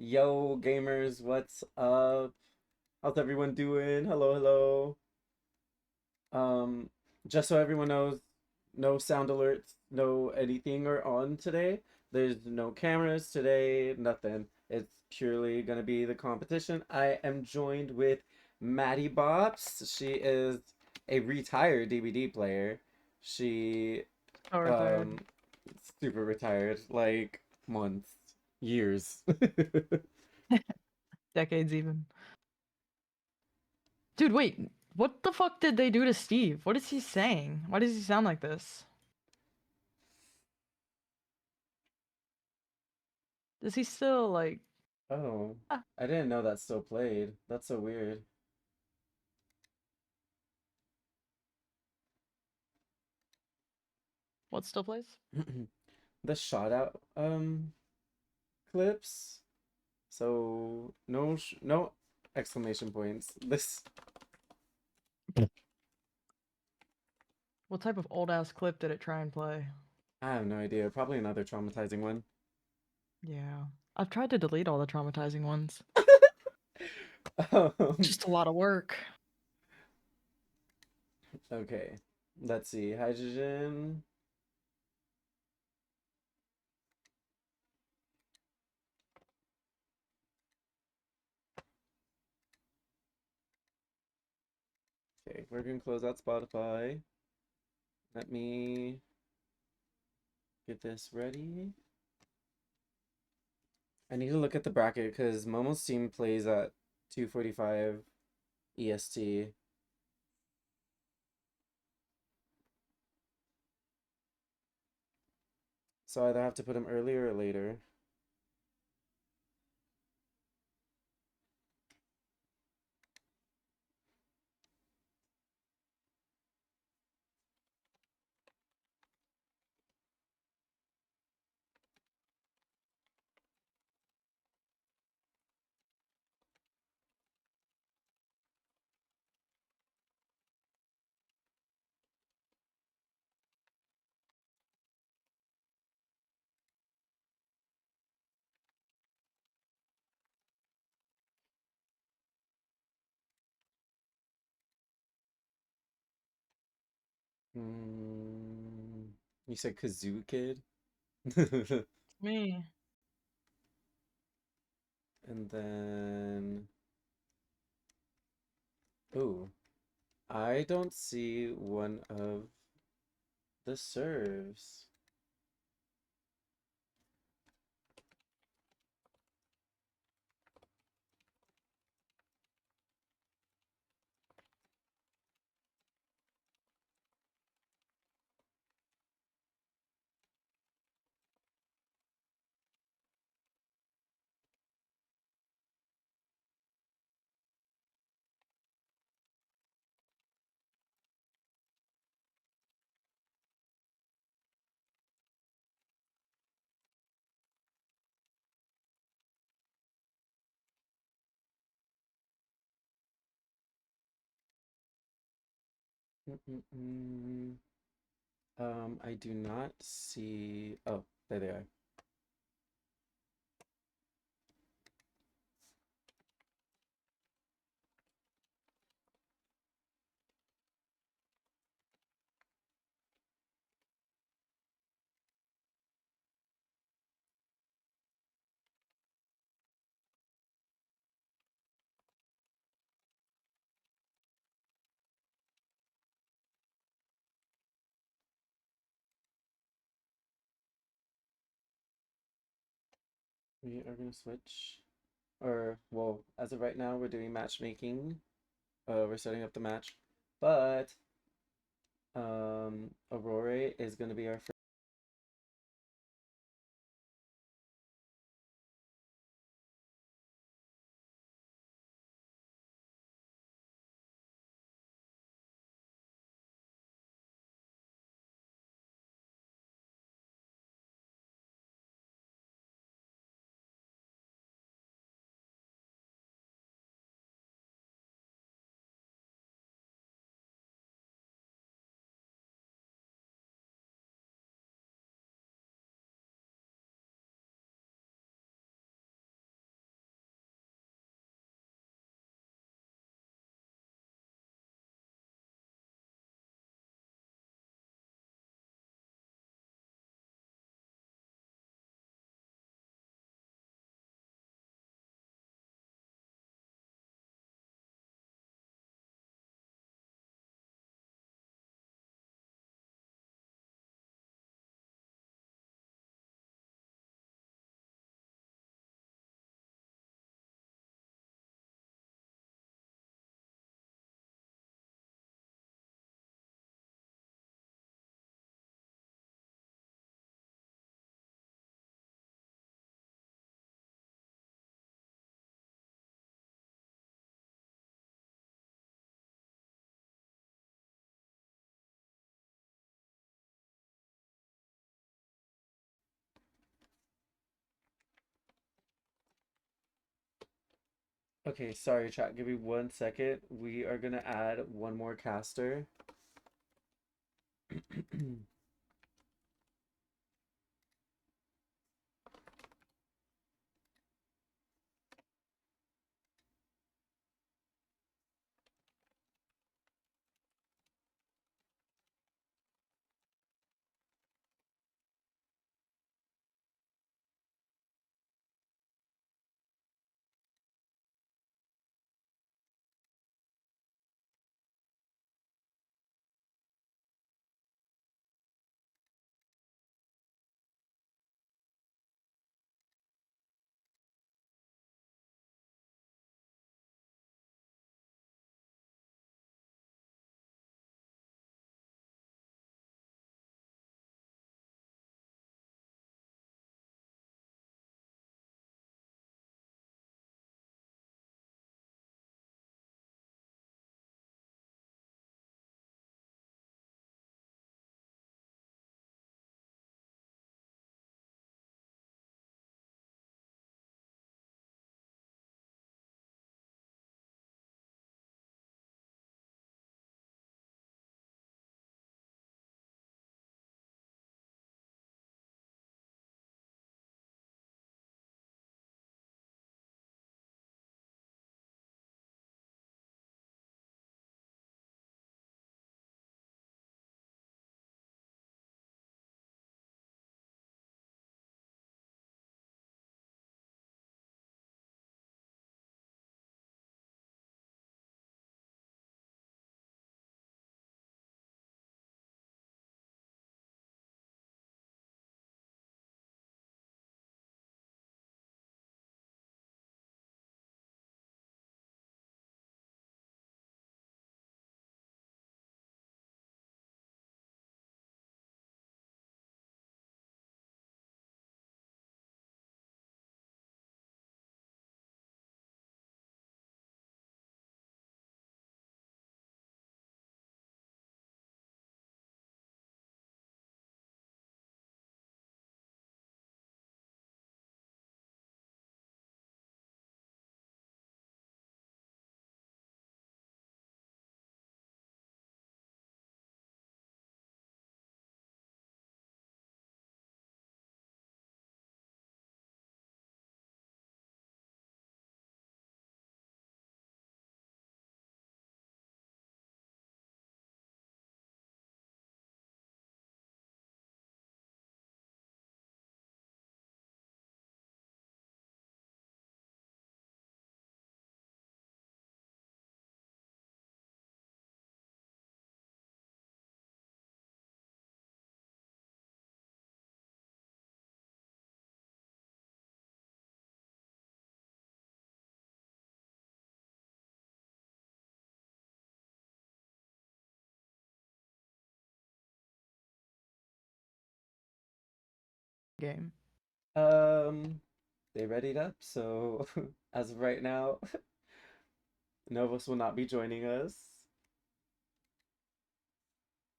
Yo, gamers, what's up? How's everyone doing? Hello, hello. Um, just so everyone knows, no sound alerts, no anything are on today. There's no cameras today, nothing. It's purely gonna be the competition. I am joined with Maddie Bops. She is a retired DVD player. She Oh, retired. um super retired, like months, years. Decades even. Dude, wait. What the fuck did they do to Steve? What is he saying? Why does he sound like this? Does he still, like... Oh, Ah, I didn't know that still played. That's so weird. what still plays? The shout out clips. So no exclamation points. This What type of old-ass clip did it try and play? I have no idea. Probably another traumatizing one. Yeah. I've tried to delete all the traumatizing ones. Um, Just a lot of work. okay. Let's see. Hydrogen. Okay, we're gonna close out Spotify. Let me get this ready. I need to look at the bracket because Momo's team plays at 2:45 EST. So I either have to put him earlier or later. Hmm. You said Kazoo Kid? Me. And then, ooh, I don't see one of the serves. Mm-mm-mm. I do not see. Oh, there they are. We are gonna switch. Or, well, as of right now, we're doing matchmaking. We're setting up the match. But, Aurora is gonna be our first. Okay, sorry, chat. Give me 1 second. We are gonna add one more caster. Game. Um, they readied up, so as of right now, Novos will not be joining us.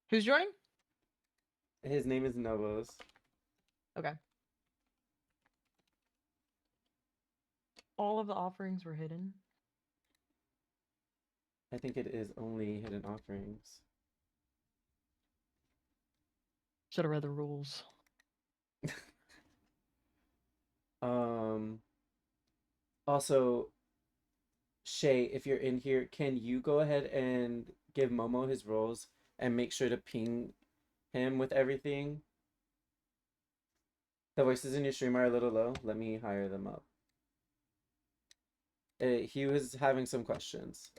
Who's joining? His name is Novos. Okay. All of the offerings were hidden. I think it is only hidden offerings. Should have read the rules. Um, Also, Shay, if you're in here, can you go ahead and give Momo his roles and make sure to ping him with everything? The voices in your stream are a little low. Let me higher them up. He was having some questions.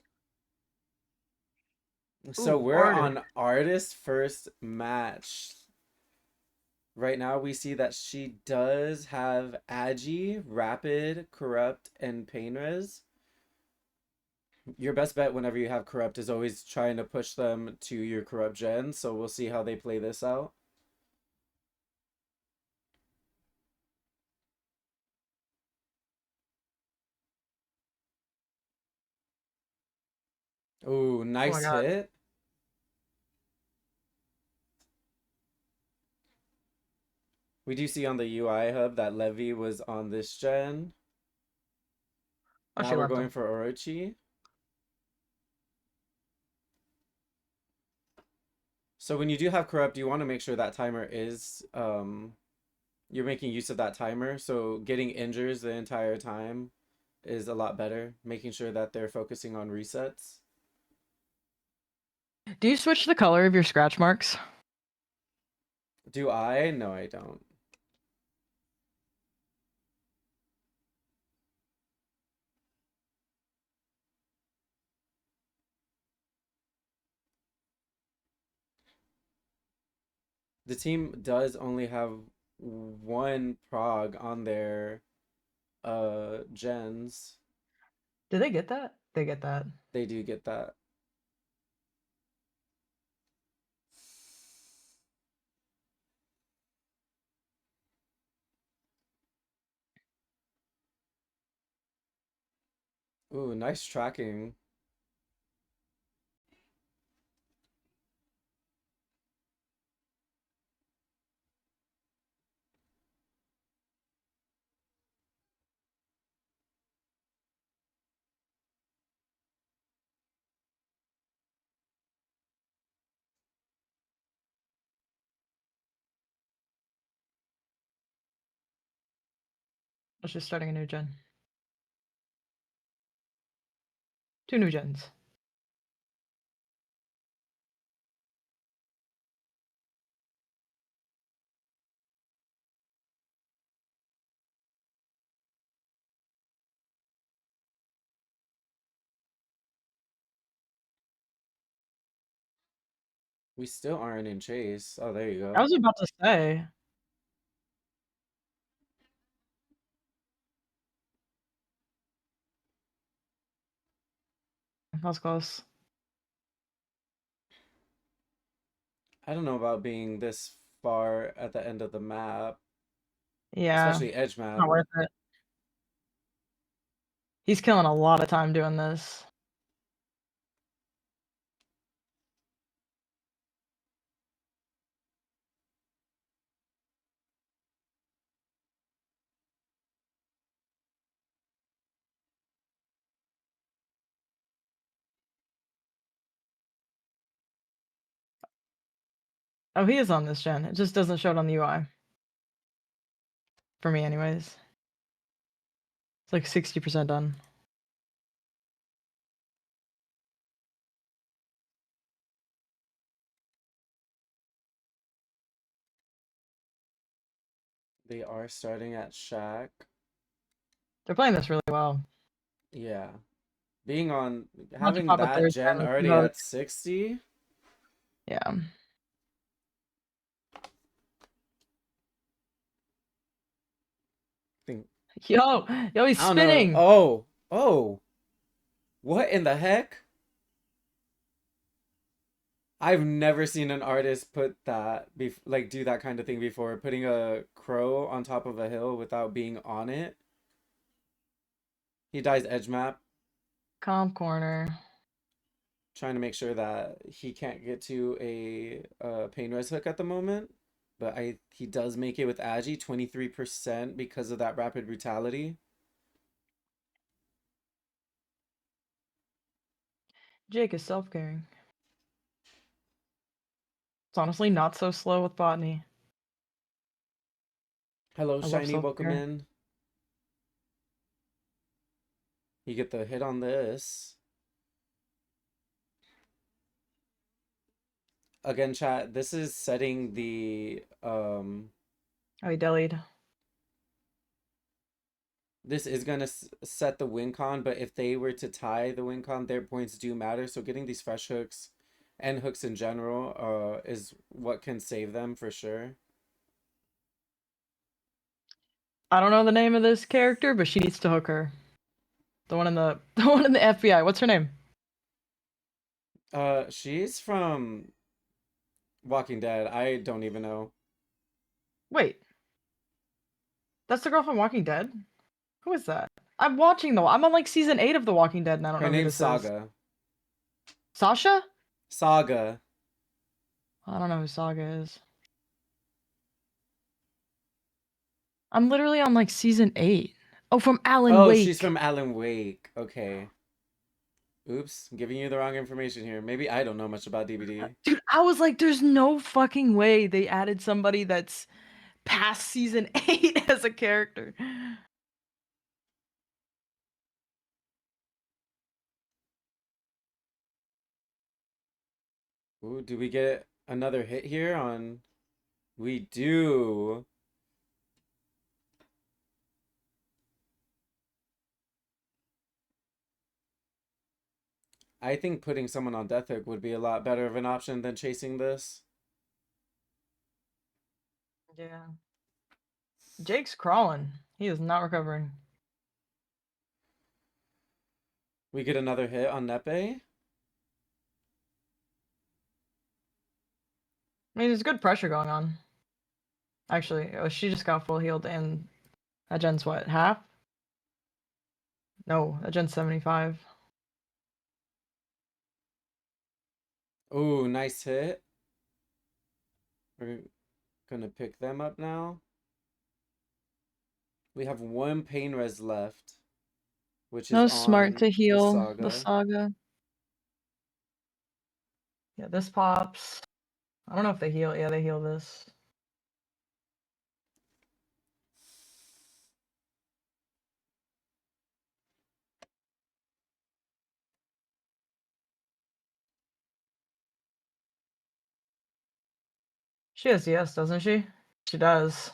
So Ooh, we're artist. on artist first match. Right now we see that she does have Agi, Rapid, Corrupt, and Painrez. Your best bet whenever you have Corrupt is always trying to push them to your Corrupt gen, so we'll see how they play this out. Ooh, Oh my nice god. hit. We do see on the UI hub that Levy was on this gen. Oh, Now she we're left going him. for Orochi. So when you do have corrupt, you want to make sure that timer is you're making use of that timer. So getting injures the entire time is a lot better. Making sure that they're focusing on resets. Do you switch the color of your scratch marks? Do I? No, I don't. The team does only have one prog on their gens. Did they get that? They get that. They do get that. Ooh, nice tracking. Let's just starting a new gen. 2 new gens. We still aren't in chase. Oh, there you I go. was about to say. That was close. I don't know about being this far at the end of the map, Yeah, especially edge map. not worth it. He's killing a lot of time doing this. Oh, he is on this gen. It just doesn't show it on the UI. For me, anyways. It's like 60% done. They are starting at Shack. They're playing this really well. Yeah. Being on Not to having pop a that third gen gen with already vote. at 60. Yeah. Think Yo, he's I don't know. spinning. Oh. What in the heck? I've never seen an artist put that like do that kind of thing before, putting a crow on top of a hill without being on it. He dies edge map, Comp corner. trying to make sure that he can't get to a pain res hook at the moment. But he does make it with Agi 23% because of that rapid brutality. Jake is self-caring. It's honestly not so slow with botany. Hello, I love Shiny, welcome self-care. in. You get the hit on this. Again, chat, this is setting the Oh, he delayed. this is gonna set the win con, but if they were to tie the win con, their points do matter. So getting these fresh hooks and hooks in general is what can save them for sure. I don't know the name of this character, but she needs to hook her. The one in the the one in the FBI. What's her name? She's from Walking Dead. I don't even know. Wait, that's the girl from Walking Dead? Who is that? I'm watching though. I'm on like season 8 of The Walking Dead and I don't Her know who name's this is. Saga. Sasha? Saga. I don't know who Saga is. I'm literally on like season 8. Oh, from Alan Oh, she's Wake. from Alan Wake. Okay. Oops, I'm giving you the wrong information here. Maybe I don't know much about DBD. Dude, I was like, there's no fucking way they added somebody that's past season 8 as a character. Ooh, do we get another hit here on? We do. I think putting someone on death hook would be a lot better of an option than chasing this. Yeah. Jake's crawling. He is not recovering. We get another hit on Nepe. I mean, there's good pressure going on. Actually, oh, she just got full healed, and that gen's what, half? No, that gen's 75. Ooh, nice hit. We're gonna pick them up now. We have one pain res left, which is No, smart on to the heal the saga. saga. Yeah, this pops. I don't know if they heal. Yeah, they heal this. She has DS, doesn't she? She does.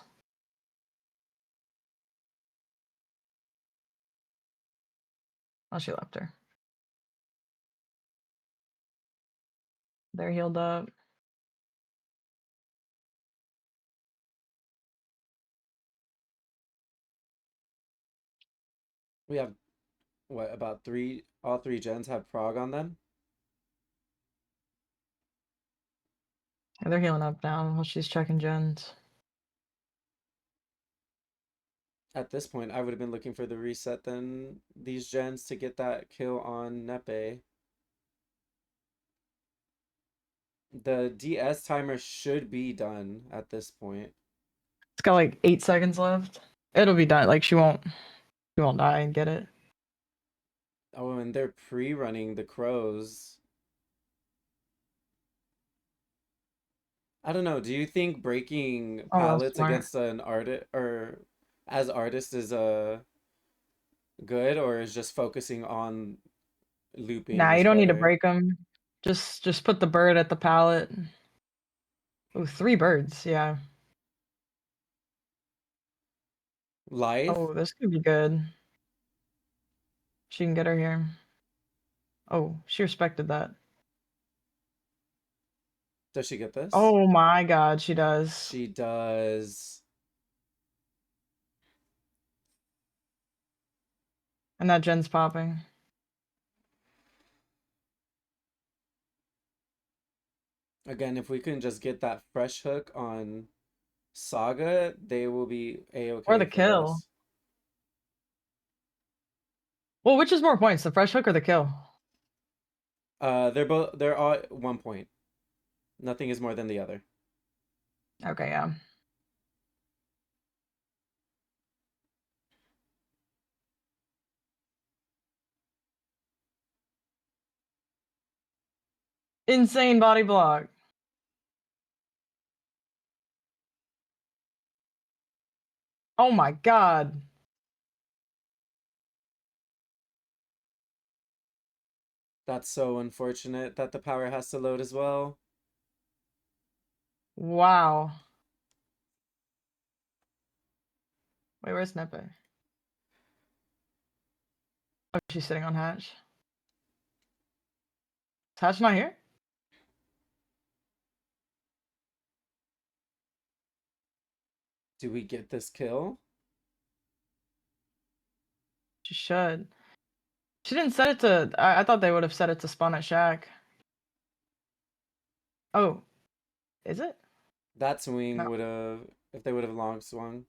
Oh, she left her. They're healed up. We have what, about three? All three gens have prog on them. Yeah, they're healing up now while she's checking gens. At this point, I would have been looking for the reset than these gens to get that kill on Nepe. The DS timer should be done at this point. It's got like 8 seconds left. It'll be done. Like she won't die and get it. Oh, and they're pre-running the crows. I don't know. Do you think breaking Oh, that's pallets smart. against an artist or as artist is good, or is just focusing on looping Nah, you is don't need to better? break them. Just put the bird at the pallet. Oh, 3 birds. Yeah. Lithe? Oh, this could be good. She can get her here. Oh, she respected that. Does she get this? Oh my god, she does. She does. And that gen's popping. Again, if we can just get that fresh hook on Saga, they will be Or a-okay the for kill. this. Well, which is more points, the fresh hook or the kill? They're all at 1 point. Nothing is more than the other. Okay, yeah. Insane body block. Oh my god. That's so unfortunate that the power has to load as well. Wow. Wait, where's Nepe? Oh, she's sitting on Hatch. Is Hatch not here? Do we get this kill? She should. She didn't set it to. I thought they would have set it to spawn at Shack. Oh, is it? That swing No. would have, if they would have long swung.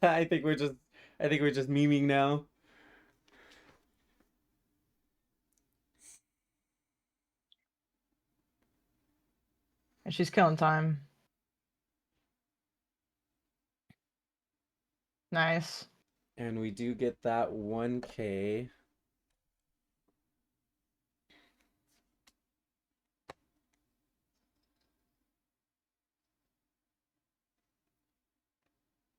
I think we're just, I think we're just memeing now. She's killing time. Nice. And we do get that 1K.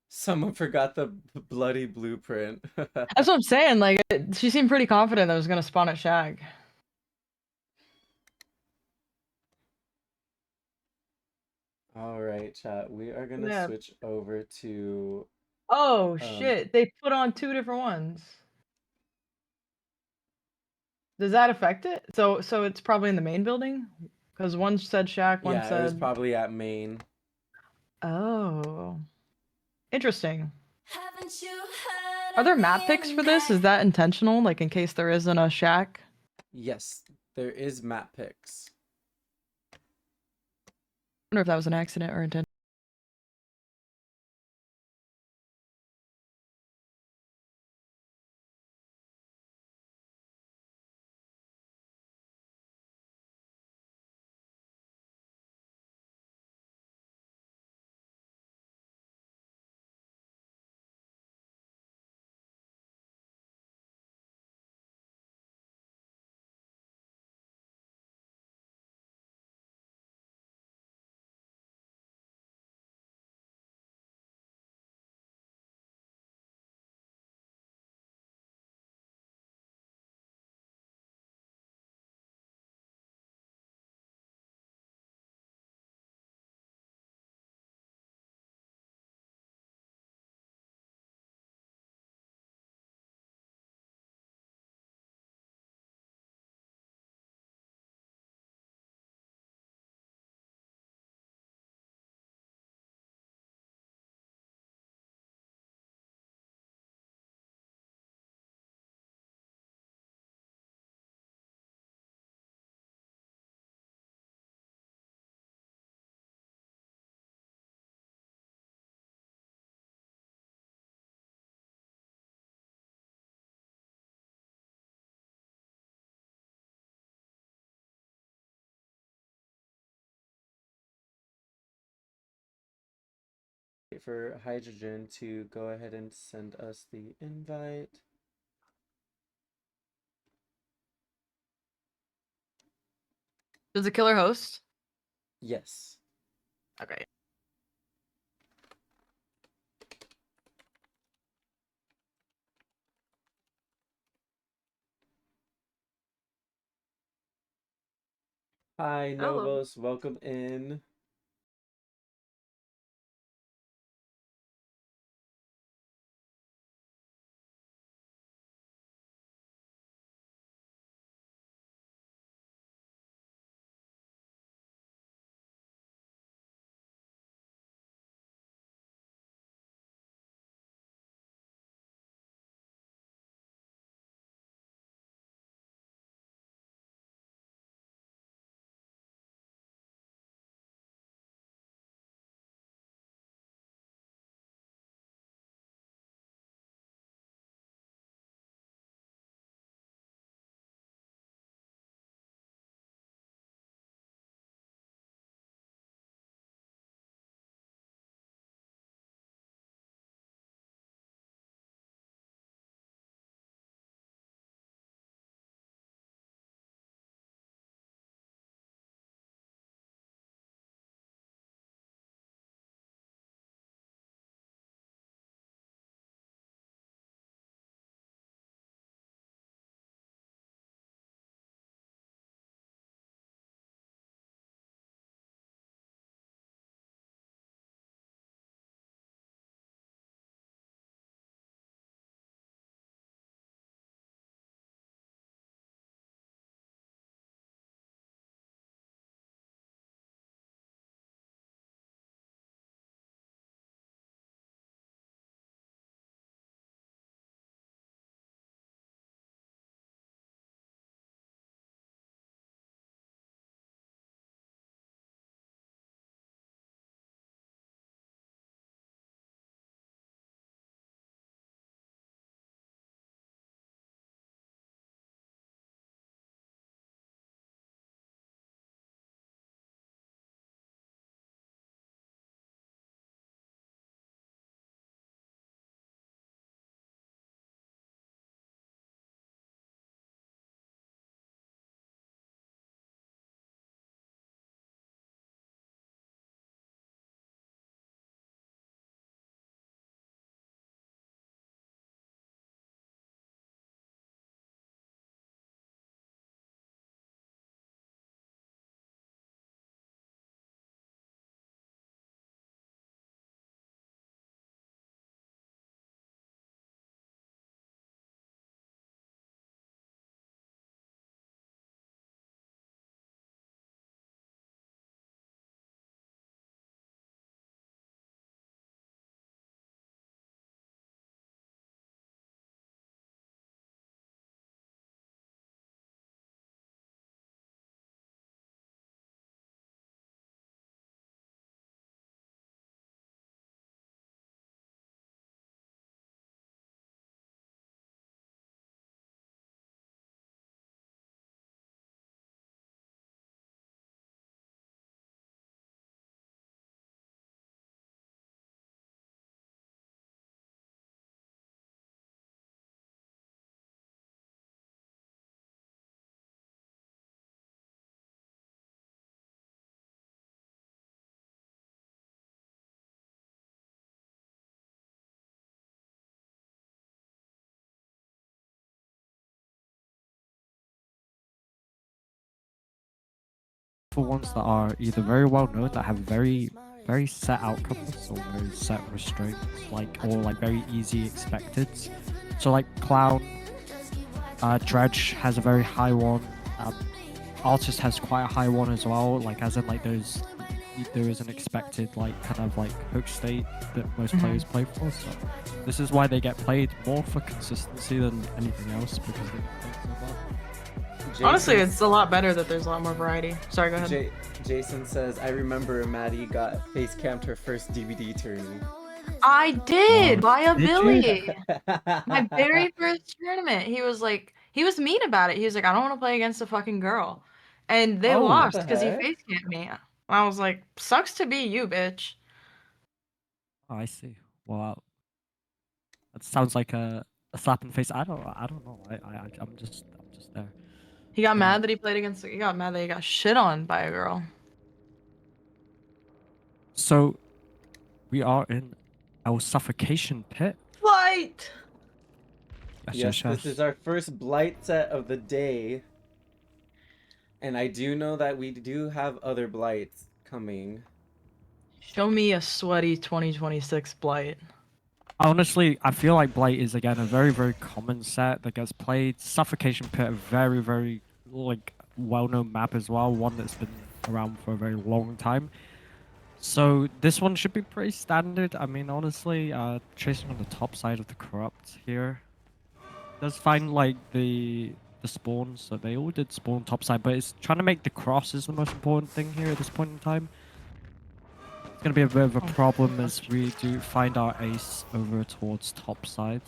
Someone forgot the bloody blueprint. That's what I'm saying. Like, she seemed pretty confident that it was gonna spawn at Shag. All right, chat. We are gonna Yeah. switch over to Oh um shit! They put on 2 different ones. Does that affect it? So it's probably in the main building, because one said Shack, one yeah, it was said. probably at main. Oh, interesting. Haven't you heard Are of there map the picks for this? Is internet? that intentional? Like in case there isn't a Shack? Yes, there is map picks. I wonder if that was an accident or intent. For Hydrogen to go ahead and send us the invite. Does the killer host? Yes. Okay. Hi, Hello. Novos. Welcome in. for ones that are either very well known, that have very set outcomes or very set restraints, like or like very easy expected. So like Clown, Dredge has a very high one. Artist has quite a high one as well. Like as in like there is an expected like kind of like hook state that most players play for. So this is why they get played more for consistency than anything else, because they get played so well. Honestly, Jason- it's a lot better that there's a lot more variety. Sorry, go ahead. Jason says, I remember Maddie got face camped her first DVD tourney. I did by a Did you? Billy. My very first tournament. He was mean about it. He was like, I don't want to play against a fucking girl. And they Oh, what lost the because he heck? face camped me. I was like, sucks to be you, bitch. Oh, I see. Wow, that sounds like a slap in the face. I don't know. I'm just there. He got Yeah. mad that he got mad that he got shit on by a girl. So we are in our suffocation pit. Fight! Yes, this is our first blight set of the day. And I do know that we do have other blights coming. Show me a sweaty 2026 blight. Honestly, I feel like Blight is again a very common set that gets played. Suffocation Pit, a very like well-known map as well, one that's been around for a very long time. So this one should be pretty standard. I mean, honestly, chasing on the top side of the corrupt here does find like the spawns, so they all did spawn top side, but it's trying to make the cross is the most important thing here at this point in time. It's going to be a bit of a problem as we do find our ace over towards top side.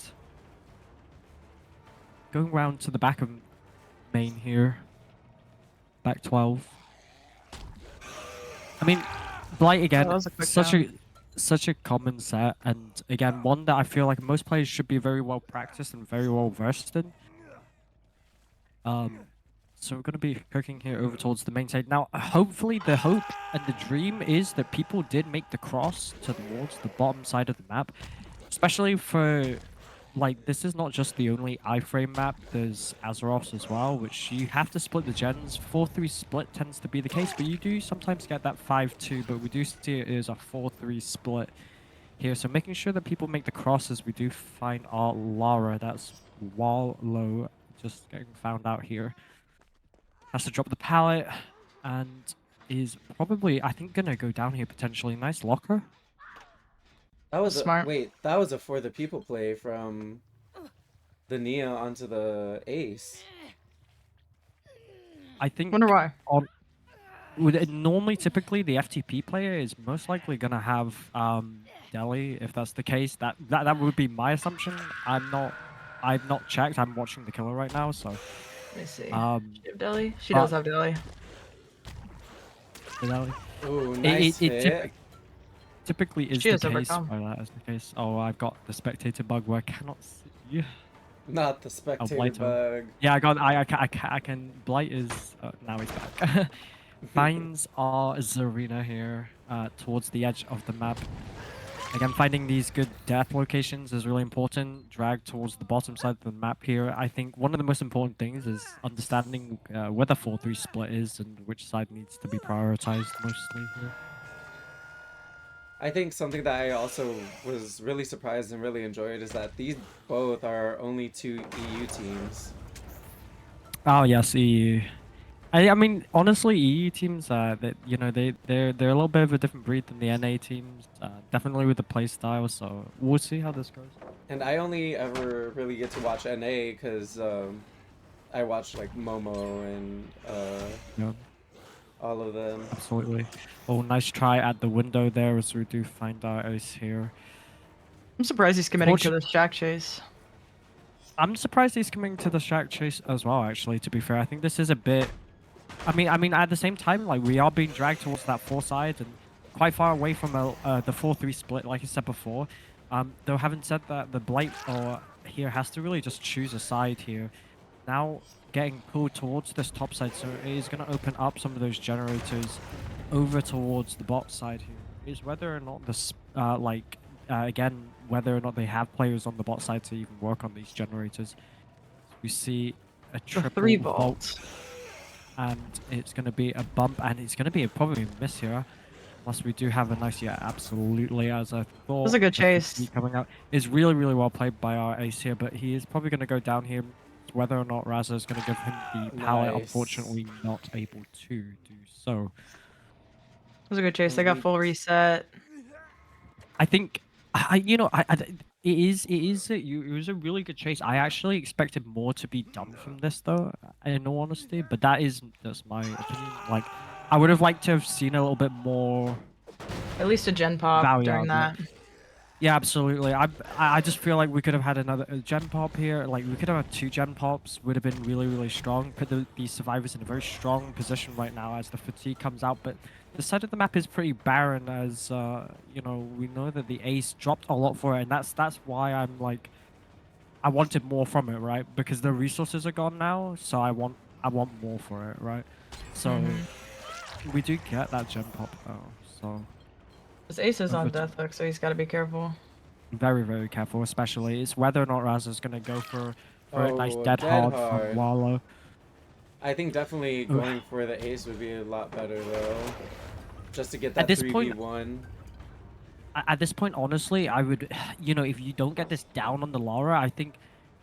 Going round to the back of main here. Back 12. I mean, Blight again, that was a quick such a common set, and again, one that I feel like most players should be very well practiced and very well versed in. So we're going to be cooking here over towards the main side. Now, hopefully the hope and the dream is that people did make the cross towards the bottom side of the map. Especially for, like, this is not just the only iframe map. There's Azeroth as well, which you have to split the gens. 4-3 split tends to be the case, but you do sometimes get that 5-2, but we do see it is a 4-3 split here. So making sure that people make the crosses, we do find our Lara. That's Wallow just getting found out here. Has to drop the pallet and is probably, I think, gonna go down here potentially. Nice locker. That was Smart. that was a for the people play from the Nia onto the ace. I think Wonder why. normally typically the FTP player is most likely gonna have Delhi. If that's the case, that would be my assumption. I've not checked. I'm watching the killer right now, so Let me see. She um have Deli? She does have Deli. Delhi. Ooh, nice hit. Typically is She has the case overcome. where that is the case. Oh, I've got the spectator bug where I cannot see. Not the spectator Blighter. bug. Yeah, I can. Blight is now he's back. Finds our Zarina here towards the edge of the map. Again, finding these good death locations is really important. Drag towards the bottom side of the map here. I think one of the most important things is understanding where the 4-3 split is and which side needs to be prioritized mostly here. I think something that I also was really surprised and really enjoyed is that these both are only 2 EU teams. Oh yes, EU. I mean, honestly, EU teams, that you know, they're a little bit of a different breed than the NA teams. Definitely with the play style. So we'll see how this goes. And I only ever really get to watch NA because I watch like Momo and Yeah, all of them. absolutely. Oh, nice try at the window there as we do find our ace here. I'm surprised he's committing to this Shack chase. I'm surprised he's coming to the Shack chase as well. Actually, to be fair, I think this is a bit. I mean, at the same time, like we are being dragged towards that 4 side and quite far away from the 4-3 split, like I said before. Though having said that, the Blight here has to really just choose a side here. Now getting pulled towards this top side, so it is going to open up some of those generators over towards the bot side here. Is whether or not this, again, whether or not they have players on the bot side to even work on these generators. We see a triple 3 vault. vaults. and it's going to be a bump, and it's going to be probably a miss here. Unless we do have a nice, yeah, absolutely, as I thought. was a good the chase. fatigue coming out is really, really well played by our ace here, but he is probably going to go down here. Whether or not Raza is going to give him the pallet, Nice. unfortunately not able to do so. It was a good chase. They got full reset. I think, it was a really good chase. I actually expected more to be done from this, though, in all honesty, but that's my opinion. Like, I would have liked to have seen a little bit more At least a gen pop value during out of that. it. Yeah, absolutely. I just feel like we could have had another gen pop here. Like, we could have had 2 gen pops. Would have been really, really strong. Put these survivors in a very strong position right now as the fatigue comes out. But the side of the map is pretty barren, as we know that the ace dropped a lot for it, and that's why I'm like, I wanted more from it, right? Because the resources are gone now, so I want more for it, right? So we do get that gen pop though. So His ace is on Over to- death hook, so he's got to be careful. very, very careful, especially it's whether or not Raz is gonna go for a nice Oh, dead hard hard. from Wallow. I think definitely going for the ace would be a lot better though. Just to get that At this point- 3v1. At this point, honestly, I would, if you don't get this down on the Lara, I think,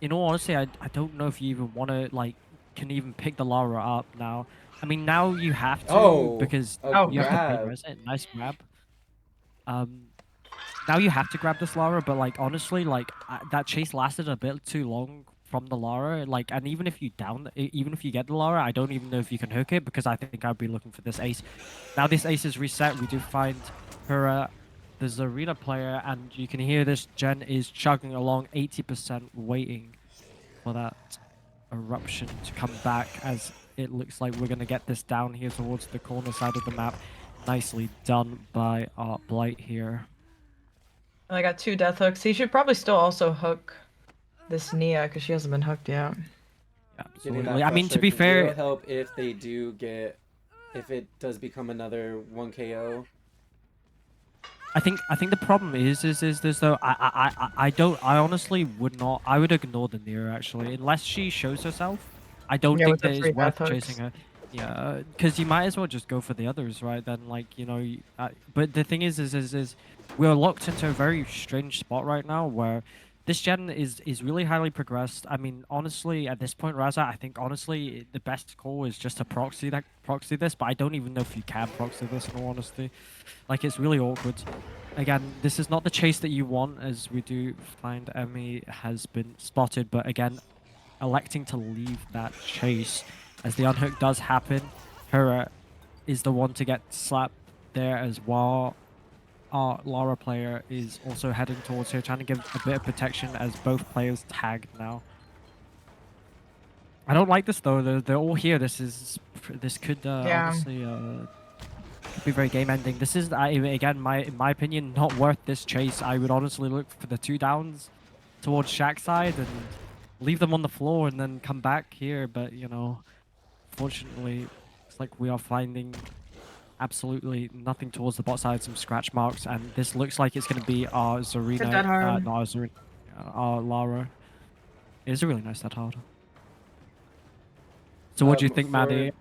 in all honesty, I don't know if you even want to, like, can even pick the Lara up now. I mean, now you have to, Oh, because a you have to grab. pre-res it. Nice grab. Now you have to grab this Lara, but, like, honestly, like, that chase lasted a bit too long from the Lara. Like, and even if you get the Lara, I don't even know if you can hook it, because I think I'd be looking for this ace. Now this ace is reset. We do find her, the Zarina player, and you can hear this gen is chugging along 80%, waiting for that eruption to come back, as it looks like we're going to get this down here towards the corner side of the map. Nicely done by our Blight here. And I got 2 death hooks. He should probably still also hook this Nia, because she hasn't been hooked yet. Getting that Absolutely. I mean, to flush be hook fair, will help if they do get, if it does become another 1 KO. I think the problem is this though. I honestly would not. I would ignore the Nero actually, unless she shows herself. I don't Yeah, think with the that 3 it's worth death hooks. chasing her. Yeah, because you might as well just go for the others, right? Then, like, but the thing is we're locked into a very strange spot right now where this gen is really highly progressed. I mean, honestly, at this point, Raza, I think honestly the best call is just to proxy this, but I don't even know if you can proxy this in all honesty. Like, it's really awkward. Again, this is not the chase that you want, as we do find Emmy has been spotted, but again, electing to leave that chase as the unhook does happen. Hera is the one to get slapped there as well. Our Lara player is also heading towards her, trying to give a bit of protection as both players tagged now. I don't like this though. They're all here. This could honestly could be very game ending. This is again, in my opinion, not worth this chase. I would honestly look for the 2 downs towards Shaq's side and leave them on the floor and then come back here. But fortunately, it's like we are finding absolutely nothing towards the bot side. Some scratch marks, and this looks like it's going to be our Zarina. dead hard. Not our Zarina, our Lara. It is a really nice dead hard. So what do you think, Maddie?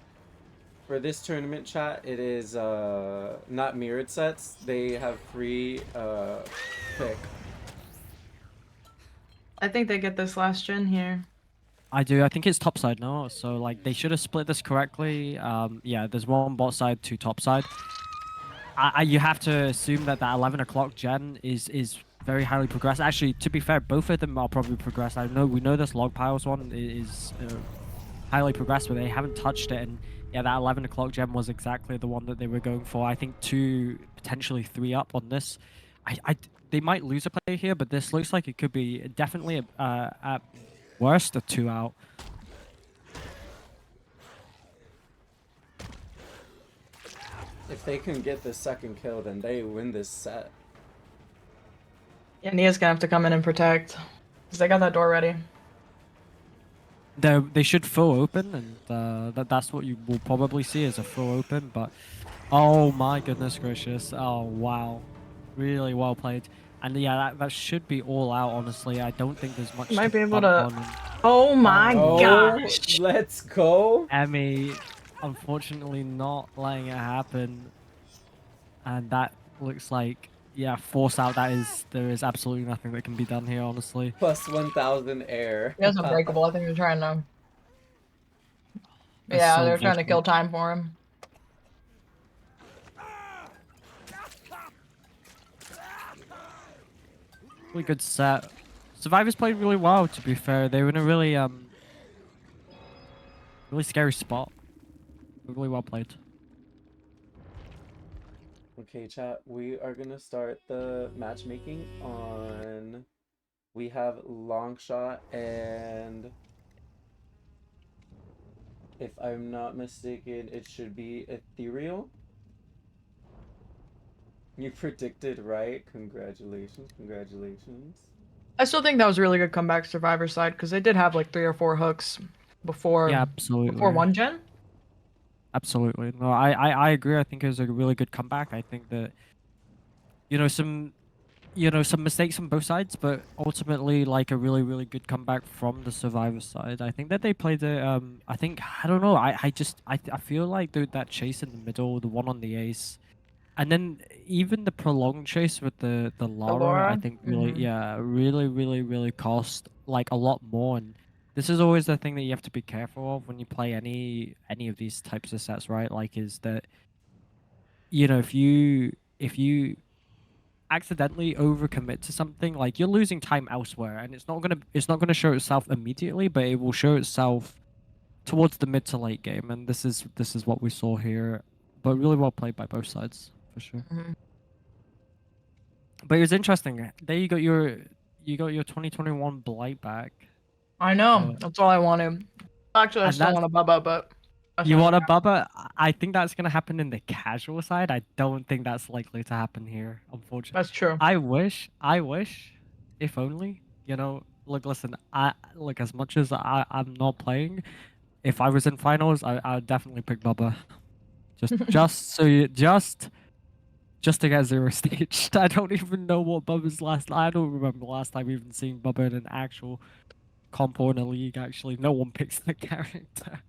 For this tournament, chat, it is not mirrored sets. They have free pick. I think they get this last gen here. I do. I think it's top side now. So, like, they should have split this correctly. Yeah, there's 1 bot side, 2 top side. You have to assume that 11 o'clock gen is very highly progressed. Actually, to be fair, both of them are probably progressed. We know this log piles one is highly progressed, but they haven't touched it. And yeah, that 11 o'clock gem was exactly the one that they were going for. I think 2, potentially 3 up on this. They might lose a play here, but this looks like it could be definitely at worst a 2 out. If they can get the 2nd kill, then they win this set. Yeah, Nia's gonna have to come in and protect, because they got that door ready. They should full open, and that's what you will probably see as a full open. But oh my goodness gracious! Oh wow, really well played. And yeah, that should be all out. Honestly, I don't think there's much. Might to be able bump to- on. Oh my Oh, gosh! let's go. Emmy unfortunately not letting it happen, and that looks like, yeah, force out. There is absolutely nothing that can be done here, honestly. Plus 1,000 air. He has unbreakable. I think they're trying to. That's Yeah, so they're trying to kill unfortunate. time for him. Really good set. Survivors played really well, to be fair. They were in a really scary spot. Really well played. Okay, chat, we are gonna start the matchmaking on. We have Longshot and, if I'm not mistaken, it should be Ethereal. You predicted right. Congratulations, congratulations. I still think that was a really good comeback Survivor side because they did have like 3 or 4 hooks before Yeah, before absolutely. 1 gen. Absolutely. No, I agree. I think it was a really good comeback. I think that, you know, some mistakes on both sides, but ultimately like a really good comeback from the Survivor side. I think that they played it. I don't know. I feel like that chase in the middle, the one on the ace, and then even the prolonged chase with the The Lara, I Laura. think really cost like a lot more. And this is always the thing that you have to be careful of when you play any of these types of sets, right? Like, is that, you know, if you accidentally overcommit to something, like, you're losing time elsewhere, and it's not gonna show itself immediately, but it will show itself towards the mid to late game. And this is what we saw here, but really well played by both sides for sure. Mhm. But it was interesting. There you got your 2021 Blight back. I know. Uh, That's all I wanted. Actually, I and still that's want a Bubba, but that's You not want gonna a Bubba? I think that's gonna happen in the casual side. I don't think that's likely to happen here, unfortunately. That's true. I wish, if only, look, listen, as much as I'm not playing, if I was in finals, I would definitely pick Bubba. Just to get zero staged. I don't even know what Bubba's I don't remember the last time even seeing Bubba in an actual comp or in a league. Actually, no one picks the character.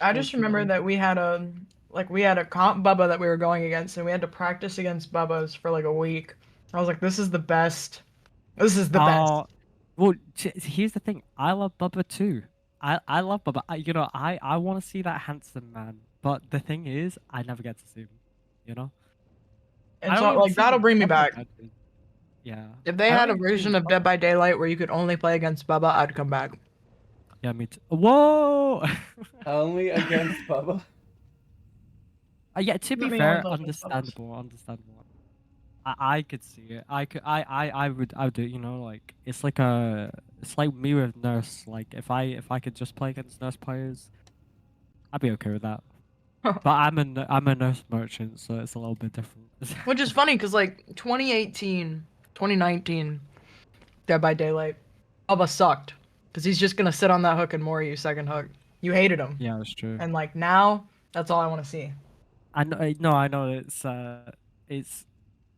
I just remember Unfortunately. that we had a comp Bubba that we were going against, and we had to practice against Bubbas for like a week. I was like, this is the best. This is the best. Oh, well, here's the thing. I love Bubba too. I love Bubba. I want to see that handsome man. But the thing is, I never get to see him. You know, I And don't so even like see that'll the bring me Bubba back. badges. Yeah, If they I don't had a even see version the of Bubba. Dead by Daylight where you could only play against Bubba, I'd come back. Yeah, me too. Whoa. Only against Bubba. Yeah. To be Let me only fair, play against Bubbas. understandable. I could see it. I would do it. Like, it's like me with Nurse. Like, if I could just play against Nurse players, I'd be okay with that. But I'm a nurse merchant, so it's a little bit different. Which is funny because like 2018, 2019, Dead by Daylight, Bubba sucked because he's just gonna sit on that hook and more you second hook. You hated him, Yeah, that's true. and like now, that's all I want to see. I know, no, I know it's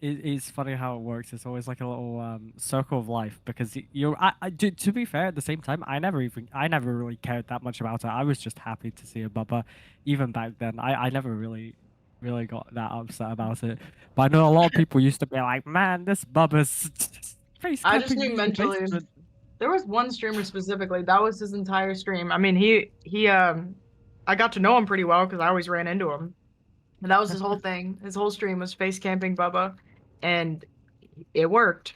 it's funny how it works. It's always like a little circle of life, because to be fair, at the same time, I never really cared that much about it. I was just happy to see a Bubba, even back then. I never really got that upset about it. But I know a lot of people used to be like, "Man, this Bubba's face I just camping knew me in the mentally. basement." There was one streamer specifically that was his entire stream. I mean, he I got to know him pretty well because I always ran into him, and that was his whole thing. His whole stream was face camping Bubba, and it worked.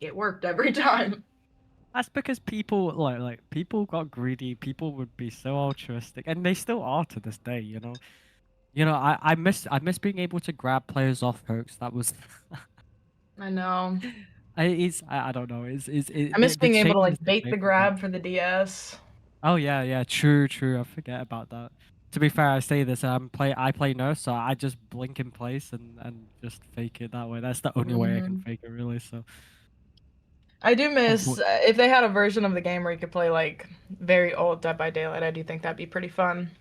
It worked every time. That's because people people got greedy. People would be so altruistic, and they still are to this day. I miss being able to grab players off hooks. That was I know. I don't know. I miss The being able to changes like did bait the make a bit. grab for the DS. Oh yeah, true. I forget about that. To be fair, I say this. I play nurse, so I just blink in place and just fake it that way. That's the only way I can Hmm. fake it, really. So, I do miss unfortunately. if they had a version of the game where you could play like very old Dead by Daylight. I do think that'd be pretty fun.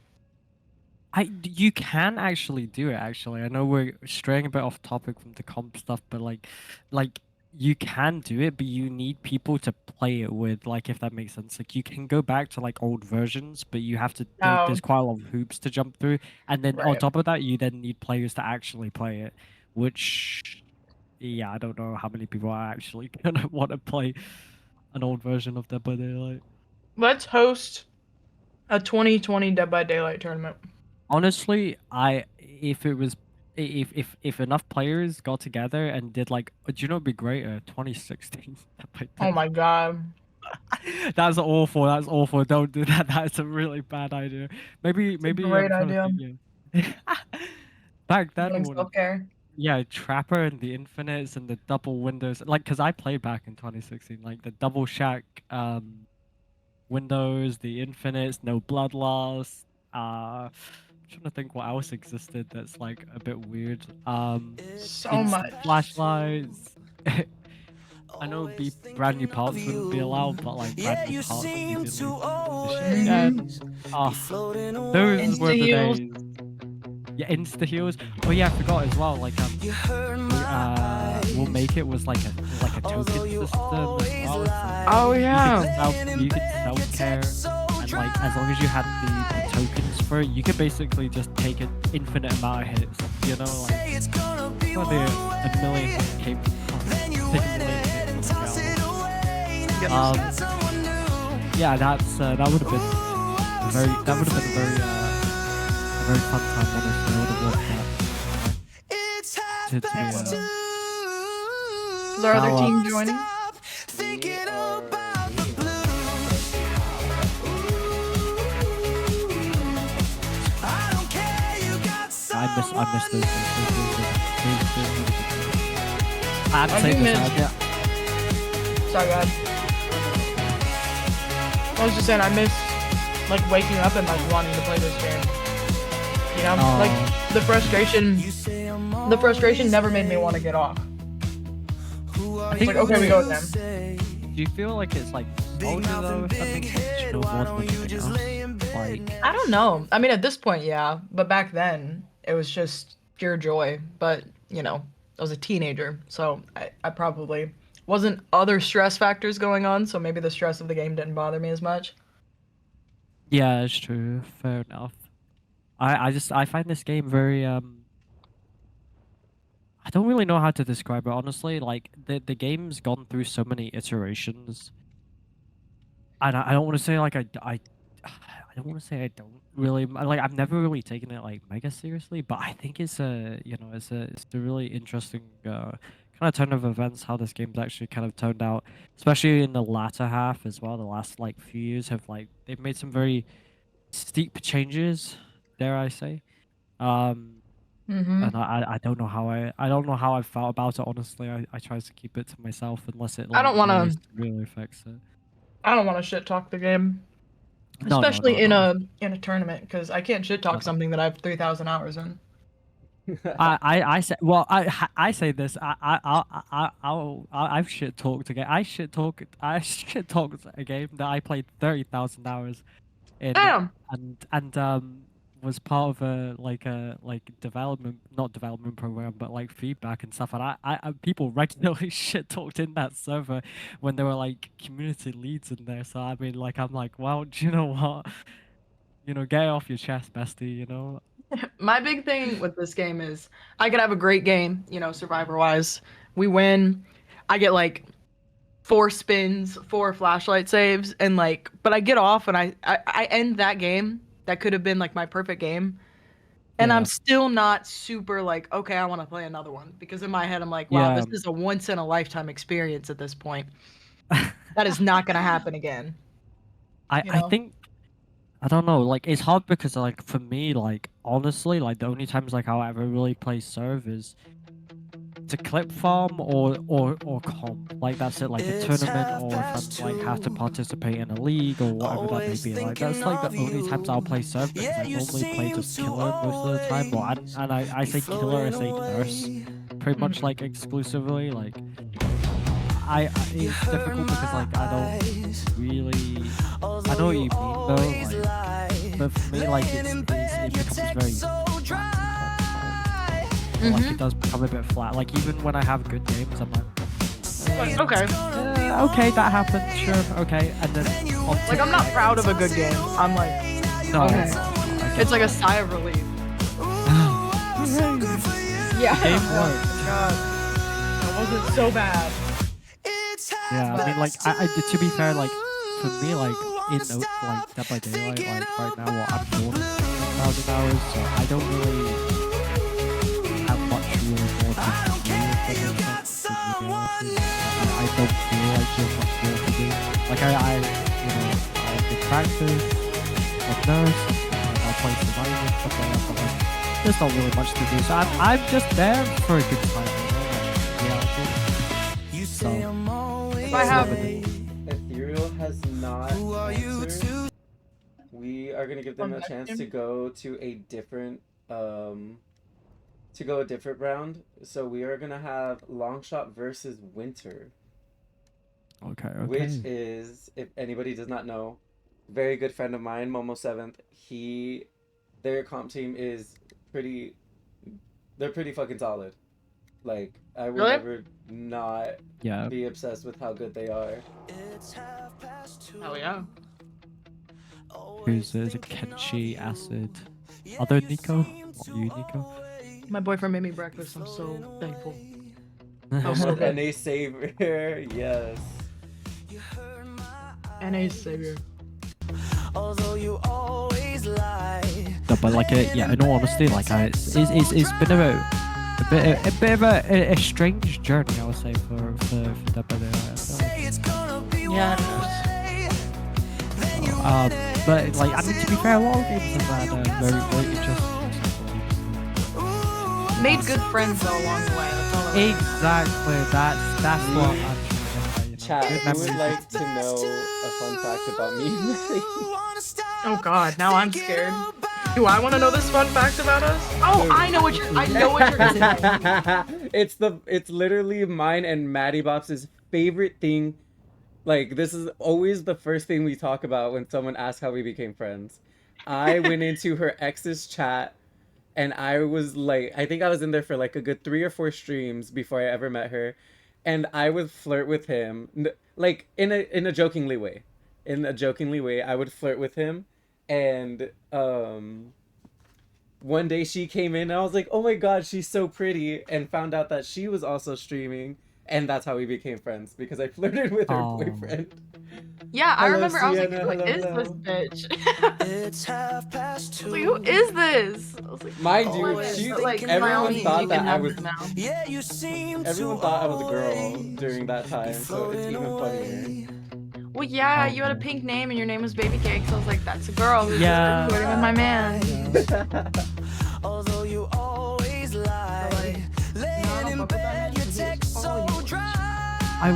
You can actually do it. Actually, I know we're straying a bit off topic from the comp stuff, but like you can do it, but you need people to play it with, like, if that makes sense. Like, you can go back to like old versions, but you have to. Oh, There's quite a lot of hoops to jump through, and then on right. top of that, you then need players to actually play it, which, yeah, I don't know how many people are actually gonna want to play an old version of Dead by Daylight. Let's host a 2020 Dead by Daylight tournament. Honestly, if it was if enough players got together and did like, do you know what'd be great? 2016 Dead by Oh my god. That's awful. That's awful. Don't do that. That's a really bad idea. Maybe Great I'm trying idea. to think. Yeah. Back then, Getting when self-care. yeah, Trapper and the Infinites and the double windows, like, cause I played back in 2016, like the double shack windows, the Infinites, no blood loss. I'm trying to think what else existed that's like a bit weird. So Instant much. flashlights. I know brand new parts wouldn't be allowed, but like brand new parts immediately. Those were Insta the heals. days. Yeah, insta heals. Oh yeah, I forgot as well. Like we'll make it was like a token system as well. It's like, Oh yeah. you could self care, and like as long as you had the tokens for it, you could basically just take an infinite amount of hits. You know, like probably a million hits came from yeah, that's that would have been very a very fun time. Honestly, I would have loved that. Is our other Now, team joining? I miss those days. I have to I say do this. miss- Sorry, God. I was just saying, I miss like waking up and like wanting to play this game. You know, like the frustration never made me want to get off. I It's think like, okay, we go again. Do you feel like it's like older though? If that makes sense, you know, more than anything else? Like, I don't know. I mean, at this point, yeah, but back then it was just pure joy. But you know, I was a teenager, so I probably wasn't other stress factors going on, so maybe the stress of the game didn't bother me as much. yeah, it's true. Fair enough. I find this game very I don't really know how to describe it honestly. Like the game's gone through so many iterations, and I don't want to say like I don't want to say I don't really like. I've never really taken it like mega seriously, but I think it's a it's a really interesting kind of turn of events how this game's actually kind of turned out, especially in the latter half as well. The last like few years have like they've made some very steep changes, dare I say. Mm-hmm. And I don't know how I don't know how I felt about it honestly. I try to keep it to myself unless it I like don't wanna- really affects it. I don't want to shit talk the game, No, especially no. in a tournament, because I can't shit talk No. something that I have 3,000 hours in. I say well I say this I've shit talked again I shit talked a game that I played 30,000 hours in Damn. and was part of a development not development program but like feedback and stuff and I people regularly shit talked in that server when there were like community leads in there so I mean like I'm like well do you know what get it off your chest bestie My big thing with this game is I could have a great game, you know, survivor wise. We win. I get like 4 spins, 4 flashlight saves, and like, but I get off and I end that game. That could have been like my perfect game. And I'm Yeah. still not super like, okay, I want to play another one. Because in my head, I'm like, wow, Yeah. this is a once in a lifetime experience at this point. That is not going to happen again. I know? think I don't know, like it's hard because like for me, like honestly, like the only times like I'll ever really play serve is to clip farm or comp. Like that's it, like a tournament or if I'm like have to participate in a league or whatever that may be. Like that's like the only times I'll play serve because I normally play just killer most of the time. But and I say killer as a nurse pretty much like exclusively. Like it's difficult because like I don't really I know what you mean though. Like, but for me like it becomes very like it does become a bit flat. Like even when I have good games, I'm like, Okay. Okay, that happened. Sure. Okay, and then on to Like, I'm the not next. proud of a good game. I'm like, No, okay. I It's get like a that. sigh of relief. Hooray. Yeah. Game Oh worked. my god. That wasn't so bad. Yeah, I mean, like, to be fair, like, for me, like, like, Dead by Daylight, like, right now, what, I'm more than 1,000 hours, so I don't really have much really more to do, if that makes sense, in reality. I don't feel like there's much more to do. Like, I can practice, I'm nurse, I'll play survival, stuff like that, but, like, there's not really much to do, so I'm just there for a good time, you know, like, reality. So, If I have Ethereal has not answered. We are gonna give them a chance to go to a different round. So we are gonna have Longshot versus Winter, okay. which is, if anybody does not know, very good friend of mine, Momo7th. Their comp team is they're pretty fucking solid. Like, I would Really? never not Yeah. be obsessed with how good they are. Hell yeah. Who's is it? Kenshi Acid. Other Nico? Or you, Nico? My boyfriend made me breakfast. I'm so thankful. Almost NA Savior, yes. NA's savior. Although you always lie. No, but like, yeah, in all honesty, like, it's been a bit of a strange journey, I would say, for Dead by Daylight. Yeah. But like, I mean, to be fair, a lot of games have had very interesting. Made good friends though along the way. That's all. Exactly. That's what I'm trying to say. You know. Chat, Good who would memories. like to know a fun fact about me? Oh god, now I'm scared. Do I want to know this fun fact about us? Oh, I know what you're gonna say. It's literally mine and Maddie Bops's favorite thing. Like, this is always the first thing we talk about when someone asks how we became friends. I went into her ex's chat, and I was like, I think I was in there for like a good 3 or 4 streams before I ever met her, and I would flirt with him, like, in a jokingly way. In a jokingly way, I would flirt with him, and one day she came in, and I was like, oh my god, she's so pretty, and found out that she was also streaming. And that's how we became friends, because I flirted with her boyfriend. Yeah, I Hello, remember. I was like, Sienna, who hello, is hello. this bitch? It's 2:30. Like, who is this? I was like, Mind oh, you, it's she, like, everyone Naomi, thought you that can I have was, them now. Yeah, you seem everyone thought I was a girl during that time, so it's even funnier. Well, yeah, you had a pink name and your name was Baby Cake, so I was like, that's a girl who's Yeah. just flirting with my man. Although you always lie. Laying in bed, your text so dry. I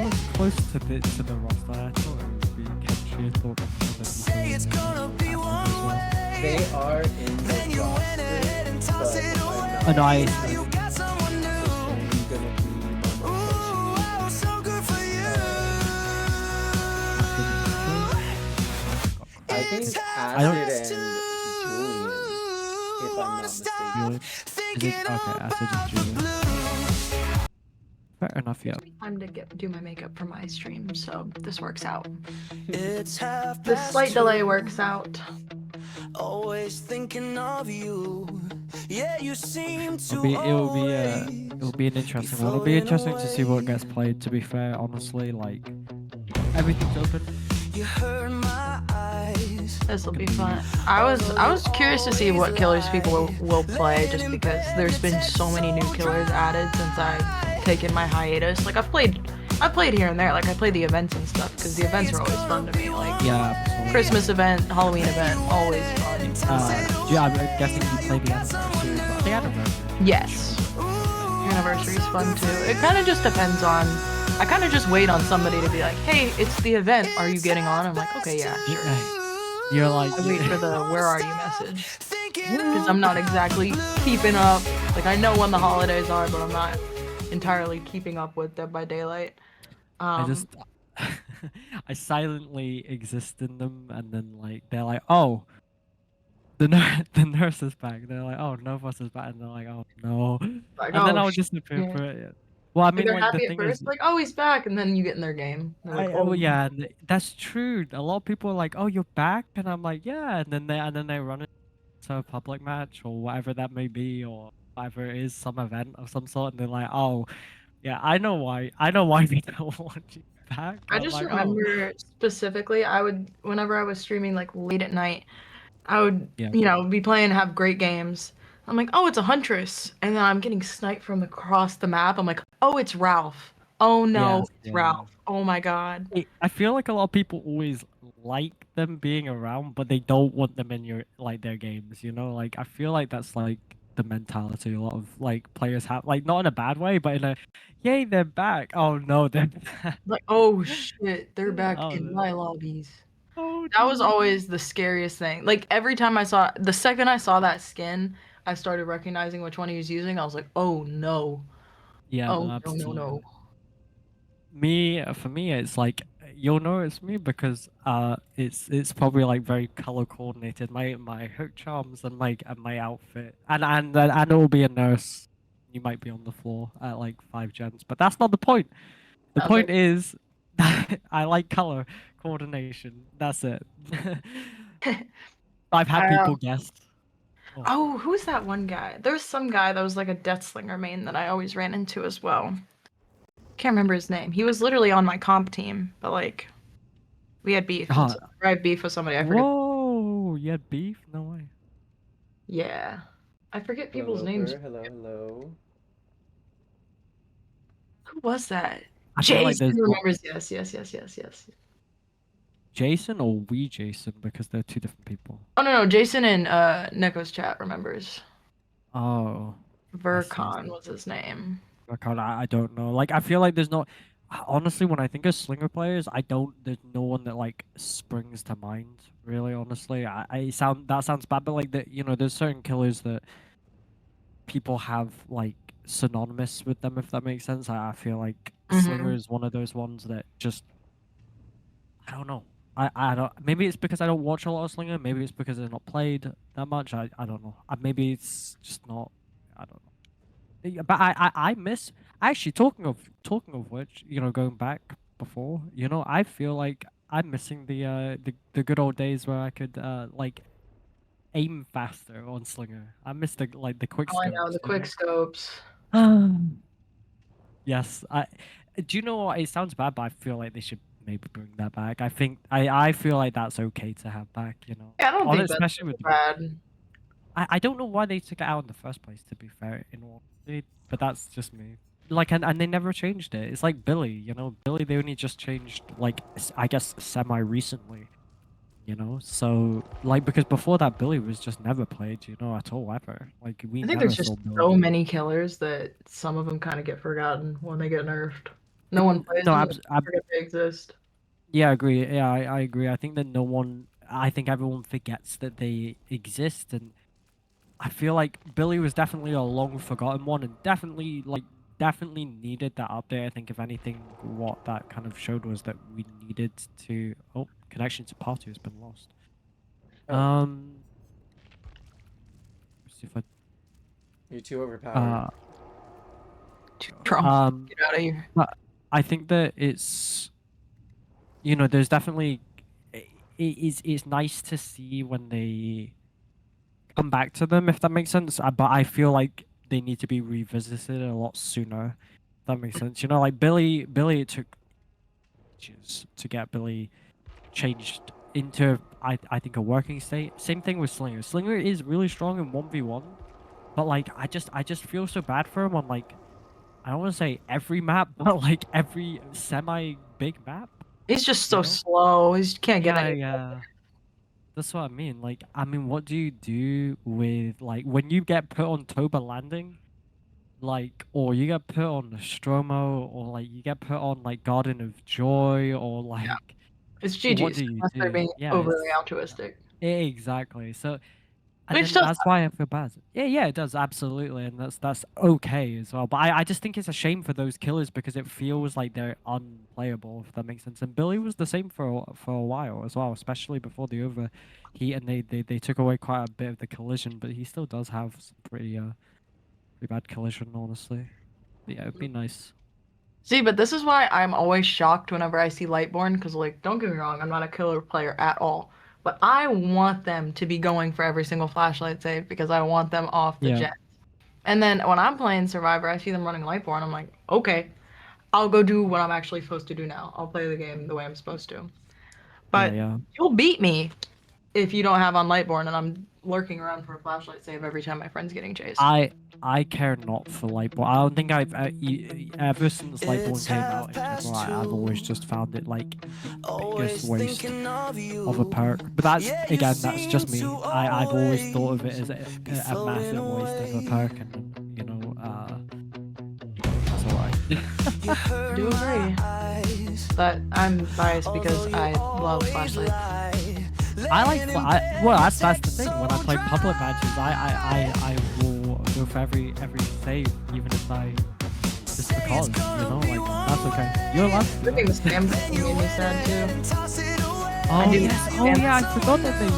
was close to the roster. I thought it would be Kenshi. I thought Say it's gonna be one way. They are in the Then you win it and toss it away. And I You got someone new. Ooh, so good for you. I think It's Acid and Julian, if I'm not mistaken. Julian. Is it okay? Acid and Julian. Fair enough. Yeah. Time to do my makeup for my stream, so this works out. It's The slight delay works out. Always thinking of you. Yeah, you seem to It'll be an interesting one. It'll be interesting to see what gets played. To be fair, honestly, like, everything's open. You hurt my eyes. This will be fun. I was curious to see what killers people will play, just because there's been so many new killers added since I've taken my hiatus. Like, I've played here and there. Like, I played the events and stuff, because the events are always fun to me. Like, Yeah. Absolutely. Christmas event, Halloween event, always fun. Yeah, I'm guessing you played the anniversary. The anniversary. Yes. Anniversary is fun too. It kind of just depends on. I kind of just wait on somebody to be like, "Hey, it's the event. Are you getting on?" I'm like, "Okay, yeah, sure." You're like. I wait for the "Where are you?" message, because I'm not exactly keeping up. Like, I know when the holidays are, but I'm not entirely keeping up with Dead by Daylight. I just. I silently exist in them, and then like they're like, oh, the nurse is back. They're like, oh, Novos is back, and they're like, oh no, like, and then oh, I'll just appear yeah. for it. Well, I Like mean, they're like the happy at thing is, first, like, oh, he's back, and then you get in their game. They're like, well, oh, yeah, that's true. A lot of people are like, "Oh, you're back," and I'm like, "Yeah," and then they run into a public match or whatever that may be, or whatever it is, some event of some sort, and they're like, "Oh, yeah, I know why they don't want you back." I I'm just like, "Oh, remember specifically, I would whenever I was streaming like late at night, I would yeah, be playing, have great games. I'm like, oh, it's a huntress, and then I'm getting sniped from across the map. I'm like, oh, it's Ralph. Oh no, yes, it's yeah." Ralph. Oh my god. I feel like a lot of people always like them being around, but they don't want them in your like their games, you know? Like I feel like that's like the mentality a lot of like players have, like not in a bad way, but in a yay, they're back. Oh no, they're back. Like, oh shit, they're back Oh, in my lobbies. oh That was no. always the scariest thing. Like every time the second I saw that skin, I started recognizing which one he was using. I was like, oh no. Yeah, no, Oh no, no, no. absolutely. For me, it's like you'll know it's me because it's probably like very color coordinated. My hook charms and my outfit and it will be a nurse. You might be on the floor at like 5 gens, but that's not the point. The I was point is that I like color coordination. That's it. like, I've had people guess. Oh, oh, who's that one guy? There's some guy that was like a Death Slinger main that I always ran into as well. Can't remember his name. He was literally on my comp team, but like we had beef. uh, I had beef with somebody. I forget. whoa! You had beef? No way. Yeah, I forget people's names. Hello, hello. Who was that? I feel like Jason there's remembers. Yes, yes, yes, yes, yes. Jason or we Jason because they're two different people. Oh no, no, Jason in Neko's chat remembers. Oh, I see. Vercon was his name. I don't know. Like, I feel like there's not. Honestly, when I think of slinger players, I don't. There's no one that like springs to mind. Really, honestly, that sounds bad, but like that, there's certain killers that people have like synonymous with them, if that makes sense. I feel like Slinger Mhm. is one of those ones that just I don't know. I don't. Maybe it's because I don't watch a lot of Slinger. Maybe it's because they're not played that much. I don't know. Maybe it's just not. I don't know. Yeah, but I miss actually talking of which, going back before, I feel like I'm missing the good old days where I could like aim faster on Slinger. I miss the quick Oh, I know scopes, the quick scopes. Yes, I do you know what? It sounds bad, but I feel like they should maybe bring that back. I think I feel like that's okay to have back, Yeah, I don't think that's especially with bad. I don't know why they took it out in the first place, to be fair, in all honesty, but that's just me. Like, and they never changed it. It's like Billy, Billy, they only just changed, like, I guess, semi-recently, So, like, because before that, Billy was just never played, at all, ever. Like, we I think never there's just saw Billy. so many killers that some of them kind of get forgotten when they get nerfed. No one plays No, them. They forget they exist. yeah, I agree. Yeah, I agree. I think that I think everyone forgets that they exist, and I feel like Billy was definitely a long forgotten one, and definitely needed that update. I think if anything, what that kind of showed was that we needed to. Oh, connection to party has been lost. Oh. See if You're too overpowered. Trump, get out of here. I think that it's, there's definitely, it's nice to see when they come back to them, if that makes sense. But I feel like they need to be revisited a lot sooner. If that makes sense. Like Billy, it took ages to get Billy changed into I think a working state. Same thing with Slinger. Slinger is really strong in 1v1, but like I just feel so bad for him on like I don't want to say every map, but like every semi big map. He's just so slow. He can't get any. Yeah. That's what I mean. Like, what do you do with like when you get put on Toba Landing, like, or you get put on Nostromo, or like you get put on like Garden of Joy, or like, It's what GG's do you unless they're do? being Yeah, overly altruistic. exactly. So, and Which then does that's why I feel bad. Yeah, it does absolutely, and that's okay as well. But I just think it's a shame for those killers because it feels like they're unplayable, if that makes sense. And Billy was the same for a while as well, especially before the overheat, and they took away quite a bit of the collision, but he still does have some pretty bad collision, honestly. But yeah, it'd be nice. See, but this is why I'm always shocked whenever I see Lightborn, because, like, don't get me wrong, I'm not a killer player at all. But I want them to be going for every single flashlight save because I want them off the Yeah. jet. And then when I'm playing Survivor, I see them running Lightborn. I'm like, okay, I'll go do what I'm actually supposed to do now. I'll play the game the way I'm supposed to. Yeah, But yeah. you'll beat me if you don't have on Lightborn and I'm lurking around for a flashlight save every time my friend's getting chased. I care not for Lightborn. I don't think I've ever since Lightborn It's came out in half general. past I've always two. just found it like the biggest Always waste thinking of you. of a perk. But that's Yeah, you again, that's just me. seem to I've always thought of it always as be a floating massive waste of a away. perk, and you know, that's alright. You hurt Do agree. my eyes. But I'm biased because Although you I love always flashlights. lie. I like Laying in well, bed, that's the text thing. When I so play public dry. matches, I will go for every save, even if I just because you know, like that's okay. You're allowed to do I think the that. spam thing made me sad too. Toss it away. Oh do yes. Oh spam. yeah, I forgot that they.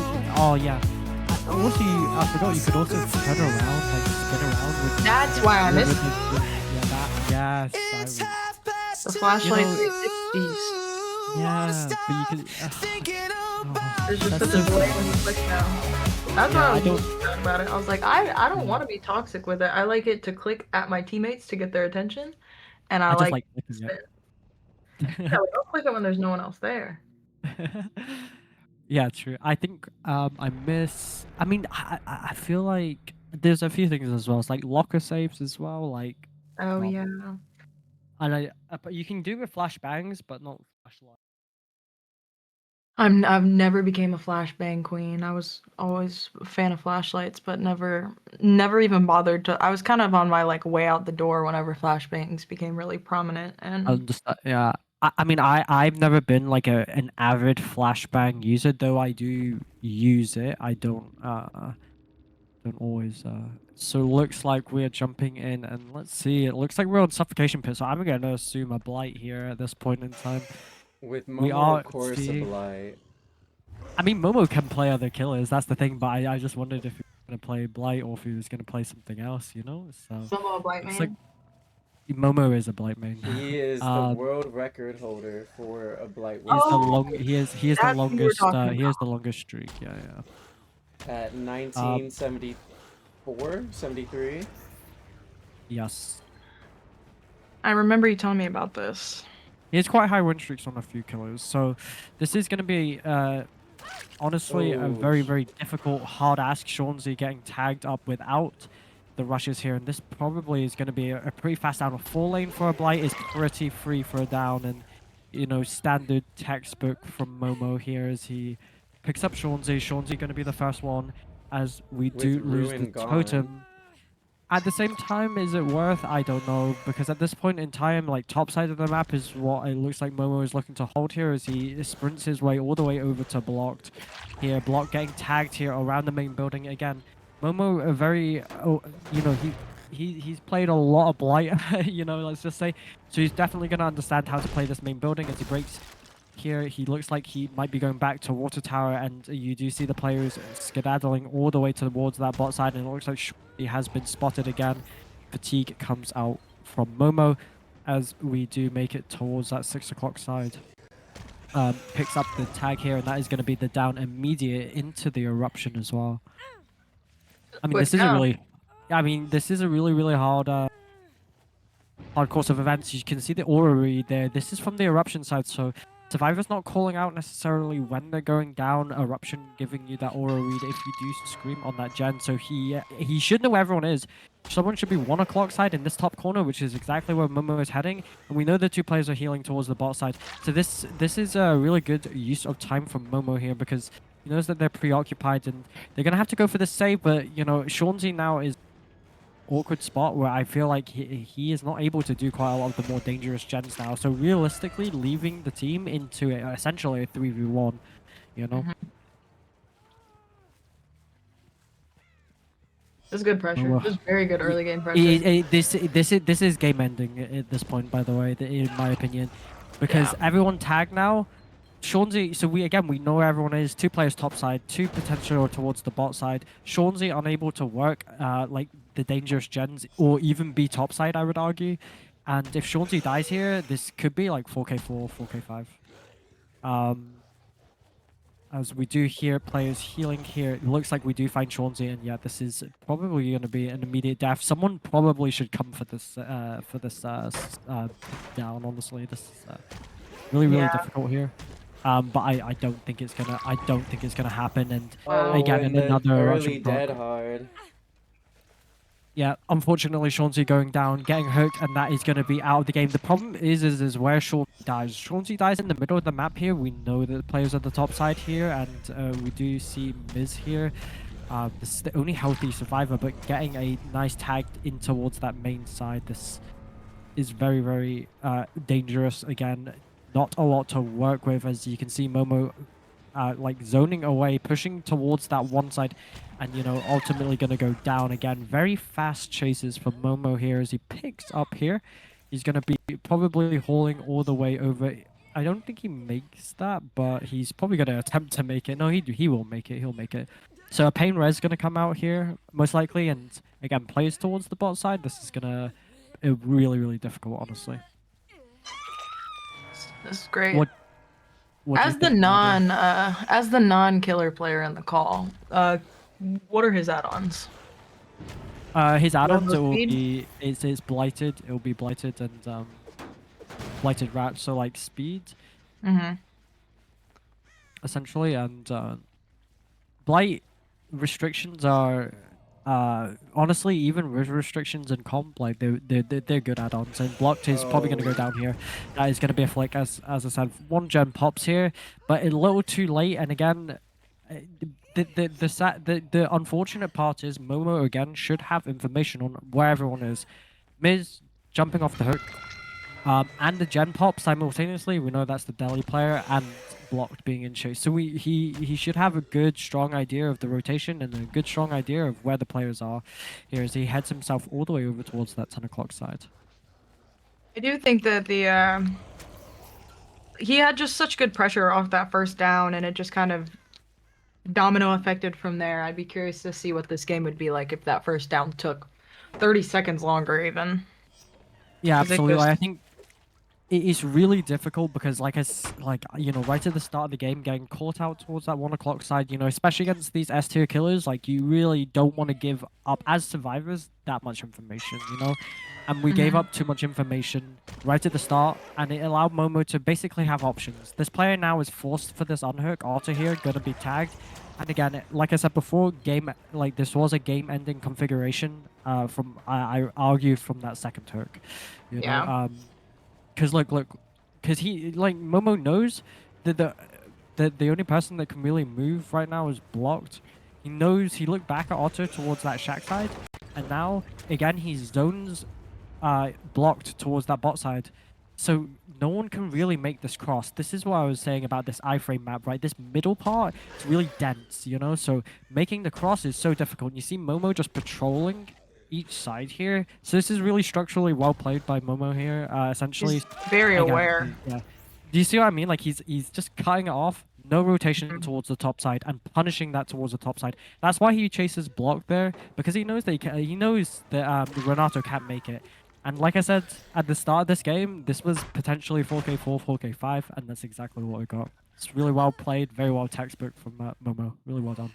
Oh yeah. Also, I forgot you could also turn around, like spin around with. That's why I with missed the- yeah, that. It's Yes, half past the two. flashlight You know- 360s. yeah, but you could. Thinking about There's just That's such a so delay funny. when you click now. That's why Yeah, I I was don't. really sad about it. I was like, I don't want to be toxic with it. I like it to click at my teammates to get their attention, and I I just like like clicking spin. it. Yeah, like, I'll click it when there's no one else there. Yeah, true. I think I miss. I mean, I feel like there's a few things as well. It's like locker saves as well. Like, Oh um, yeah. and but you can do with flashbangs, but not flashlight. I've never became a flashbang queen. I was always a fan of flashlights, but never even bothered to. I was kind of on my like way out the door whenever flashbangs became really prominent, I and understand. Yeah. I mean, I've never been like an avid flashbang user, though I do use it. I don't always. So looks like we're jumping in, and let's see. It looks like we're on suffocation pit. So I'm gonna assume a blight here at this point in time. With We Momo, are of course, a seeing- blight. I mean, Momo can play other killers. That's the thing. But I just wondered if he was gonna play blight or if he was gonna play something else. You know. So Solo Blight looks Man. like Momo is a blight main. He is the Um, world record holder for a blight He's the Oh, long. He is the that's who we're longest. talking He has the longest streak. Yeah, yeah. at 1974, 73. Yes. I remember you telling me about this. He has quite high win streaks on a few killers. So this is going to be honestly a Oh, very, very difficult, hard ask. Shawnzy getting tagged up without the rushes here, and this probably is going to be a pretty fast down. A 4-lane for a blight is pretty free for a down, and you know, standard textbook from Momo here as he picks up Shawnzy. Shawnzy going to be the first one as we do lose the Ruin gone. totem. At the same time, is it worth? I don't know, because at this point in time, like top side of the map is what it looks like Momo is looking to hold here as he sprints his way all the way over to blocked. Here, block getting tagged here around the main building again. Momo, a very, you know, he's played a lot of blight, you know, let's just say. So he's definitely going to understand how to play this main building as he breaks. Here, he looks like he might be going back to water tower, and you do see the players skedaddling all the way towards that bot side, and it looks like he has been spotted again. Fatigue comes out from Momo as we do make it towards that 6 o'clock side. Picks up the tag here, and that is going to be the down immediate into the eruption as well. I mean, Quick this is a down. really, I mean, this is a really, really hard course of events. You can see the aura read there. This is from the eruption side, so Survivor's not calling out necessarily when they're going down. Eruption giving you that aura read if you do scream on that gen. So he should know where everyone is. Someone should be 1 o'clock side in this top corner, which is exactly where Momo is heading. And we know the two players are healing towards the bot side. So this is a really good use of time from Momo here because he knows that they're preoccupied and they're going to have to go for this save. But, you know, Shawnzy now is awkward spot where I feel like he is not able to do quite a lot of the more dangerous gens now. So realistically, leaving the team into essentially a 3v1, you know. This is good pressure. Oh, This is very good early game pressure. This is game ending at this point, by the way, in my opinion, because everyone tagged now. Shawnzy, so we know where everyone is. 2 players top side, 2 potential towards the bot side. Shawnzy unable to work like the dangerous gens or even be top side, I would argue. And if Shawnzy dies here, this could be like 4k4, 4k5. As we do hear players healing here, it looks like we do find Shawnzy, and yeah, this is probably going to be an immediate death. Someone probably should come for this down. Honestly, this is really Yeah. difficult here. But I don't think it's gonna happen. And Oh, again, and in the another early Russian proc. dead hard. Yeah, unfortunately, Shawnzy going down, getting hooked, and that is going to be out of the game. The problem is where Shawnzy dies. Shawnzy dies in the middle of the map here. We know that the players on the top side here, and we do see Miz here. This is the only healthy survivor, but getting a nice tag in towards that main side. This is very dangerous. Again, not a lot to work with, as you can see Momo like zoning away, pushing towards that one side, and you know, ultimately going to go down again. Very fast chases from Momo here as he picks up here. He's going to be probably hauling all the way over. I don't think he makes that, but he's probably going to attempt to make it. No, he will make it. He'll make it. So a Pain Res going to come out here, most likely, and again, plays towards the bot side. This is going to be really difficult, honestly. This is great. What do As you the think, Nadia? non-killer player in the call, what are his add-ons? His add-ons, Level it will speed? be it's blighted. It will be blighted and blighted rat. So like speed, Mm-hmm. essentially, and blight restrictions are honestly, even with restrictions in comp, like they're good add-ons. And blocked is probably going to go down here. That is going to be a flick, as I said. One gem pops here, but a little too late. And again, the unfortunate part is Momo again should have information on where everyone is. Miz jumping off the hook, and the gen pop simultaneously. We know that's the Delhi player, and blocked being in chase. So he should have a good strong idea of the rotation and a good strong idea of where the players are here as he heads himself all the way over towards that 10 o'clock side. I do think that he had just such good pressure off that first down, and it just kind of domino affected from there. I'd be curious to see what this game would be like if that first down took 30 seconds longer, even. Yeah, I think absolutely. this- I think it is really difficult because, like you know, right at the start of the game, getting caught out towards that 1 o'clock side, you know, especially against these S tier killers, like you really don't want to give up as survivors that much information, you know. And we gave up too much information right at the start, and it allowed Momo to basically have options. This player now is forced for this unhook. Arthur here gonna be tagged. And again, like I said before, this was a game-ending configuration. From I argue from that second hook, you know. Yeah. Because look, because he Momo knows that the only person that can really move right now is blocked. He knows. He looked back at Otto towards that shack side, and now again he's zones blocked towards that bot side. So no one can really make this cross. This is what I was saying about this iframe map, right? This middle part is really dense, you know? So making the cross is so difficult. You see Momo just patrolling each side here. So this is really structurally well played by Momo here, essentially. He's very Again, aware. Yeah. Do you see what I mean? Like he's just cutting it off, no rotation towards the top side, and punishing that towards the top side. That's why he chases block there, because he knows that he knows that Renato can't make it. And like I said at the start of this game, this was potentially 4k4, 4k5, and that's exactly what we got. It's really well played, very well textbook from Momo. Really well done.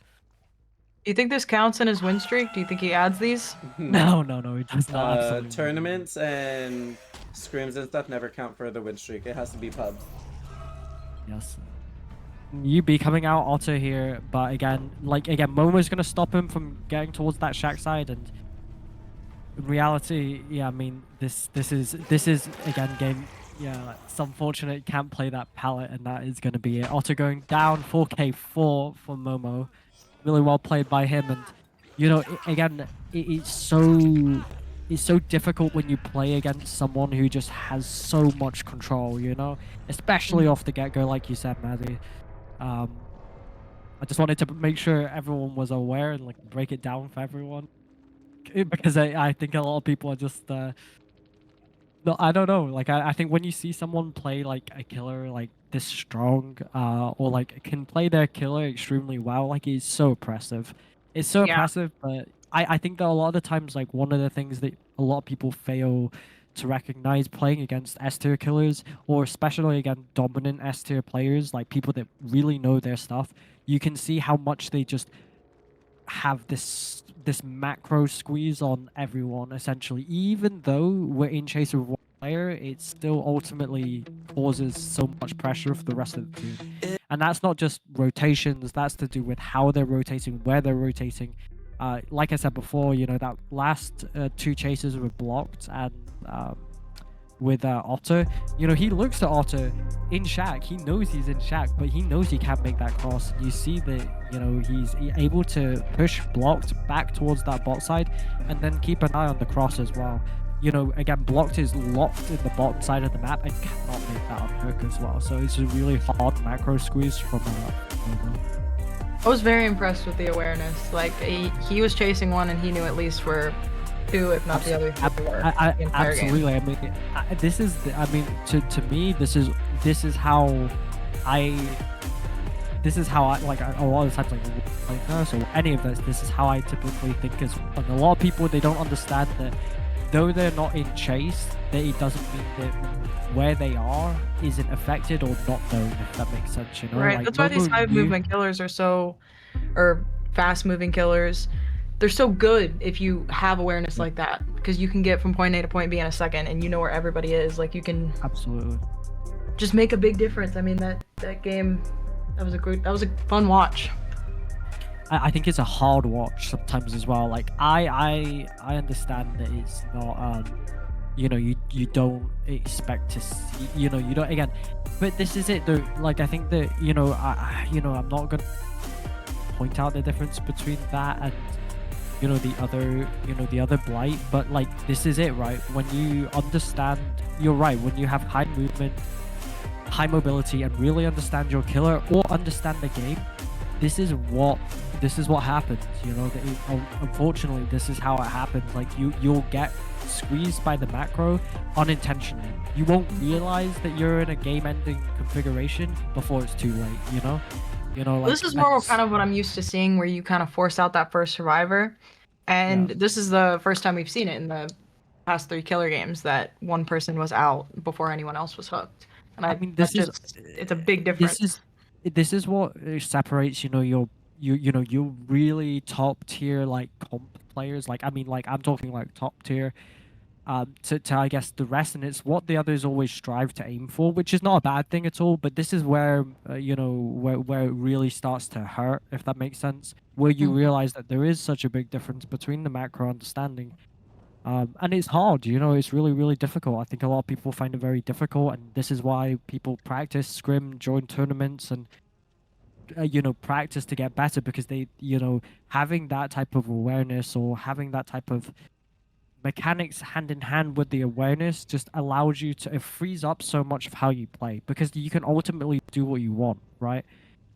Do you think this counts in his win streak? Do you think he adds these? No, it does not. Absolutely not. Tournaments and scrims and stuff never count for the win streak. It has to be pubs. Yes. UB coming out Otto here, but again, Momo's gonna stop him from getting towards that shack side, and in reality, yeah, I mean, this is again game. Yeah, it's unfortunate can't play that palette, and that is gonna be it. Otto going down 4k4 for Momo, really well played by him, and you know, it's so difficult when you play against someone who just has so much control, you know, especially off the get-go, like you said, Maddie. I just wanted to make sure everyone was aware and like break it down for everyone, because I think a lot of people are just no, I don't know. Like I think when you see someone play like a killer like this strong, or like can play their killer extremely well, like it's so oppressive. It's so Yeah. oppressive, but I think that a lot of the times, like one of the things that a lot of people fail to recognize playing against S tier killers, or especially against dominant S tier players, like people that really know their stuff. You can see how much they just have this macro squeeze on everyone, essentially. Even though we're in chase of one player, it still ultimately causes so much pressure for the rest of the team. And that's not just rotations, that's to do with how they're rotating, where they're rotating. Like I said before, you know, that last 2 chases were blocked, and with Otter, you know, he looks to Otter in Shack. He knows he's in Shack, but he knows he can't make that cross. You see that, you know, he's able to push blocked back towards that bot side, and then keep an eye on the cross as well. You know, again, blocked is locked in the bottom side of the map and cannot make that on hook as well. So it's a really hard macro squeeze from I was very impressed with the awareness. Like he was chasing one, and he knew at least where 2, if not the other 3 were. The entire absolutely. Game. I mean, this is. I mean, to me, this is how I. This is how I like a lot of times like nurse or any of this. This is how I typically think as well. And a lot of people, they don't understand that though they're not in chase, that it doesn't mean that where they are isn't affected or not known, if that makes sense, you know? Right. Like, That's why these high movement killers are so, or fast moving killers, they're so good if you have awareness like that, because you can get from point A to point B in a second, and you know where everybody is. Like you can absolutely just make a big difference. I mean, that game, that was a fun watch. I think it's a hard watch sometimes as well. Like I understand that it's not you know, you don't expect to see, you know, you don't, again, but this is it though. Like I think that, you know, I'm not gonna point out the difference between that and, you know, the other blight, but like this is it, right? When you understand, you're right, when you have high movement, high mobility, and really understand your killer or understand the game, this is what happens, you know. Unfortunately, this is how it happens. Like you'll get squeezed by the macro unintentionally. You won't realize that you're in a game-ending configuration before it's too late, you know. Like, this is more kind of what I'm used to seeing, where you kind of force out that first survivor, and this is the first time we've seen it in the past 3 killer games that one person was out before anyone else was hooked. And I mean, it's a big difference. This is what separates, you know, your really top tier like comp players. Like I mean, like I'm talking like top tier to I guess the rest, and it's what the others always strive to aim for, which is not a bad thing at all. But this is where you know, where it really starts to hurt, if that makes sense. Where you realize that there is such a big difference between the macro understanding. And it's hard, you know, it's really, really difficult. I think a lot of people find it very difficult, and this is why people practice scrim, join tournaments, and, you know, practice to get better, because they, you know, having that type of awareness or having that type of mechanics hand in hand with the awareness just allows you to, it frees up so much of how you play, because you can ultimately do what you want, right?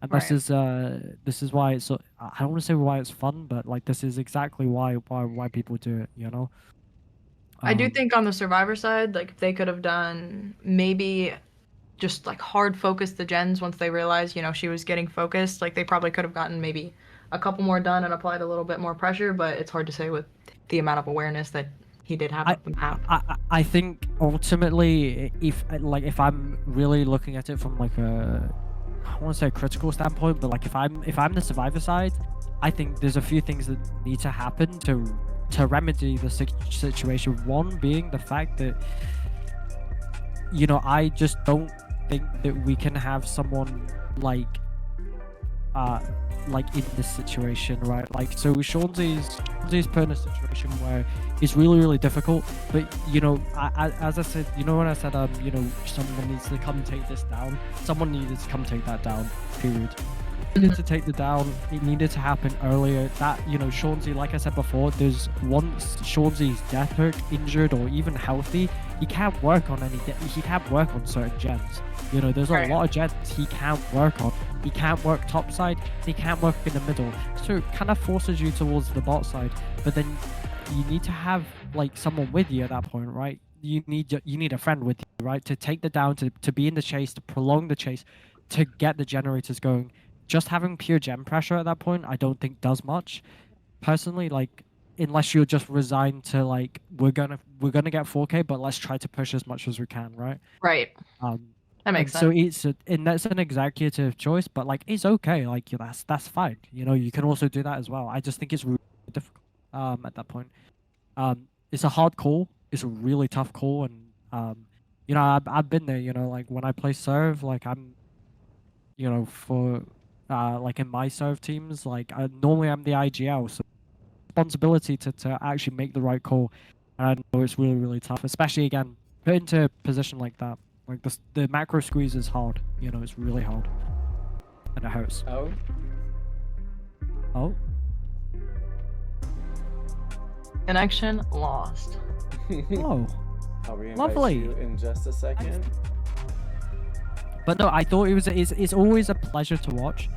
And this is why it's so, I don't want to say why it's fun, but like this is exactly why people do it, you know. I do think on the survivor side, like if they could have done maybe just like hard focus the gens once they realized, you know, she was getting focused, like they probably could have gotten maybe a couple more done and applied a little bit more pressure, but it's hard to say with the amount of awareness that he did have up the map. I think ultimately, if I'm really looking at it from like a, I want to say a critical standpoint, but like if I'm the survivor side, I think there's a few things that need to happen to remedy the situation. One being the fact that, you know, I just don't think that we can have someone like in this situation, right? Like, so Shawnzee's put in a situation where it's really, really difficult, but, you know, as I said, you know, when I said, you know, someone needs to come take this down, someone needed to come take that down, period. Needed to take the down, it needed to happen earlier. That, you know, Shawnzee, like I said before, there's once Shawnzee's death hook, injured or even healthy, he can't work on he can't work on certain gens. You know, there's a lot of gens he can't work on. He can't work top side, he can't work in the middle. So it kind of forces you towards the bot side. But then you need to have like someone with you at that point, right? You need a friend with you, right? To take the down, to be in the chase, to prolong the chase, to get the generators going. Just having pure gem pressure at that point, I don't think does much. Personally, like, unless you're just resigned to like we're gonna get 4K, but let's try to push as much as we can, right? Right. Um, That makes and so sense. and that's an executive choice, but like it's okay, like that's fine. You know, you can also do that as well. I just think it's really difficult at that point. It's a hard call. It's a really tough call, and you know, I've been there. You know, like when I play serve, like I'm, you know, for like in my serve teams, like normally I'm the IGL, so responsibility to actually make the right call. And I know it's really tough, especially again put into a position like that. Like the macro squeeze is hard. You know, it's really hard, and it hurts. Oh, Oh, Connection lost. oh, I'll reinvite Lovely. you in just a second. but no, I thought it's always a pleasure to watch.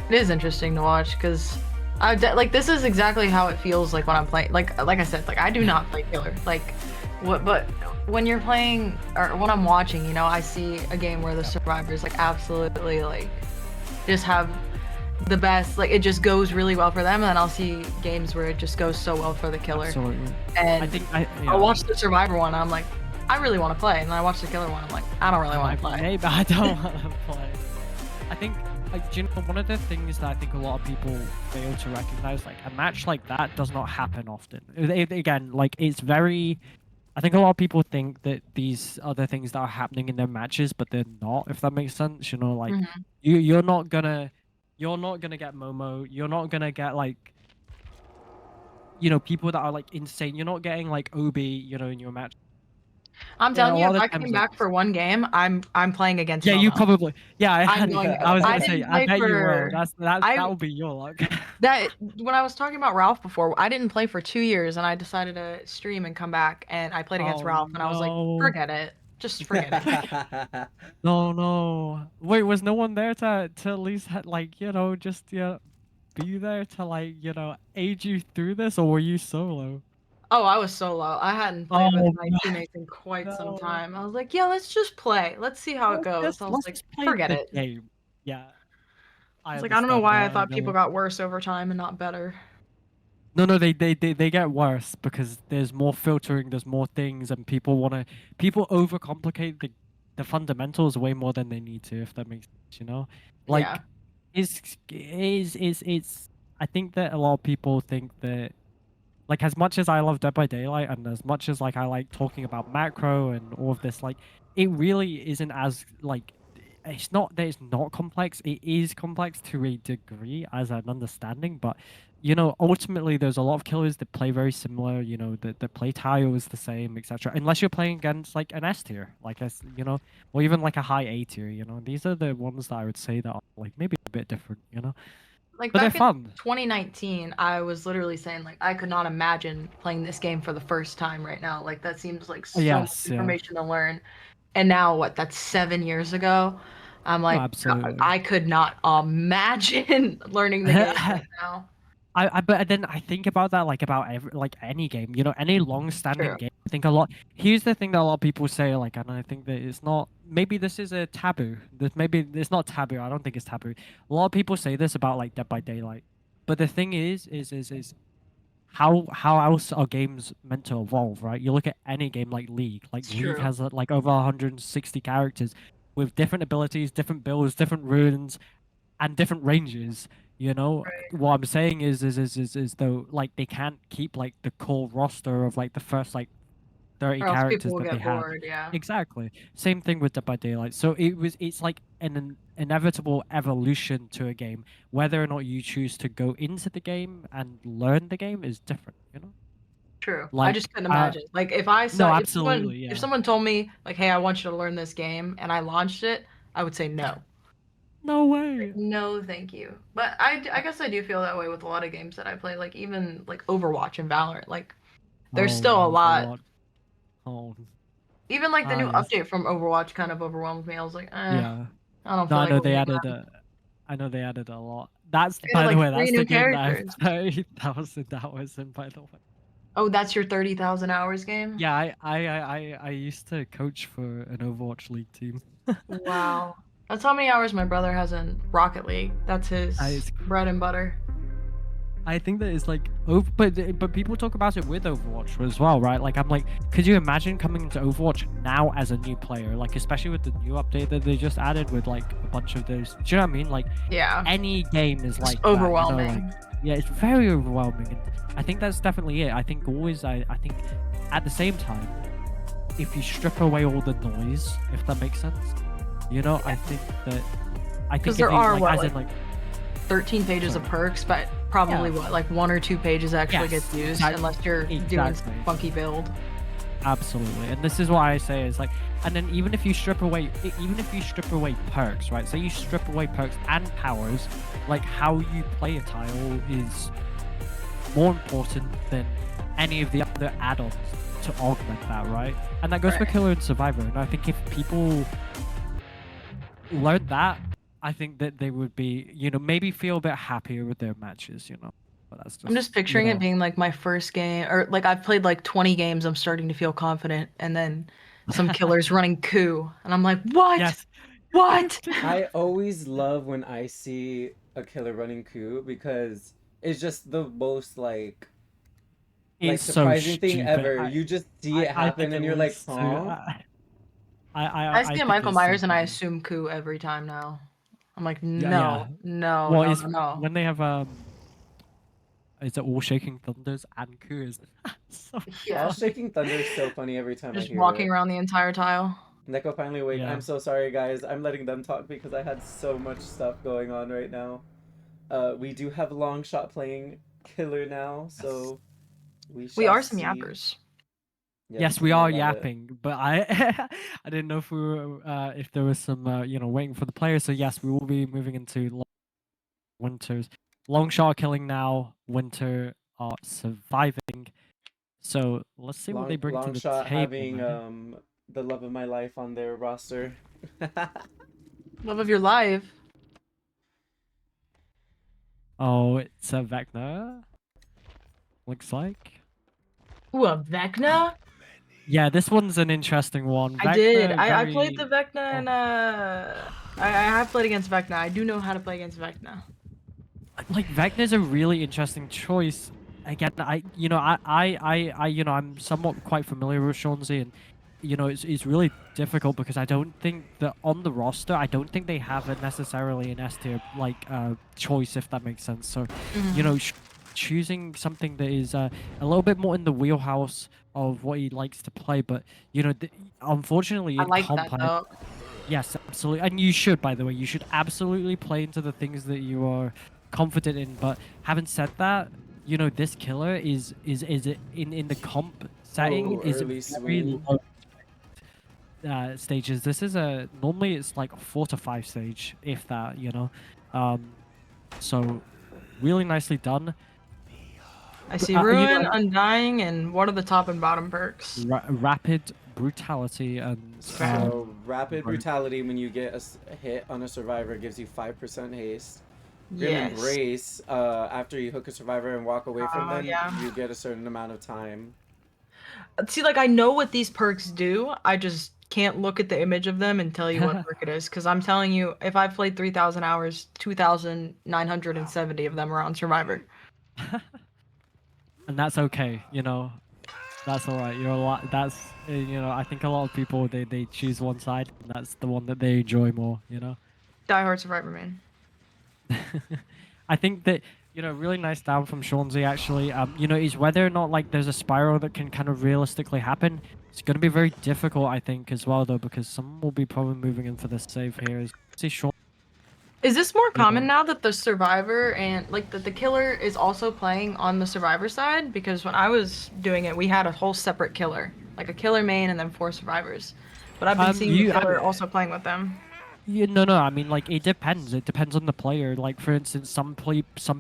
It is interesting to watch because like this is exactly how it feels like when I'm playing. Like I said, like I do not play killer. Like what, but when you're playing or when I'm watching, you know, I see a game where the survivors like absolutely like just have the best. Like it just goes really well for them, and then I'll see games where it just goes so well for the killer. Absolutely. And I think yeah. I'll watch the survivor one. And I'm like, I really want to play, and then I watch the killer one. I'm like, I don't really want to play. Maybe I don't want to play. I think, like, do you know, one of the things that I think a lot of people fail to recognize, like, a match like that does not happen often. Again, like, it's very. I think a lot of people think that these are the things that are happening in their matches, but they're not. If that makes sense, you know, like, you're not gonna get Momo. You're not gonna get like, you know, people that are like insane. You're not getting like Obi, you know, in your match. I'm Yeah, telling a you, lot if of I times came like back for one game, I'm playing against yeah, you Momo. probably. Yeah, I'm going. I was I gonna say, didn't I play bet you will. for. That will be your luck. That when I was talking about Ralph before, I didn't play for 2 years, and I decided to stream and come back, and I played against Oh, Ralph, and I was like, no. forget it, just forget it. No, no. Wait, was no one there to at least like, you know, just be there to like, you know, aid you through this, or were you solo? Oh, I was solo. I hadn't played with Oh my teammates in quite some no. time. I was like, yeah, let's just play. Let's see how it goes. I was Let's like, just play forget the it. game. Yeah, I It's like I don't know understand why I that. thought You people know. got worse over time and not better. No, they get worse because there's more filtering, there's more things, and people overcomplicate the fundamentals way more than they need to, if that makes sense, you know? Like Yeah. it's I think that a lot of people think that like as much as I love Dead by Daylight and as much as like I like talking about macro and all of this, like it really isn't as like it's not that it's not complex. It is complex to a degree as an understanding, but you know, ultimately there's a lot of killers that play very similar, you know, the play tile is the same, etc. Unless you're playing against like an S tier, like as you know, or even like a high A tier, you know. These are the ones that I would say that are like maybe a bit different, you know. Like But they're back in fun. 2019, I was literally saying like I could not imagine playing this game for the first time right now. Like that seems like so much Yes, yeah. information to learn. And now what? That's 7 years ago. I'm like, absolutely. I could not imagine learning the game right now. But then I think about that like about any game, you know, any long-standing True. game. I think a lot. Here's the thing that a lot of people say, like, and I think that it's not. Maybe this is a taboo. Maybe it's not taboo. I don't think it's taboo. A lot of people say this about like Dead by Daylight, but the thing is how else are games meant to evolve, right? You look at any game like League. Like It's League true. has like over 160 characters with different abilities, different builds, different runes, and different ranges. You know, what I'm saying is though like they can't keep like the core roster of like the first like 30 Or else characters people will that they get had. bored, yeah. Exactly. Same thing with Dead by Daylight. So it's like an inevitable evolution to a game. Whether or not you choose to go into the game and learn the game is different, you know? True. I Like, just couldn't imagine. Like if I no, saw absolutely, yeah. if someone told me like, hey, I want you to learn this game and I launched it, I would say no. No way. No, thank you. But I guess I do feel that way with a lot of games that I play, like even like Overwatch and Valorant. Like there's still a lot. Oh, Even like the new yes. update from Overwatch kind of overwhelmed me. I was like, Yeah. I don't No, feel I like know they looking added around. I know they added a lot. That's They by added, the like, way, 3 that's new the game that I have characters. 30,000 hours in, by the way. Oh, that's your 30,000 hours game? Yeah, I used to coach for an Overwatch League team. Wow. That's how many hours my brother has in Rocket League. That's his It's- bread and butter. I think that it's like, but people talk about it with Overwatch as well, right? Like, I'm like, could you imagine coming into Overwatch now as a new player? Like, especially with the new update that they just added with like a bunch of those. Do you know what I mean? Like, Yeah. any game is It's like that, you know, overwhelming. like, yeah, it's very overwhelming, and I think that's definitely it. I think always, I think, at the same time, if you strip away all the noise, if that makes sense, you know, I think that, I think 'Cause if there you, are, like, what, as like, in like 13 pages of Sorry. perks, but probably Yeah. what, like 1 or 2 pages actually Yes, gets used, exact- unless you're doing exactly. funky build. Absolutely, and this is what I say is like, and then even if you strip away perks, right? So you strip away perks and powers, like how you play a tile is more important than any of the other add-ons to augment that, right? And that goes for Right. Killer and Survivor. And I think if people learned that, I think that they would be, you know, maybe feel a bit happier with their matches, you know. But that's just, I'm just picturing you it know, being like my first game, or like I've played like 20 games, I'm starting to feel confident, and then some killers running coup, and I'm like, what? yes. What? I always love when I see a killer running coup because it's just the most like It's so surprising thing stupid. ever. You just see it I happen think and it you're like, was so, huh? I see a think Michael it's so Myers and I funny. assume coup every time now. I'm like, Yeah, no, yeah. no, Well, no, it's no, no. when they have is it all Shaking Thunders and Coup? Is so Yeah. All Shaking Thunder is so funny every time I Just hear walking it. around the entire tile. Neko finally awake. Yeah. I'm so sorry, guys. I'm letting them talk because I had so much stuff going on right now. We do have Long Shot playing killer now, so we shall We are some see. yappers. Yes, we and I are love it. yapping, but I I didn't know if we were if there was some you know, waiting for the players. So yes, we will be moving into Winters. Long Shot killing now. Winter are surviving. So let's see what they bring to Long the Shot table. having man. the love of my life on their roster. Love of your life. Oh, it's a Vecna. Looks like. Ooh, a Vecna? Yeah, this one's an interesting one. I did. Vecna, I played the very- Vecna and I have played against Vecna. I do know how to play against Vecna. Like Vecna's a really interesting choice. Again, you know, you know, I'm somewhat quite familiar with Shawnzy, and you know, it's really difficult because I don't think that on the roster, I don't think they have necessarily an S tier like choice, if that makes sense. So, you know, choosing something that is a little bit more in the wheelhouse of what he likes to play, but you know, unfortunately, I in like comp, that though. yes, absolutely, and you should, by the way, you should absolutely play into the things that you are confident in. But having said that, you know, this killer is in the comp setting Oh, is early very swing. low stages. This is normally it's like 4 to 5 stage, if that, you know. So really nicely done. I see you know, Ruin, Undying, and what are the top and bottom perks? Rapid brutality and So rapid right. brutality when you get a hit on a survivor gives you 5% haste. Grim Yes. Embrace, after you hook a survivor and walk away from Oh, them, yeah. you get a certain amount of time. See, like I know what these perks do. I just can't look at the image of them and tell you what perk it is. Because I'm telling you, if I've played 3,000 hours, 2,970 of them are on Survivor. and that's okay, you know. That's all right. You're a lot. That's you know. I think a lot of people they choose one side, and that's the one that they enjoy more. You know. Die Hard Survivor, man. I think that you know, really nice down from Shawnzy actually. You know, is whether or not like there's a spiral that can kind of realistically happen. It's going to be very difficult, I think, as well though, because someone will be probably moving in for the save here. See Shawn. Is this more common Mhm. now that the Survivor and like that the killer is also playing on the Survivor side? Because when I was doing it, we had a whole separate killer, like a killer main and then 4 survivors. But I've been seeing the killer also playing with them. Yeah, no. I mean, like it depends. It depends on the player. Like for instance, some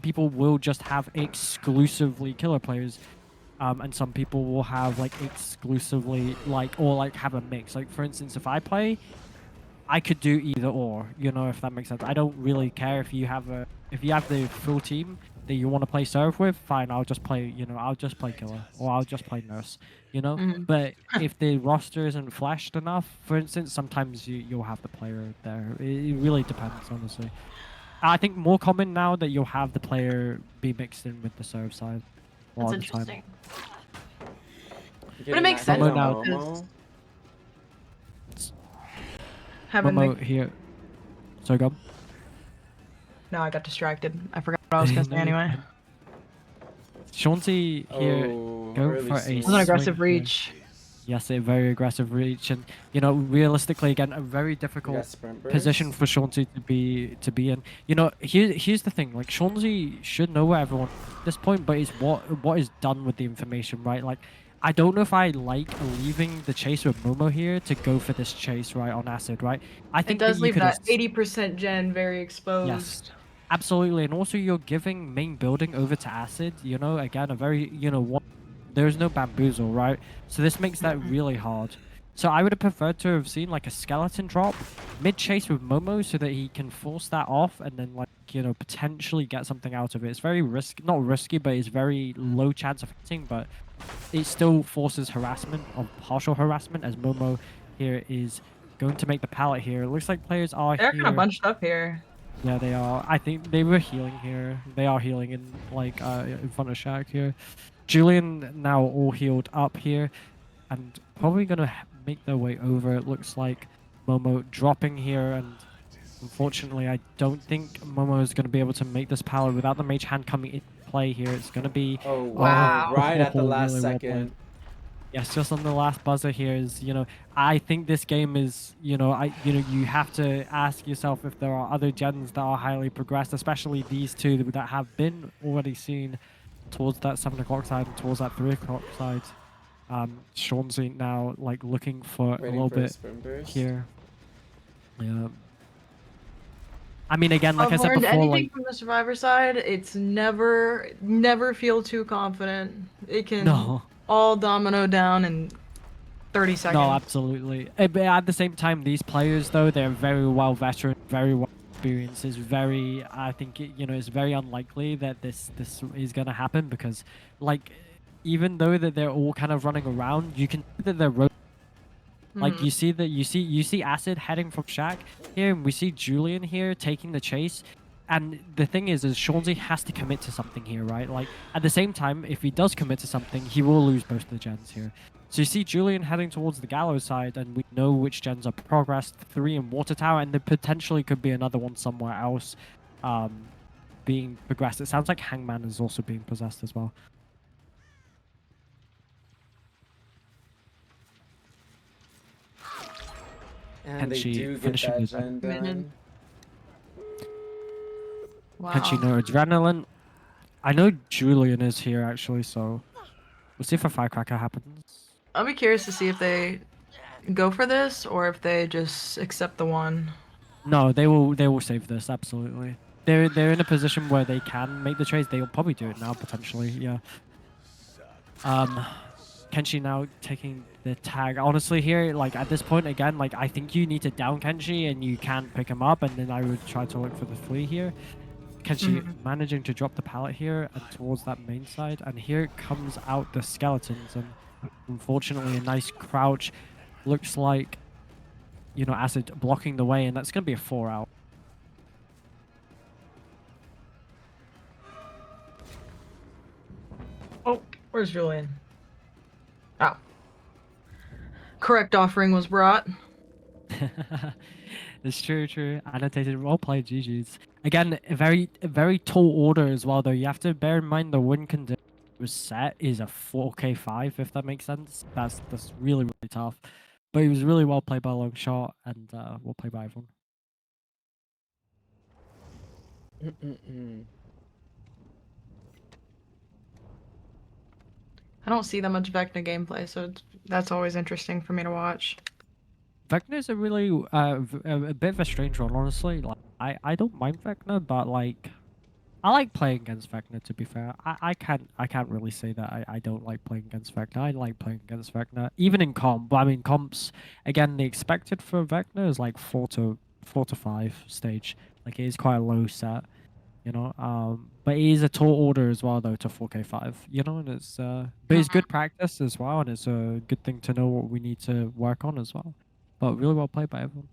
people will just have exclusively killer players, and some people will have like exclusively or like have a mix. Like for instance, if I play, I could do either or. You know, if that makes sense. I don't really care if you have the full team. that you want to play serve with, fine, I'll just play, I'll just play killer or I'll just play nurse, Mhm. But if the roster isn't fleshed enough, for instance, sometimes you'll have the player there. It really depends, honestly. I think more common now that you'll have the player be mixed in with the serve side a That's lot of the time. interesting. Getting makes that hit sense on now, Momo. Having Momo the... here. So go. No, I got distracted. I forgot what I was gonna say No, you're anyway. fine. Shawnzy here Oh, go early for a swing. It was an aggressive swing here. reach. Yes, a very aggressive reach, and realistically, again, a very You difficult got sprint burst. position for Shawnzy to be in. Here's the thing: like Shawnzy should know where everyone at this point, but it's what is done with the information, right? Like, I don't know if I like leaving the chase with Momo here to go for this chase right on acid, right? I It think does that you leave could that 80% gen very exposed. Yes, absolutely, and also you're giving main building over to acid. Again, a very there's no bamboozle, right? So this makes that really hard. So I would have preferred to have seen like a skeleton drop mid chase with Momo so that he can force that off and then like potentially get something out of it. It's very not risky, but it's very low chance of hitting, but it still forces harassment or partial harassment as Momo here is going to make the pallet here. It looks like players are They're here. kind of bunched up here. Yeah, they are. I think they were healing here. They are healing in like in front of Shaq here. Julian now all healed up here, and probably gonna make their way over. It looks like Momo dropping here, and unfortunately, I don't think Momo is gonna be able to make this power without the mage hand coming into play here. It's gonna be Oh wow! Wow. Right at the last really well played. second. Yes, just on the last buzzer here is, I think this game is, you have to ask yourself if there are other gens that are highly progressed, especially these two that have been already seen towards that 7 o'clock side and towards that 3 o'clock side. Shawnzy now like looking for a Waiting little for a bit sprint burst. here. Yeah. I mean, again, like I've I said learned before, anything like from the survivor side, it's never feel too confident. It can no. all domino down in 30 seconds. No, absolutely. But at the same time, these players, though, they're very well veteran, very well experienced. I think, it's very unlikely that this is going to happen because, like, even though that they're all kind of running around, you can see that they're like you see Acid heading from Shaq here, and we see Julian here taking the chase. And the thing is Shawnzy has to commit to something here, right? Like, at the same time, if he does commit to something, he will lose both of the gens here. So you see Julian heading towards the gallows side, and we know which gens are progressed. 3 in Water Tower, and there potentially could be another one somewhere else being progressed. It sounds like Hangman is also being possessed as well. And they Kenshi do get finishing that his gen done. Wow. Kenshi, no adrenaline. I know Julian is here actually, so we'll see if a firecracker happens. I'll be curious to see if they go for this or if they just accept the one. No, they will save this, absolutely. They're in a position where they can make the trades. They'll probably do it now, potentially, yeah. Kenshi now taking the tag. Honestly here, like at this point again, like I think you need to down Kenshi and you can't pick him up, and then I would try to look for the 3 here. Kenshi managing to drop the pallet here and towards that main side, and here comes out the skeletons, and unfortunately a nice crouch. Looks like, Acid blocking the way, and that's going to be a 4 out. Oh, where's Julian? Oh. Correct offering was brought. It's true. Annotated roleplay, GG's. Again, a very tall order as well, though. You have to bear in mind the win condition was set is a 4k5, if that makes sense. That's really, really tough. But it was really well played by Longshot, and well played by everyone. I don't see that much Vecna gameplay, so that's always interesting for me to watch. Vecna's a really a bit of a strange one, honestly. Like I don't mind Vecna, but like I like playing against Vecna, to be fair. I can't really say that I don't like playing against Vecna. I like playing against Vecna, even in comp. I mean, comps again, the expected for Vecna is like 4 to 5 stage. Like it is quite a low set. you know. But it is a tall order as well, though, to 4K5, you know, and it's but it's good practice as well, and it's a good thing to know what we need to work on as well. But really well played by everyone.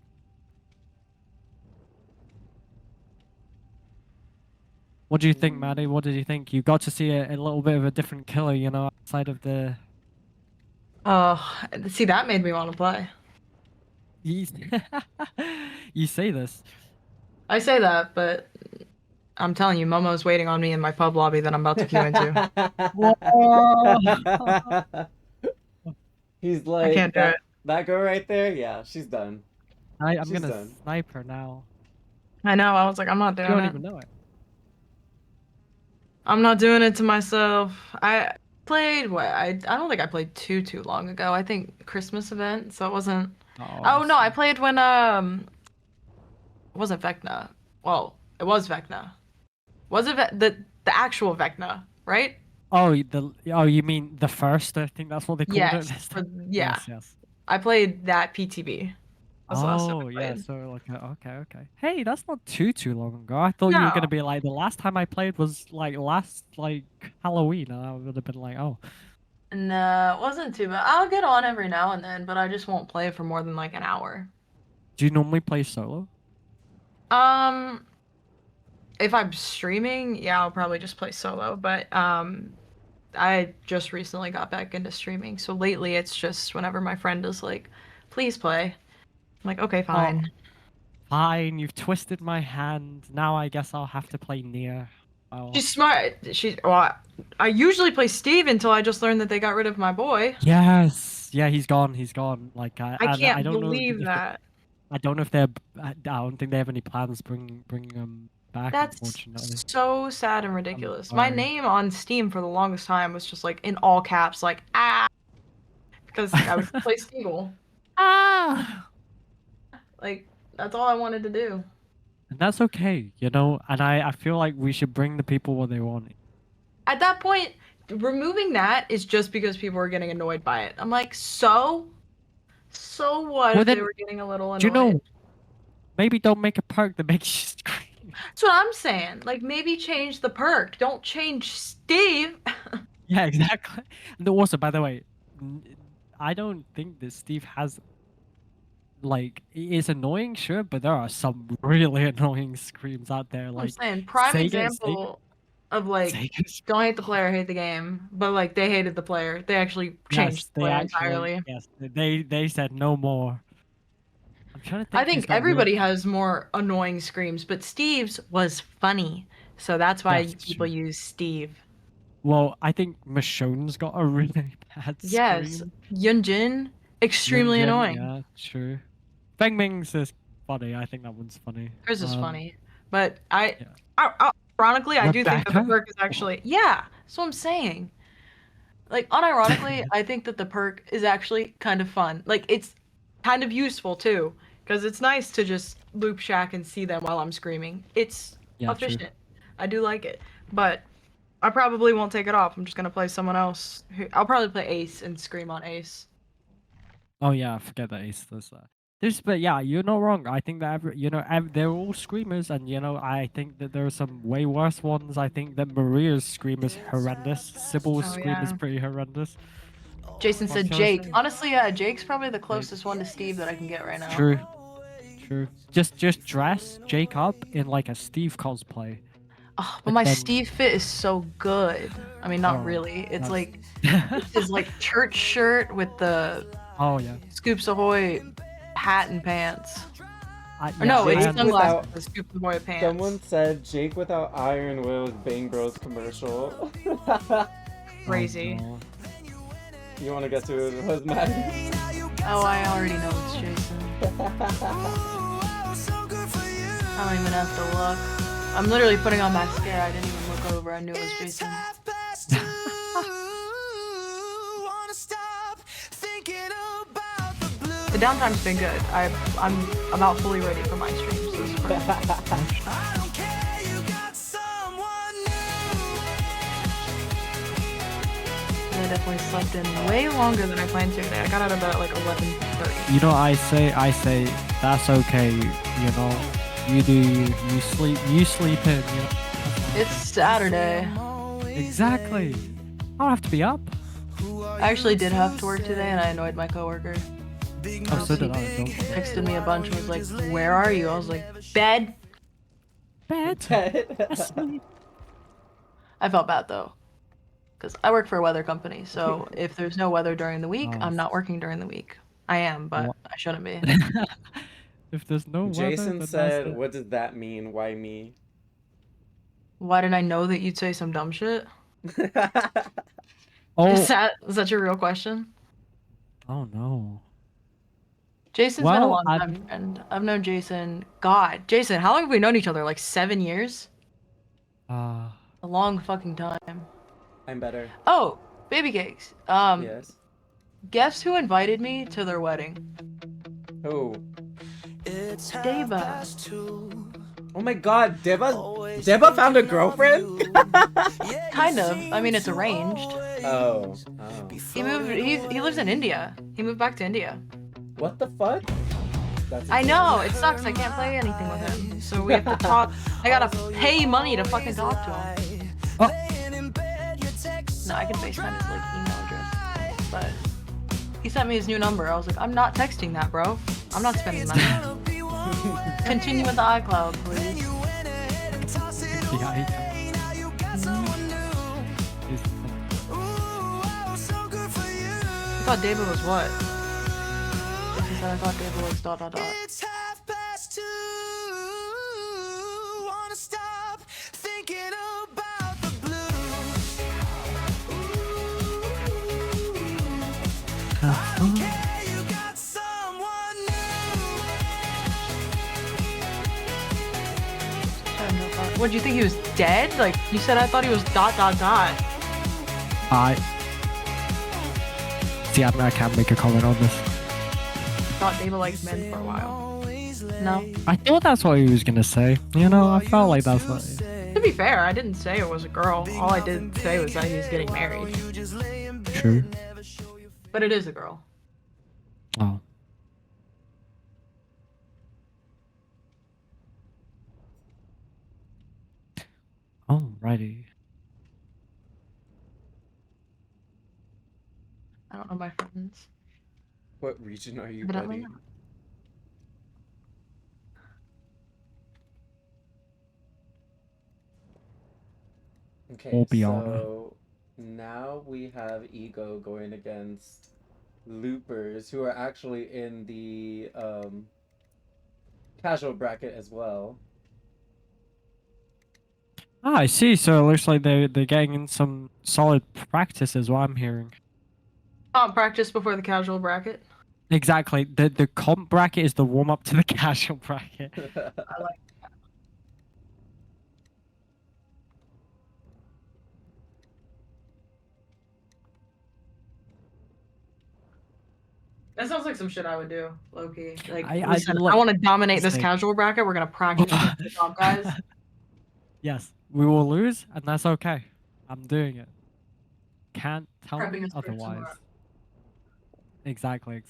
What do you think, Maddie? What did you think? You got to see a little bit of a different killer, you know, outside of the. See, that made me want to play. You, you say this. I say that, but I'm telling you, Momo's waiting on me in my pub lobby that I'm about to queue into. He's like, can't do it. that girl right there? Yeah, she's done. I'm She's gonna done. snipe her now. I know. I was like, I'm not You doing don't it. even know it. I'm not doing it to myself. I played what? I don't think I played too long ago. I think Christmas event, so it wasn't. Oh no, I played when it wasn't Vecna. Well, it was Vecna. Was it the actual Vecna, right? Oh, you mean the first? I think that's what they called Yes. it. Yeah. Yes, yes. I played that PTB. That's the last time I Oh, yeah. played. So like, okay. Hey, that's not too long ago. I thought you were gonna No. be like the last time I played was like last Halloween, and I would have been like, oh, No, it wasn't too bad. I'll get on every now and then, but I just won't play for more than like an hour. do you normally play solo? If I'm streaming, yeah, I'll probably just play solo, but I just recently got back into streaming, so lately it's just whenever my friend is like, please play. I'm like, okay, fine. Fine, you've twisted my hand. Now I guess I'll have to play Nier. Oh. She's smart. Well, I usually play Steve until I just learned that they got rid of my boy. Yes. Yeah, he's gone. He's gone. Like I I can't don't know believe if that. I don't know if they're. I don't think they have any plans bringing him back. That's Unfortunately. so sad and ridiculous. My sorry. name on Steam for the longest time was just like in all caps, like because I would play Steagle. Like that's all I wanted to do. And that's okay, you know. And I feel like we should bring the people what they want. At that point, removing that is just because people are getting annoyed by it. I'm like, so what Well, if they then, were getting a little annoyed? Do you know? Maybe don't make a perk that makes you scream. That's what I'm saying. Like maybe change the perk. Don't change Steve. Yeah, exactly. And also, by the way, I don't think that Steve has. Like, it's annoying, sure, but there are some really annoying screams out there. I'm Like, saying prime Sega- example of like Sega's- don't hate the player, hate the game, but like they hated the player. They actually changed the they player actually, entirely. yes, they said no more. I'm trying to think. I who's think got everybody weird- has more annoying screams, but Steve's was funny, so that's why That's people true. use Steve. Well, I think Michonne's got a really bad Yes, scream. Yunjin, extremely Yunjin, annoying. Yeah, true. Feng Ming's is funny. I think that one's funny. Hers is Um, funny, but ironically, I do think that the Rebecca? perk is actually that's what I'm saying. Like unironically, I think that the perk is actually kind of fun. Like it's kind of useful too, because it's nice to just loop shack and see them while I'm screaming. It's Yeah, true. efficient. I do like it, but I probably won't take it off. I'm just gonna play someone else. I'll probably play Ace and scream on Ace. Oh yeah, I forget that Ace does that. But yeah, you're not wrong. I think that they're all screamers, and I think that there are some way worse ones. I think that Maria's scream is horrendous. Sybil's scream is yeah. pretty horrendous. Jason said What's yours? Jake. Honestly, Jake's probably the closest one to Steve that I can get right now. True. Just dress Jake up in like a Steve cosplay. Oh, but But my then- Steve fit is so good. I mean, not Oh, really. It's that's- like his like church shirt with the Oh yeah. Scoops Ahoy hat and pants. Or Yeah, no, I it's Jake understand. sunglasses without- with Scoops Ahoy pants. Someone said Jake without Iron Will's Bang Bros commercial. Crazy. Oh, no. You want to guess who it was, Matt? Oh, I already know it's Jason. I don't even have to look. I'm literally putting on mascara. I didn't even look over. I knew it was Jason. The downtime's been good. I'm about fully ready for my streams. So this is perfect. I definitely slept in way longer than I planned to today. I got out of bed at like 11:30. You know, I say that's okay. You know, you do you sleep in. You know? It's Saturday. Exactly. I don't have to be up. I actually did have to work today, and I annoyed my coworker. Oh, so did I. He Don't texted me a bunch and was like, "Where are you?" I was like, "Bed." bed. Ted. Asleep. I felt bad though, because I work for a weather company. So if there's no weather during the week, Oh. I'm not working during the week. I am, but What? I shouldn't be. If there's no weather, Jason then said, that's it. "What does that mean? Why me?" Why did I know that you'd say some dumb shit? Oh, Is that your real question? oh no. Jason's been a Well, long time friend. I've known Jason. God, Jason, how long have we known each other? Like 7 years? Uh, A long fucking time. I'm better. Oh, baby cakes. Yes. Guess who invited me to their wedding? Oh. It's Deva. 2:30. Oh my God, Deba found a girlfriend? Kind of. I mean, it's arranged. Oh. He moved. He lives in India. He moved back to India. What the fuck? That's I know. It sucks. I can't play anything with him. So we have to talk. I gotta pay money to fucking talk to him. oh, No, I can FaceTime his like email address. But he sent me his new number. I was like, I'm not texting that, bro. I'm not spending money. Continue with the iCloud, please. yeah, he can. I thought David was what? Jason said I thought David was ... It's 2:30. Wanna stop thinking about the blues. I don't care, you got someone new. What, do you think he was dead? Like, you said I thought he was ... See, I can't make a comment on this. Thought David liked men for a while. No. I thought that's what he was gonna say. You know, I felt like that's what. To be fair, I didn't say it was a girl. All I did say was that he was getting married. True. But it is a girl. Oh. Alrighty. I don't know my friends. What region are you, Evidently buddy? not. Okay, Orbiana. so now we have Ego going against Loopers, who are actually in the casual bracket as well. Ah, I see. So it looks like they're getting in some solid practice, is what I'm hearing. Practice before the casual bracket. Exactly. The comp bracket is the warm up to the casual bracket. I like. That sounds like some shit I would do, low-key. Like, listen, I want to dominate this listen. casual bracket. We're gonna practice against the top guys. Yes, we will lose, and that's okay. I'm doing it. Can't tell Prepping me us for otherwise. tomorrow. Exactly.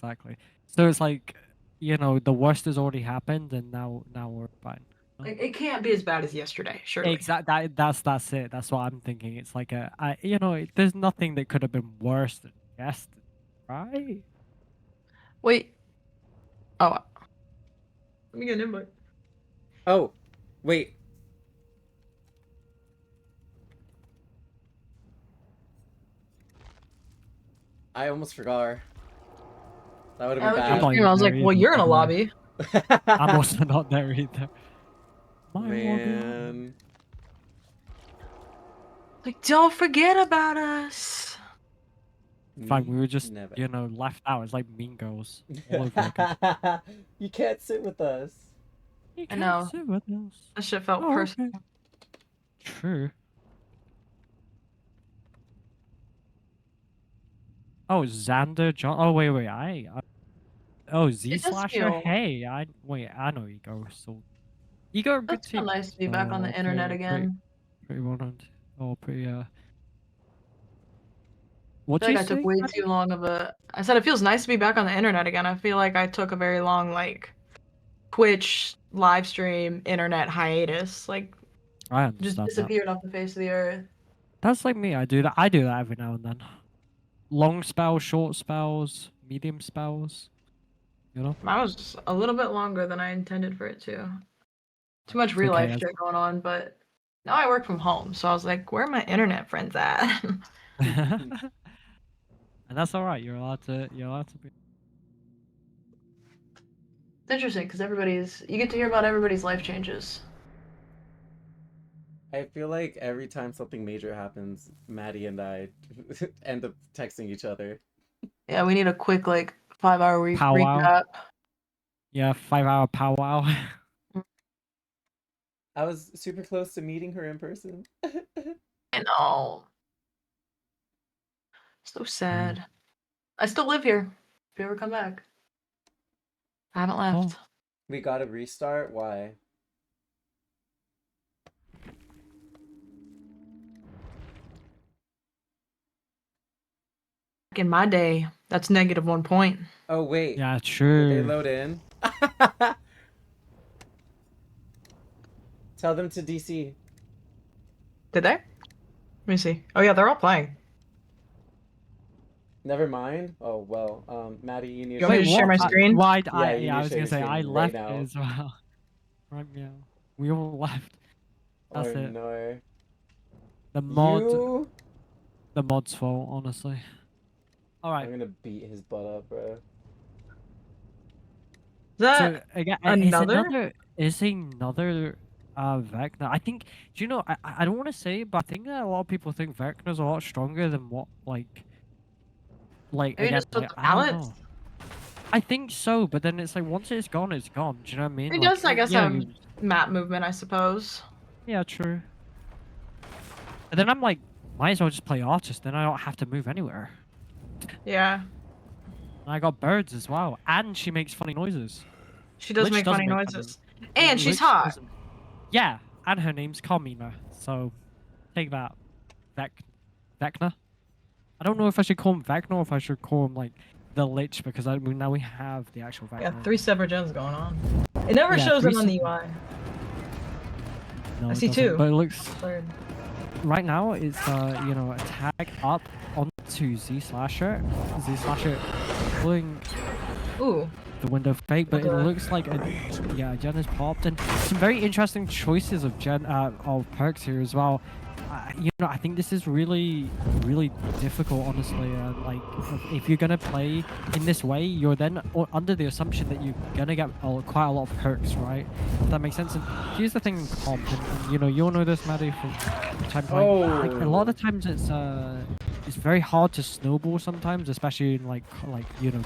So it's like, you know, the worst has already happened, and now we're fine. Like, it can't be as bad as yesterday, surely. That's it. That's what I'm thinking. It's like there's nothing that could have been worse than yesterday, right? Wait. Oh. Let me get an invite. Oh, wait. I almost forgot her. That would have been I'm bad. not even I was like, there well, either, you're in a by the way. lobby. I'm also not there either. My lobby. Man. Like, don't forget about us. Fine, we were just, Never. you know, left out. It's like Mean Girls all over again. You can't sit with us. You I know. can't sit with us. That shit felt Oh, personal. okay. True. Oh, Xander John. Oh, wait. Oh, Z It does Slasher. feel- Hey, I know Ego. So, Ego are good It's feel team. nice to be back on the internet again. Pretty well done. Oh, pretty. I What feel you like I took say, way buddy? too long of a. I said it feels nice to be back on the internet again. I feel like I took a very long, like, Twitch live stream internet hiatus. Like, I Just understand that. disappeared off the face of the earth. That's like me. I do that. I do that every now and then. Long spells, short spells, medium spells. You know. Mine was a little bit longer than I intended for it to. Too much real okay, life that's- shit going on, but now I work from home, so I was like, where are my internet friends at? and that's all right. You're allowed to. You're allowed to be. It's interesting because you get to hear about everybody's life changes. I feel like every time something major happens, Maddie and I end up texting each other. Yeah, we need a quick 5-hour Powwow. recap. Yeah, 5-hour powwow. I was super close to meeting her in person. I know. So sad. I still live here. If you ever come back. I haven't left. We gotta restart? Why? Back in my day, that's -1 point. Oh, wait. Yeah, Did true. they load in? Tell them to DC. Did they? Let me see. Oh yeah, they're all playing. Never mind. Oh, well. Maddie, you need You want me to share my screen? Why? Yeah, you need I to was share gonna say your I screen right left now. as well. Right, yeah. We all left. That's Oh, it. no. The mod's fault, honestly. All right. I'm gonna beat his butt up, bro. Is that So again, another? Is another Vecna. I think. Do you know? I don't want to say it, but I think that a lot of people think Vecna's a lot stronger than what Maybe again. just with Like, the I don't balance? know. I think so, but then it's like once it's gone, it's gone. Do you know what I mean? It Like, does, I guess, yeah, have map movement, I suppose. yeah, true. And then I'm like, might as well just play artist. Then I don't have to move anywhere. Yeah. And I got birds as well, and she makes funny noises. She does Lich make doesn't funny make noises. And she's Lich hot. doesn't- Yeah, and her name's Carmina. So, take that, Vecna. I don't know if I should call him Vecna or if I should call him like the Lich because now we have the actual Vecna. Yeah, 3 separate gens going on. It never Yeah, shows 3 them on the UI. No, I it see doesn't, 2. But it looks Third. right now it's attack up onto Z Slasher pulling Ooh. the window fake, but it Okay. looks like a gen has popped, and some very interesting choices of perks here as well. I think this is really difficult, honestly. Like if you're gonna play in this way, you're then under the assumption that you're gonna get quite a lot of perks, right? If that makes sense. And here's the thing in comp, and you'll know this, Maddie, from time to time. Like a lot of the times it's very hard to snowball sometimes, especially in like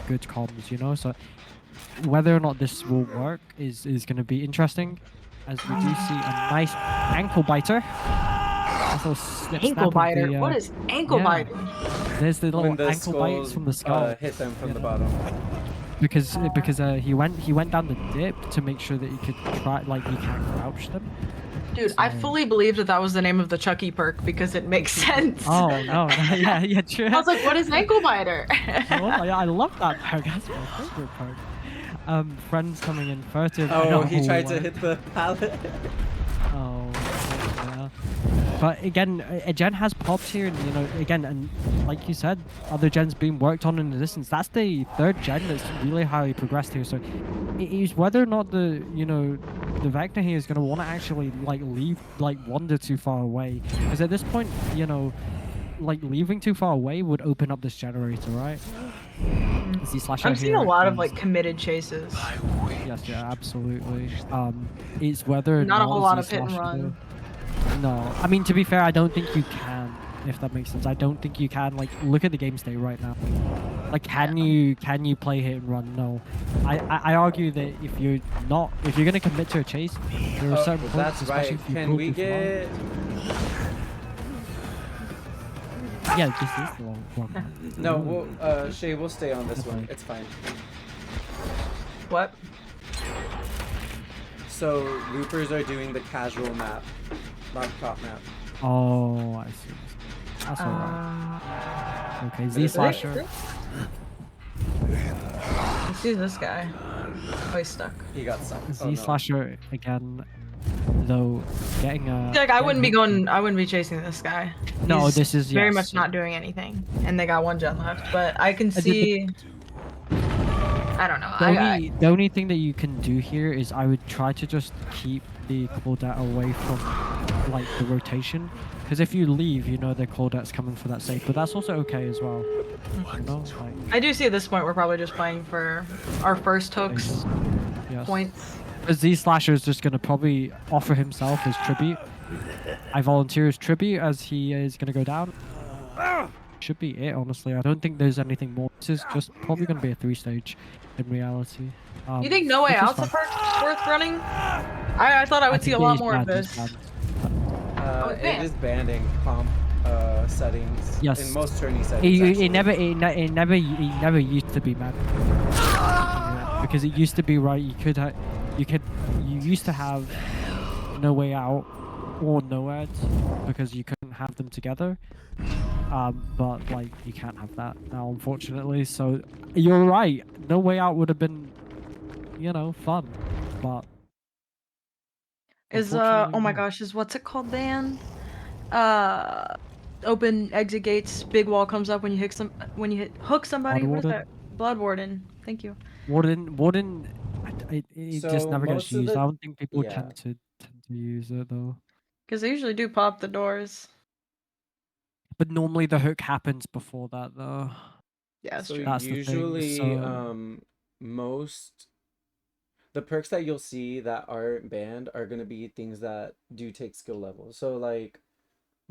good comms, So whether or not this will work is going to be interesting, as we do see a nice ankle biter. Ankle biter? What is ankle biter? There's the little When the ankle bites from the skull. hit them from the bottom. Because he went down the dip to make sure that he could he can't crouch them. Dude, I fully believed that was the name of the Chucky perk because it makes sense. Oh no, yeah, true. I was like, what is ankle biter? I love that perk. That's my favorite perk. Friends coming in furtive. Oh, he tried to hit the pallet. Oh, yeah. But again, a gen has popped here, and and like you said, other gens being worked on in the distance. That's the 3rd gen that's really highly progressed here. So it is whether or not the Vecna here is going to want to actually leave wander too far away, because at this point, leaving too far away would open up this generator, right? I'm seeing a lot of committed chases. Yes, yeah, absolutely. It's whether not a whole lot of Z hit and Slasher run. No, I mean, to be fair, I don't think you can, if that makes sense. I don't think you can. Look at the game state right now. Can you play hit and run? No. I argue that if you're gonna commit to a chase, there are certain points, That's especially right. if you Can go we too far. get... Yeah, this is the long one. No, Shay, we'll stay on this one. It's fine. What? So, loopers are doing the casual map, not the top map. Oh, I see. That's alright. Okay, Z Slasher. Let's see this guy. Oh, he's stuck. He got sucked. Z Slasher again. though getting a Like I wouldn't be getting I wouldn't be chasing this guy. No, He's this is very yes. much not doing anything, and they got one gen left. But I can The- see. I don't know. The only thing that you can do here is I would try to just keep the Claudette away from like the rotation, because if you leave, you know the Claudette's coming for that safe, but that's also okay as well. You know, like I do see at this point we're probably just playing for our first hooks yes. points. Because Z Slasher is just gonna probably offer himself as tribute. I volunteer as tribute as he is gonna go down. Should be it, honestly. I don't think there's anything more. This is just probably gonna be a 3-stage in reality. You think No Way which is Out's a fine. perk worth running? I thought I would see a think it lot is more of banned, it's this. banned. it's It banned. is banned in comp settings. Yes. In most tourney settings. It actually. never used to be banned. Because it used to be right. You used to have No Way Out or No Ads because you couldn't have them together. But like you can't have that now, unfortunately. So you're right. No Way Out would have been, fun, but Is unfortunately, oh my no. gosh, is what's it called banned? Open exit gates. Big wall comes up when you hook somebody. What is Bloodwarden? that? Blood Warden. Thank you. Warden, it just So never gets most of used. the- I don't think people yeah. tend to use it though. Because they usually do pop the doors. But normally the hook happens before that though. Yeah, that's So true. That's the thing, usually, so- most the perks that you'll see that aren't banned are gonna be things that do take skill levels. So like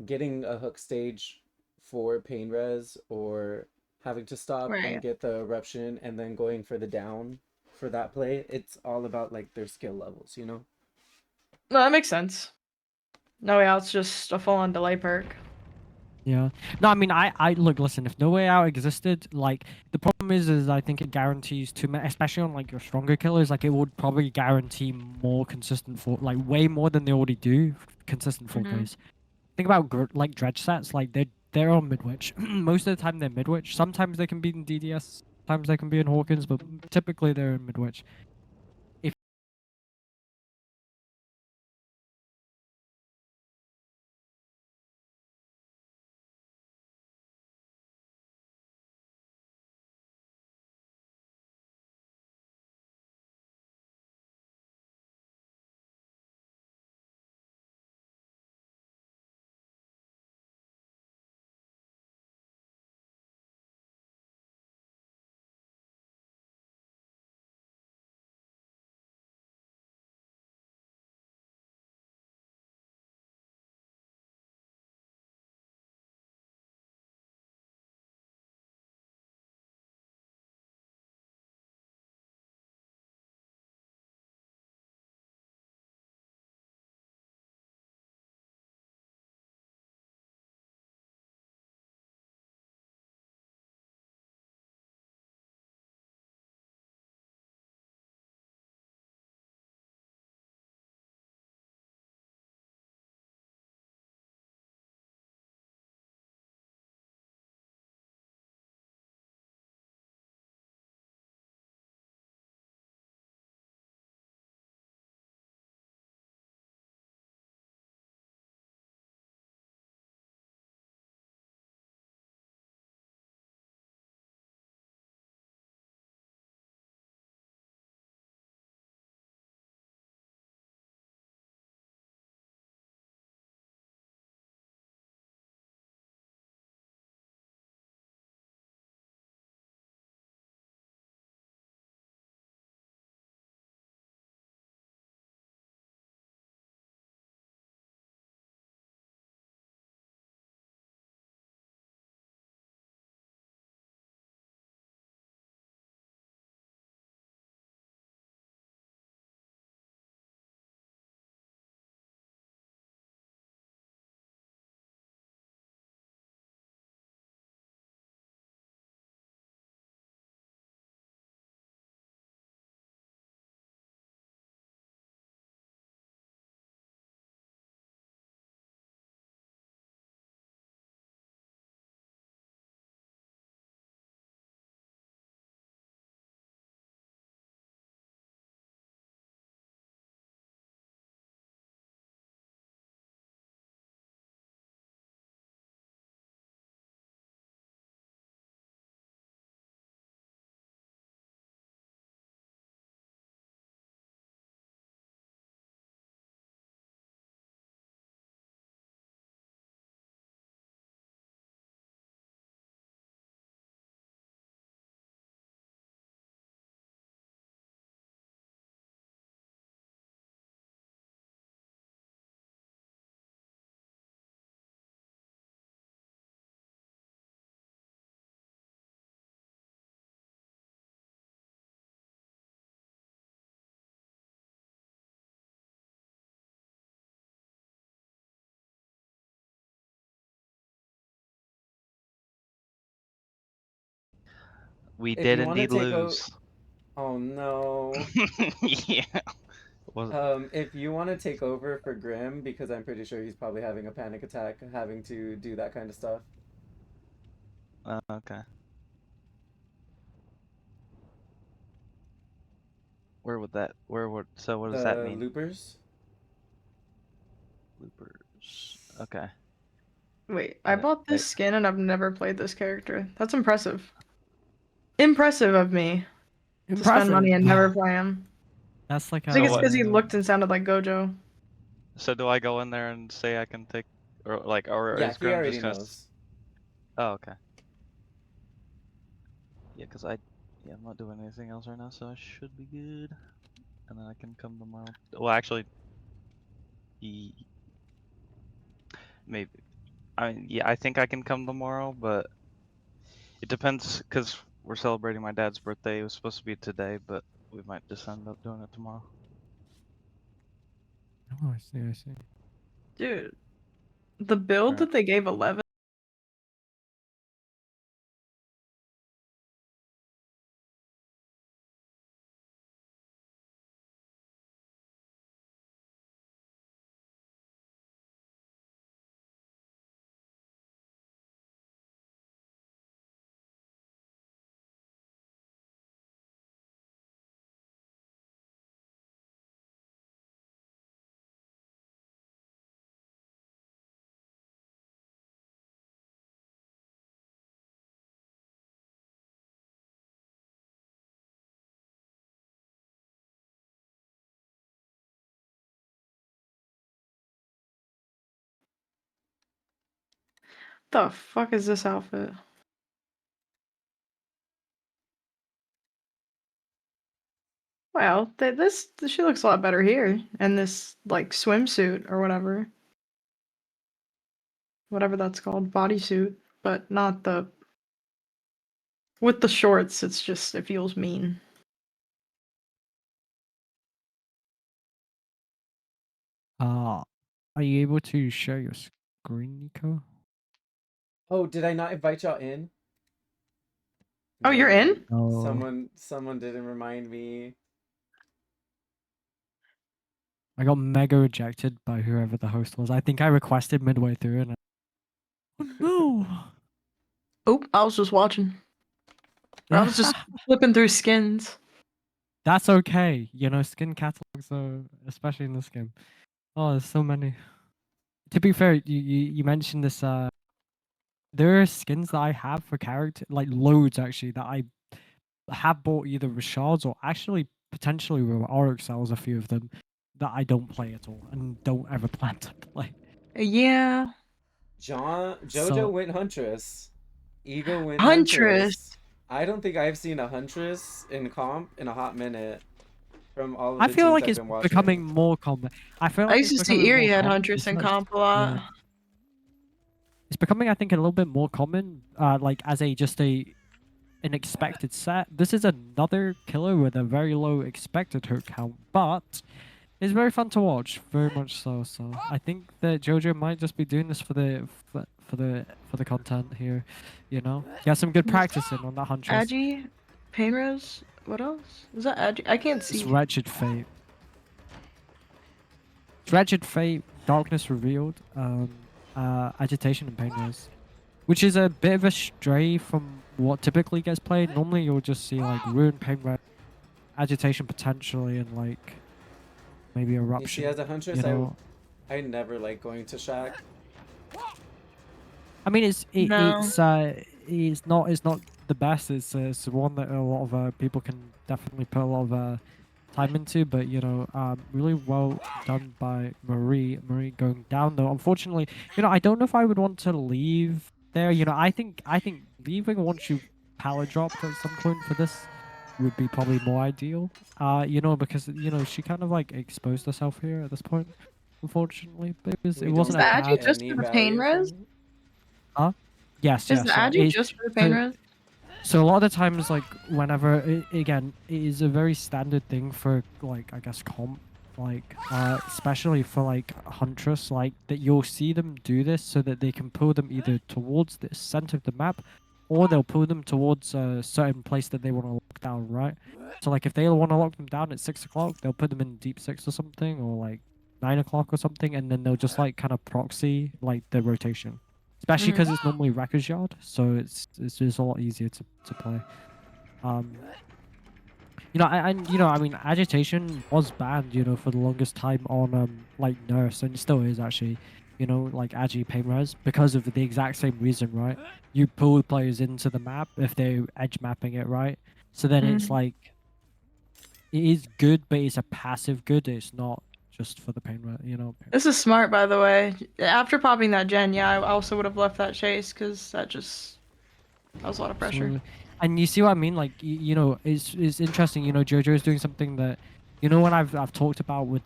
getting a hook stage for pain res, or having to stop Right. and get the eruption and then going for the down for that play. It's all about like their skill levels, you know? No, that makes sense. No Way Out's just a full-on delay perk. Yeah. No, I mean, I look, listen, if No Way Out existed, like, the problem is I think it guarantees too many, especially on, like, your stronger killers, like, it would probably guarantee more consistent, like, way more than they already do, consistent 4Ks. Think about, like, dredge sets, like, they're on Midwich. Most of the time, they're Midwich. Sometimes they can be in DDS, sometimes they can be in Hawkins, but typically they're in Midwich. We If did you want to indeed take lose. oh no. Yeah. Was If you want to take over for Grim, because I'm pretty sure he's probably having a panic attack, having to do that kind of stuff. okay. Where would that? Where would? So what does that The mean? loopers. Loopers. Okay. Wait, I bought I- this skin and I've never played this character. That's impressive. Impressive of me to spend money and never play him. That's like I think it's what- because he looked and sounded like Gojo. So do I go in there and say I can take, or Yeah, is he Grim already just gonna? knows. Oh, okay. Yeah, cause I'm not doing anything else right now, so I should be good. And then I can come tomorrow. Well, actually, ye- maybe. Yeah, I think I can come tomorrow, but it depends, cause we're celebrating my dad's birthday. It was supposed to be today, but we might just end up doing it tomorrow. Oh, I see, I see. Dude, the build Alright. that they gave 11. The fuck is this outfit? Well, she looks a lot better here in this like swimsuit or whatever. Whatever that's called, bodysuit, but not the with the shorts, it's just it feels mean. Are you able to share your screen, Nico? Oh, did I not invite y'all in? Oh, you're in? No. Someone didn't remind me. I got mega rejected by whoever the host was. I think I requested midway through and oh, no. Oop, I was just watching. I was just flipping through skins. That's okay. You know, skin catalogs are, especially in this game. Oh, there's so many. To be fair, you mentioned this. There are skins that I have for character, like loads actually, that I have bought either with shards or actually potentially with Oryx sells a few of them that I don't play at all and don't ever plan to play. Yeah. Jojo So- went Huntress. Ego went Huntress. I don't think I've seen a Huntress in comp in a hot minute from all of the I feel teams like I've it's been watching. becoming more common. I feel I like used it's to see becoming more Erie had common. Huntress It's in not- comp a lot. yeah. It's becoming, I think, a little bit more common, like as an expected set. This is another killer with a very low expected hook count, but it's very fun to watch, very much so. So I think that Jojo might just be doing this for the content here, you know. He has some good practice in on that Huntress. Agi, Painrose, what else? Is that Agi? I can't It's see. Wretched Fate. It's Wretched Fate, Darkness Revealed, Agitation and Painrose. Which is a bit of a stray from what typically gets played. Normally you'll just see like Ruin, Painrose, Agitation potentially, and like maybe Eruption. If she has a Huntress, you know? I never like going to Shack. I mean, No. it's not the best. It's one that a lot of people can definitely put a lot of time into. But you know, really well done by Marie. Marie going down though. Unfortunately, you know, I don't know if I would want to leave there. You know, I think leaving once you've pallet dropped at some point for this would be probably more ideal. You know, because you know she kind of like exposed herself here at this point. Unfortunately, but it We wasn't don't Is the a Agi get bad. just any for the value pain res? from it. Yes, Is yes. the yeah, Agi it's- just for the pain res? So a lot of the times, like whenever again, it is a very standard thing for like I guess comp, like especially for like Huntress, like that you'll see them do this so that they can pull them either towards the center of the map, or they'll pull them towards a certain place that they want to lock down, right? So like if they want to lock them down at 6 o'clock, they'll put them in deep 6 or something, or like 9 o'clock or something, and then they'll just like kind of proxy like the rotation. Especially because it's normally Wrecker's Yard, so it's just a lot easier to play. You know, I mean, agitation was banned, you know, for the longest time on like Nurse, and it still is actually, you know, like Agi pain res because of the exact same reason, right? You pull players into the map if they're edge mapping it, right? So then it's like, it is good, but it's a passive good. It's not just for the pain res, you know. This is smart, by the way. After popping that gen, yeah, I also would have left that chase because that was a lot of pressure. Absolutely. And you see what I mean? Like, you know, it's interesting. You know, JoJo is doing something that, you know, when I've talked about with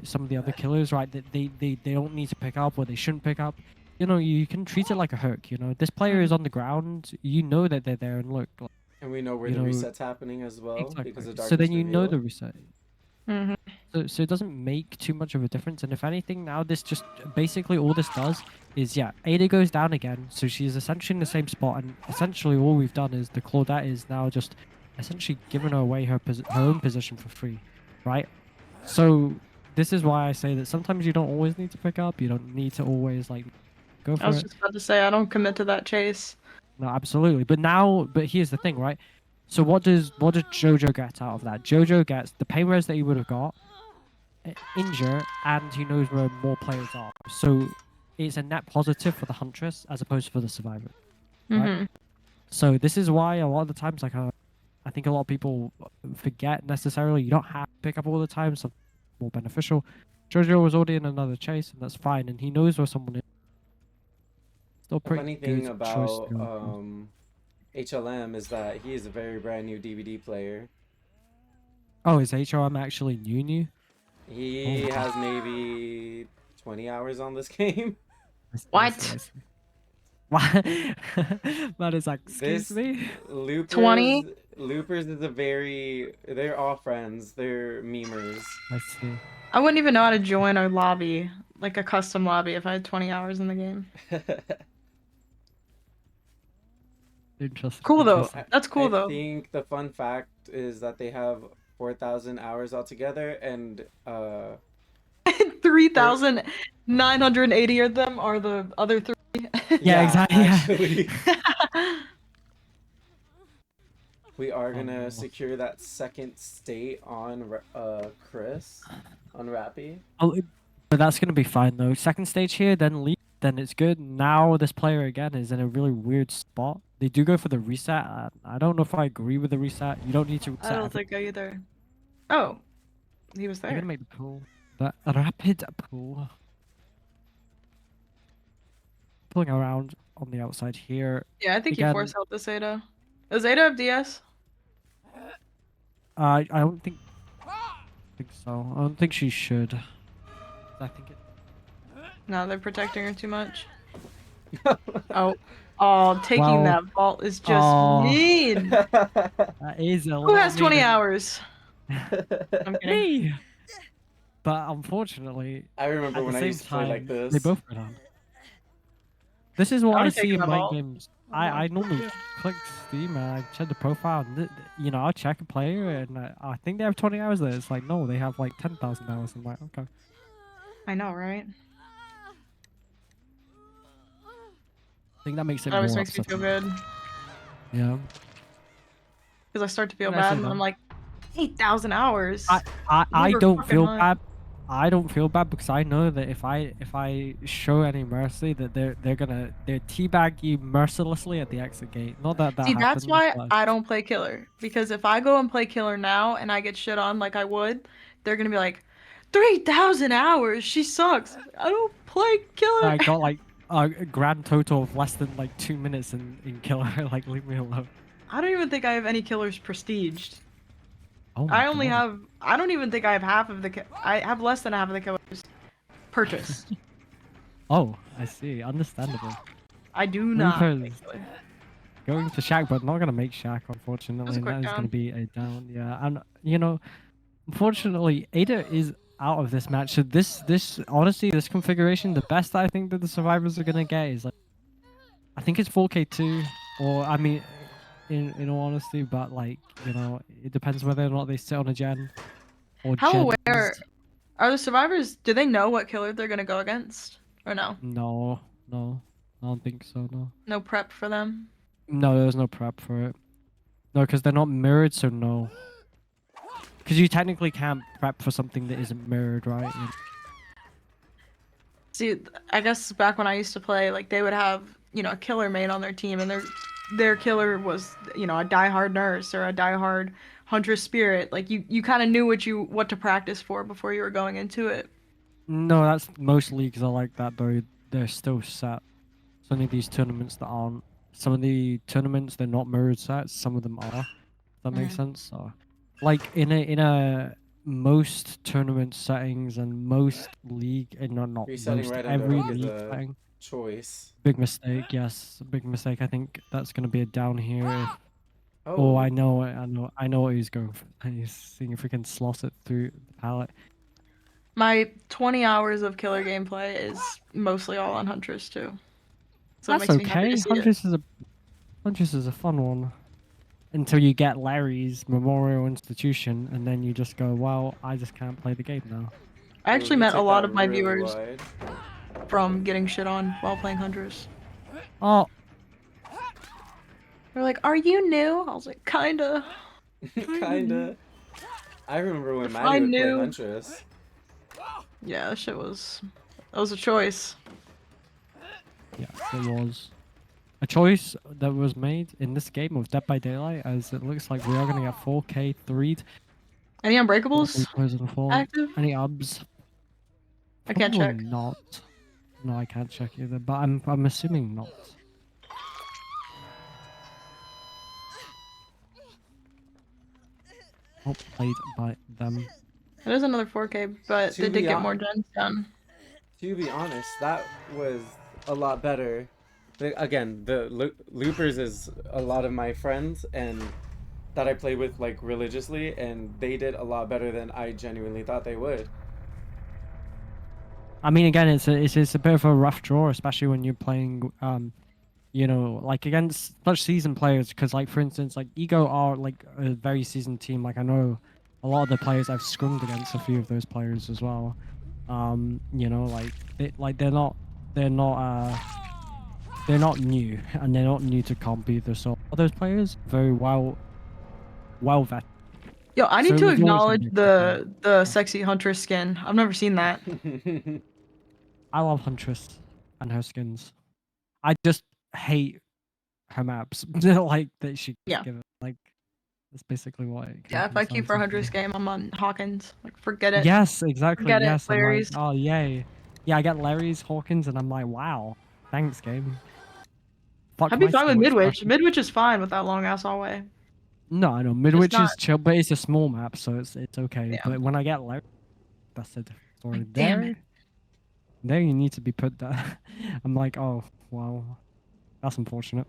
some of the other killers, right? That they don't need to pick up or they shouldn't pick up. You know, you can treat it like a hook. You know, this player is on the ground. You know that they're there, and look. Like, And we know where the reset's happening as well because of Darkness so then you know Reveal. the reset. So it doesn't make too much of a difference, and if anything, now this just basically all this does is, yeah, Ada goes down again, so she's essentially in the same spot, and essentially all we've done is the Claudette is now just essentially giving her away her own position for free, right? So this is why I say that sometimes you don't always need to pick up, you don't need to always like go for it. I was just about to say I don't commit to that chase. No, absolutely. But here's the thing, right? So what does JoJo get out of that? JoJo gets the pay res that he would have got, injure, and he knows where more players are. So it's a net positive for the Huntress as opposed to the Survivor. Right? So this is why a lot of the times, like, I think a lot of people forget necessarily you don't have to pick up all the time, so more beneficial. JoJo was already in another chase, and that's fine, and he knows where someone is. Still The pretty funny thing good about choice to go. HLM is that he is a very brand new DVD player. Oh, is HRM actually new? He has maybe 20 hours on this game. What? What? That is like, excuse This me? Loopers, 20? Loopers is they're all friends. They're memers. I see. I wouldn't even know how to join a lobby, like a custom lobby, if I had 20 hours in the game. Interesting. Cool though. interesting. That's cool I though. think the fun fact is that they have 4,000 hours altogether, and 3,980 of them are the other 3. Yeah, exactly. Yeah. Actually, we are gonna no. secure that second state on Chris on Rappy. Oh, but that's gonna be fine though. Second stage here, then leave, then it's good. Now this player again is in a really weird spot. They do go for the reset. I don't know if I agree with the reset. You don't need to reset. I don't think I either. Oh, he was They're there. gonna make the pool, but a rapid pool. Pulling around on the outside here. Yeah, I think Again- he force helped this Ada. Does Ada have DS? I don't think so. I don't think she should. I think it. No, they're protecting her too much. Oh, taking Well, that vault is just mean. That is a Who has 20 hours? I'm kidding. Me. But unfortunately, I remember at when the I same used to play time, like this. they both go down. This is what I would've see taken in them my all. games. I normally click Steam and I check the profile, and you know, I'll check a player, and I think they have 20 hours there. It's like, no, they have like 10,000 hours. I'm like, okay. I know, right? I think that makes it That always more makes me feel upsetting. good. Yeah. Because I start to feel That's bad, so and I'm dumb. like, 8,000 hours. I Never don't fucking feel mind. bad. I don't feel bad because I know that if I show any mercy, that they're teabag you mercilessly at the exit gate. Not that See, happens. that's why but- I don't play killer. Because if I go and play killer now and I get shit on like I would, they're gonna be like, 3,000 hours? She sucks. I don't play killer. I got like a grand total of less than like 2 minutes in killer. Like, leave me alone. I don't even think I have any killers prestiged. Oh my I only God. have. I don't even think I have half of the. I have less than half of the killers purchased. Oh, I see. Understandable. I do not. Reapers. Thankfully. Going to Shack, but not gonna make Shack, unfortunately. That's a And quick that is down. gonna be a down. Yeah, and you know, unfortunately, Ada is out of this match. So this honestly, this configuration, the best I think that the survivors are gonna get is like, I think it's 4K2. Or I mean, in all honesty, but like you know, it depends whether or not they sit on a gen or How gens. aware are the survivors? Do they know what killer they're gonna go against, or no? No, no, I don't think so. No, No prep for them. no, there's no prep for it. No, because they're not mirrored, so no. Because you technically can't prep for something that isn't mirrored, right? See, I guess back when I used to play, like they would have, a killer main on their team, and their killer was, a diehard nurse or a diehard huntress spirit. Like you kind of knew what to practice for before you were going into it. No, that's most leagues are like that though. They're still set. It's only these tournaments that aren't. Some of the tournaments they're not mirrored sets. Some of them are. If that makes sense. So, like in a most tournament settings and most league, and not Resetting most right under every hook is league a setting. choice. Big mistake. Yes, big mistake. I think that's gonna be a down here. If, Oh, I know it. I know what he's going for. He's seeing if we can slot it through the pallet. My 20 hours of killer gameplay is mostly all on huntress too, so it That's makes me happy to okay. see it. Huntress is a fun one. Until you get Larry's Memorial Institution, and then you just go, well, I just can't play the game now. I ooh, actually he met a took lot that of my really viewers wide. from getting shit on while playing huntress. Oh, They're like, "Are you new?" I was like, "Kinda." Kinda. I remember when Maddie Define would play new. Huntress. Yeah, that was a choice. yes, it was. A choice that was made in this game of Dead by Daylight, as it looks like we are going to get 4K 3'd. Any unbreakables Players in the fall. active? Any ubs? I can't Probably check. not. No, I can't check either, but I'm assuming not. Not played by them. It is another 4K, but To they did be get hon- more gens done. To be honest, that was a lot better. Again, the loopers is a lot of my friends and that I play with like religiously, and they did a lot better than I genuinely thought they would. I mean, again, it's a bit of a rough draw, especially when you're playing, you know, like against such seasoned players. Because, like, for instance, like Ego are like a very seasoned team. Like, I know a lot of the players I've scrummed against a few of those players as well. You know, they're not they're not new, and they're not new to comp either. So all those players very well vet. Yo, I So need to there's always gonna acknowledge be a couple. the sexy huntress skin. I've never seen that. I love Huntress and her skins. I just hate her maps. Like that she Yeah. give it. Like that's basically what it Yeah, if I keep for for huntress game, I'm on Hawkins. Like, forget it. Yes, exactly. Forget it, Yes, I'm like, Larry's. oh yay. Yeah, I get Larry's Hawkins and I'm like, wow. Thanks, game. Fuck I'd be my fine with skill Midwich. expression. Midwich is fine with that long ass hallway. No, I know. Just Midwich not. is chill, but it's a small map, so it's okay. Yeah. But when I get Larry, that's a different story. Like, damn it. There you need to be put there. I'm like, oh wow. That's unfortunate.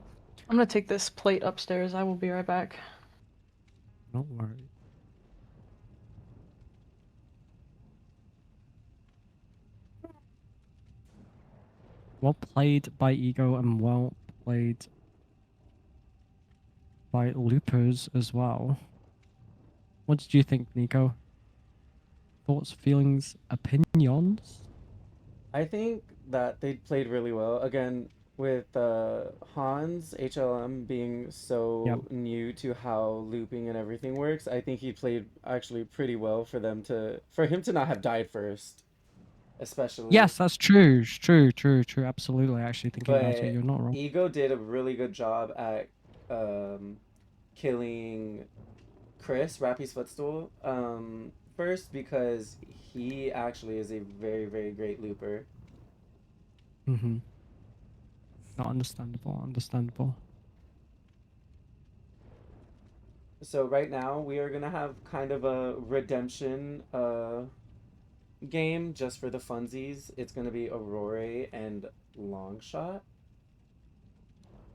I'm gonna take this plate upstairs. I will be right back. Don't worry. Well played by Ego and well played by Loopers as well. What did you think, Nico? Thoughts, feelings, opinions? I think that they played really well. Again, with Hans HLM being so Yep. new to how looping and everything works, I think he played actually pretty well for him to not have died first, especially. Yes, that's true. True. Absolutely. Actually, thinking about it, But you're not wrong. Ego did a really good job at killing Chris, Rappy's footstool, first because he actually is a very, very great looper. Mm-hmm. Not understandable. So right now we are gonna have kind of a redemption game just for the funsies. It's gonna be Aurora and Longshot.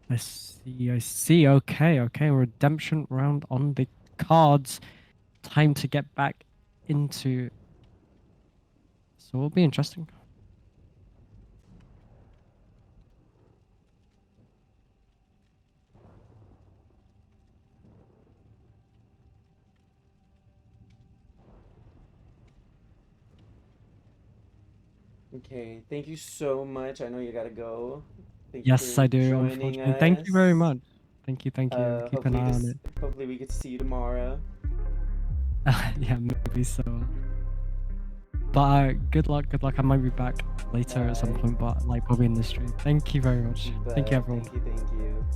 I see. Okay. Redemption round on the cards. Time to get back into. So it'll be interesting. Okay, thank you so much. I know you gotta go. Thank you Yes, for I do, joining unfortunately. Thank you very us. much. Thank you. Keep an eye on it. Hopefully we get to see you tomorrow. Yeah, maybe so. But good luck, good luck. I might be back later at some Bye. point, but like probably in the stream. Thank you very much. Thank you, everyone. Thank you.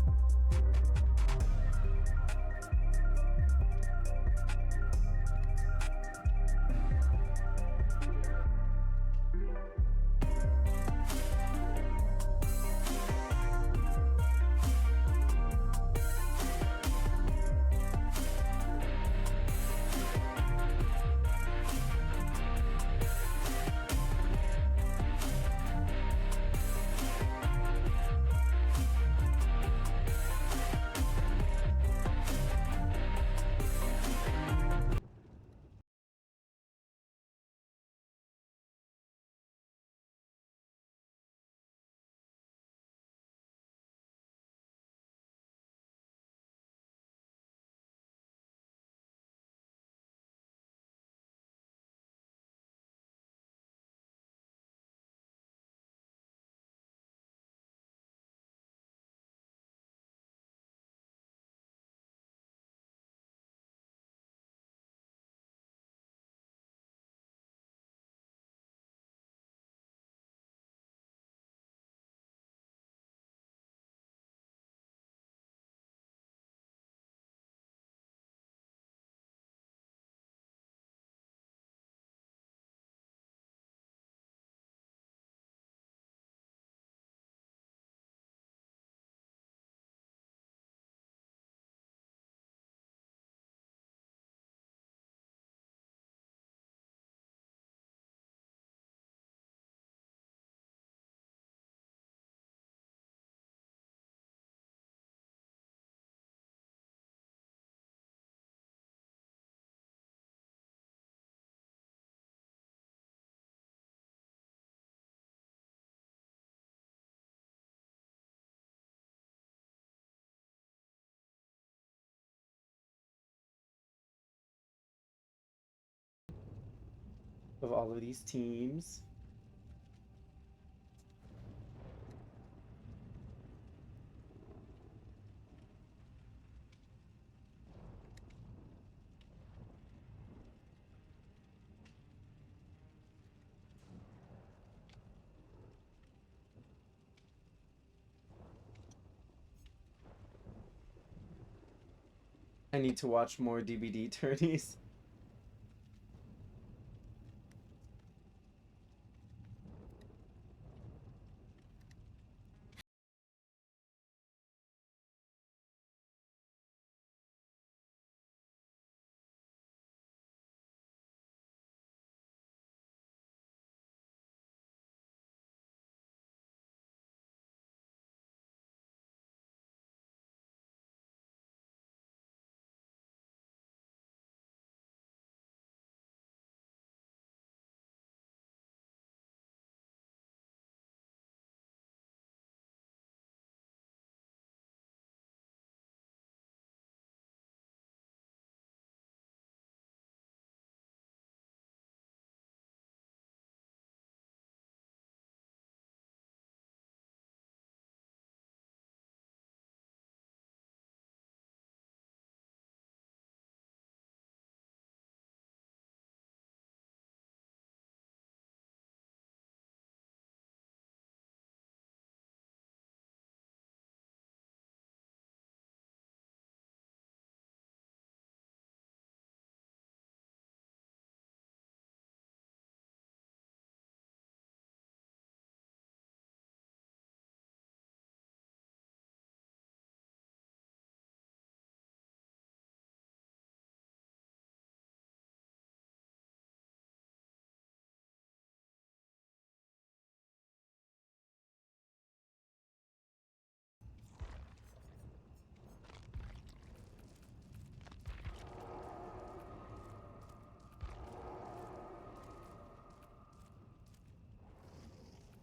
Of all of these teams. I need to watch more DBD tourneys.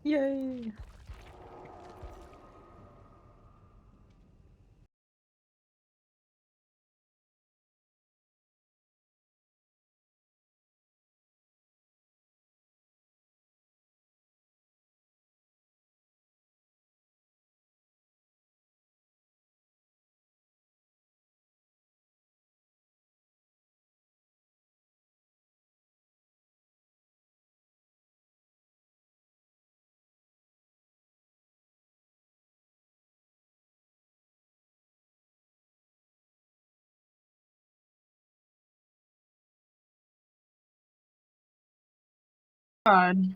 Yay! God.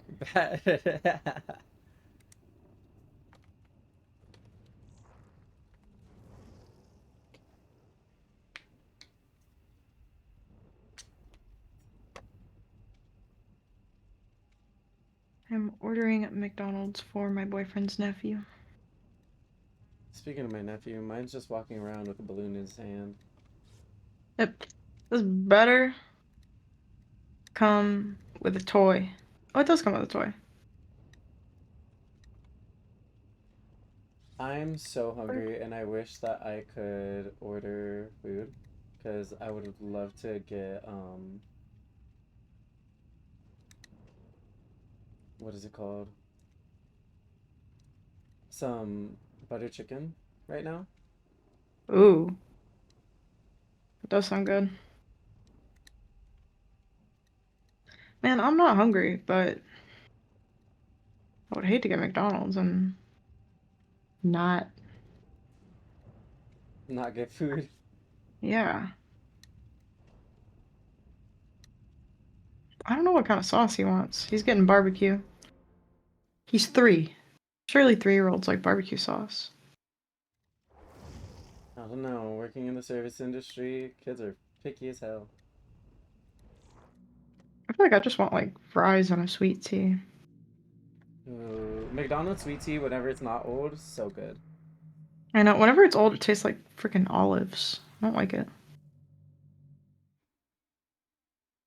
I'm ordering at McDonald's for my boyfriend's nephew. Speaking of my nephew, mine's just walking around with a balloon in his hand. Yep. This better come with a toy. Oh, it does come with a toy. I'm so hungry and I wish that I could order food because I would love to get what is it called? Some butter chicken right now. Ooh. It does sound good. Man, I'm not hungry, but I would hate to get McDonald's and not. Not get food. Yeah. I don't know what kind of sauce he wants. He's getting barbecue. He's 3. Surely 3-year-olds like barbecue sauce. I don't know. Working in the service industry, kids are picky as hell. I feel like I just want like fries and a sweet tea. Ooh, McDonald's sweet tea, whenever it's not old, so good. I know, whenever it's old, it tastes like freaking olives. I don't like it.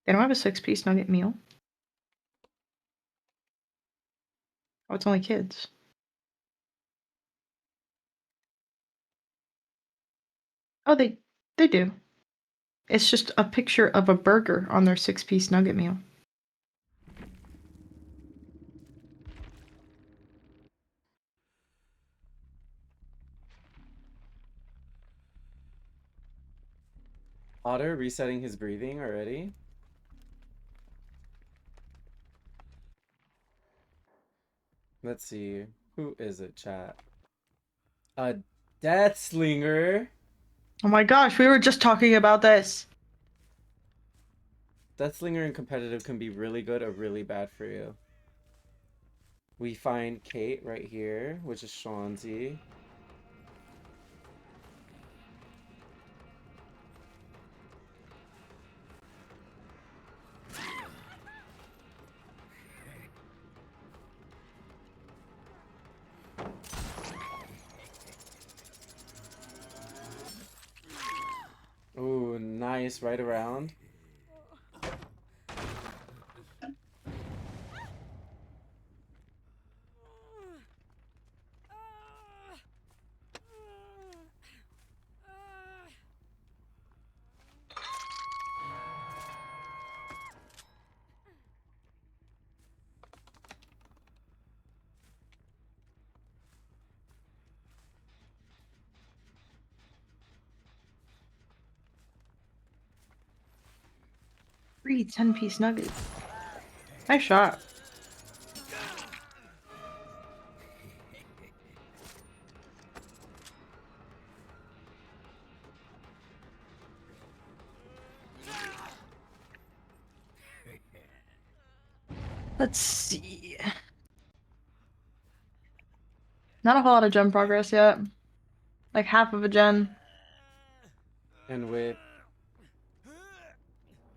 They don't have a 6-piece nugget meal. Oh, it's only kids. Oh, they do. It's just a picture of a burger on their 6-piece nugget meal. Otter resetting his breathing already. Let's see. Who is it, chat? A Death Slinger. Oh my gosh, we were just talking about this. Death Slinger in competitive can be really good or really bad for you. We find Kate right here, which is Shanzi. Ooh, nice, right around. Free 10-piece nuggets. Nice shot. Let's see. Not a whole lot of gen progress yet. Like half of a gen. And with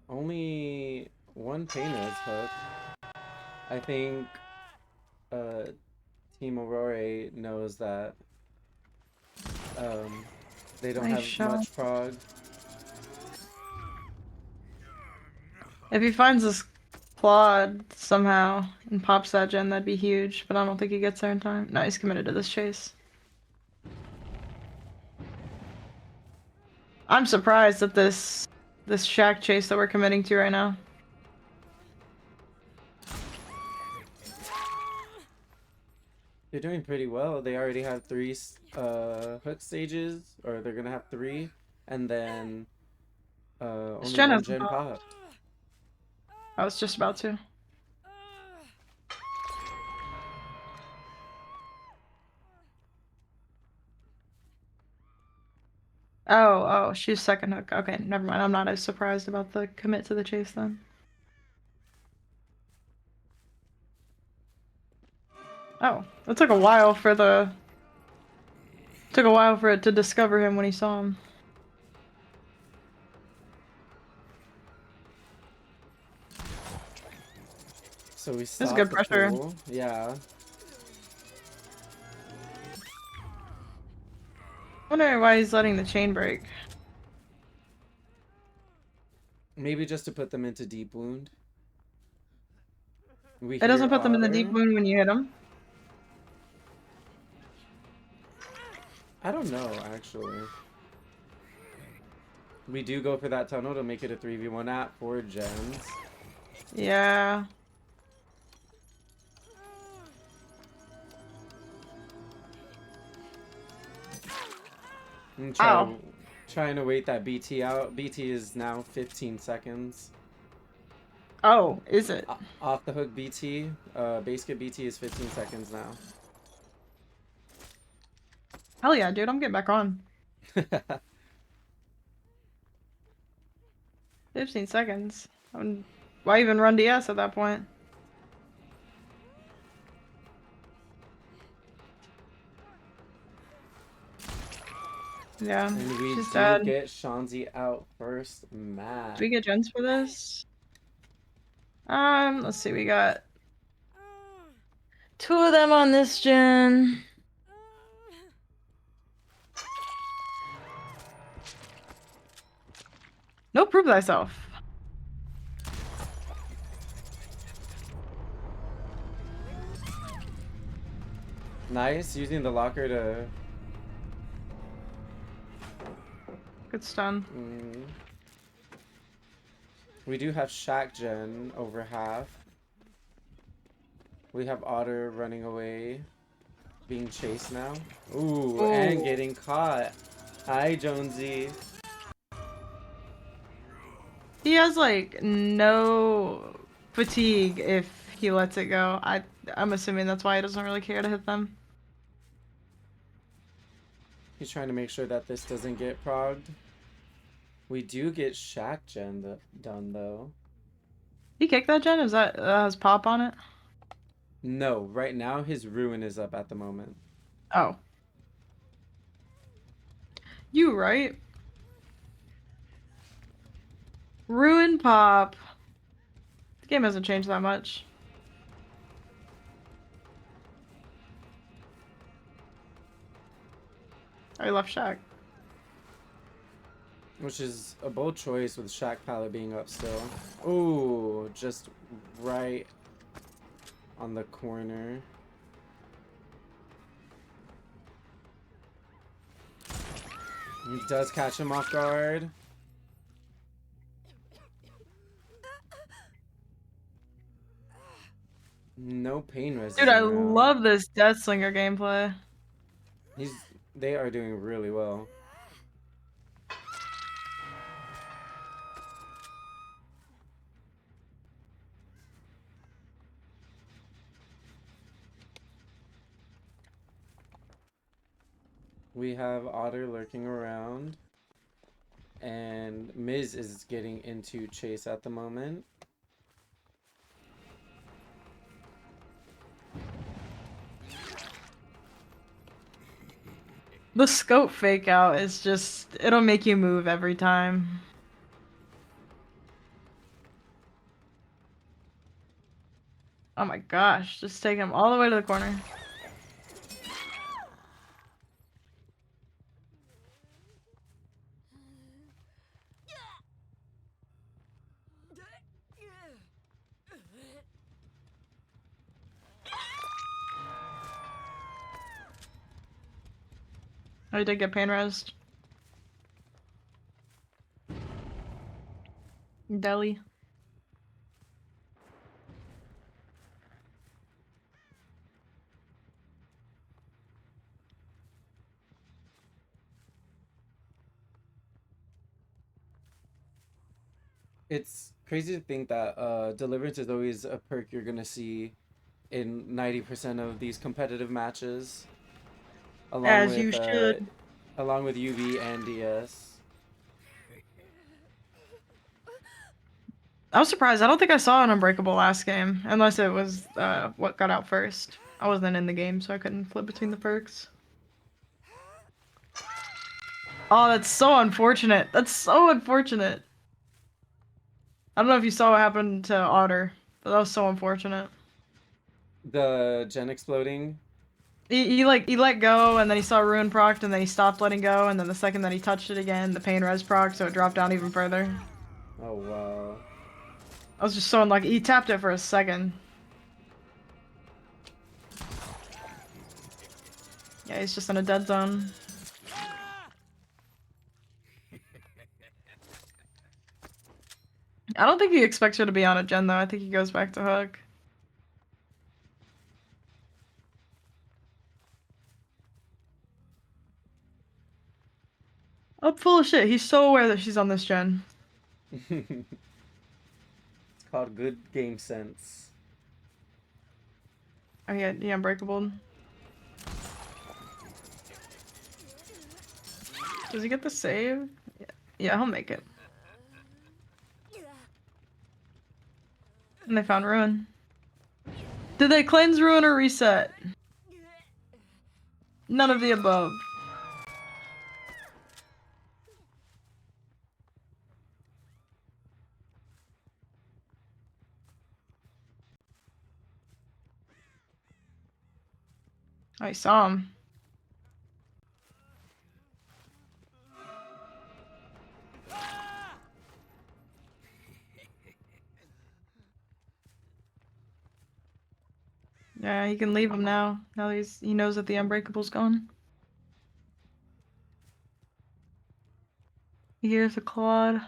only one Paina's hook, I think Team Aurora knows that they don't Nice have shot. much prog. If he finds this Claude somehow and pops that gen, that'd be huge. But I don't think he gets there in time. No, he's committed to this chase. I'm surprised at this shack chase that we're committing to right now. They're doing pretty well. They already have 3 hook stages, or they're gonna have 3, and then only gen one has gen about- pop. I was just about to. Oh, she's second hook. Okay, never mind. I'm not as surprised about the commit to the chase then. Oh, it took a while for the. Took a while for it to discover him when he saw him. So we This is stopped good the pressure. pool. Yeah. I wonder why he's letting the chain break. Maybe just to put them into deep wound. We It doesn't hear put them in the deep Otter. wound when you hit them. I don't know, actually. We do go for that tunnel to make it a 3v1 at 4 gens. Yeah. I'm Ow. trying to wait that BT out. BT is now 15 seconds. Oh, is it? Off the hook BT. Base kit BT is 15 seconds now. Hell yeah, dude, I'm getting back on. 15 seconds. Why even run DS at that point? Yeah, And we she's do dead. get Shanzi out first match. Do we get gens for this? Let's see, we got 2 of them on this gen. No, prove thyself. Nice, using the locker to... Good stun. We do have Shack gen over half. We have Otter running away. Being chased now. Ooh, and getting caught. Hi, Jonesy. He has like no fatigue if he lets it go. I'm assuming that's why he doesn't really care to hit them. He's trying to make sure that this doesn't get progged. We do get Shack gen done though. He kicked that gen? Is that has pop on it? No, right now his ruin is up at the moment. Oh. You right. Ruin pop. The game hasn't changed that much. I left Shack. Which is a bold choice with Shack palette being up still. Ooh, just right on the corner. He does catch him off guard. No pain resist. Dude, I love this Death Slinger gameplay. They are doing really well. We have Otter lurking around. And Miz is getting into chase at the moment. The scope fake out is just, it'll make you move every time. Oh my gosh, just take him all the way to the corner. Oh, he did get pain rest. Deli. It's crazy to think that Deliverance is always a perk you're gonna see in 90% of these competitive matches. As you should. Along with UV and DS. I was surprised. I don't think I saw an Unbreakable last game, unless it was what got out first. I wasn't in the game, so I couldn't flip between the perks. Oh, that's so unfortunate. That's so unfortunate. I don't know if you saw what happened to Otter, but that was so unfortunate. The gen exploding. He let go, and then he saw Ruin procced, and then he stopped letting go, and then the second that he touched it again, the pain res proc, so it dropped down even further. Oh wow. I was just so unlucky. He tapped it for a second. Yeah, he's just in a dead zone. I don't think he expects her to be on a gen, though. I think he goes back to Hook. I'm full of shit. He's so aware that she's on this gen. It's called good game sense. Oh, yeah, Unbreakable. Does he get the save? Yeah, he'll make it. And they found Ruin. Did they cleanse, Ruin, or reset? None of the above. I saw him. Yeah, he can leave him now. Now he knows that the Unbreakable's gone. Here's a Claude.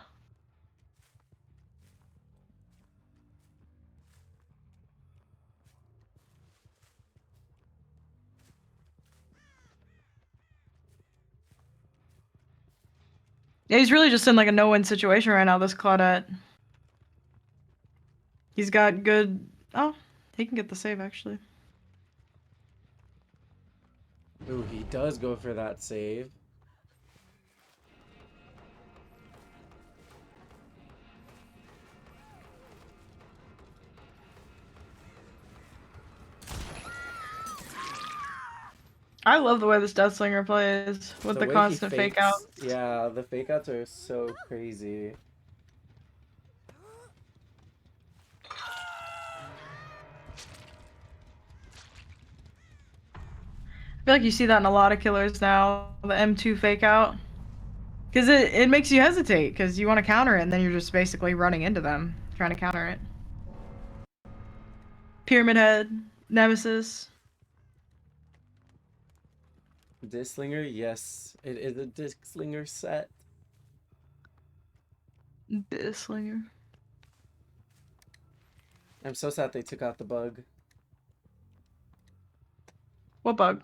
Yeah, he's really just in like a no-win situation right now, this Claudette. He's got good... Oh, he can get the save, actually. Ooh, he does go for that save. I love the way this Deathslinger plays with the way he constant fake out. fakes- Yeah, the fake outs are so crazy. I feel like you see that in a lot of killers now, the M2 fake out. Because it makes you hesitate, because you want to counter it, and then you're just basically running into them, trying to counter it. Pyramid Head, Nemesis. Disc Slinger, yes. It is a Disc Slinger set. Deathslinger. I'm so sad they took out the bug. What bug?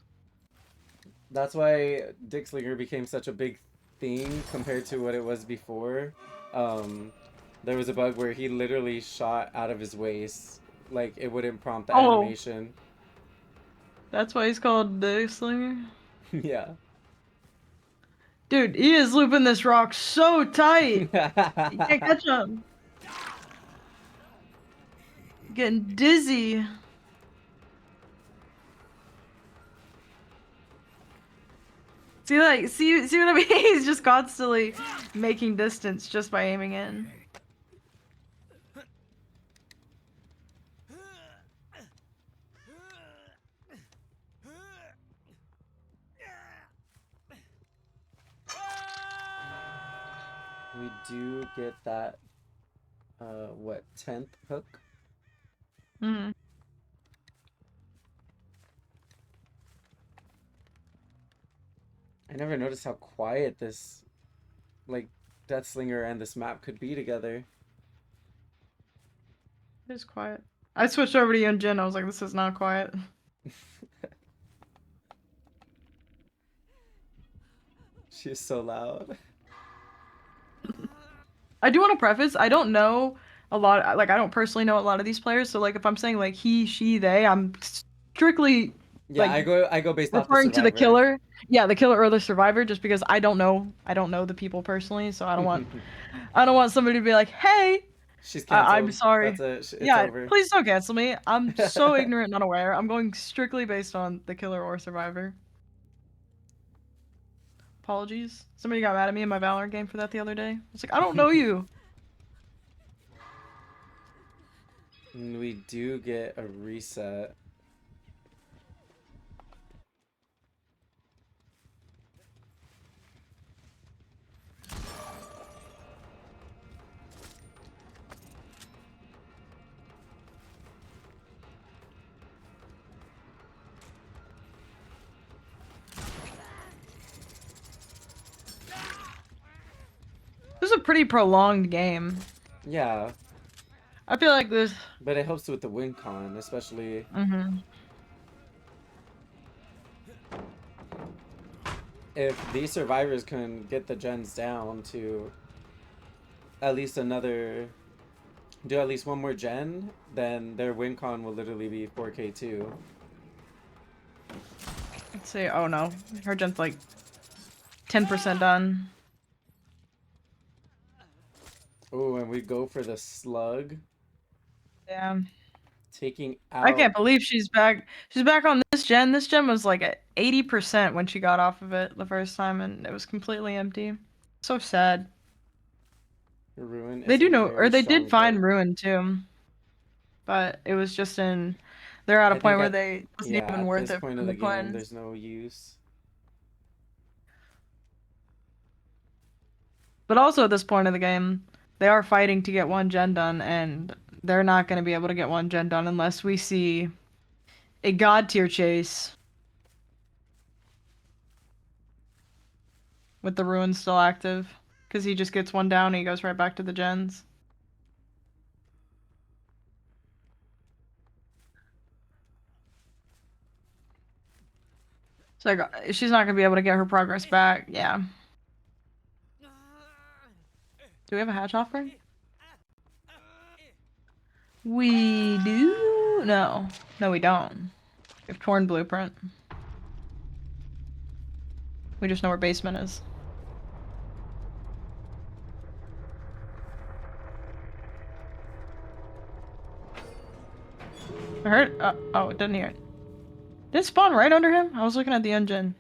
That's why Disc Slinger became such a big thing compared to what it was before. There was a bug where he literally shot out of his waist. Like, it wouldn't prompt the Oh. animation. That's why he's called Deathslinger? Yeah. Dude, he is looping this rock so tight! You can't catch him. Getting dizzy. See, like, see what I mean? He's just constantly making distance just by aiming in. We do get that, what, 10th hook? Hmm. I never noticed how quiet this, like, Death Slinger and this map could be together. It is quiet. I switched over to you and Jin. I was like, this is not quiet. She is so loud. I do want to preface, I don't know a lot, like, I don't personally know a lot of these players, so, like, if I'm saying, like, he, she, they, I'm strictly Yeah, like, I go based off referring the to the survivor. killer. Yeah, the killer or the survivor, just because I don't know the people personally, so I don't want somebody to be like, hey, She's canceled. I'm sorry. That's it. It's Yeah, over. please don't cancel me. I'm so ignorant and unaware. I'm going strictly based on the killer or survivor. Apologies. Somebody got mad at me in my Valorant game for that the other day. It's like, I don't know you. And we do get a reset. This is a pretty prolonged game. Yeah, I feel like this. but it helps with the win con, especially. If these survivors can get the gens down to at least do at least one more gen, then their win con will literally be 4K too. Let's see. Oh no, her gen's like 10% done. Oh, and we go for the slug, Yeah. taking out. I can't believe she's back. She's back on this gen. This gen was like at 80% when she got off of it the first time, and it was completely empty. So sad. Ruin. They is do a know, very or they strong did find pick. Ruin too, but it was just in. They're at a I point think where at- they wasn't Yeah, even at worth this it point for of the the game, cleanse. there's no use. But also at this point of the game, they are fighting to get one gen done, and they're not going to be able to get one gen done unless we see a god tier chase with the ruins still active, because he just gets one down and he goes right back to the gens. So she's not going to be able to get her progress back. Yeah. Do we have a hatch offer? We do? No. No, we don't. We have torn blueprint. We just know where basement is. I heard. Oh, it didn't hear it. Did it spawn right under him? I was looking at the engine.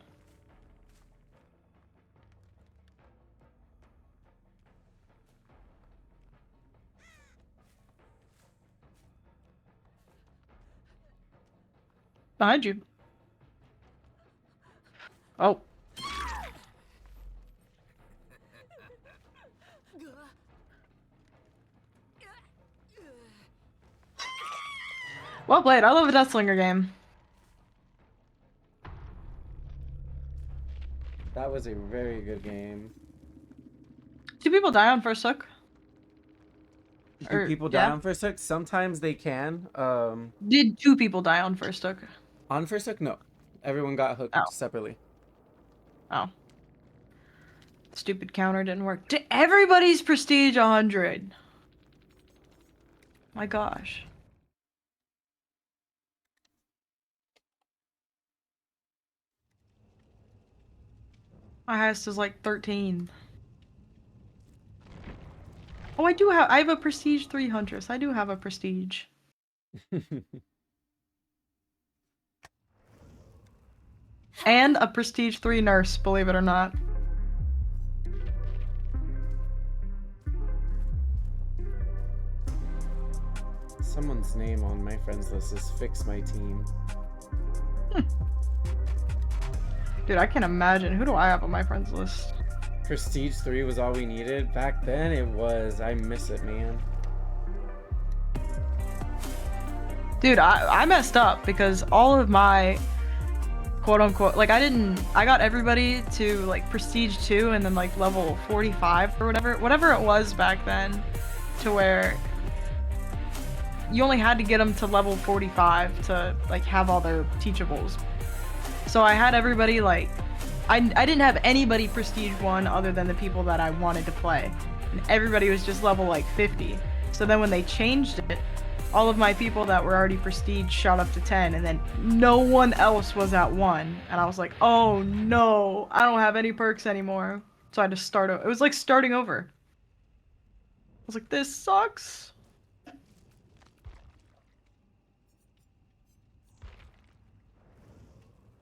Behind you. Oh. Well played. I love a Deathslinger game. That was a very good game. Do people die on first hook? Do people die on first hook? Sometimes they can. Did 2 people die on first hook? On first hook, no. Everyone got hooked Oh. separately. Oh. Stupid counter didn't work. Everybody's prestige 100. My gosh. My highest is like 13. Oh, I have a prestige 3 huntress. I do have a prestige. And a prestige 3 nurse, believe it or not. Someone's name on my friends list is Fix My Team. Dude, I can't imagine. Who do I have on my friends list? Prestige 3 was all we needed. Back then it was. I miss it, man. Dude, I messed up because all of my quote unquote, like I got everybody to like prestige 2 and then like level 45 or whatever it was back then, to where you only had to get them to level 45 to like have all their teachables. So I had everybody like, I didn't have anybody prestige 1 other than the people that I wanted to play. And everybody was just level like 50. So then when they changed it, all of my people that were already prestige shot up to 10, and then no one else was at 1. And I was like, oh no, I don't have any perks anymore. So I had to start over. It was like starting over. I was like, this sucks.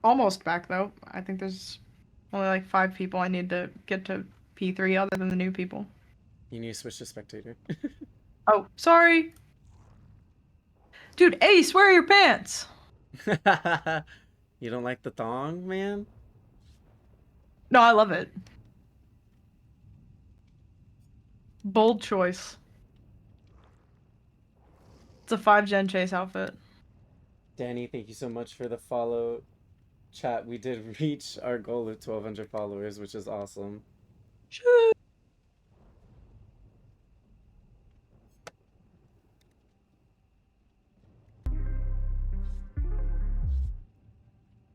almost back though. I think there's only like 5 people I need to get to P3 other than the new people. You need to switch to spectator. Oh, sorry. Dude, Ace, where are your pants? You don't like the thong, man? No, I love it. Bold choice. It's a 5-gen chase outfit. Danny, thank you so much for the follow. Chat, we did reach our goal of 1,200 followers, which is awesome.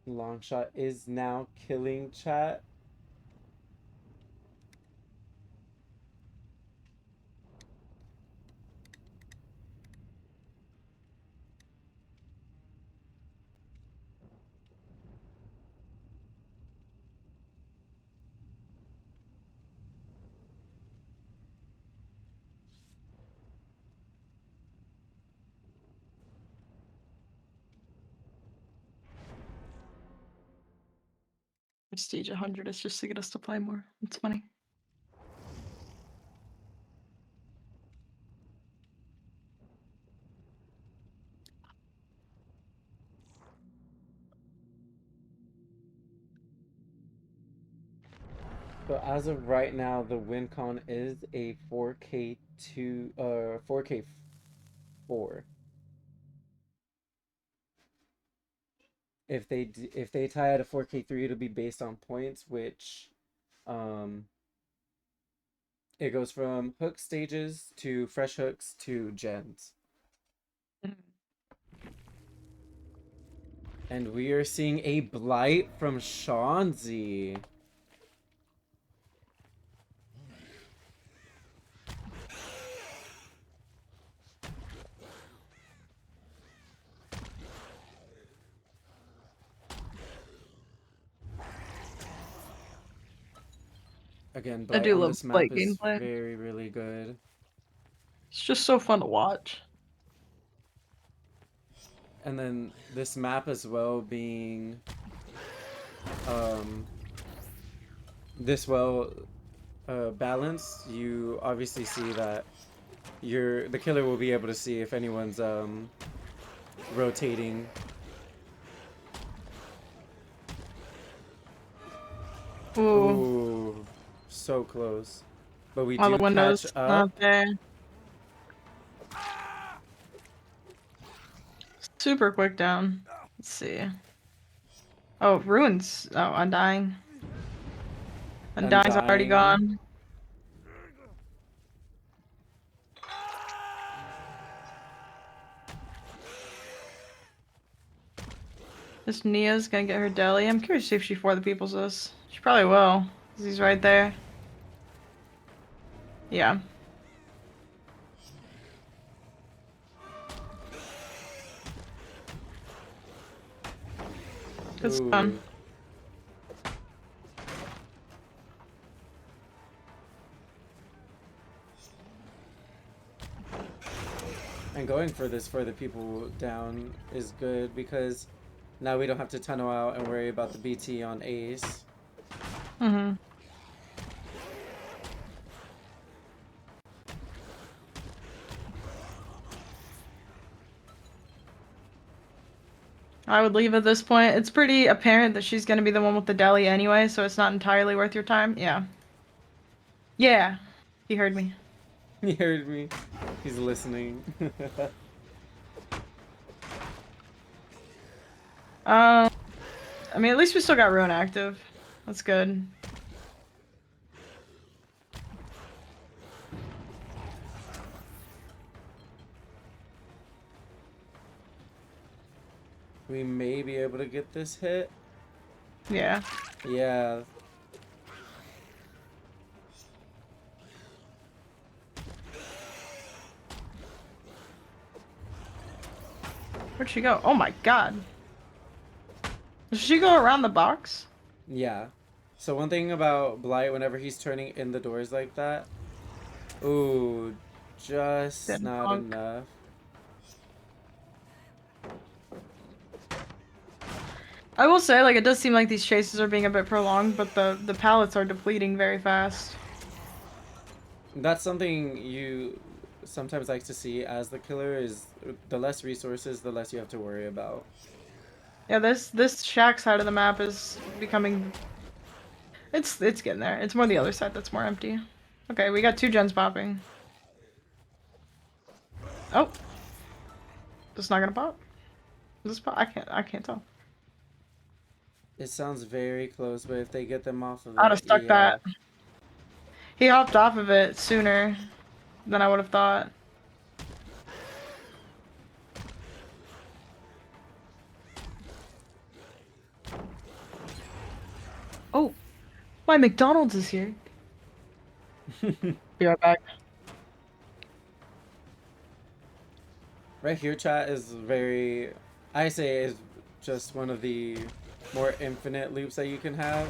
Longshot is now killing chat. Prestige 100 is just to get us to play more. It's funny. So as of right now, the win con is a 4K2 4K4. If they tie at a 4K3, it'll be based on points, which it goes from hook stages to fresh hooks to gens. And we are seeing a blight from Shanzi. Again, I blight do on love this map blight is gameplay. very, really good. It's just so fun to watch. And then this map as well being this well balanced, you obviously see that the killer will be able to see if anyone's rotating. Ooh, Ooh, so close. But we all do the windows catch up. not there. Super quick down. Let's see. Oh, ruins. Oh, undying. Undying's already Undying. gone. This Nia's gonna get her deli. I'm curious to see if she for the people's this. She probably will, 'cause he's right there. Yeah. Good stun. Ooh. And going for this for the people down is good because now we don't have to tunnel out and worry about the BT on Ace. Mm-hmm. I would leave at this point. It's pretty apparent that she's gonna be the one with the deli anyway, so it's not entirely worth your time. Yeah. Yeah. He heard me. He heard me. He's listening. I mean, at least we still got Ruin active. That's good. We may be able to get this hit. Yeah. Yeah. Where'd she go? Oh my god. Did she go around the box? Yeah. So one thing about Blight, whenever he's turning in the doors like that, ooh, just Didn't not honk. enough. I will say, like, it does seem like these chases are being a bit prolonged, but the pallets are depleting very fast. That's something you sometimes like to see as the killer is the less resources, the less you have to worry about. Yeah, this shack side of the map is becoming. It's getting there. It's more the other side that's more empty. Okay, we got 2 gens popping. Oh, this is not gonna pop. Is this pop? I can't tell. It sounds very close, but if they get them off of I'd have it, stuck yeah. that. He hopped off of it sooner than I would have thought. Oh, my McDonald's is here. Be right back. Right here, chat is very, I say, is just one of the more infinite loops that you can have.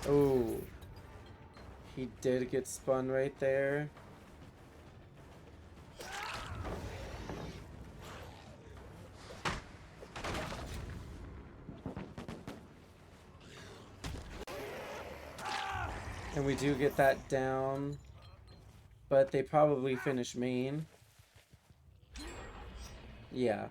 Oh, he did get spun right there. And we do get that down, but they probably finish main. Yeah.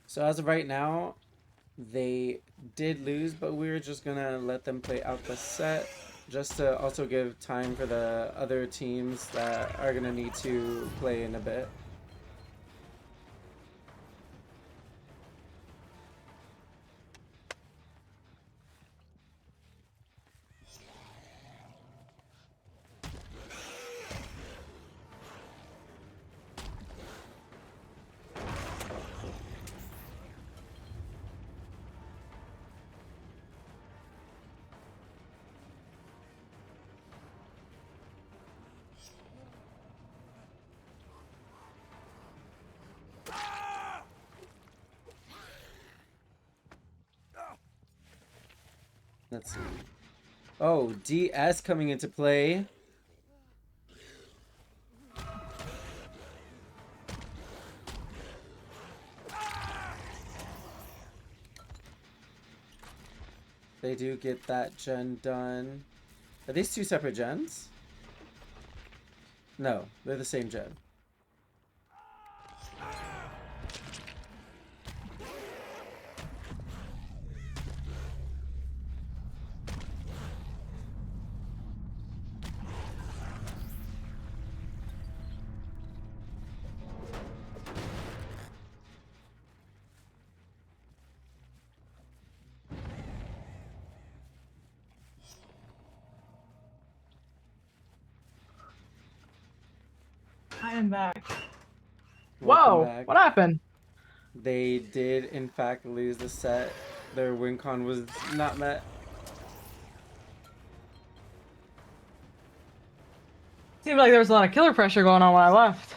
So as of right now, they did lose, but we're just gonna let them play out the set, just to also give time for the other teams that are gonna need to play in a bit. Let's see. Oh, DS coming into play. They do get that gen done. Are these 2 separate gens? No, they're the same gen. I am back. Welcome Whoa! back. What happened? They did, in fact, lose the set. Their win con was not met. Seemed like there was a lot of killer pressure going on when I left.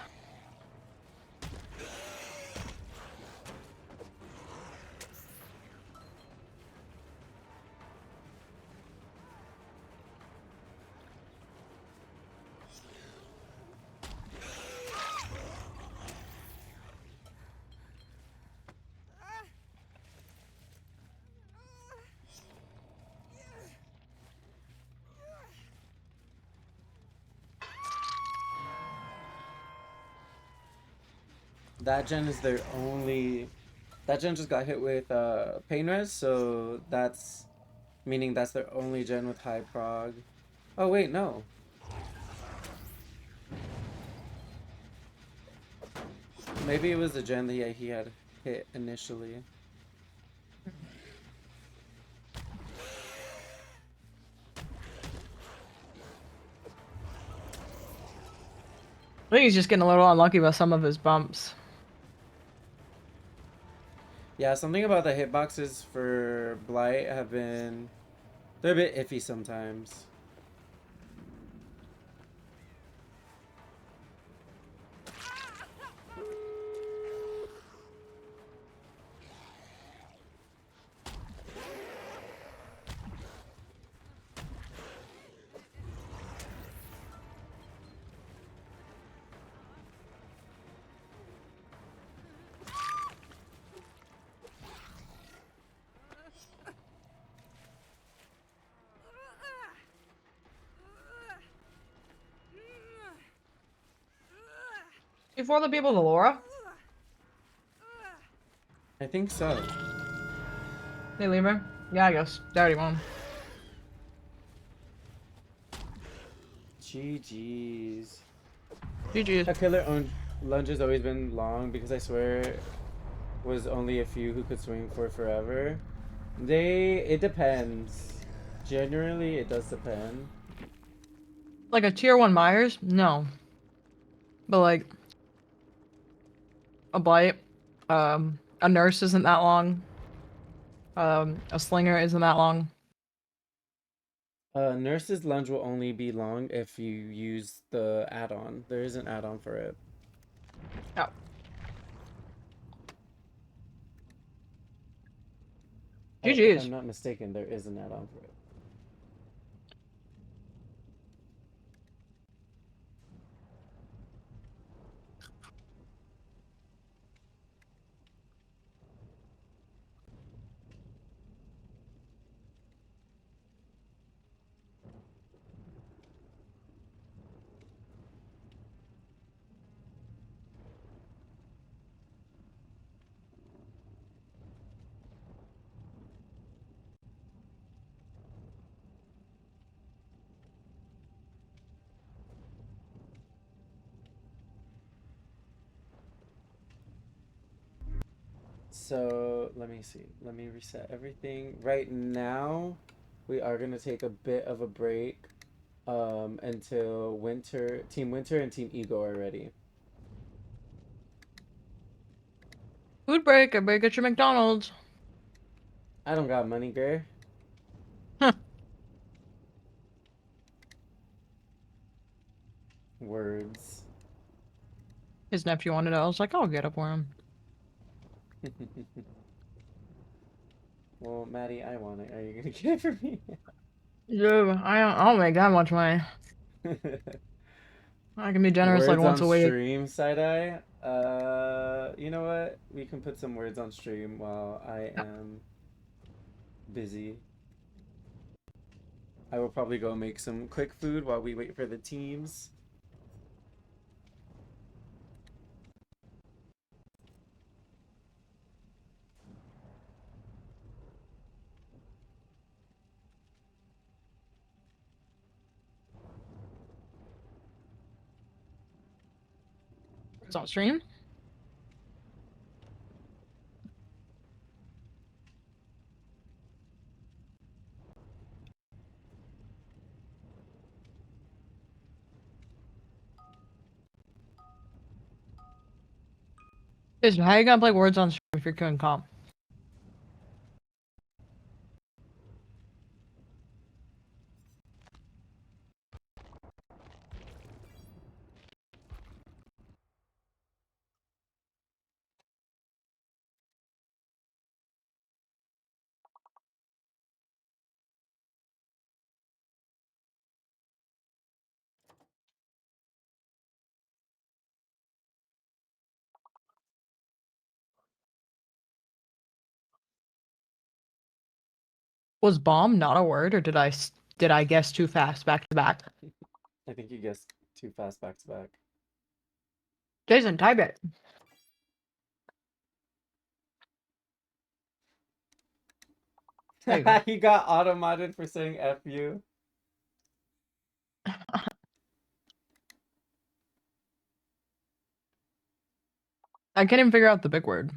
That gen is their only... That gen just got hit with pain res, so that's... Meaning that's their only gen with high prog. Oh wait, no. Maybe it was the gen that he had hit initially. think he's just getting a little unlucky with some of his bumps. Yeah, something about the hitboxes for Blight have been... They're a bit iffy sometimes. Before the people to Laura? I think so. They leave her? Yeah, I guess. They already won. GG's. GG's. A killer lunge has always been long because I swear was only a few who could swing for forever. It depends. Generally, it does depend. Like a tier 1 Myers? No. But like a Blight, a nurse isn't that long. A slinger isn't that long. Nurse's lunge will only be long if you use the add-on. There is an add-on for it. Oh. If GG's. I'm not mistaken, there is an add-on for it. So let me see. Let me reset everything. Right now, we are gonna take a bit of a break until Team Winter and Team Ego are ready. Food break. Everybody get your McDonald's. I don't got money, girl. Huh. Words. His nephew wanted it. I was like, I'll get it for him. Well, Maddie, I want it. Are you gonna get it for me? Yeah, I'll make that much money. I can be generous like Words once on a week. stream, side eye. You know what? We can put some words on stream while I am busy. I will probably go make some quick food while we wait for the teams. It's on stream. Jason, how you gonna play words on stream if you're killing comp? Was bomb not a word, or did I guess too fast back to back? I think you guessed too fast back to back. Jason, type it. There you go. He got automated for saying F you. I can't even figure out the big word.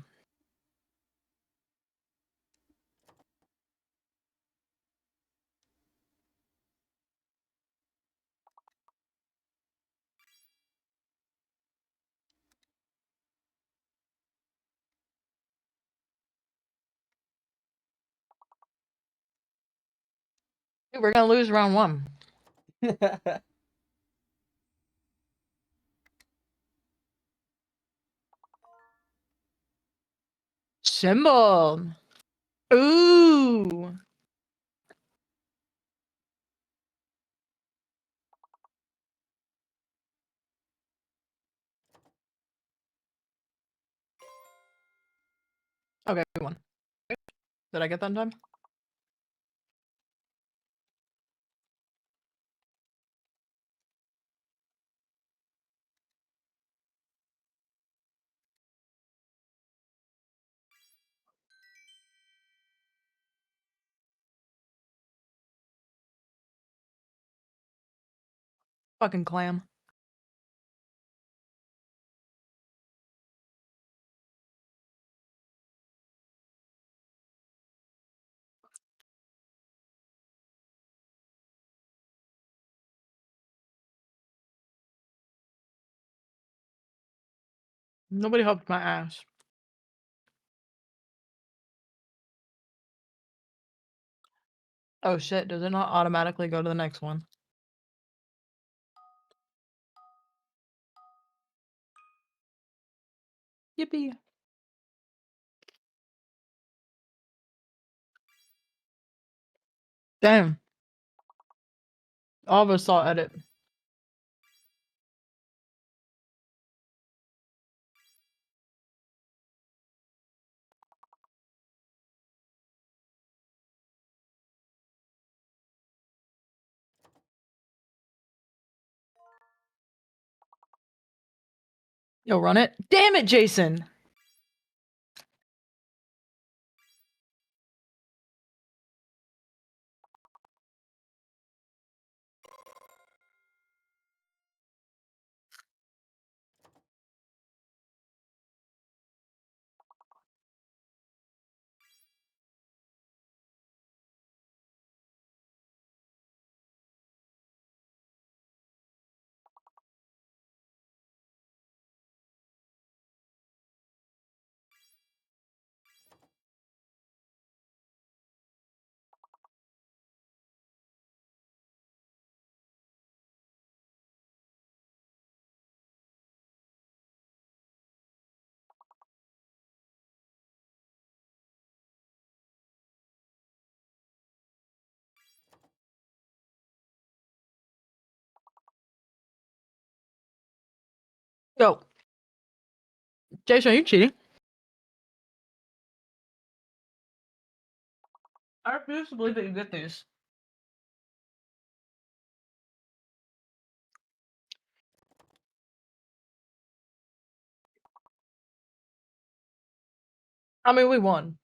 Dude, we're gonna lose round 1. Symbol. Ooh. Okay, we won. Did I get that in time? Fucking clam. Nobody helped my ass. Oh shit, does it not automatically go to the next one? Yippee. Damn. All of us saw edit. Yo, run it. Damn it, Jason! Yo. Jason, are you cheating? I refuse to believe that you get these. I mean, we won.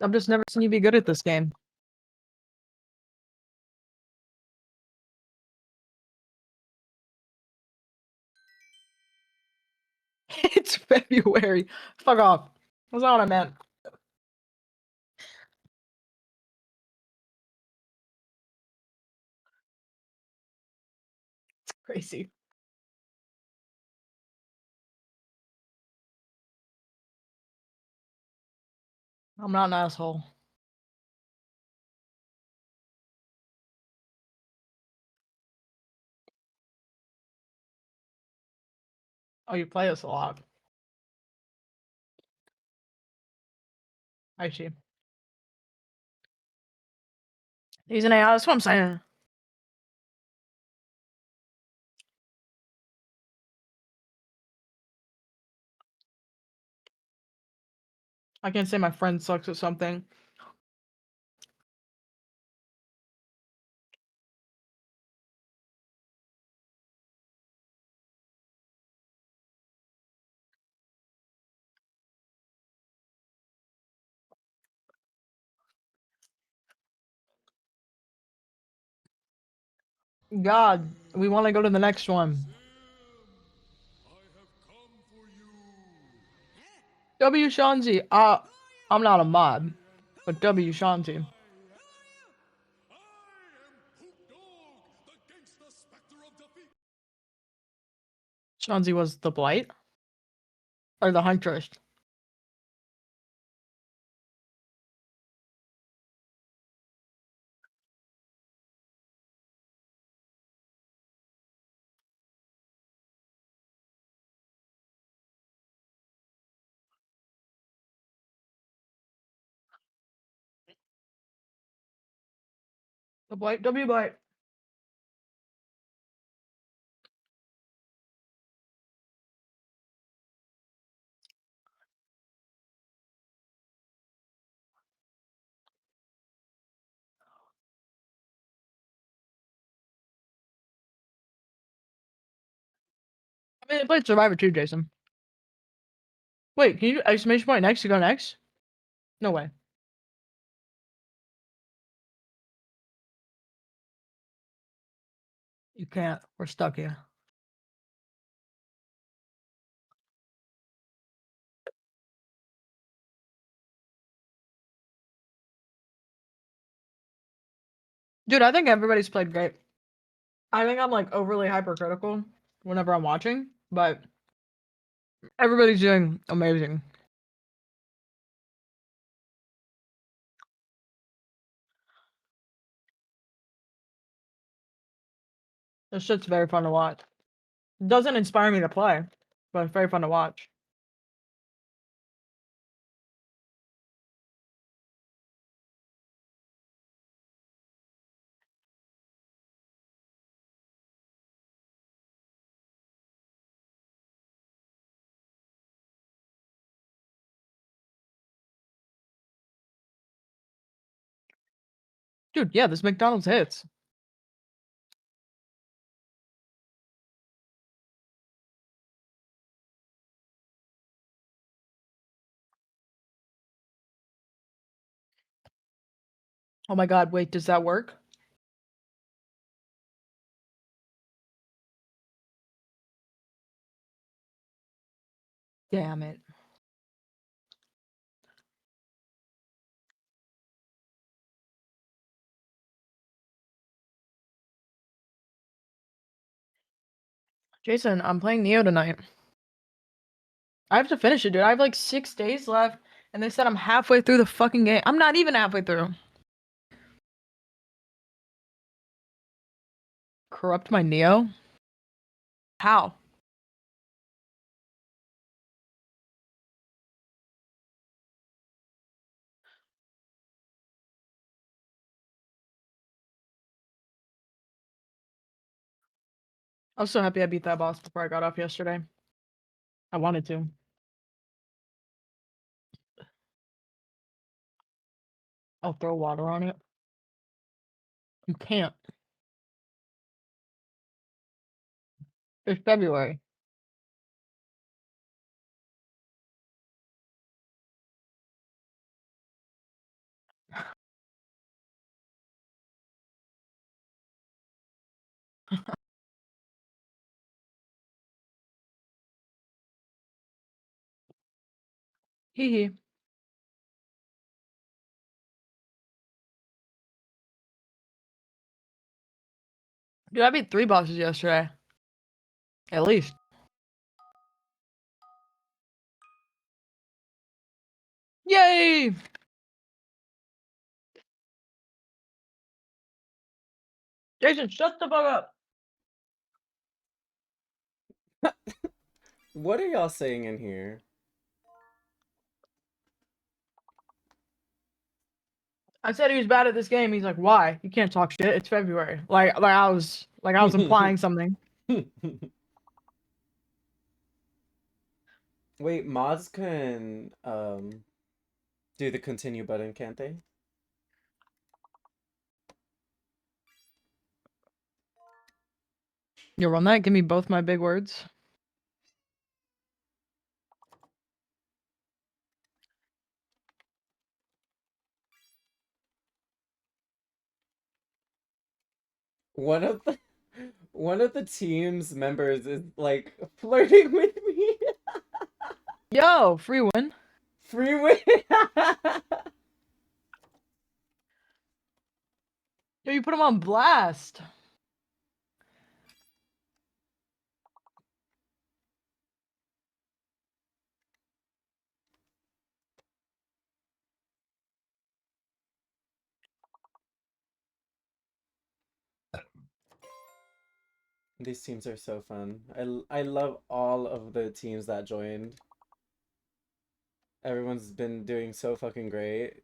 I've just never seen you be good at this game. It's February. Fuck off. That's not what I meant. It's crazy. I'm not an asshole. Oh, you play us a lot. I see. He's an AI, that's what I'm saying. I can't say my friend sucks at something. God, we want to go to the next one. W. Shanzi. I'm not a mod, but W. Shanzi. Shanzi was the Blight? Or the Huntress? W Blight. I mean, they played Survivor too, Jason. Wait, can you do exclamation point next to go next? No way. You can't. We're stuck here. Dude, I think everybody's played great. I think I'm like overly hypercritical whenever I'm watching, but everybody's doing amazing. This shit's very fun to watch. It doesn't inspire me to play, but it's very fun to watch. Dude, yeah, this McDonald's hits. Oh my god, wait, does that work? Damn it. Jason, I'm playing Neo tonight. I have to finish it, dude. I have like 6 days left, and they said I'm halfway through the fucking game. I'm not even halfway through. Corrupt my Neo? How? I was so happy I beat that boss before I got off yesterday. I wanted to. I'll throw water on it. You can't. It's February. Hee hee. Dude, I beat 3 bosses yesterday. At least. Yay! Jason, shut the fuck up. What are y'all saying in here? I said he was bad at this game. He's like, why? You can't talk shit. It's February. Like I was implying something. Wait, mods can do the continue button, can't they? You run that? Give me both my big words. One of the team's members is like flirting with me. Yo, free win. Free win. Yo, you put him on blast. These teams are so fun. I love all of the teams that joined. Everyone's been doing so fucking great.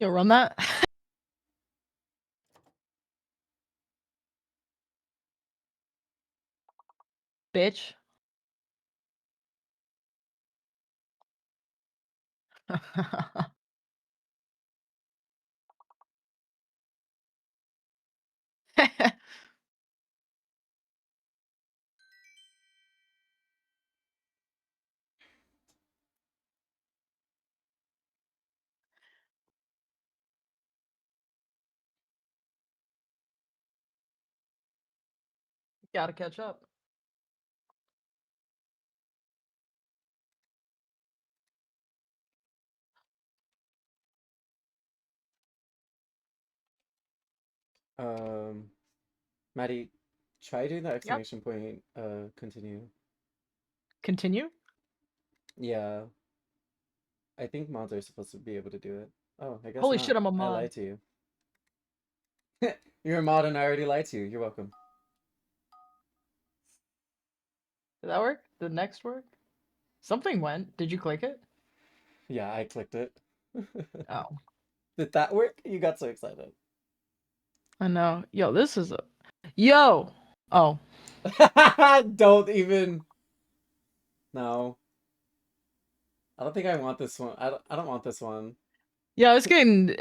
Yo, run that. Bitch. Gotta catch up. Maddie, try doing the Yep. exclamation point. Continue. Continue. Yeah. I think mods are supposed to be able to do it. Oh, I guess Holy not. shit, I'm a I mod. lied to you. You're a mod and I already lied to you. You're welcome. Did that work? Did next work? Something went. Did you click it? Yeah, I clicked it. Oh. Did that work? You got so excited. I know. Yo, this is a. Yo! Oh. Don't even. No. I don't think I want this one. I don't want this one. Yeah, it's getting.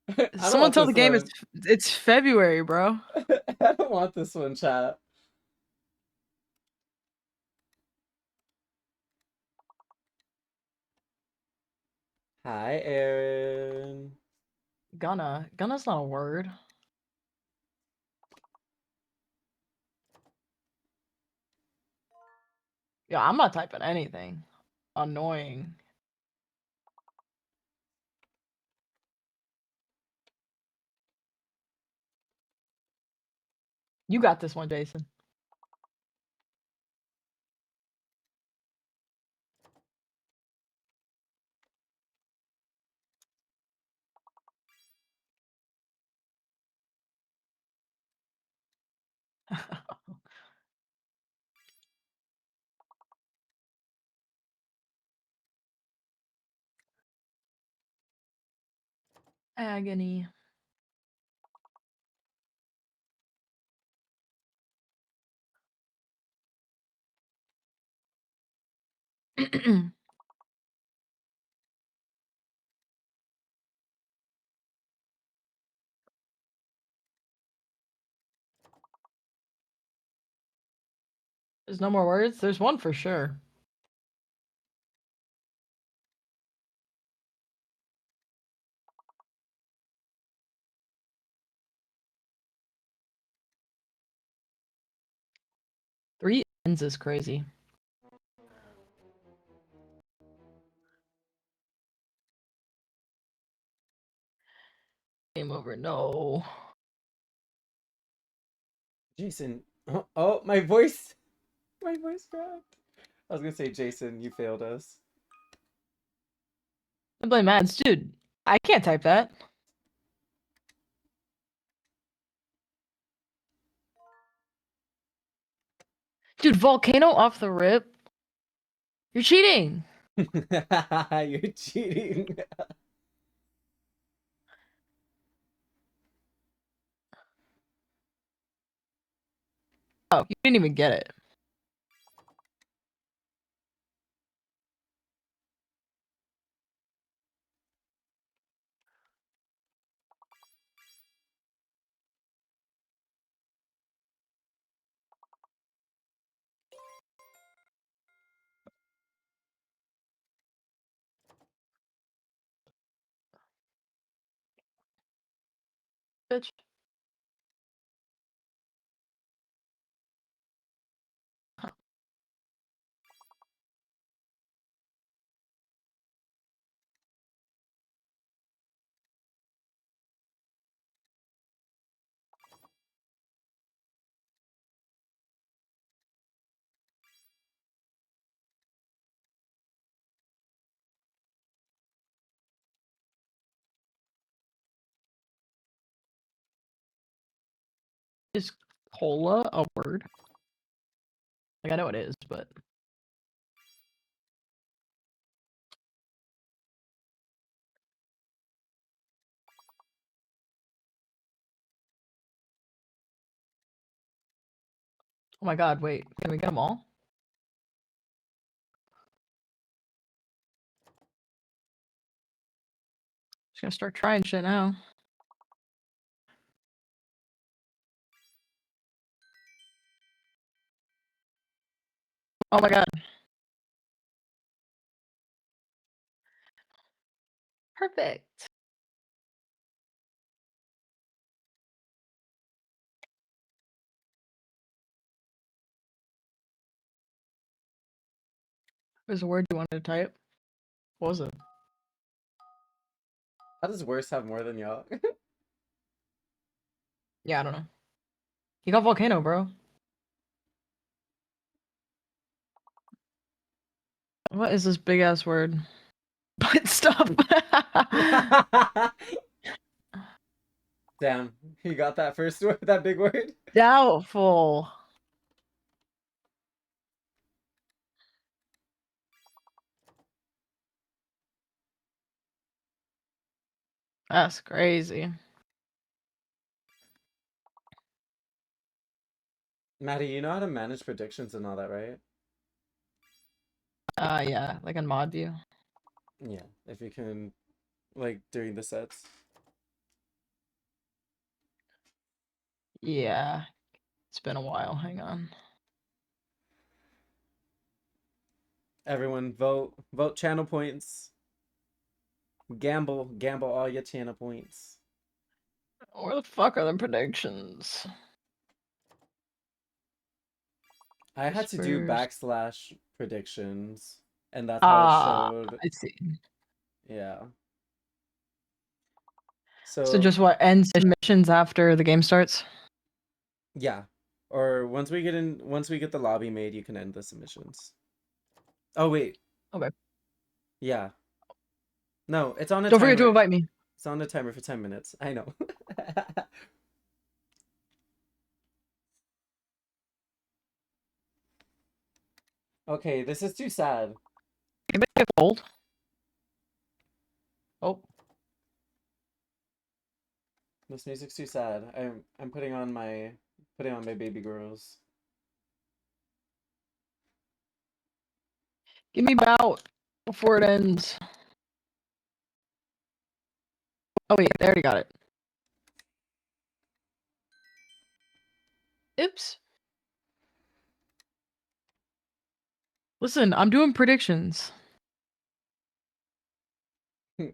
I don't Someone want told the this game one. it's February, bro. I don't want this one, chat. Hi, Aaron. Gonna. Gunna's not a word. Yeah, I'm not typing anything. Annoying. You got this one, Jason. Agony. There's no more words? There's one for sure. Three ends is crazy. Game over. No. Jason. Oh, my voice. My voice cracked. I was gonna say, Jason, you failed us. I blame Mads. Dude, I can't type that. Dude, volcano off the rip. You're cheating. You're cheating. Oh, you didn't even get it. Bitch. Is cola a word? Like, I know it is, but. Oh my god, wait. Can we get them all? Just gonna start trying shit now. Oh my god. Perfect. There's a word you wanted to type. What was it? How does worse have more than y'all? Yeah, I don't know. You got volcano, bro. What is this big ass word? Butt stuff. Damn, you got that first word, that big word? Doubtful. That's crazy. Maddie, you know how to manage predictions and all that, right? Yeah, like in mod view. Yeah, if you can, like, during the sets. Yeah. It's been a while. Hang on. Everyone vote. Vote channel points. Gamble all your channel points. Where the fuck are the predictions? I had to do Whispers. / predictions, and that's how it showed. I see. Yeah. So So just what ends missions after the game starts? yeah, or once we get the lobby made, you can end the submissions. Oh wait, Okay. yeah. No, it's on a Don't forget to timer. invite me. It's on a timer for 10 minutes. I know. Okay, this is too sad. Can you make it bold? Oh. This music's too sad. I'm putting on my baby girls. Give me bout before it ends. Oh wait, they already got it. Oops. Listen, I'm doing predictions.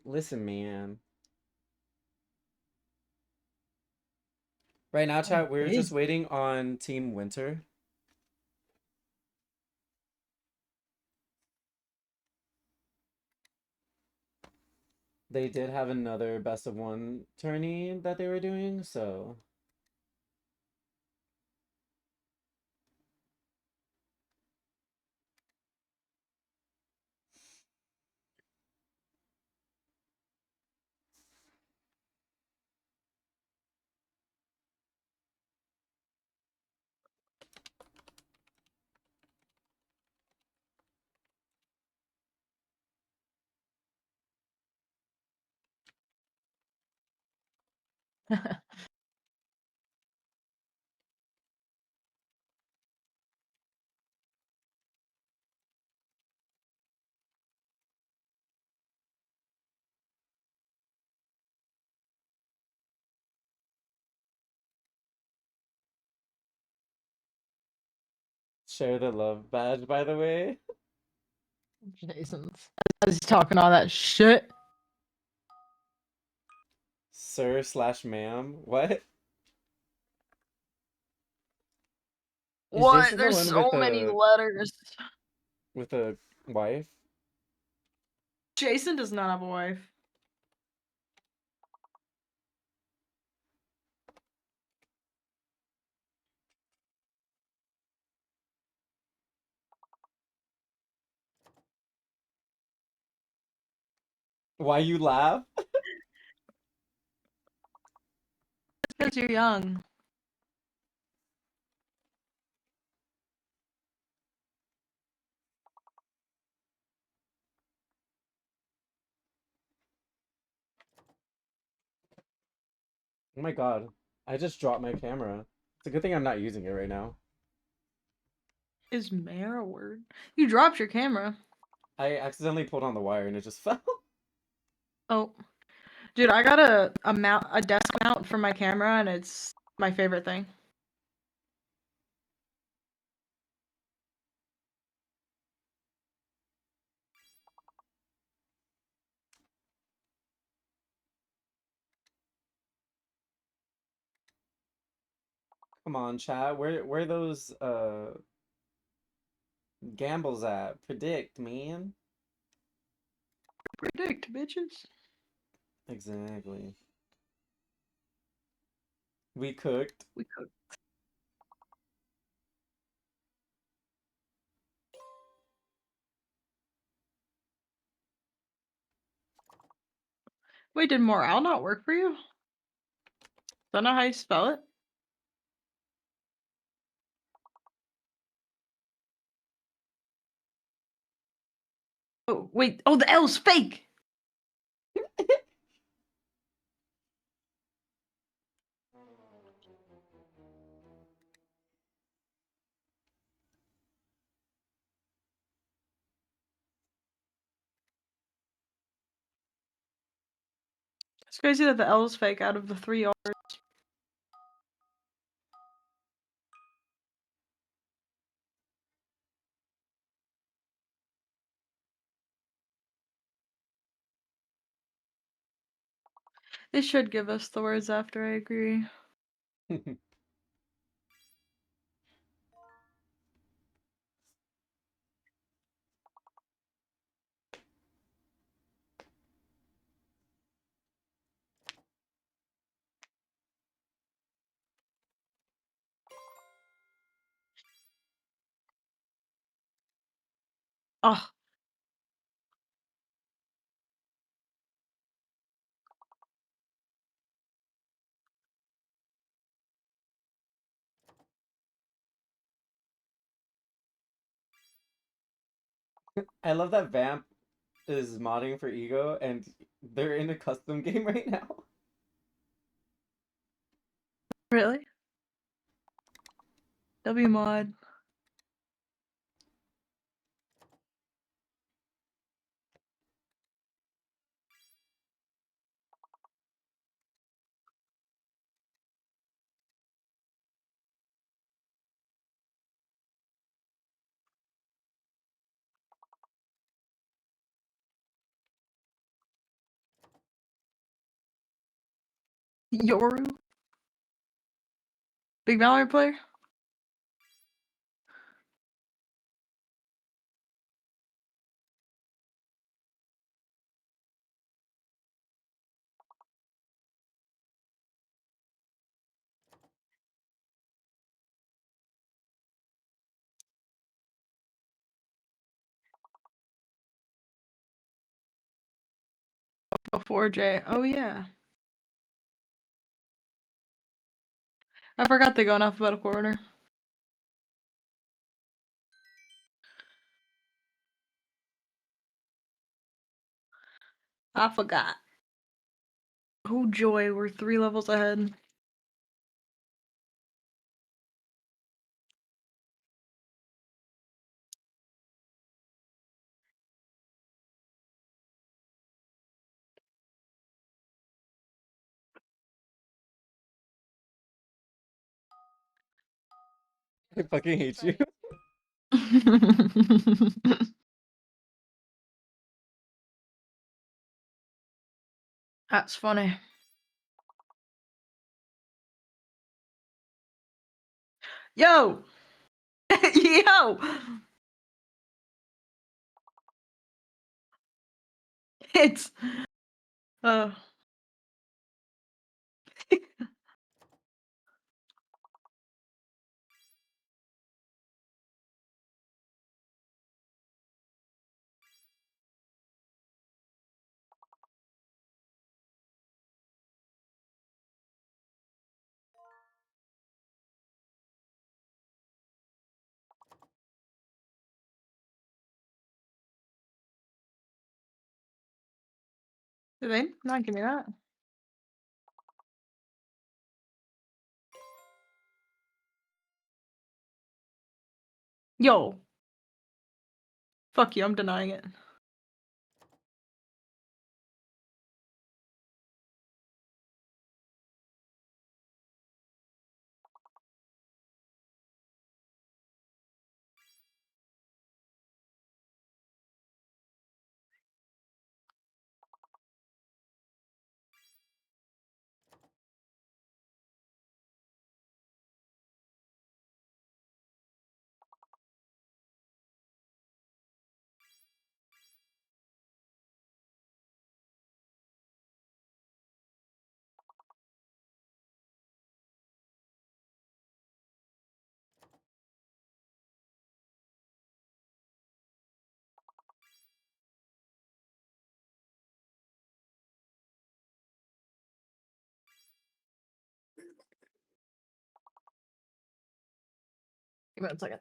Listen, man. Right now, chat, we're just waiting on Team Winter. They did have another best of one tourney that they were doing, so share the love badge, by the way. Jason's. He's talking all that shit. Sir/ma'am. What? Is What? Jason the There's one so many letters. with a wife? Jason does not have a wife. Why you laugh? Because you're young. Oh my god. I just dropped my camera. It's a good thing I'm not using it right now. Is mayor a word? You dropped your camera. I accidentally pulled on the wire and it just fell. Oh, dude, I got a desk mount for my camera, and it's my favorite thing. Come on, chat. Where those gambles at? Predict, man. Predict, bitches. Exactly. We cooked. We could. Wait, did morale not work for you? Is that not how you spell it? Oh, wait. Oh, the L's fake! It's crazy that the L's fake out of the 3 R's. They should give us the words after, I agree. Oh, I love that Vamp is modding for Ego and they're in a custom game right now. really? W mod. Yoru? Big Valorant player? Before J. Oh, yeah. I forgot they go in alphabetical order. I forgot. Oh, joy. We're 3 levels ahead. I fucking hate you. That's funny. Yo! Yo! It's uh did they not give me that? Yo. Fuck you, I'm denying it. Give me 1 second.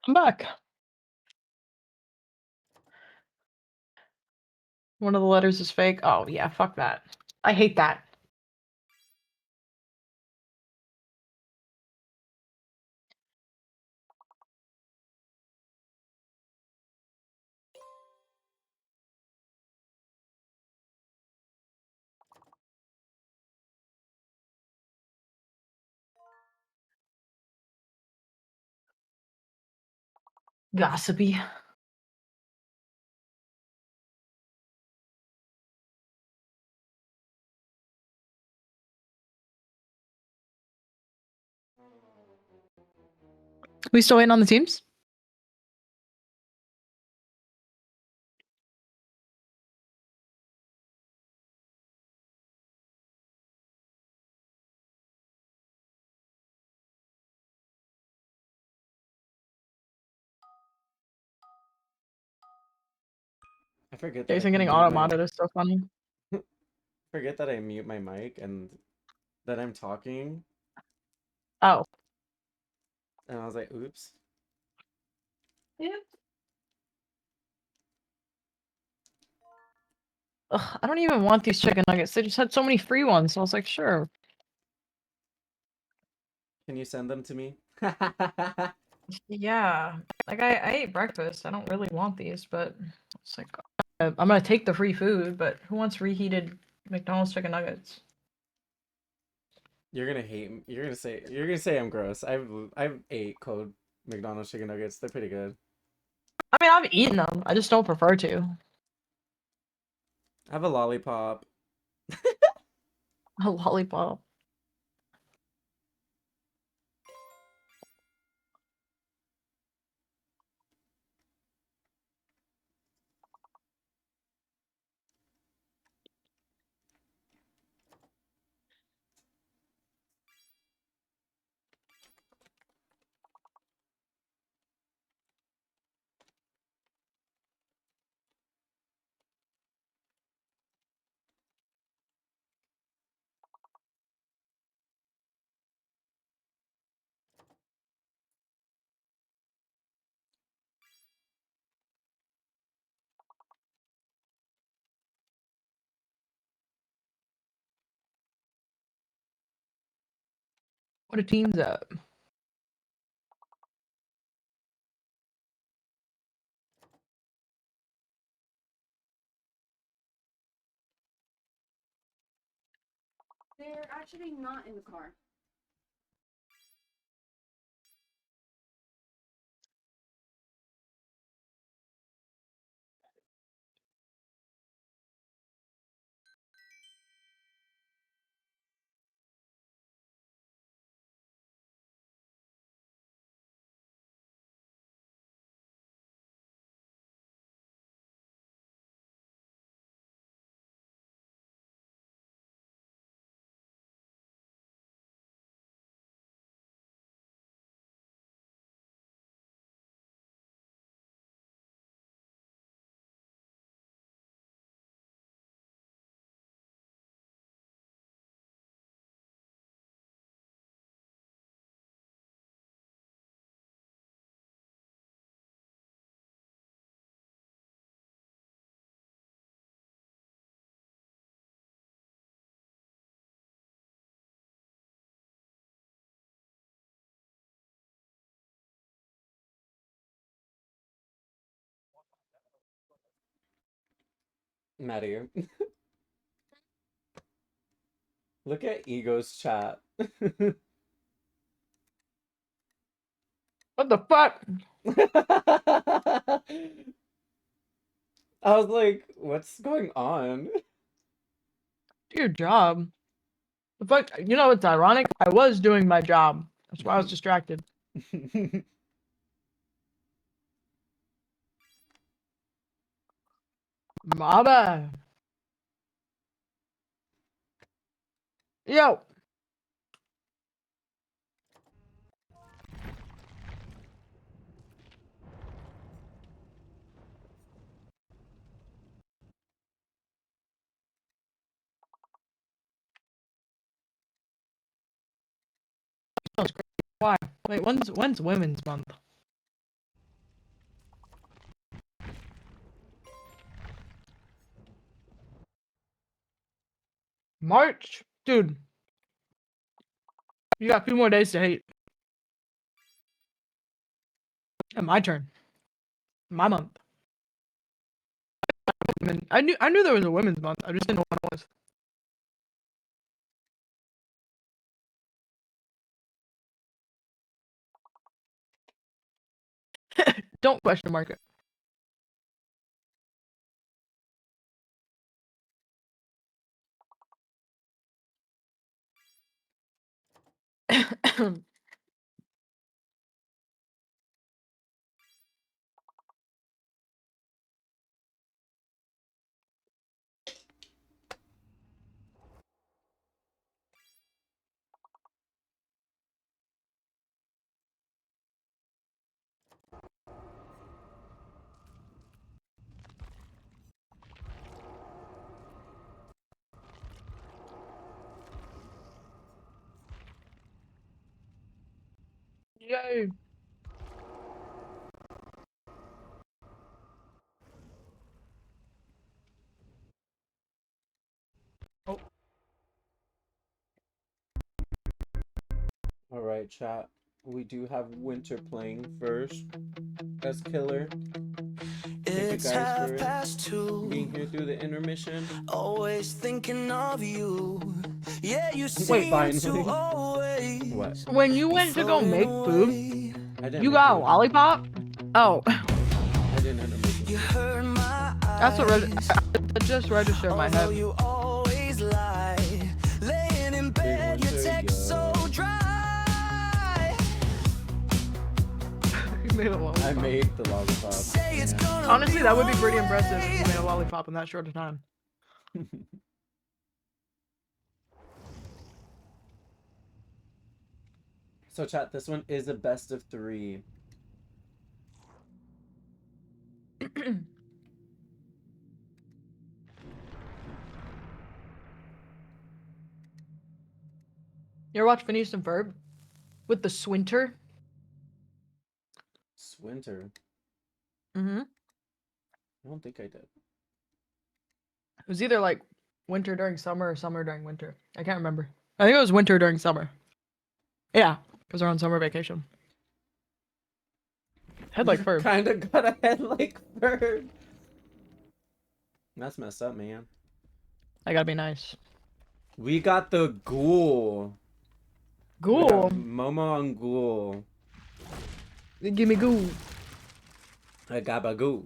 I'm back. One of the letters is fake. Oh, yeah, fuck that. I hate that. Gossipy. We still waiting on the teams? I forget that I Jason can getting mute my auto-modded is so funny. forget that I mute my mic and that I'm talking, Oh. and I was like, oops. Yeah. Ugh, I don't even want these chicken nuggets. They just had so many free ones, so I was like, sure. Can you send them to me? Yeah. Like, I ate breakfast. I don't really want these, but it's like, I'm gonna take the free food, but who wants reheated McDonald's chicken nuggets? You're gonna hate me. You're gonna say I'm gross. I've ate cold McDonald's chicken nuggets. They're pretty good. I mean, I've eaten them. I just don't prefer to. I have a lollipop. A lollipop. What are teams at? They're actually not in the car. Maddie. Look at Ego's chat. What the fuck? I was like, what's going on? Do your job. The fuck? You know what's ironic? I was doing my job. That's why I was distracted. My bad. Yo. Why? Wait, when's Women's Month? March? Dude. You got a few more days to hate. And my turn. My month. I knew there was a Women's Month. I just didn't know what it was. Don't question mark it. Yay. Oh. Alright, chat. We do have Winter playing first as killer. Thank you It's guys for 2:30. being here through the intermission. Always thinking of you. Yeah, you Wait, seem finally. to always What? When you went to go make food, I didn't you make got a food. lollipop? Oh. I You hurt my eyes. That's what that just registered in my Although head. you always lie, laying in bed, your winter, text so yo. dry. You made a lollipop. I made the lollipop. Say it's Yeah. gonna Honestly, be that would be pretty impressive if alright. you made a lollipop in that short of time. So chat, this one is a best of 3. You ever watch Phineas and Ferb? With the Swinter? Swinter. Mm-hmm. I don't think I did. It was either like winter during summer or summer during winter. I can't remember. I think it was winter during summer. Yeah, because they're on summer vacation. Head like Ferb. Kinda got a head like Ferb. That's messed up, man. I gotta be nice. We got the ghoul. We Ghoul. got Momo and ghoul. Give me ghoul. A gabagool.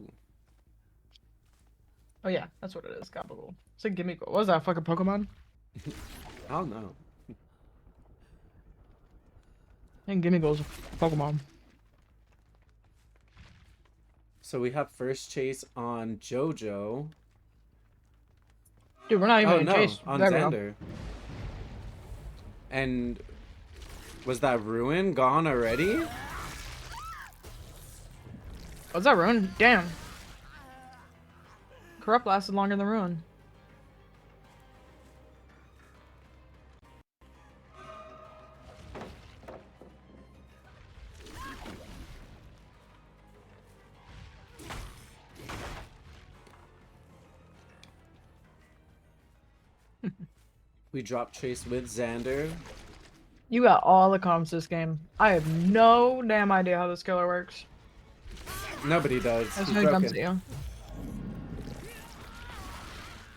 Oh yeah, that's what it is. Gabagool. It's like gimme ghoul. What was that fucking Pokemon? I don't know. I think gimme ghoul's a Pokemon. So we have first chase on JoJo. Dude, we're not even Oh in no, chase. on There we go. Xander. And was that ruin gone already? What's that Ruin? Damn. Corrupt lasted longer than Ruin. We dropped chase with Xander. You got all the comms this game. I have no damn idea how this killer works. Nobody does. That's He's no jumps broken. at you.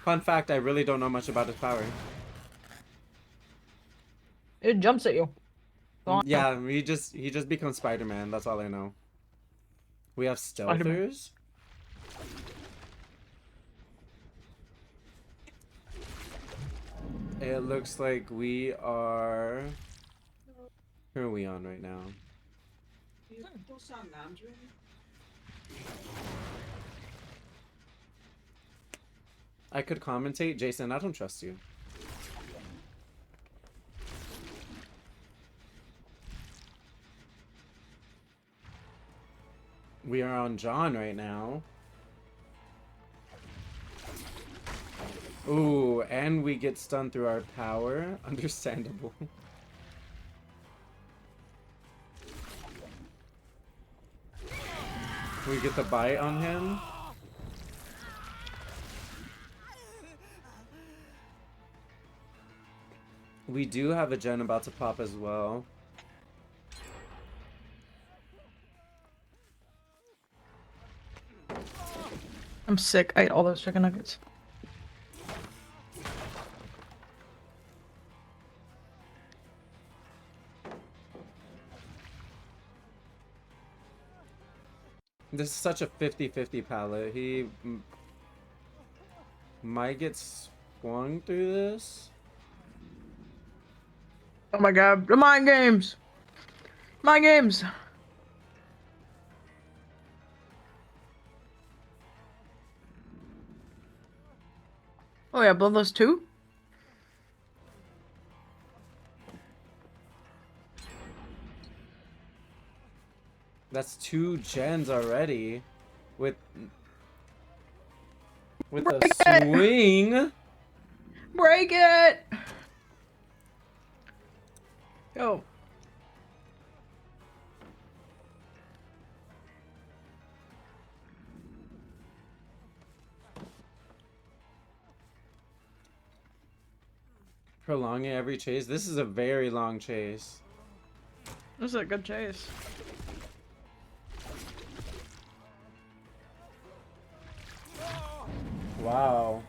Fun fact, I really don't know much about his power. It jumps at you. That's all I know. Yeah, he just becomes Spider-Man, that's all I know. We have Spider-Man. stealthers. It looks like we are... Who are we on right now? I could commentate. Jason, I don't trust you. We are on John right now. Ooh, and we get stunned through our power. Understandable. We get the bite on him. We do have a gen about to pop as well. I'm sick. I ate all those chicken nuggets. This is such a 50-50 palette. He might get swung through this. Oh my god. The mind games! Mind games! Oh yeah, Bloodlust 2? That's 2 gens already. With a Break it! swing. Break it! Yo. Prolonging every chase. This is a very long chase. This is a good chase. Wow.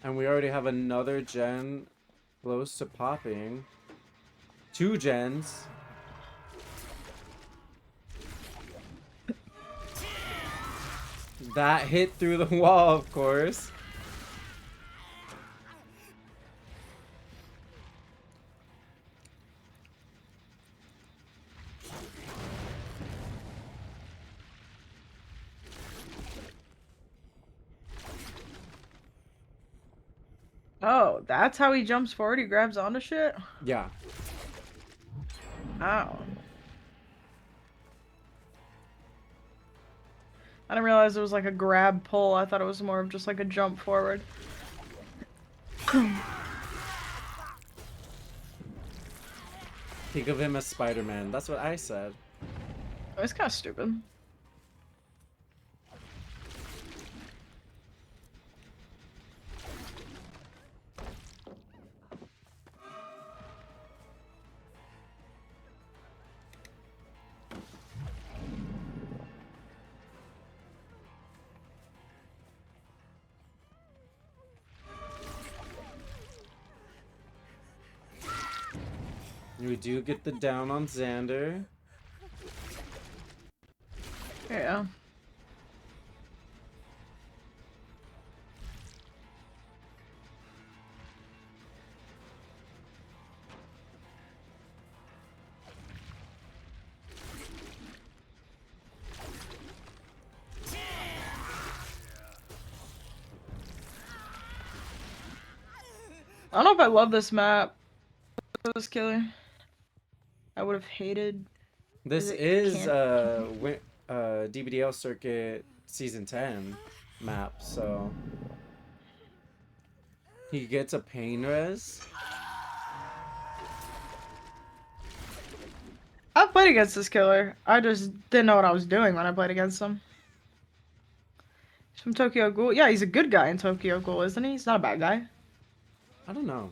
And we already have another gen close to popping. 2 gens. That hit through the wall, of course. Oh, that's how he jumps forward. He grabs onto shit. Yeah. Ow. I didn't realize it was like a grab pull. I thought it was more of just like a jump forward. Think of him as Spider-Man. That's what I said. It's kind of stupid. We do get the down on Xander. Yeah. I don't know if I love this map. This killer. I would have hated. This it is can't- DBDL Circuit Season 10 map, so he gets a pain res. I've played against this killer. I just didn't know what I was doing when I played against him. He's from Tokyo Ghoul. Yeah, he's a good guy in Tokyo Ghoul, isn't he? He's not a bad guy. I don't know.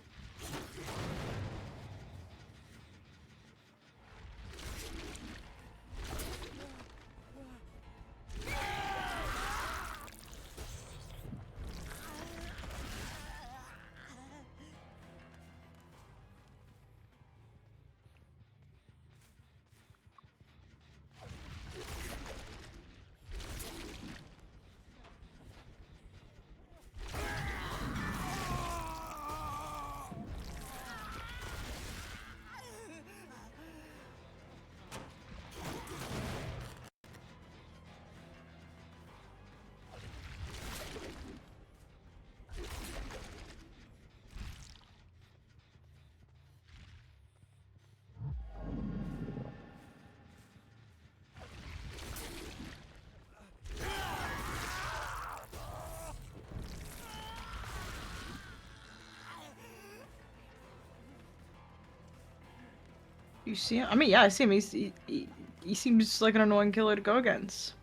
You see him? I mean, yeah, I see him. He seems like an annoying killer to go against.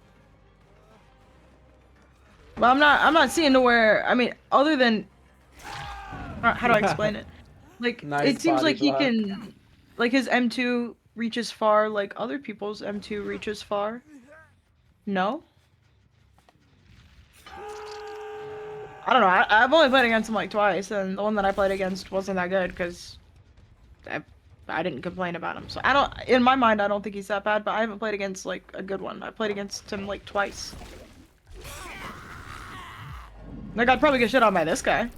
But I'm not seeing to where. I mean, other than how do I explain it? Like, Nice it seems body like he block. can, like his M2 reaches far, like other people's M2 reaches far. No. I don't know. I've only played against him like twice, and the one that I played against wasn't that good because I didn't complain about him. So I don't, in my mind, I don't think he's that bad. But I haven't played against like a good one. I played against him like twice. Like I'd probably get shit on by this guy.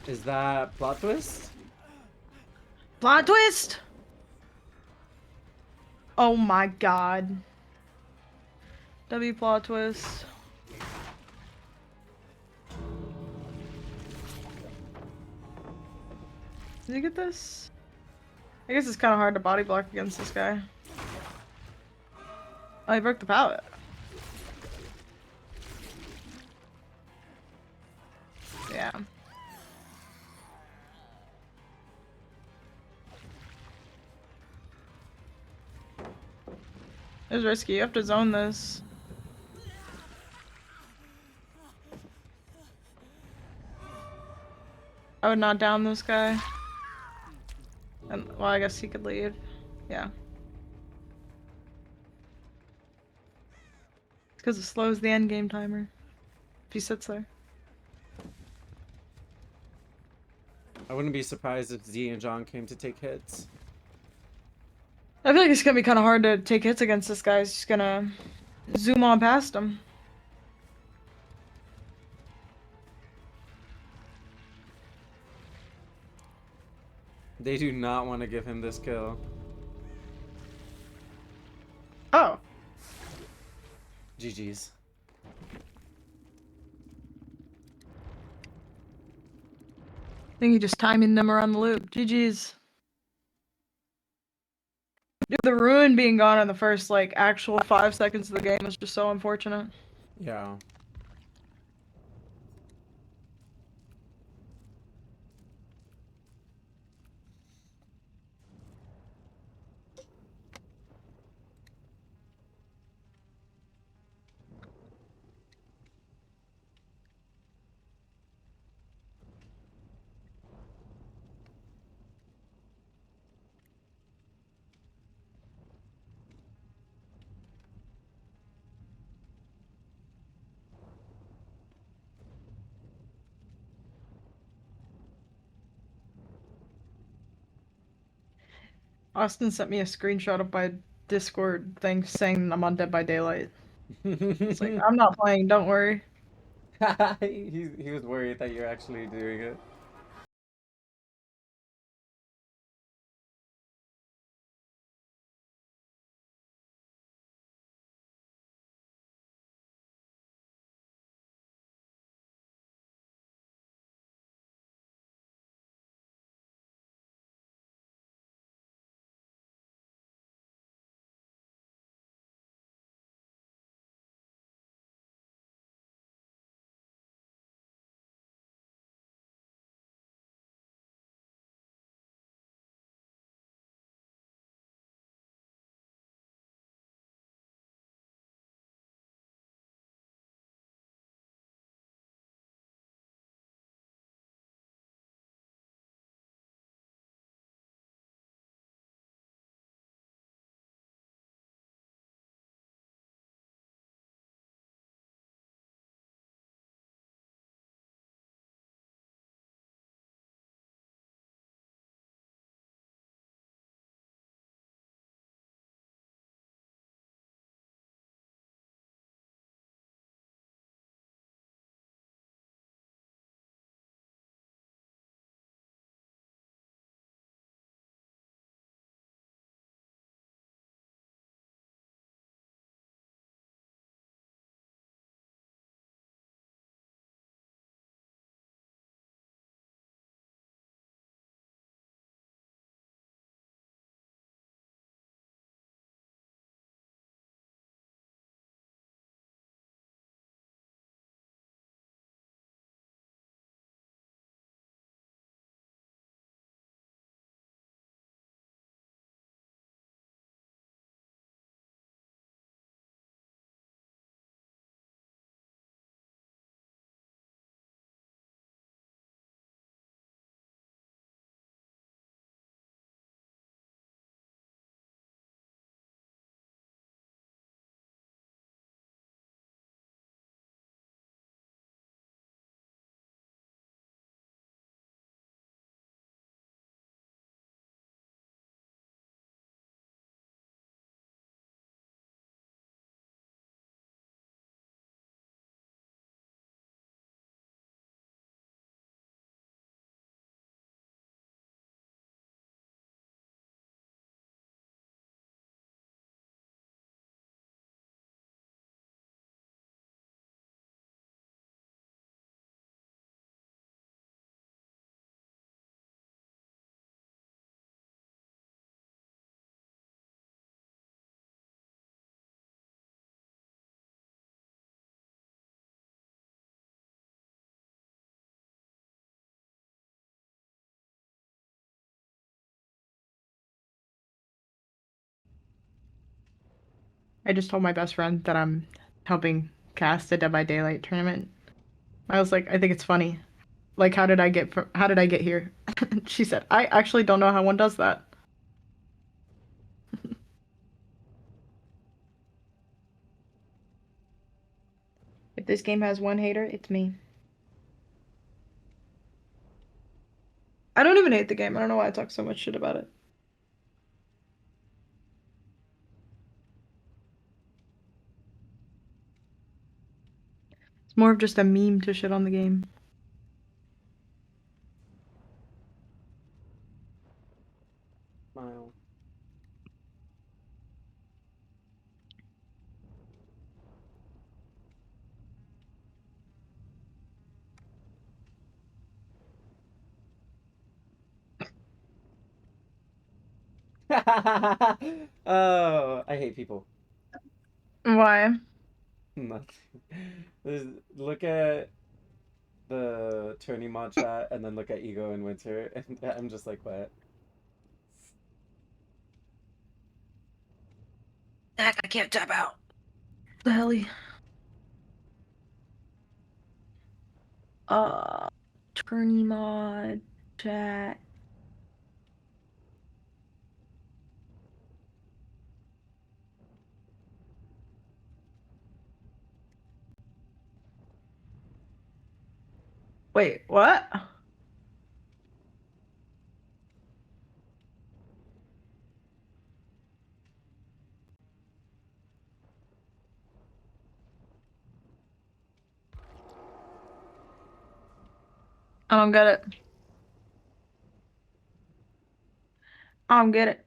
Is that plot twist? Plot twist! Oh my god. W plot twist. Did you get this? I guess it's kind of hard to body block against this guy. Oh, he broke the pallet. Yeah. It was risky. You have to zone this. I would not down this guy. And, well, I guess he could leave. Yeah. Because it slows the end game timer. If he sits there. I wouldn't be surprised if Z and John came to take hits. I feel like it's gonna be kind of hard to take hits against this guy. He's just gonna zoom on past him. They do not want to give him this kill. Oh. GG's. I think he just timing them around the loop. GG's. Dude, the ruin being gone in the first, like, actual 5 seconds of the game was just so unfortunate. Yeah. Austin sent me a screenshot of my Discord thing saying I'm on Dead by Daylight. It's like, I'm not playing, don't worry. he was worried that you're actually doing it. I just told my best friend that I'm helping cast a Dead by Daylight tournament. I was like, I think it's funny. Like, how did I get here? She said, I actually don't know how one does that. If this game has one hater, it's me. I don't don't even hate the game. I don't know why I talk so much shit about it. It's more of just a meme to shit on the game. Smile. Oh, I hate people. Why? Nothing. Look at the Tourney mod chat and then look at Ego and Winter, and I'm just like, what? Heck, I can't tap out. The helly. Tourney mod chat. Wait, what? I don't get it. I don't get it.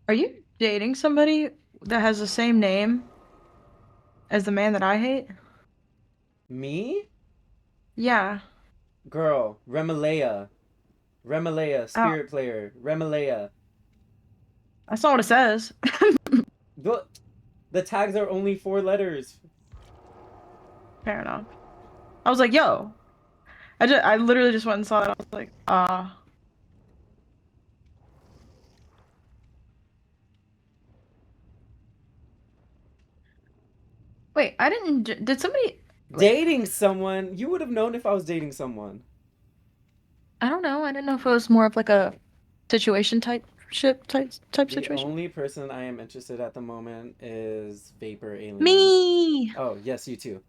Are you dating somebody that has the same name as the man that I hate? Me? Yeah. Girl, Remalea. Remalea, Oh, spirit player. Remalea. that's not what it says. The tags are only 4 letters. Fair enough. I was like, yo. I literally just went and saw it. I was like, Wait, I didn't. Did somebody. Wait, Dating someone? You would have known if I was dating someone. I don't know. I didn't know if it was more of like a situation type The situation. only person I am interested at the moment is Vapor Alien. Me! Oh, yes, you too.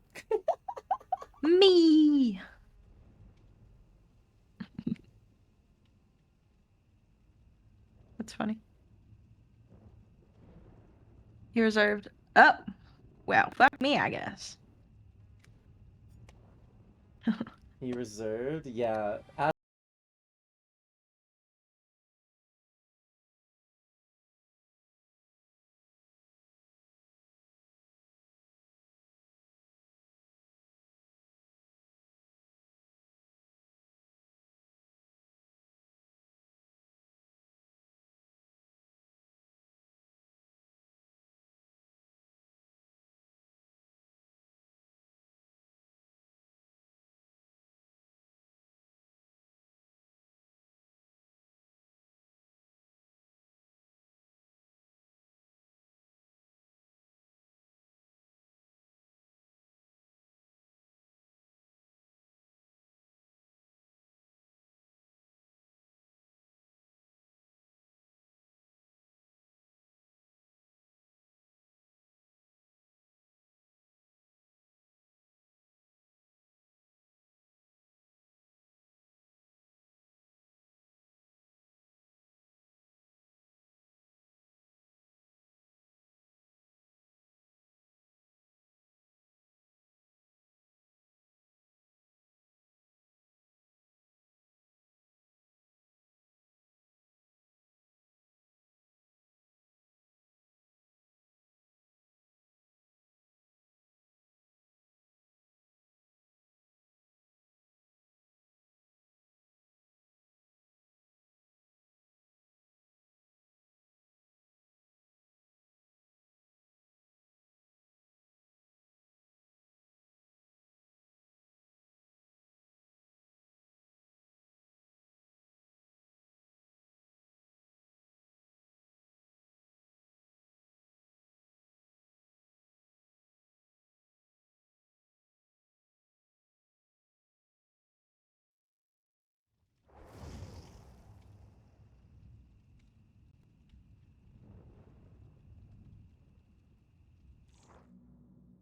Me! That's funny. He reserved. Oh, well, fuck me, I guess. He reserved? Yeah.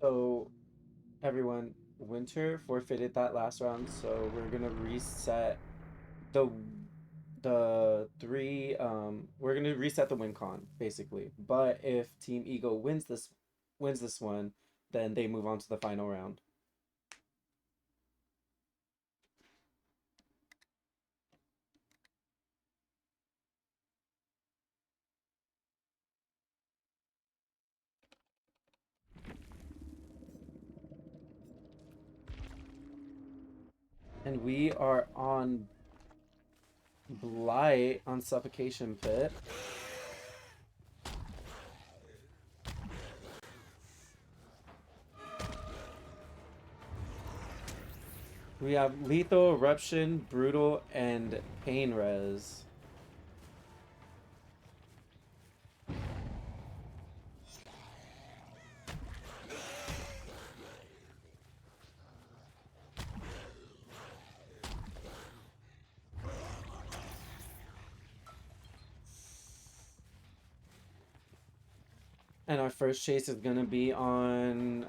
So, everyone, Winter forfeited that last round, so we're gonna reset the three. We're gonna reset the win con basically. But if Team Ego wins this one, then they move on to the final round. And we are on Blight on Suffocation Pit. We have Lethal, Eruption, Brutal, and Pain Res. And our first chase is gonna be on,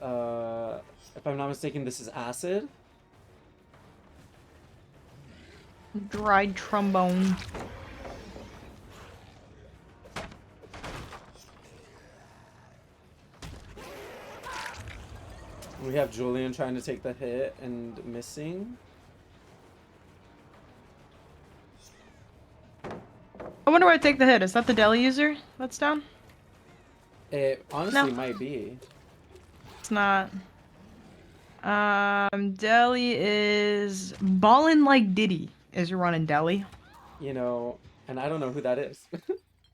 if I'm not mistaken, this is Acid. Dried trombone. We have Julian trying to take the hit and missing. I wonder where I take the hit. Is that the deli user that's down? It honestly No. might be. It's not. Deli is ballin' like Diddy is running deli. You know, and I don't know who that is.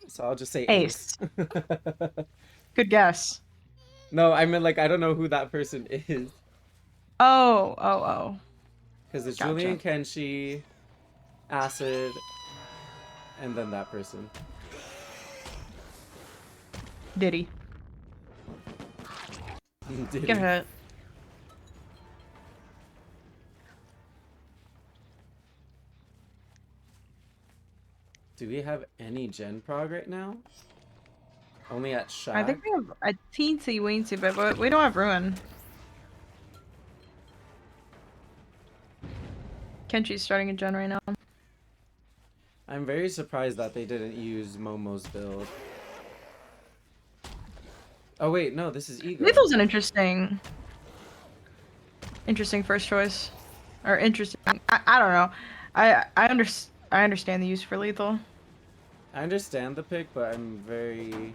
So I'll just say Ace. Ace. Good guess. No, I meant like I don't know who that person is. Oh. Because it's Gotcha. Julian, Kenshi, Acid, and then that person. Diddy. Diddy. Get hit. Do we have any gen prog right now? Only at Shag? I think we have a teensy weensy bit, but we don't have ruin. Kenshi's starting a gen right now. I'm very surprised that they didn't use Momo's build. Oh wait, no, this is Ego. Lethal's an interesting first choice. Or interesting. I don't know. I understand the use for lethal. I understand the pick, but I'm very...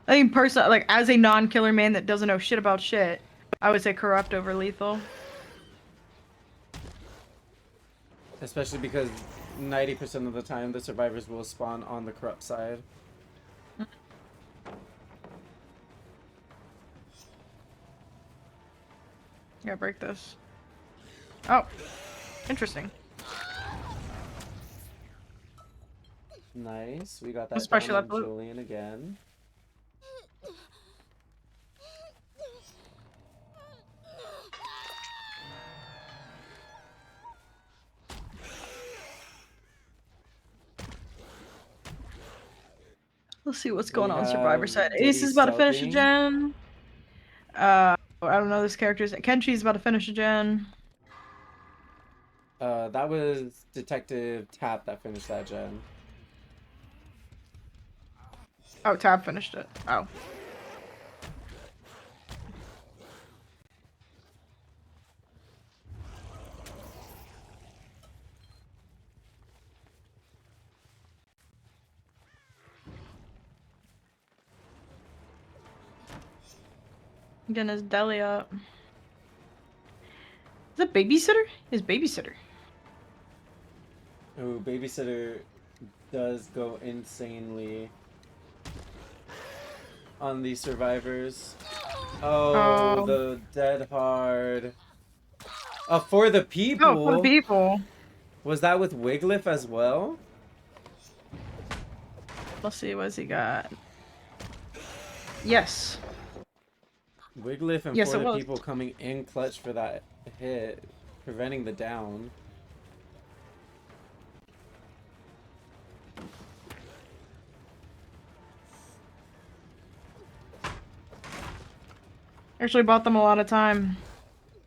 I think personally, like as a non-killer man that doesn't know shit about shit, I would say corrupt over lethal. Especially because 90% of the time the survivors will spawn on the corrupt side. Yeah, break this. Oh, interesting. Nice, we got that Especially down on that blue. Julian again. Let's see what's going We on Survivor have side. Diddy Ace is about to finish a stealthing. gen. I don't know this character's. Kenshi's about to finish a gen. That was Detective Tap that finished that gen. Oh, Tab finished it. Oh. Getting his deli up. Is that babysitter? His babysitter. Oh, Babysitter does go insanely on these survivors. Oh, the dead hard. For the people. Oh, for the people. Was that with Wiglif as well? Let's see, what's he got? Yes. Wiglif and Yes, for it the was. people coming in clutch for that hit, preventing the down. Actually bought them a lot of time.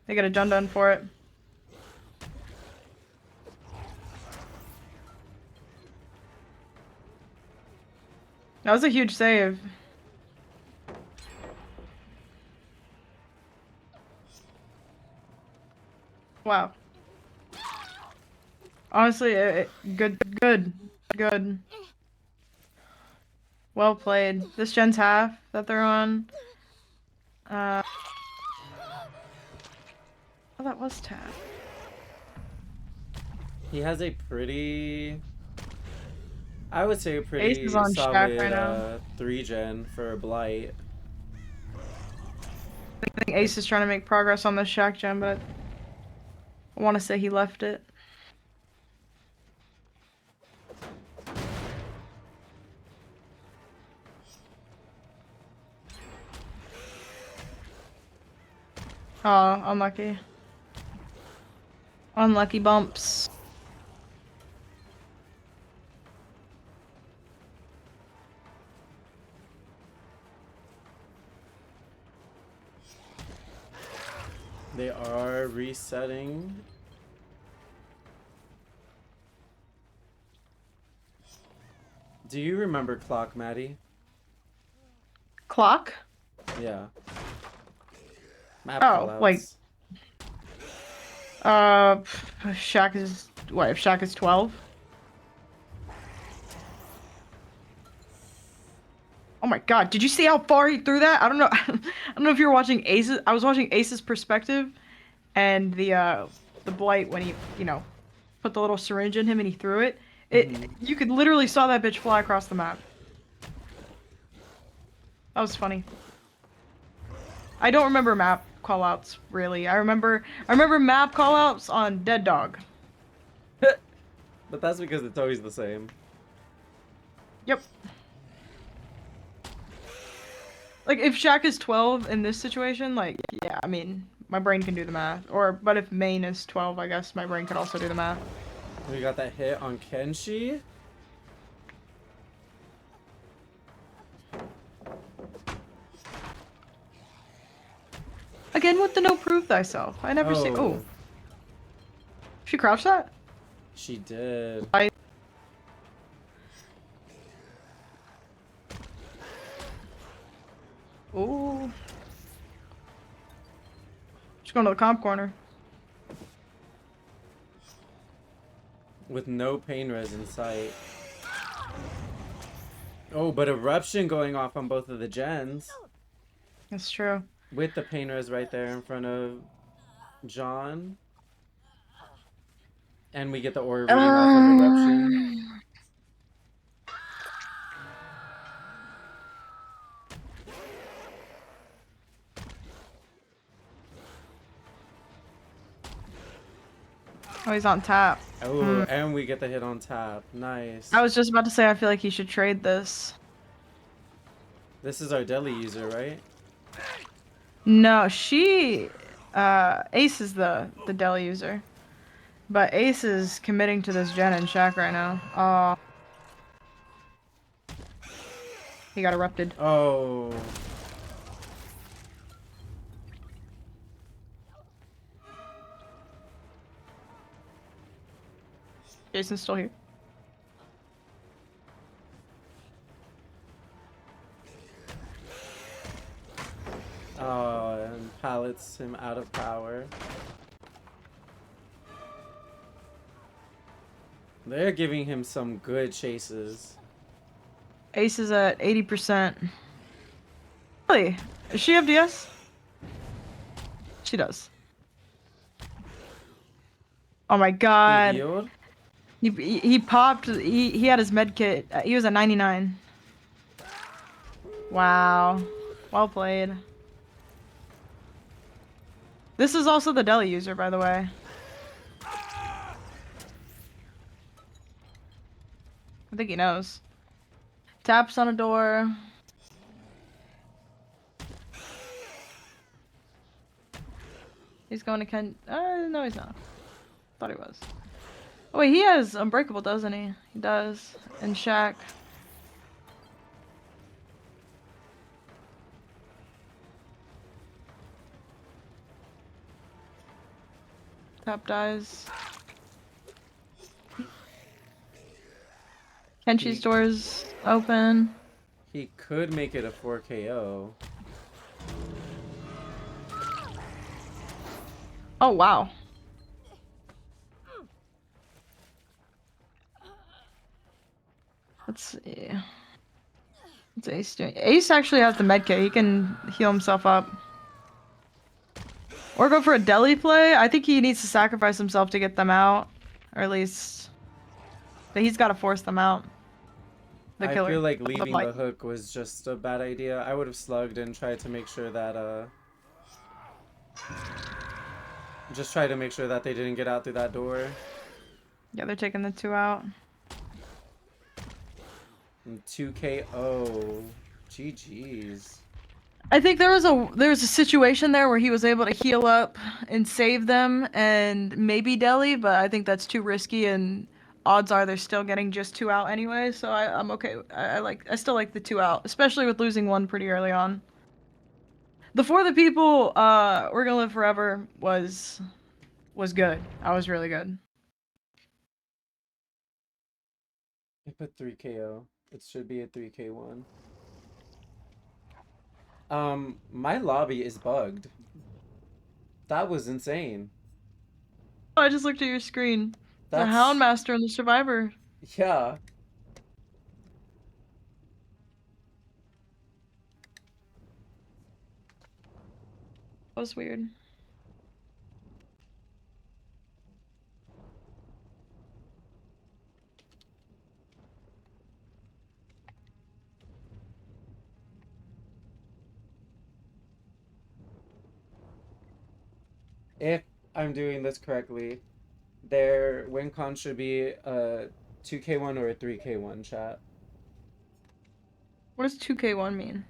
They get a gen done for it. That was a huge save. Wow. Honestly, good. Well played. This gen's half that they're on. Oh, that was tap. He has a pretty, I would say a Ace pretty is on Shack solid right now. 3-gen for Blight. I think Ace is trying to make progress on this Shack gen, but I want to say he left it. Oh, unlucky. Unlucky bumps. They are resetting. Do you remember Clock, Maddie? Clock? Yeah. Map Oh, like callouts. Shack is what? If Shack is 12? Oh my god, did you see how far he threw that? I don't know. I don't know if you were watching Ace's. I was watching Ace's perspective, and the Blight when he, put the little syringe in him and he threw it. You could literally saw that bitch fly across the map. That was funny. I don't remember map callouts really. I remember map callouts on Dead Dog. But that's because it's always the same. Yep. Like, if Shaq is 12 in this situation, like, yeah, I mean, my brain can do the math. But if main is 12, I guess my brain could also do the math. We got that hit on Kenshi. Again with the no prove thyself. I never see. Oh. She crouched that? She did. Ooh. She's going to the comp corner. With no pain res in sight. Oh, but eruption going off on both of the gens. That's true. With the pain res right there in front of John. And we get the aura reading off of eruption. Oh, he's on tap. Oh, and we get the hit on tap. Nice. I was just about to say, I feel like he should trade this. This is our deli user, right? No, she... Ace is the deli user. But Ace is committing to this gen and Shack right now. He got erupted. Oh. Jason's still here. Oh, and pallets him out of power. They're giving him some good chases. Ace is at 80%. Really? Does she have DS? She does. Oh my god. He healed? He popped. He had his med kit. He was at 99. Wow. Well played. This is also the deli user, by the way. I think he knows. Taps on a door. He's going to Ken. No, he's not. Thought he was. Oh wait, he has Unbreakable, doesn't he? He does. And Shaq. Tap dies. Kenshi's door's open. He could make it a 4 KO. Oh, wow. Let's see. What's Ace doing? Ace actually has the medkit. He can heal himself up. Or go for a deli play. I think he needs to sacrifice himself to get them out. Or at least... But he's got to force them out. The I killer. feel like The leaving blight. the hook was just a bad idea. I would have slugged and tried to make sure that, just try to make sure that they didn't get out through that door. Yeah, they're taking the 2 out. And 2 KO. GG's. I think there was a situation there where he was able to heal up and save them and maybe deli, but I think that's too risky and odds are they're still getting just 2 out anyway, so I'm okay. I still like the 2 out, especially with losing 1 pretty early on. The For the People, We're Gonna Live Forever was good. I was really good. I put 3 KO. It should be a 3 K1. My lobby is bugged. That was insane. Oh, I just looked at your screen. The That's Houndmaster and the Survivor. yeah. That was weird. If I'm doing this correctly, their win con should be a 2K1 or a 3K1 chat. What does 2K1 mean?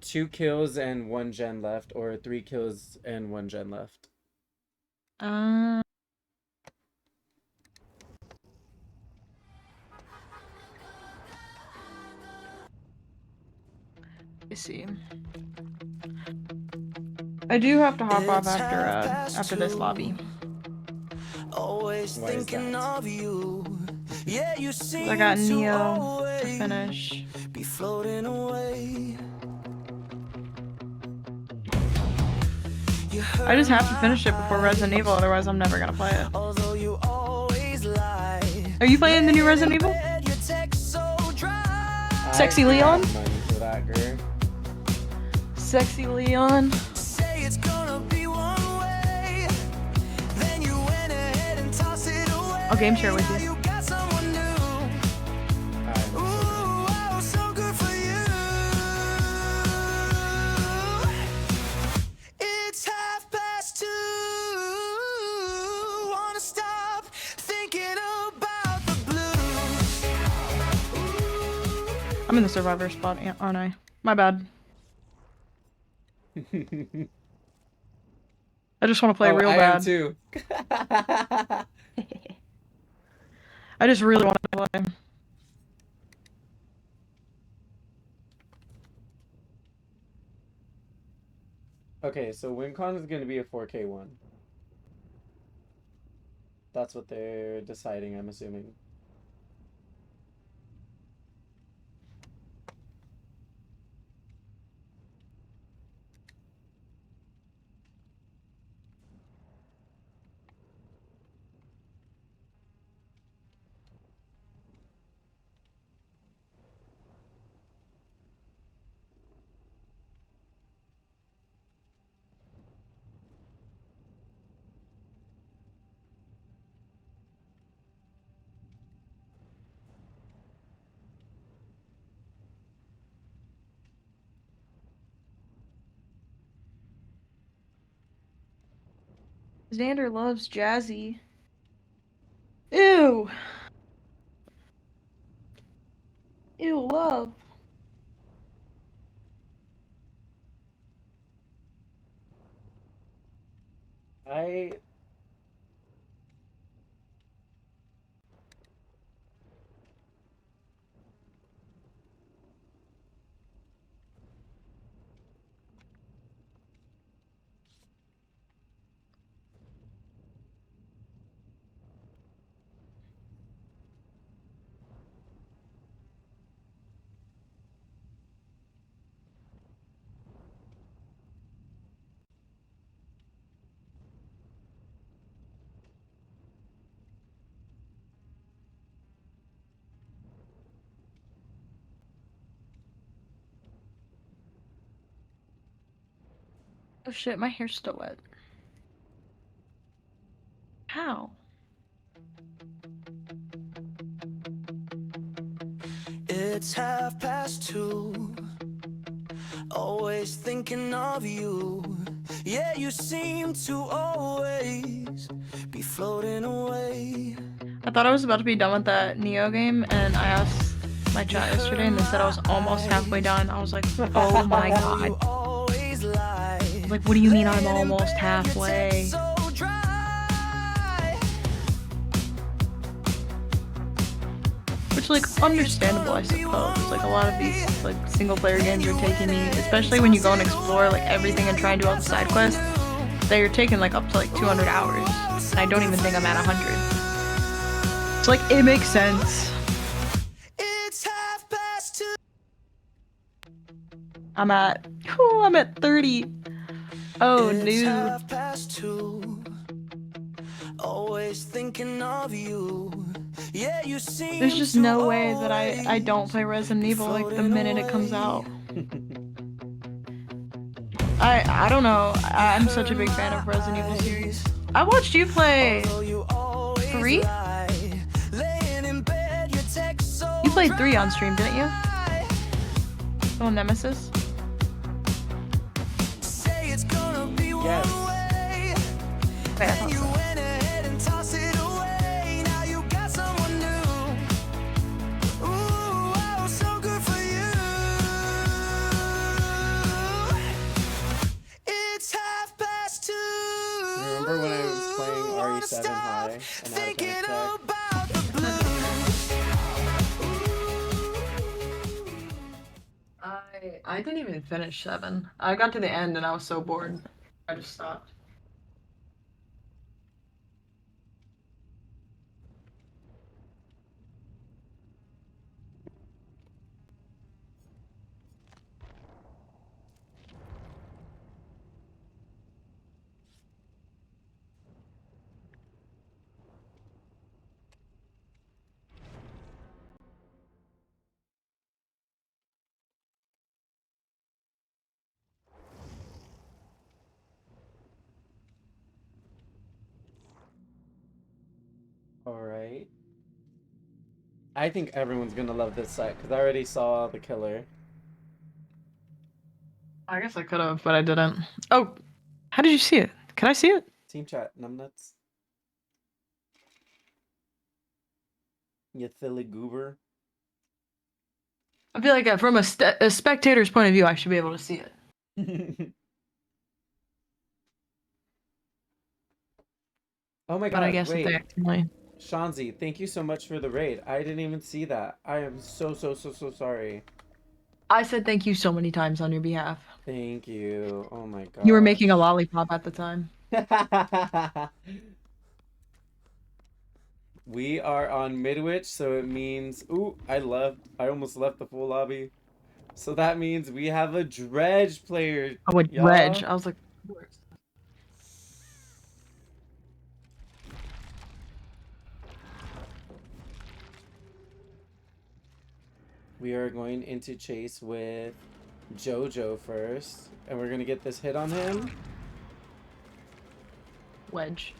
2 kills and 1 gen left, or 3 kills and 1 gen left. Uh... Let's see. I do have to hop off after this lobby. Always Why is thinking that? of you. Yeah, you seem I got to Neo to always finish. be floating away. I just have to finish it before Resident Evil, otherwise I'm never gonna play it. Although you always lie. Are you playing the new Resident Evil? Your text so dry. Sexy I Leon? have money for that, girl. Sexy Leon. Say it's gonna be one way. Then you went ahead and tossed it away. I'll game share with Now you. you got someone new. Ooh, oh, so good for you. It's 2:30. Wanna stop thinking about the blues. I'm in the Survivor spot, aren't I? My bad. I just want to play real I bad. am too. I just really want to play. Okay, so WinCon is going to be a 4K1. That's what they're deciding, I'm assuming. Xander loves Jazzy. Ew. Ew, love. I Oh shit, my hair's still wet. How? It's 2:30. Always thinking of you. Yeah, you seem to always be floating away. I thought I was about to be done with that Neo game, and I asked my chat yesterday, and they said I was almost halfway done. I was like, oh my god. You always lie. Like, what do you mean I'm almost halfway? So dry. Which, like, understandable, I suppose. Like, a lot of these, like, single-player games are taking me, especially when you go and explore, like, everything and try and do all the side quests, they're taking, like, up to, like, 200 hours. And I don't even think I'm at 100. So, like, it makes sense. It's 2:30. I'm at 30. Oh, It's no. 2:30. Always thinking of you. Yeah, you seem There's just to no way that I always don't play Resident Evil, like, the floating minute it comes away. out. I don't know. I'm such a big fan of Resident Evil series. I watched you play Although you always 3? lie, laying in bed, your text so You played 3 on stream, didn't you? dry. Oh, Nemesis? Say it's gonna be one Yes. way, Wait, I and thought you so. went ahead and tossed it away. Now you got someone new. Ooh, oh, so good for you. It's 2:30. Remember when I was playing Wanna RE7 stop High and out of thinking check? about the blues. I didn't even finish 7. I got to the end and I was so bored. I just stopped. Alright. I think everyone's gonna love this set, because I already saw the killer. I guess I could have, but I didn't. Oh, how did you see it? Can I see it? Team chat, numbnuts. You silly goober. I feel like from a spectator's point of view, I should be able to see it. Oh my But I god, guess if wait. they accidentally. Shanzi, thank you so much for the raid. I didn't even see that. I am so sorry. I said thank you so many times on your behalf. Thank you. Oh my god. You were making a lollipop at the time. We are on Midwich, so it means... Ooh, I almost left the full lobby. So that means we have a Dredge player. I would y'all. Reg. I was like, We are going into chase with Jojo first. And we're going to get this hit on him. Wedge.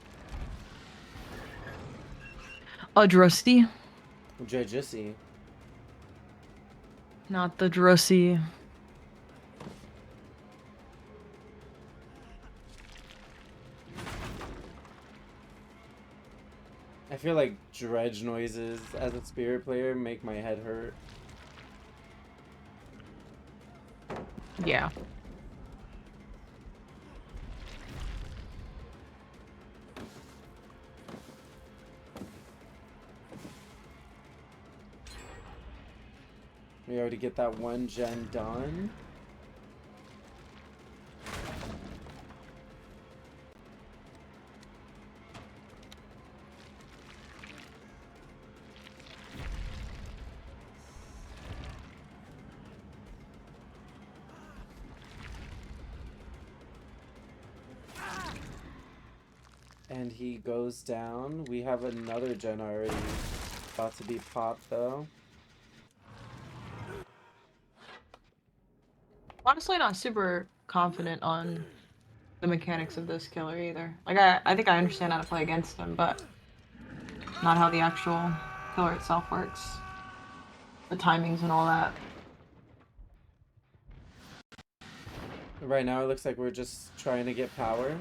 Drusty. Dredgissy. Not the Drussy. I feel like dredge noises as a spirit player make my head hurt. Yeah. We already get that one gen done. And he goes down. We have another gen already about to be popped though. Honestly, not super confident on the mechanics of this killer either. Like I think I understand how to play against him, but not how the actual killer itself works. The timings and all that. Right now, it looks like we're just trying to get power.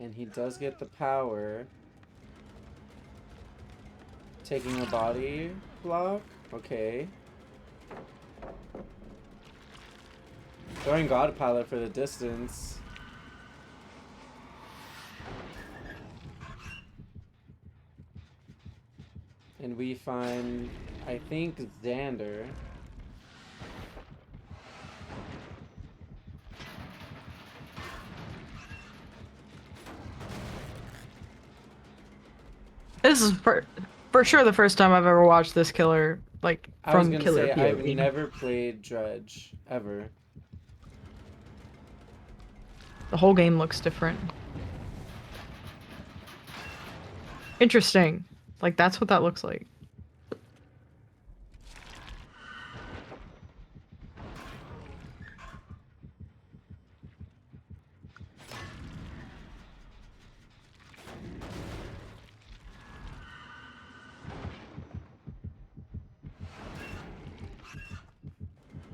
And he does get the power. Taking a body block? Okay. Throwing God Pilot for the distance. And we find, I think, Xander. This is for sure the first time I've ever watched this killer, like, I was from gonna killer say, I've POV. never played Dredge, ever. The whole game looks different. Interesting. Like, that's what that looks like.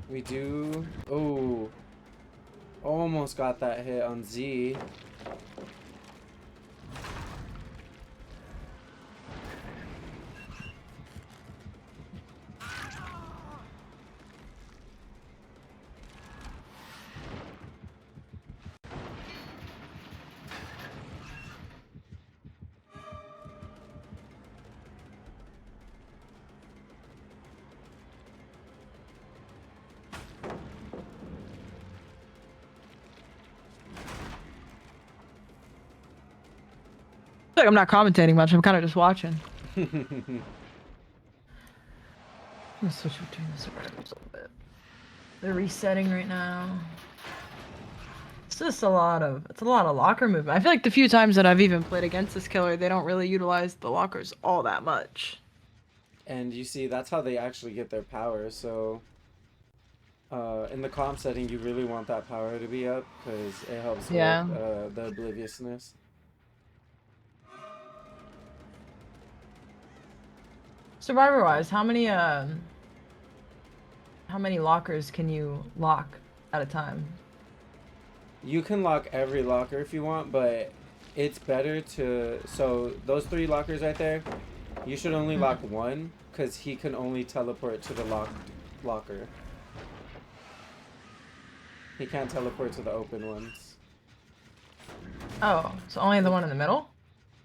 We do... Oh. Almost got that hit on Z. Like, I'm not commentating much, I'm kind of just watching. I'm gonna switch between the survivors a little bit. They're resetting right now. It's just a lot of locker movement. I feel like the few times that I've even played against this killer, they don't really utilize the lockers all that much. And you see, that's how they actually get their power, so... in the comp setting, you really want that power to be up, because it helps Yeah. with the obliviousness. Survivor-wise, how many lockers can you lock at a time? You can lock every locker if you want, but it's better to... So, those 3 lockers right there, you should only lock one, because he can only teleport to the locked locker. He can't teleport to the open ones. Oh, so only the one in the middle?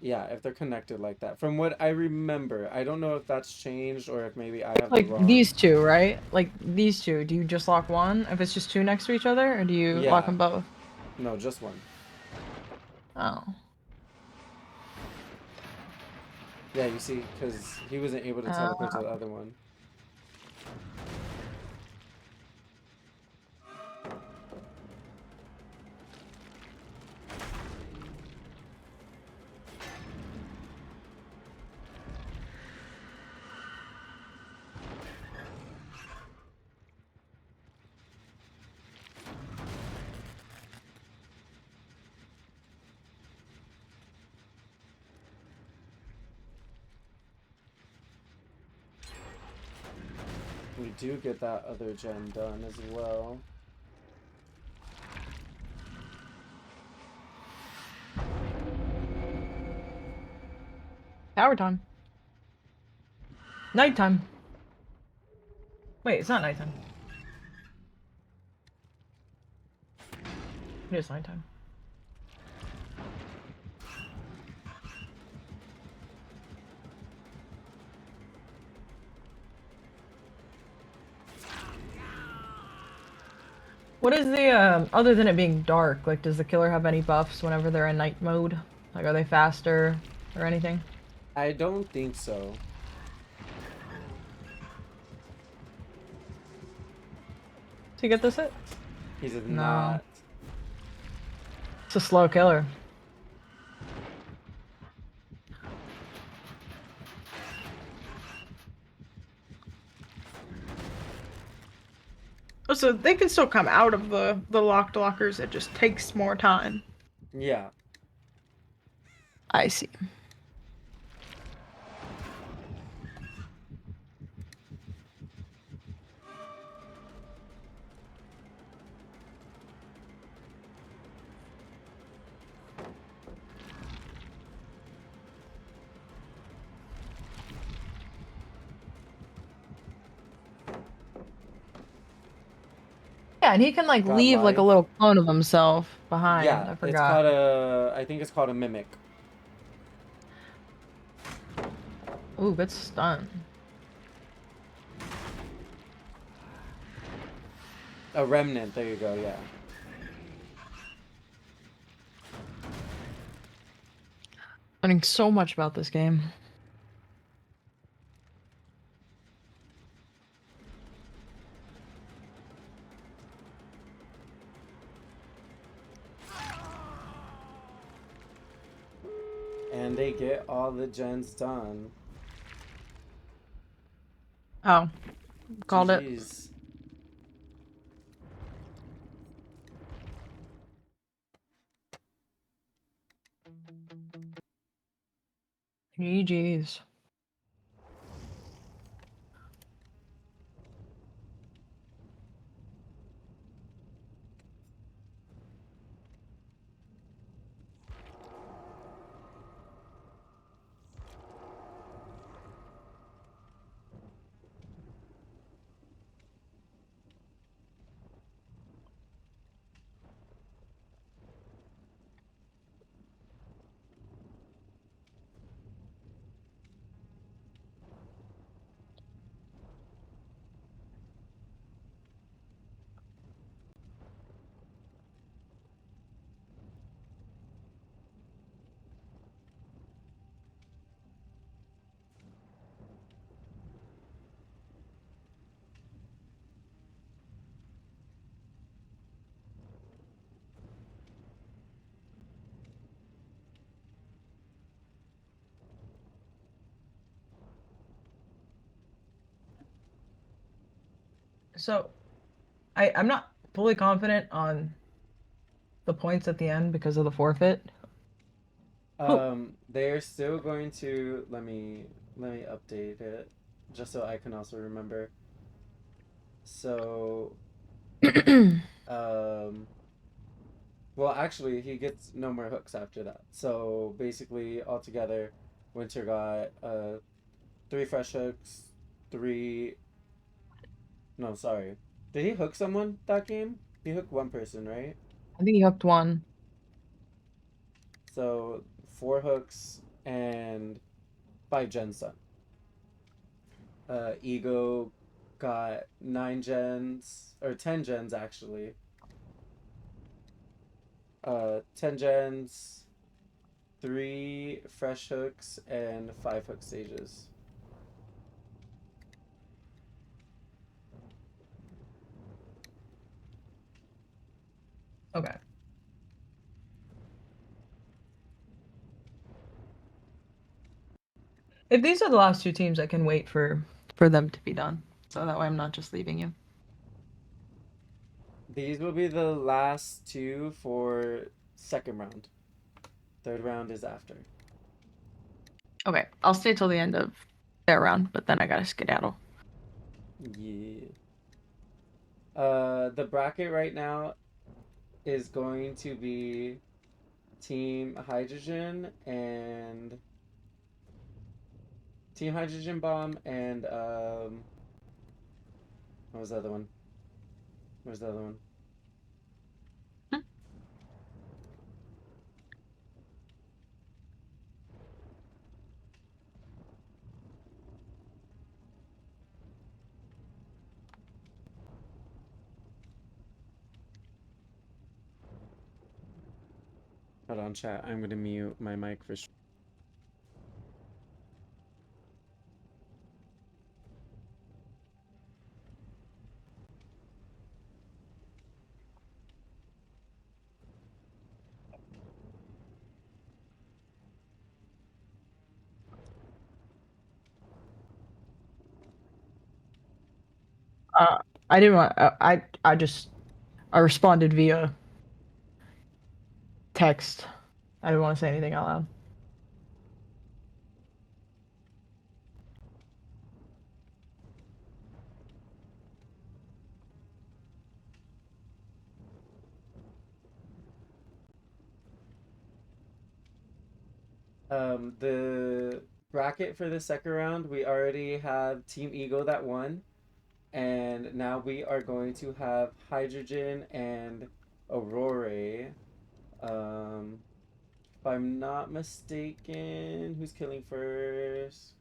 Yeah, if they're connected like that. From what I remember, I don't know if that's changed or if maybe I have Like the wrong... these two, right? Like these two. Do you just lock one if it's just two next to each other, or do you lock Yeah. them both? No, just one. Oh. Yeah, you see, because he wasn't able to teleport to the other one. We do get that other gen done as well. Power time. Nighttime. Wait, it's not nighttime. It is nighttime. What is the, other than it being dark, like, does the killer have any buffs whenever they're in night mode? Like, are they faster or anything? I don't think so. to get this hit? He's No. not. It's a slow killer. Oh, so they can still come out of the locked lockers. It just takes more time. Yeah. I see. Yeah, and he can like Got leave like a life. little clone of himself behind. Yeah, I it's forgot. called a. I think it's called a mimic. Ooh, good stun. A remnant. There you go. Yeah. Learning so much about this game. And they get all the gens done. Oh, called it. GG's. GG's. So, I'm not fully confident on the points at the end because of the forfeit. They're still going to let me update it just so I can also remember. So, well, actually, he gets no more hooks after that. So basically, altogether, Winter got 3 fresh hooks, three. No, sorry. Did he hook someone that game? He hooked one person, right? I think he hooked one. So 4 hooks and 5 gens done. Ego got 9 gens or 10 gens actually. 10 gens, 3 fresh hooks, and 5 hook stages. Okay. If these are the last two teams, I can wait for them to be done. So that way I'm not just leaving you. These will be the last 2 for second round. Third round is after. Okay, I'll stay till the end of their round, but then I gotta skedaddle. Yeah. The bracket right now is going to be Team Hydrogen and Team Hydrogen Bomb and what was the other one? Where's the other one? Hold on, chat. I'm gonna mute my mic for sure. I didn't want. I responded via text. I didn't want to say anything out loud. The bracket for the second round, we already have Team Ego that won, and now we are going to have Hydrogen and Aurora. If I'm not mistaken, who's killing first?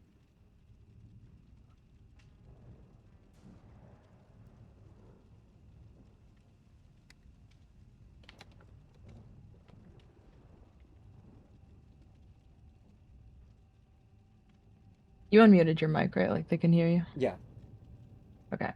You unmuted your mic, right? Like they can hear you. Yeah. Okay.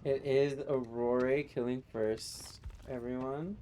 It is Aurora killing first, everyone.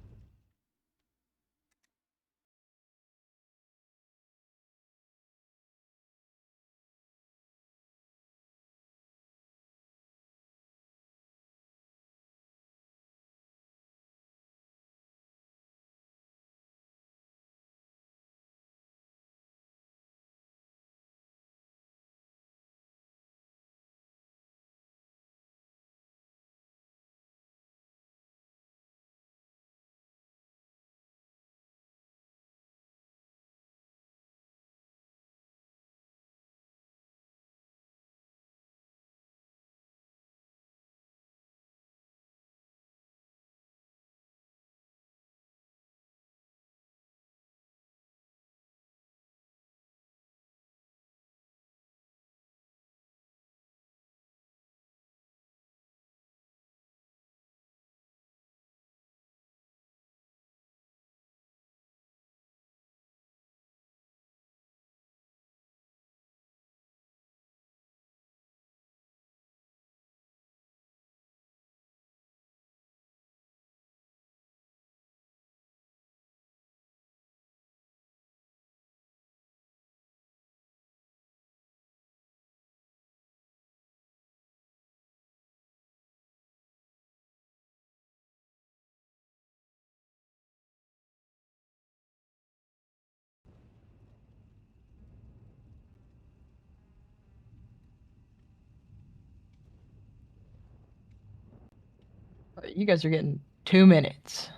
You guys are getting 2 minutes.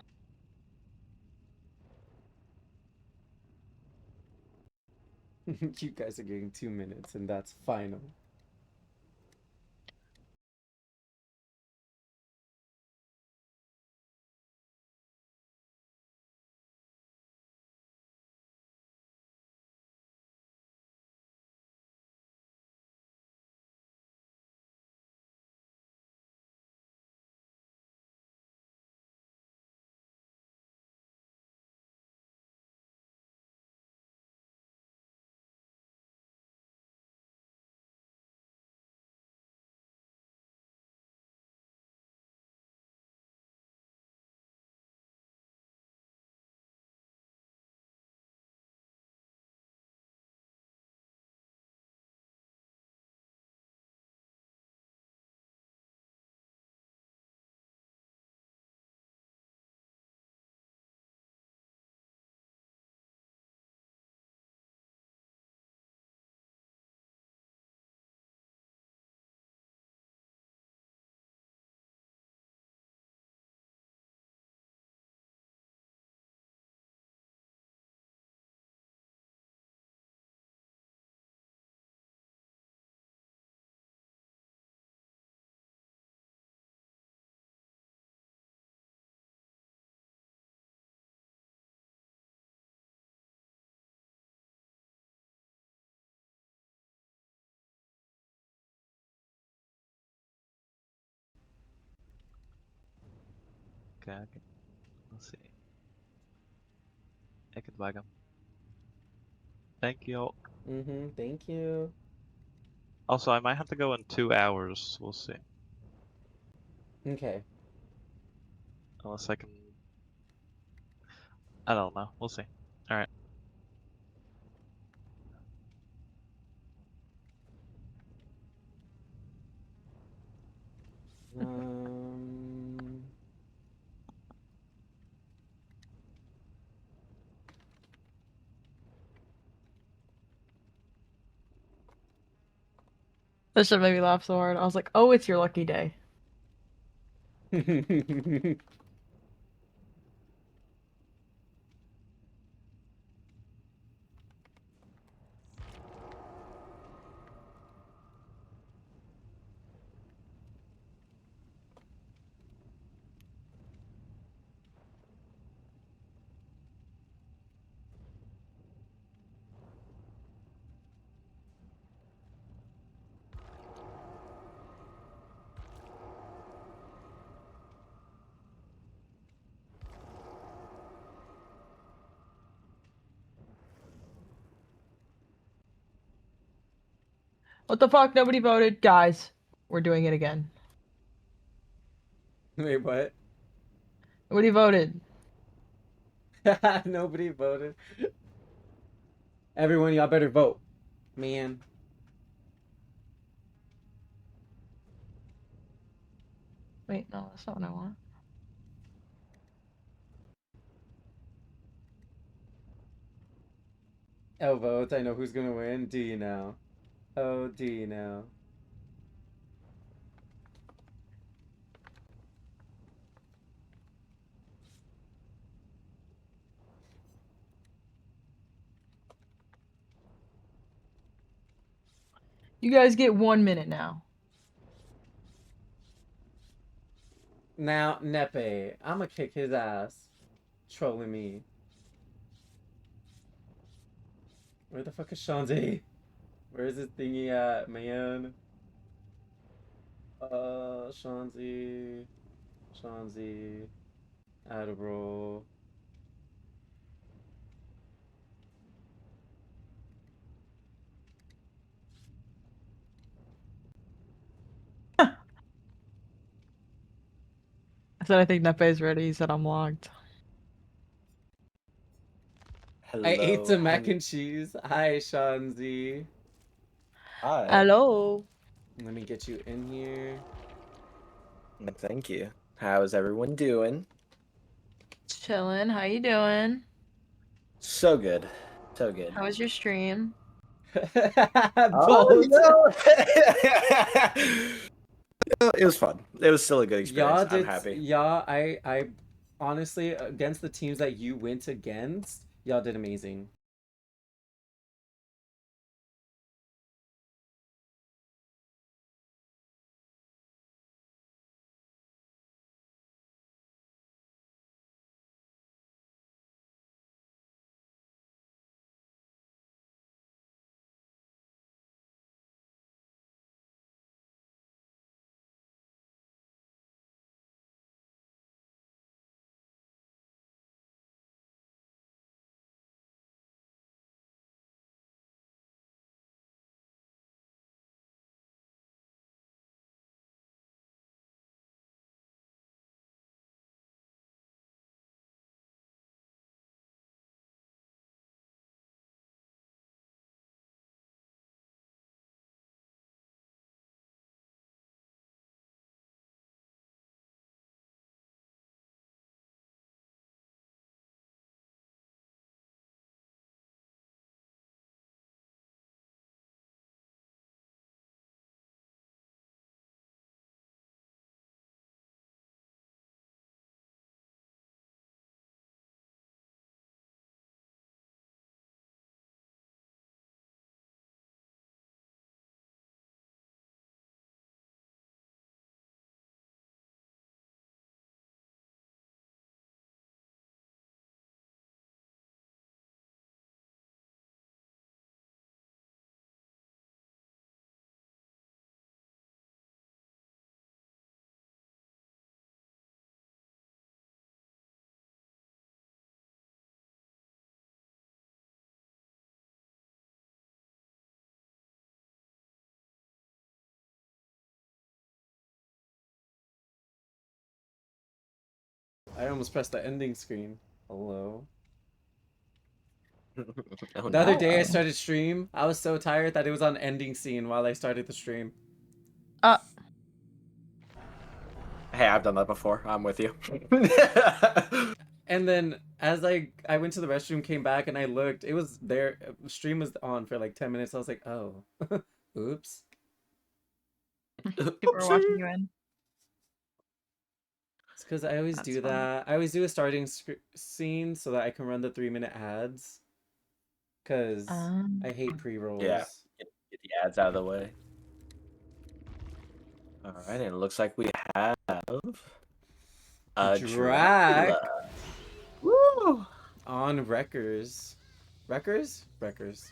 You guys are getting 2 minutes, and that's final. Okay. Let's see. I could buy them. Thank you. Thank you. Also, I might have to go in 2 hours. We'll see. Okay. Unless I can. I don't know. We'll see. All right. Um. This should make me laugh so hard. I was like, oh, it's your lucky day. What the fuck? Nobody voted. Guys, we're doing it again. Wait, what? Nobody voted. Nobody voted. Everyone, y'all better vote. Man. Wait, no, that's not what I want. Oh, vote. I know who's gonna win. Do you know? Oh, do you know? You guys get 1 minute now. Now, Nepe. I'ma kick his ass. Trolling me. Where the fuck is Shanzi? Where is this thingy at, man? Shanzi. Shanzi. Adderall. I said I think Nepe's ready. He said I'm logged. I ate Hello. some mac and cheese. Hi, Shanzi. Hi. Hello. Let me get you in here. Thank you. How's everyone doing? Chillin'. How you doing? So good. So good. How was your stream? Oh, Both. It was fun. It was still a good experience. Y'all I'm did. happy. Y'all, I honestly, against the teams that you went against, y'all did amazing. I almost pressed the ending screen. Hello. Oh, The other no. day I started stream. I was so tired that it was on ending scene while I started the stream. Hey, I've done that before. I'm with you. And then as I went to the restroom, came back, and I looked, it was there. Stream was on for like 10 minutes. I was like, oh, oops. People are watching you in. It's because I always That's do funny. that. I always do a starting scene so that I can run the 3-minute ads. Because I hate pre-rolls. Yeah. Get the ads out of the way. All right, and it looks like we have a Drac Dracula. Woo! on Wreckers. Wreckers? Wreckers.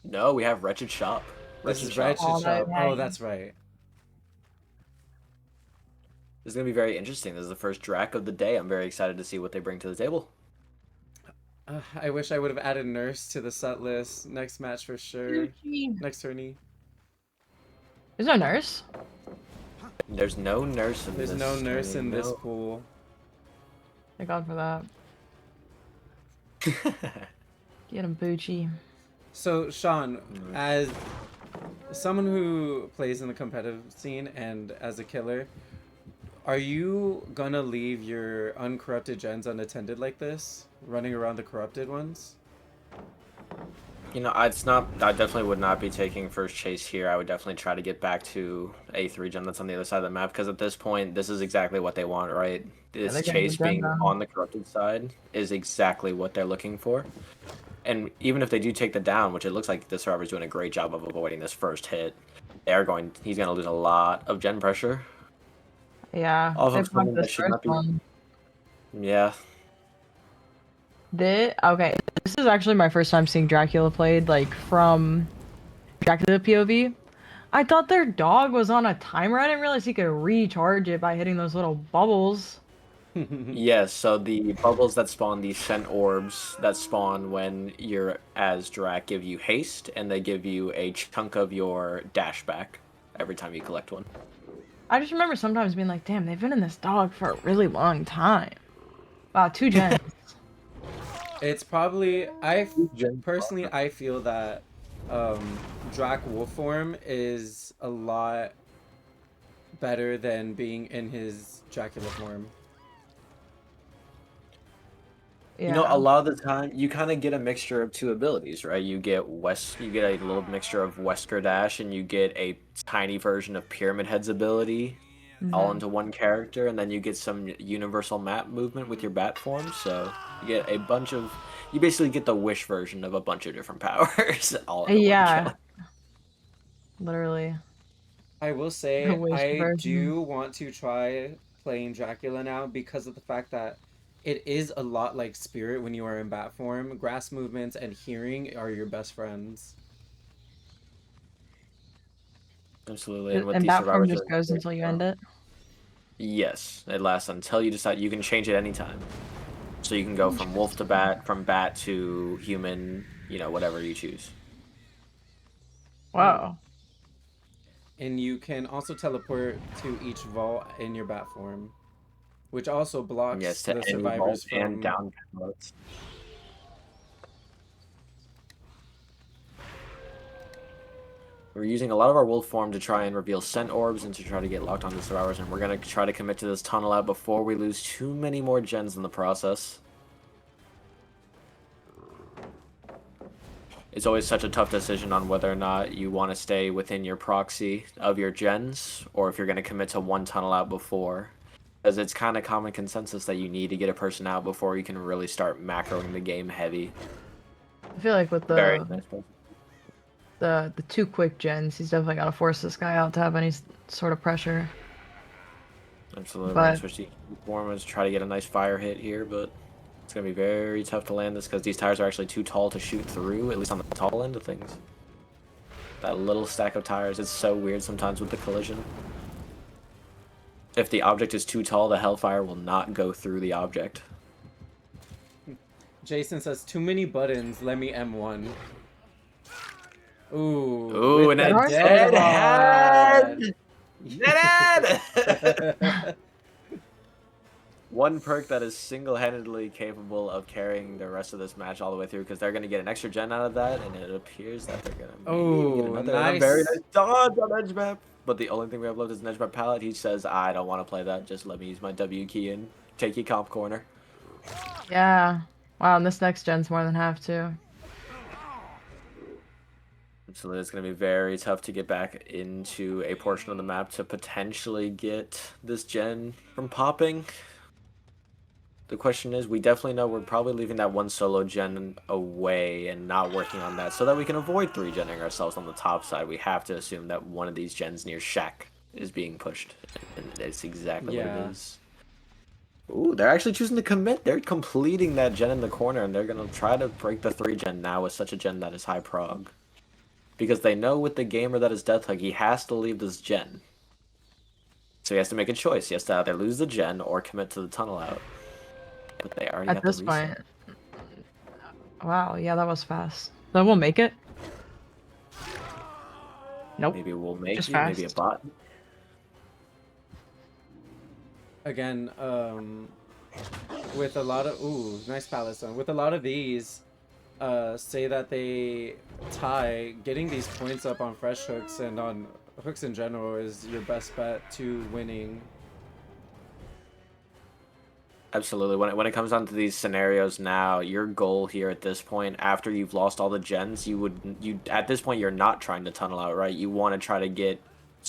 No, we have Wretched Shop. This Wretched is Shop. Wretched Oh, Shop. okay. Oh, that's right. This is gonna be very interesting. This is the first Drac of the day. I'm very excited to see what they bring to the table. I wish I would have added Nurse to the set list. Next match for sure. Next tourney. There's no nurse. There's no nurse in There's this. no Nurse tourney, in this no. pool. Thank God for that. Get him, Poochie. So, Sean, as someone who plays in the competitive scene and as a killer, are you gonna leave your uncorrupted gens unattended like this? Running around the corrupted ones? You know, it's not. I definitely would not be taking first chase here. I would definitely try to get back to A3 gem that's on the other side of the map because at this point, this is exactly what they want, right? This they're getting chase the gem being down. on the corrupted side is exactly what they're looking for. And even if they do take the down, which it looks like the server's doing a great job of avoiding this first hit, he's going to lose a lot of gen pressure. Yeah. Off they of something blocked that this should not first be. one. Yeah. Okay, this is actually my first time seeing Dracula played, like, from Dracula POV. I thought their dog was on a timer. I didn't realize he could recharge it by hitting those little bubbles. Yes, so the bubbles that spawn the scent orbs that spawn when you're as Drac give you haste, and they give you a chunk of your dash back every time you collect one. I just remember sometimes being like, damn, they've been in this dog for a really long time. Wow, 2 gens. It's probably personally I feel that Drac wolf form is a lot better than being in his Dracula form. Yeah. You know, a lot of the time you kind of get a mixture of two abilities, right? You get a little mixture of Wesker Dash, and you get a tiny version of Pyramid Head's ability, all into one character, and then you get some universal map movement with your bat form. So you get you basically get the Wish version of a bunch of different powers. All in one Yeah. kill. Literally. I will say The Wish I version. do want to try playing Dracula now because of the fact that it is a lot like Spirit when you are in bat form. Grass movements and hearing are your best friends. Absolutely. And with And these that form survivors, just goes until you end it? yes, it lasts until you decide. You can change it anytime. So you can go from wolf to bat, from bat to human, whatever you choose. Wow. And you can also teleport to each vault in your bat form, which also blocks Yes, to the any survivors vault and from down modes. We're using a lot of our wolf form to try and reveal scent orbs and to try to get locked onto survivors, and we're going to try to commit to this tunnel out before we lose too many more gens in the process. It's always such a tough decision on whether or not you want to stay within your proxy of your gens, or if you're going to commit to one tunnel out before. Because it's kind of common consensus that you need to get a person out before you can really start macroing the game heavy. I feel like with Very the nice. the 2 quick gens, he's definitely got to force this guy out to have any sort of pressure. Absolutely. But- Especially performance, try to get a nice fire hit here, but it's going to be very tough to land this because these tires are actually too tall to shoot through, at least on the tall end of things. That little stack of tires, it's so weird sometimes with the collision. If the object is too tall, the Hellfire will not go through the object. Jason says, too many buttons, let me M1. Ooh. Ooh, with and the a dead head! Dead head! one perk that is single-handedly capable of carrying the rest of this match all the way through, because they're going to get an extra gen out of that, and it appears that they're going to maybe get Oh, another and a very nice. nice dodge on edge map. But the only thing we have left is an edge map palette. He says, I don't want to play that. Just let me use my W key and take your comp corner. Yeah. Wow, and this next gen's more than half too. So it's going to be very tough to get back into a portion of the map to potentially get this gen from popping. The question is, we definitely know we're probably leaving that one solo gen away and not working on that so that we can avoid 3-genning ourselves on the top side. We have to assume that one of these gens near Shack is being pushed, and it's exactly what it Yeah. is. Ooh, they're actually choosing to commit. They're completing that gen in the corner, and they're going to try to break the 3-gen now with such a gen that is high prog. Because they know with the gamer that is Deathlug, he has to leave this gen. So he has to make a choice. He has to either lose the gen or commit to the tunnel out. But they already At got this the point. reset. Wow, yeah, that was fast. So we'll make it. Nope. Maybe we'll make Just you, maybe a fast. bot. Again, with a lot of nice palette zone. With a lot of these, say that they tie, getting these points up on fresh hooks and on hooks in general is your best bet to winning. Absolutely. When it comes down to these scenarios now, your goal here at this point, after you've lost all the gens, you at this point you're not trying to tunnel out, right? You want to try to get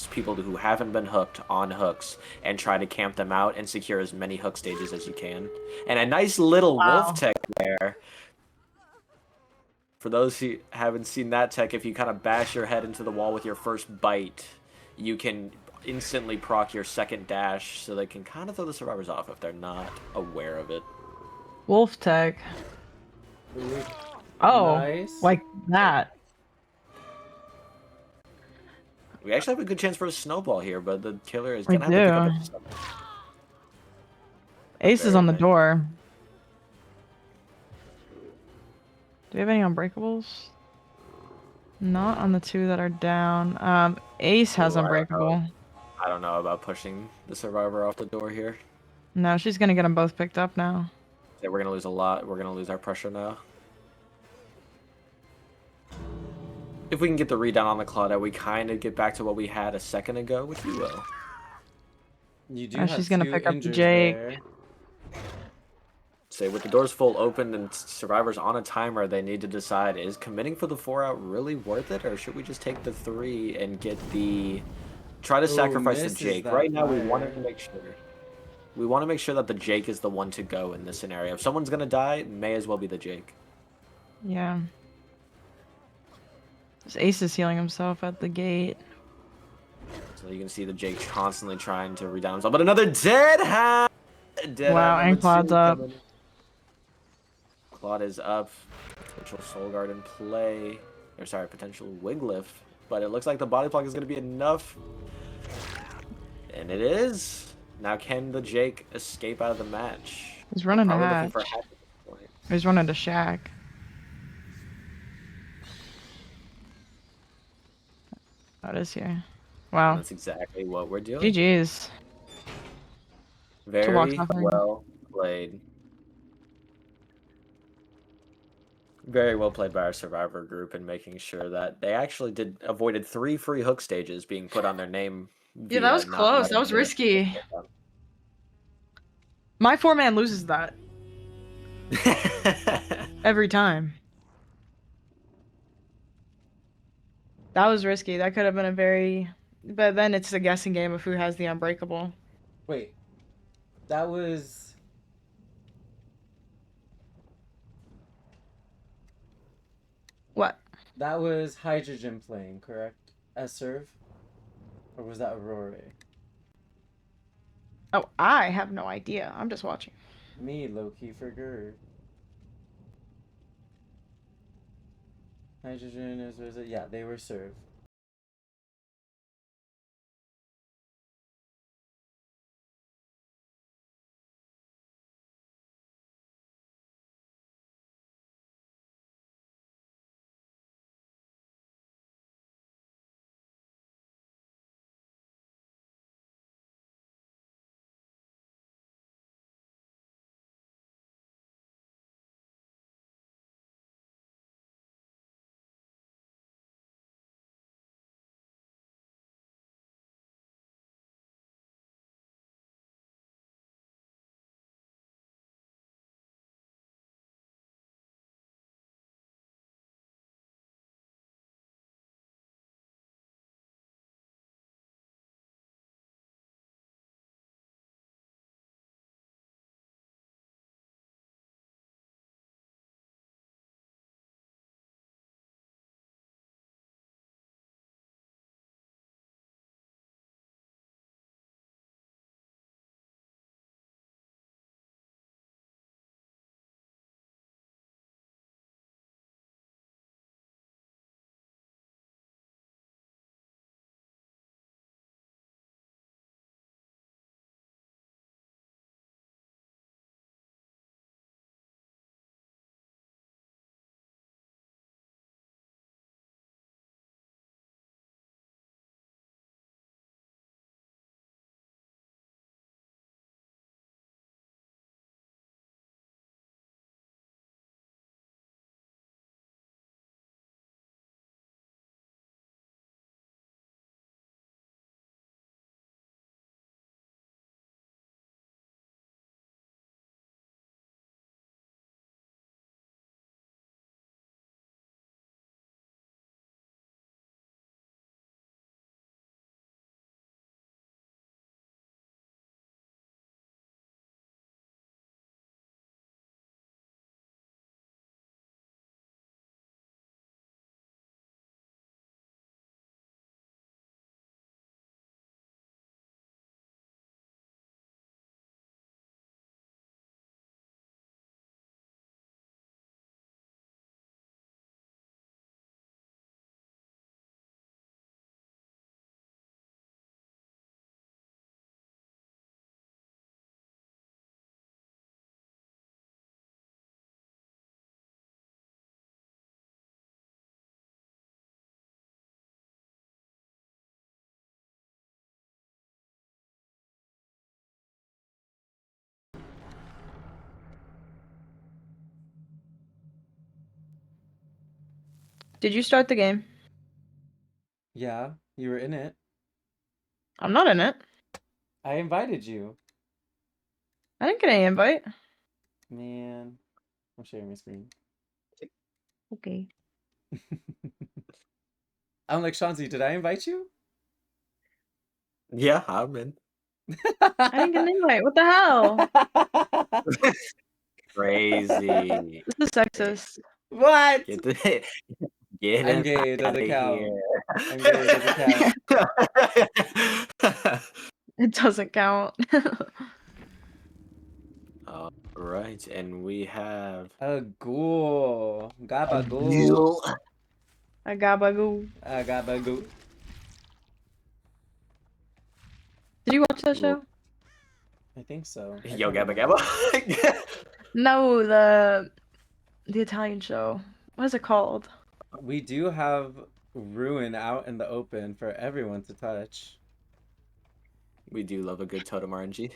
people who haven't been hooked on hooks and try to camp them out and secure as many hook stages as you can. And a nice little wolf tech there. For those who haven't seen that tech, if you kind of bash your head into the wall with your first bite, you can instantly proc your second dash, so they can kind of throw the survivors off if they're not aware of it. Wolf tech. Ooh, Oh, nice. like that. We actually have a good chance for a snowball here, but the killer is We gonna have to pick up do. a stun. Ace is Very on the nice. door. Do we have any unbreakables? Not on the two that are down. Ace has Ooh, I don't know. unbreakable. I don't know about pushing the survivor off the door here. No, she's gonna get them both picked up now. Yeah, we're gonna lose a lot. We're gonna lose our pressure now. If we can get the read down on the Claudette, we kind of get back to what we had a second ago, which we will. You do Oh, have she's gonna two pick up the injures Jake. there. Say with the doors full open and survivors on a timer, they need to decide, is committing for the 4 out really worth it, or should we just take the 3 and get the try to Ooh, sacrifice the misses Jake? that Right now we want fire. to make sure that the Jake is the one to go in this scenario. If someone's gonna die, it may as well be the Jake. Yeah. This Ace is healing himself at the gate. So you can see the Jake constantly trying to redown himself, but another dead hand. Wow, and Claude's up. Claude is up. Potential Soul Guard in play. Or sorry, potential Wigliff. But it looks like the body block is going to be enough. And it is. Now can the Jake escape out of the match? He's running to Probably looking for a hatch. hatch at this point. He's running to Shack. Oh, it is here. And Wow. that's exactly what we're doing. GG's. Very nothing. well played. Very well played by our survivor group in making sure that they actually avoided 3 free hook stages being put on their name. Yeah, that was not close. letting That was them- risky. My 4-man loses that every time. That was risky. That could have been a very... But then it's a guessing game of who has the unbreakable. Wait, that was. What? That was Hydrogen playing, correct? As serve? Or was that Aurora? Oh, I have no idea. I'm just watching. Me, low-key figure. Hydrogen is, was it? Yeah, they were serve. Did you start the game? Yeah, you were in it. I'm not in it. I invited you. I didn't get any invite. Man, I'm sharing my screen. Okay. I'm like, Shanzi, did I invite you? Yeah, I'm in. I didn't get an invite. What the hell? Crazy. This is sexist. What? Get the get I'm him gay, it out doesn't of count. here. I'm gay, it doesn't count. It doesn't count. All right, and we have A ghoul. Gabagool. you. I gabagoo. A gabagoo. Did you watch that show? I think so. I Yo, can't Gabba remember. Gabba. No, the Italian show. What is it called? We do have Ruin out in the open for everyone to touch. We do love a good totem RNG.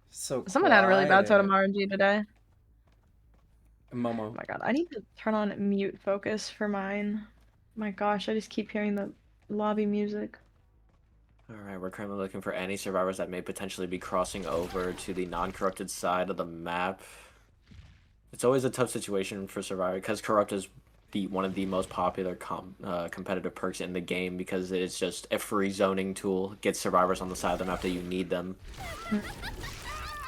So Someone had a really bad totem quiet. RNG today. Momo. Oh my god, I need to turn on mute focus for mine. My gosh, I just keep hearing the lobby music. All right, we're currently looking for any survivors that may potentially be crossing over to the non-corrupted side of the map. It's always a tough situation for Survivor because Corrupt is one of the most popular competitive perks in the game because it's just a free zoning tool. Gets survivors on the side of the map that you need them.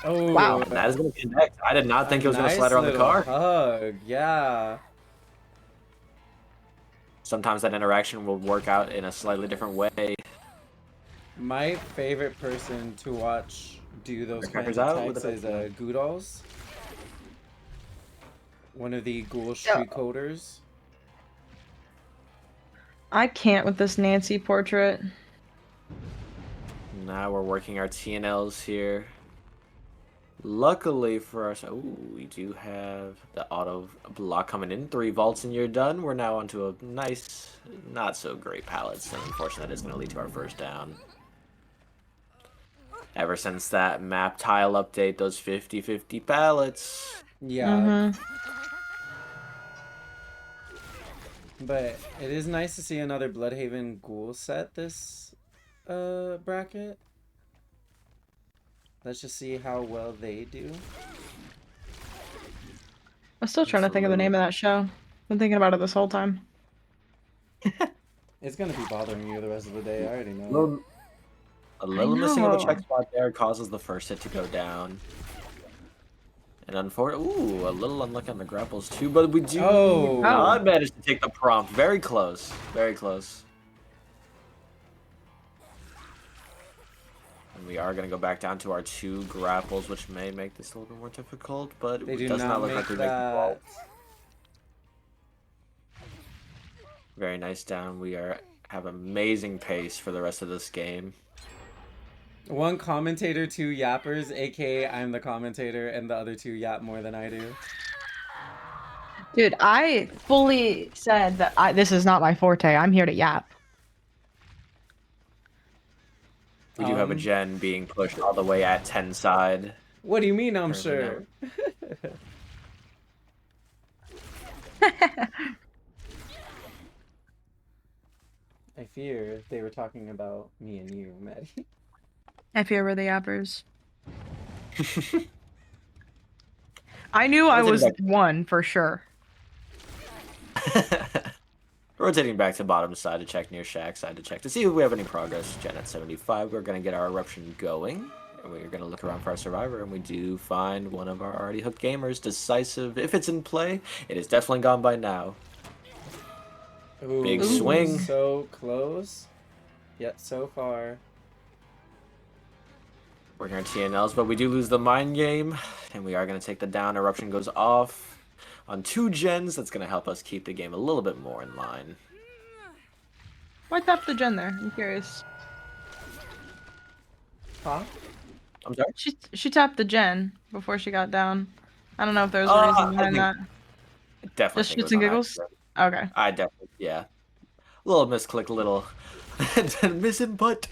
Oh, Wow. And that is going to connect. I did not think a it was going to nice slide around the little car. hug, yeah. Sometimes that interaction will work out in a slightly different way. My favorite person to watch do those kinds Crackers of out with attacks the is Goodalls. One of the ghoul Yeah. street coders. I can't with this Nancy portrait. Now we're working our TNLs here. Luckily for us, we do have the auto block coming in. 3 vaults and you're done. We're now onto a nice, not so great pallets. And unfortunately, that is going to lead to our first down. Ever since that map tile update, those 50-50 pallets. Yeah. But it is nice to see another Bloodhaven ghoul set this bracket. Let's just see how well they do. I'm still trying to think of the name of that show. I've been thinking about it this whole time. It's gonna be bothering you the rest of the day. I already know. A little missing of a know. check spot there causes the first hit to go down. And unfortunately, a little unlucky on the grapples too, but we do not manage to take the prompt. Very close. Very close. And we are going to go back down to our 2 grapples, which may make this a little bit more difficult, but They it do does not not look make like we make the ball. that. Very nice down. We have amazing pace for the rest of this game. One commentator, 2 yappers, aka I'm the commentator, and the other 2 yap more than I do. Dude, I fully said that this is not my forte. I'm here to yap. We do have a gen being pushed all the way at 10 side. What do you mean, I'm Currently sure? I fear they were talking about me and you, Maddie. I fear we're the yappers. I knew I was one for sure. Rotating back to bottom side to check near shack side to check to see if we have any progress. Gen at 75, we're going to get our eruption going. And we're going to look around for our survivor, and we do find one of our already hooked gamers. Decisive. If it's in play, it is definitely gone by now. Ooh, Big swing. So close. Yet so far. Working our TNLs, but we do lose the mind game. And we are going to take the down. Eruption goes off on 2 gens. That's going to help us keep the game a little bit more in line. Why tap the gen there? I'm curious. Huh? I'm sorry? She tapped the gen before she got down. I don't know if there's a reason behind that. Definitely. Just think it shits was and on giggles? accident. Okay. I definitely, yeah. Little misclick, little misinput.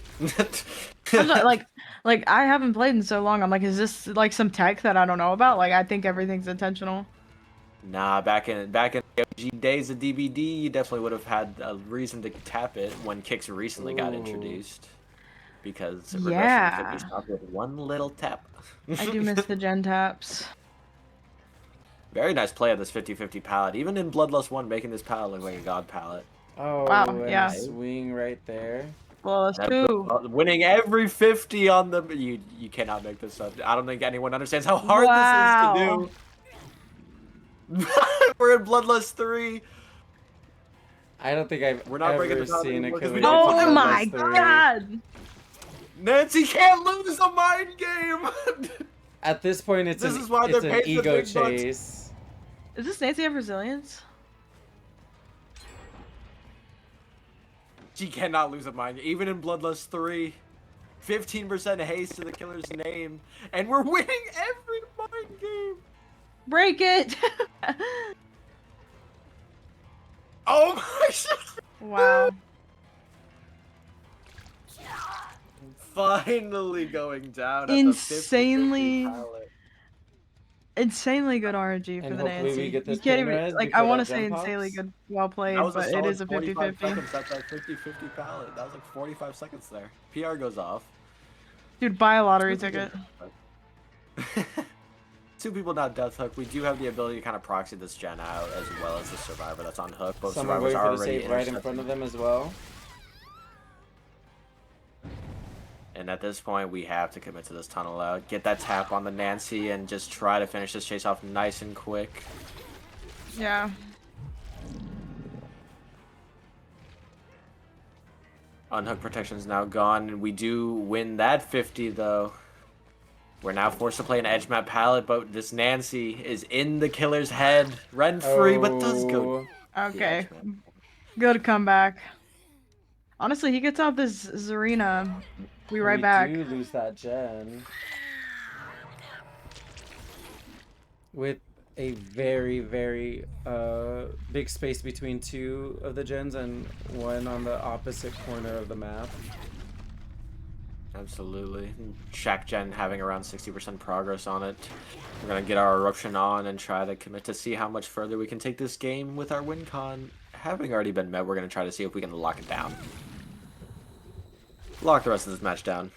I'm not, like I haven't played in so long. I'm like, is this like some tech that I don't know about? Like I think everything's intentional. Nah, back in the OG days of DVD, you definitely would have had a reason to tap it when kicks recently got Ooh. introduced. Because regression could Yeah. be stopped with one little tap. I do miss the gen taps. Very nice play of this 50-50 palette. Even in Bloodlust 1, making this palette look like a god palette. Oh, Wow, and yeah. a swing right there. Well, that's That- two. Winning every 50 on the... You cannot make this up. I don't think anyone understands how hard Wow. this is to do. We're in Bloodlust 3. I don't think I've We're not breaking ever the top seen a anymore 'cause killer we get don't to Oh my Bloodlust 3. god! Nancy can't lose a mind game! At this point, it's This an, is why it's they're an paid the ego big bucks. chase. Is this Nancy have resilience? She cannot lose a mind game. Even in Bloodlust 3. 15% haste to the killer's name. And we're winning every mind game! Break it! Oh my god! Wow. Finally going down at Insanely- the 50-50 palette. Insanely good RNG for And the hopefully we Nancy. get You this can't pain even res like I before want to that say gem insanely pops. good, well played, That was a but it solid is a 45 50-50. seconds at that 50-50 palette. That was like 45 seconds there. PR goes off. Dude, buy a lottery ticket. Two people not death hook. We do have the ability to kind of proxy this gen out as well as the survivor that's on hook. Both Someone survivors waiting are for the already save right in intercepted. front of them as well. And at this point, we have to commit to this tunnel out. Get that tap on the Nancy and just try to finish this chase off nice and quick. Yeah. Unhook protection is now gone, and we do win that 50 though. We're now forced to play an edge map palette, but this Nancy is in the killer's head, rent free, but does go. Oh, Okay. edge map. Good comeback. Honestly, he gets out this Zarina. We right back. We do lose that gen. With a very, very big space between two of the gens and one on the opposite corner of the map. Absolutely. Shack gen having around 60% progress on it. We're going to get our eruption on and try to commit to see how much further we can take this game with our win con. Having already been met, we're going to try to see if we can lock it down. Lock the rest of this match down.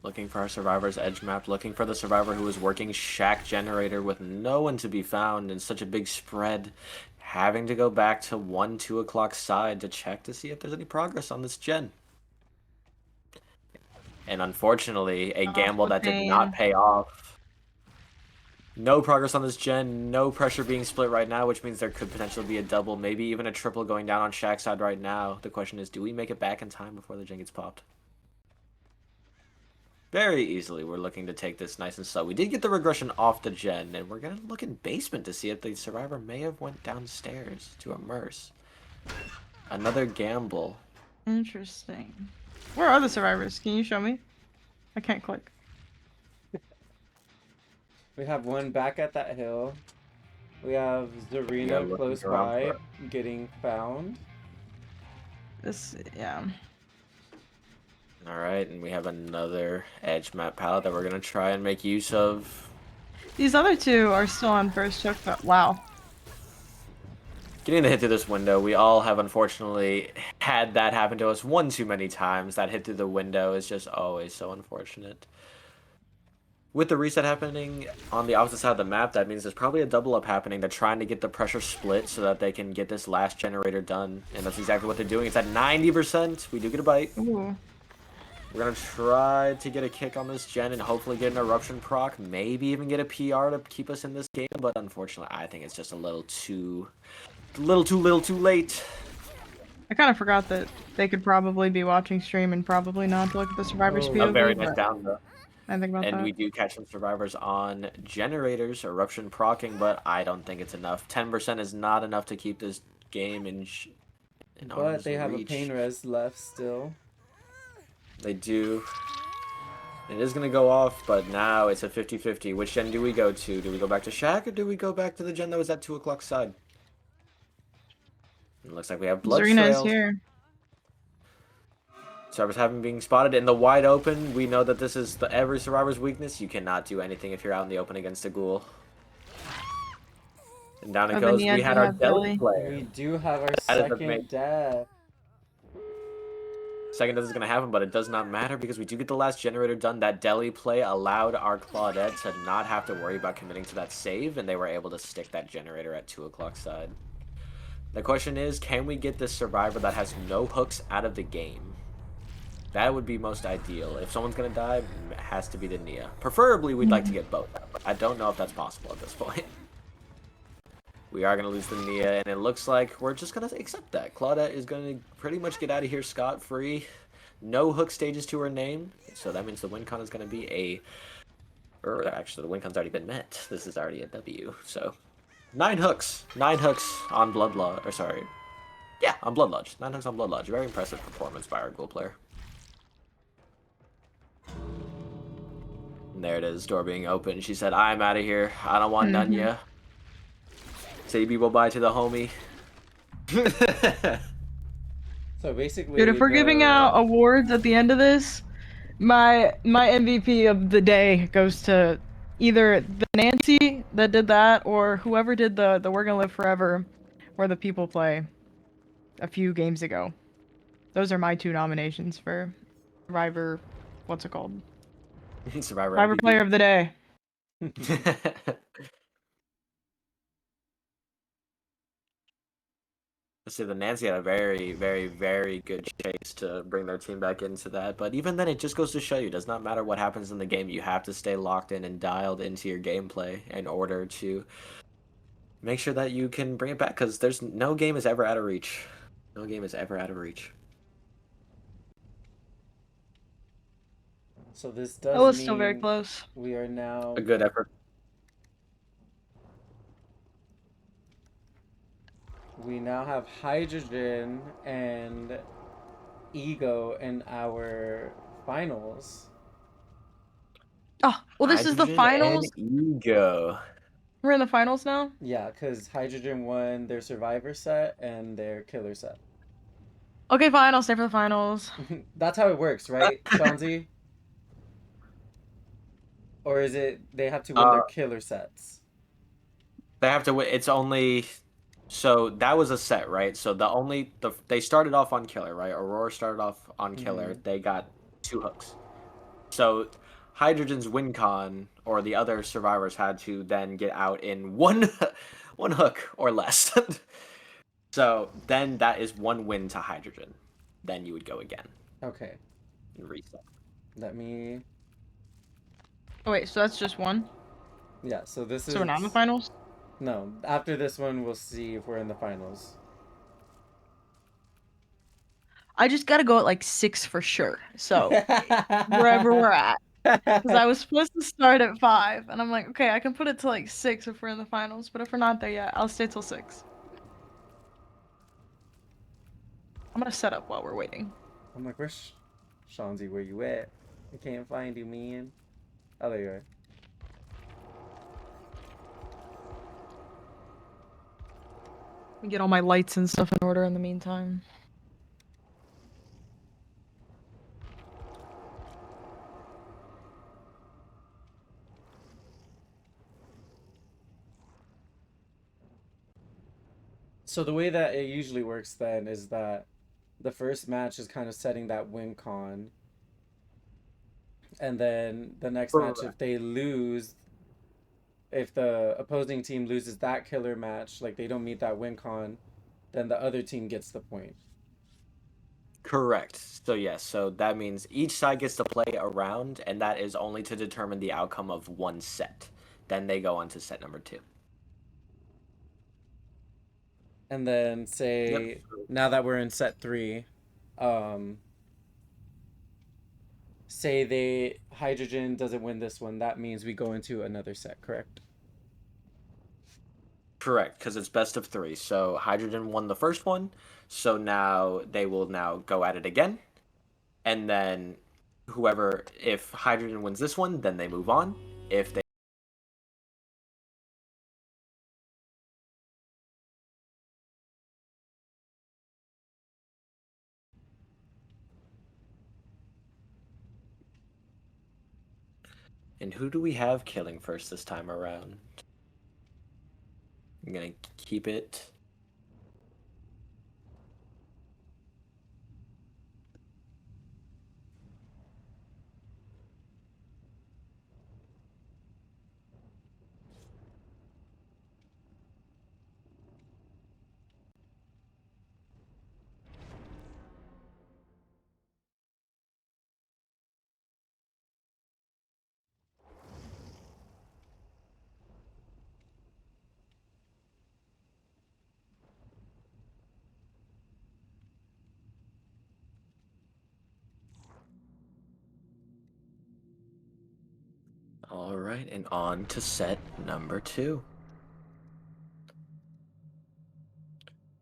Looking for our survivor's edge map, looking for the survivor who is working Shack generator with no one to be found in such a big spread. Having to go back to 1-2 o'clock side to check to see if there's any progress on this gen. And unfortunately, a gamble that did not pay off. No progress on this gen, no pressure being split right now, which means there could potentially be a double, maybe even a triple going down on Shack's side right now. The question is, do we make it back in time before the gen gets popped? Very easily, we're looking to take this nice and slow. We did get the regression off the gen, and we're going to look in basement to see if the survivor may have went downstairs to immerse. Another gamble. Interesting. Where are the survivors? Can you show me? I can't click. We have one back at that hill. We have Zarina Yeah, looking close around by, getting found. This, yeah. Alright, and we have another edge map palette that we're going to try and make use of. These other two are still on first choke, but wow. Getting the hit through this window, we all have unfortunately had that happen to us one too many times. That hit through the window is just always so unfortunate. With the reset happening on the opposite side of the map, that means there's probably a double up happening. They're trying to get the pressure split so that they can get this last generator done. And that's exactly what they're doing. It's at 90%. We do get a bite. Ooh. We're going to try to get a kick on this gen and hopefully get an eruption proc. Maybe even get a PR to keep us in this game. But unfortunately, I think it's just a little too late. I kind of forgot that they could probably be watching stream and probably not look at the survivors Oh. POV. A very nice but down though. I think about And that. we do catch some survivors on generators, eruption procking, but I don't think it's enough. 10% is not enough to keep this game in But arm's they have reach. a pain res left still. They do. It is going to go off, but now it's a 50-50. Which gen do we go to? Do we go back to Shack, or do we go back to the gen that was at 2 o'clock side? It looks like we have blood Zarina is trails. here. Survivors haven't been spotted in the wide open. We know that this is every survivor's weakness. You cannot do anything if you're out in the open against a ghoul. And down it Oh, the goes. Nia We do had our have deli deli. player. We do have our That is second death. Second death is going to happen, but it does not matter because we do get the last generator done. That deli play allowed our Claudette to not have to worry about committing to that save, and they were able to stick that generator at 2 o'clock side. The question is, can we get this survivor that has no hooks out of the game? That would be most ideal. If someone's going to die, it has to be the Nia. Preferably, we'd like to get both out, but I don't know if that's possible at this point. We are going to lose the Nia, and it looks like we're just going to accept that. Claudette is going to pretty much get out of here scot-free. No hook stages to her name, so that means the win con is going to be a... Or actually, the win con's already been met. This is already a W, so... 9 hooks. 9 hooks on Blood Lodge. Or sorry. Yeah, on Blood Lodge. 9 hooks on Blood Lodge. Very impressive performance by our ghoul player. And there it is, door being open. She said, I'm out of here. I don't want none ya. Say bye to the homie. So basically, Dude, if we're giving out awards at the end of this, my MVP of the day goes to either the Nancy that did that or whoever did the We're Gonna Live Forever, where the people play a few games ago. Those are my 2 nominations for Survivor. What's it called? Survivor Survivor MVP. Player of the Day. Let's say the Nancy had a very, very, very good chase to bring their team back into that. But even then, it just goes to show you, it does not matter what happens in the game. You have to stay locked in and dialed into your gameplay in order to make sure that you can bring it back. Because there's no game is ever out of reach. No game is ever out of reach. So this does That was mean still very close. we are now... A good effort. We now have Hydrogen and Ego in our finals. Oh, well, this is the Hydrogen finals. and Ego. We're in the finals now? Yeah, because Hydrogen won their Survivor set and their Killer set. Okay, fine, I'll stay for the finals. That's how it works, right, Shanzi? Or is it they have to win their Killer sets? They have to win. It's only... So that was a set, right? So they started off on Killer, right? Aurora started off on Killer. They got 2 hooks. So Hydrogen's win con or the other survivors had to then get out in one hook or less. So then that is 1 win to Hydrogen. Then you would go again. Okay. And reset. Let me... Oh, wait, so that's just 1? Yeah, so this is... So we're not in the finals? No, after this one, we'll see if we're in the finals. I just gotta go at like 6 for sure. So wherever we're at. Because I was supposed to start at 5, and I'm like, okay, I can put it to like 6 if we're in the finals, but if we're not there yet, I'll stay till 6. I'm gonna set up while we're waiting. I'm like, where's Shanzi? Where you at? I can't find you, man. Oh, there you are. Let me get all my lights and stuff in order in the meantime. So the way that it usually works then is that the first match is kind of setting that win con. And then the next match, if they lose, if the opposing team loses that killer match, like they don't meet that win con, then the other team gets the point. Correct. So yes, so that means each side gets to play a round, and that is only to determine the outcome of 1 set. Then they go on to set number 2. And then say, now that we're in set 3, say Hydrogen doesn't win this one, that means we go into another set, correct? Correct, because it's best of 3. So Hydrogen won the first one, so now they will now go at it again. And then if Hydrogen wins this one, then they move on. If they And who do we have killing first this time around? I'm gonna keep it. All right, and on to set number 2.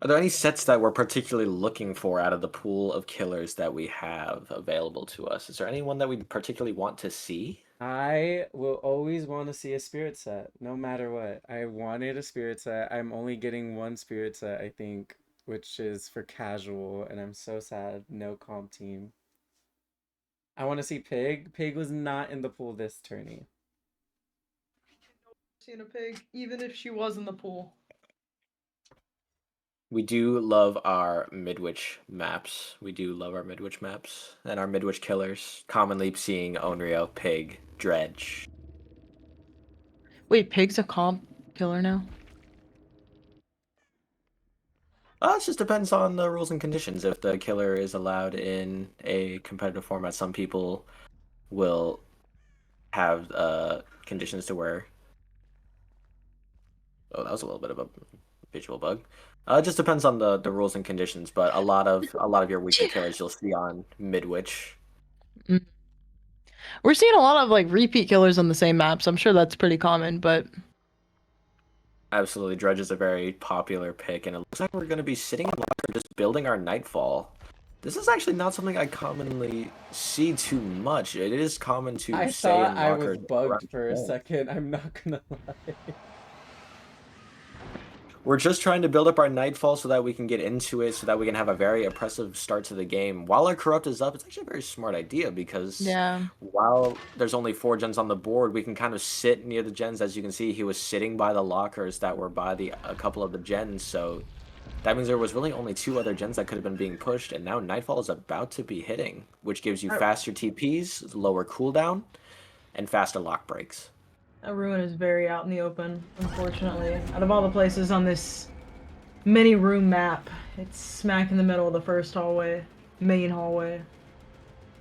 Are there any sets that we're particularly looking for out of the pool of killers that we have available to us? Is there anyone that we particularly want to see? I will always want to see a spirit set, no matter what. I wanted a spirit set. I'm only getting one spirit set, I think, which is for casual, and I'm so sad. No comp team. I want to see Pig. Pig was not in the pool this tourney. Seen a pig, even if she was in the pool. We do love our Midwich maps. We do love our Midwich maps and our Midwich killers. Commonly seeing Onryo, Pig, Dredge. Wait, pig's a comp killer now? It just depends on the rules and conditions. If the killer is allowed in a competitive format, some people will have conditions to where. Oh, that was a little bit of a visual bug. It just depends on the rules and conditions, but a lot of your weekly killers you'll see on Midwich. We're seeing a lot of like repeat killers on the same maps. I'm sure that's pretty common, but Absolutely, Dredge is a very popular pick, and it looks like we're going to be sitting in locker just building our Nightfall. This is actually not something I commonly see too much. It is common to I stay thought in I locker was bugged around for a home. second. I'm not gonna lie. We're just trying to build up our Nightfall so that we can get into it, so that we can have a very oppressive start to the game. While our Corrupt is up, it's actually a very smart idea because yeah. while there's only 4 gens on the board, we can kind of sit near the gens. As you can see, he was sitting by the lockers that were by a couple of the gens, so that means there was really only 2 other gens that could have been being pushed, and now Nightfall is about to be hitting, which gives you faster TPs, lower cooldown, and faster lock breaks. That ruin is very out in the open, unfortunately. Out of all the places on this mini room map, it's smack in the middle of the first hallway, main hallway.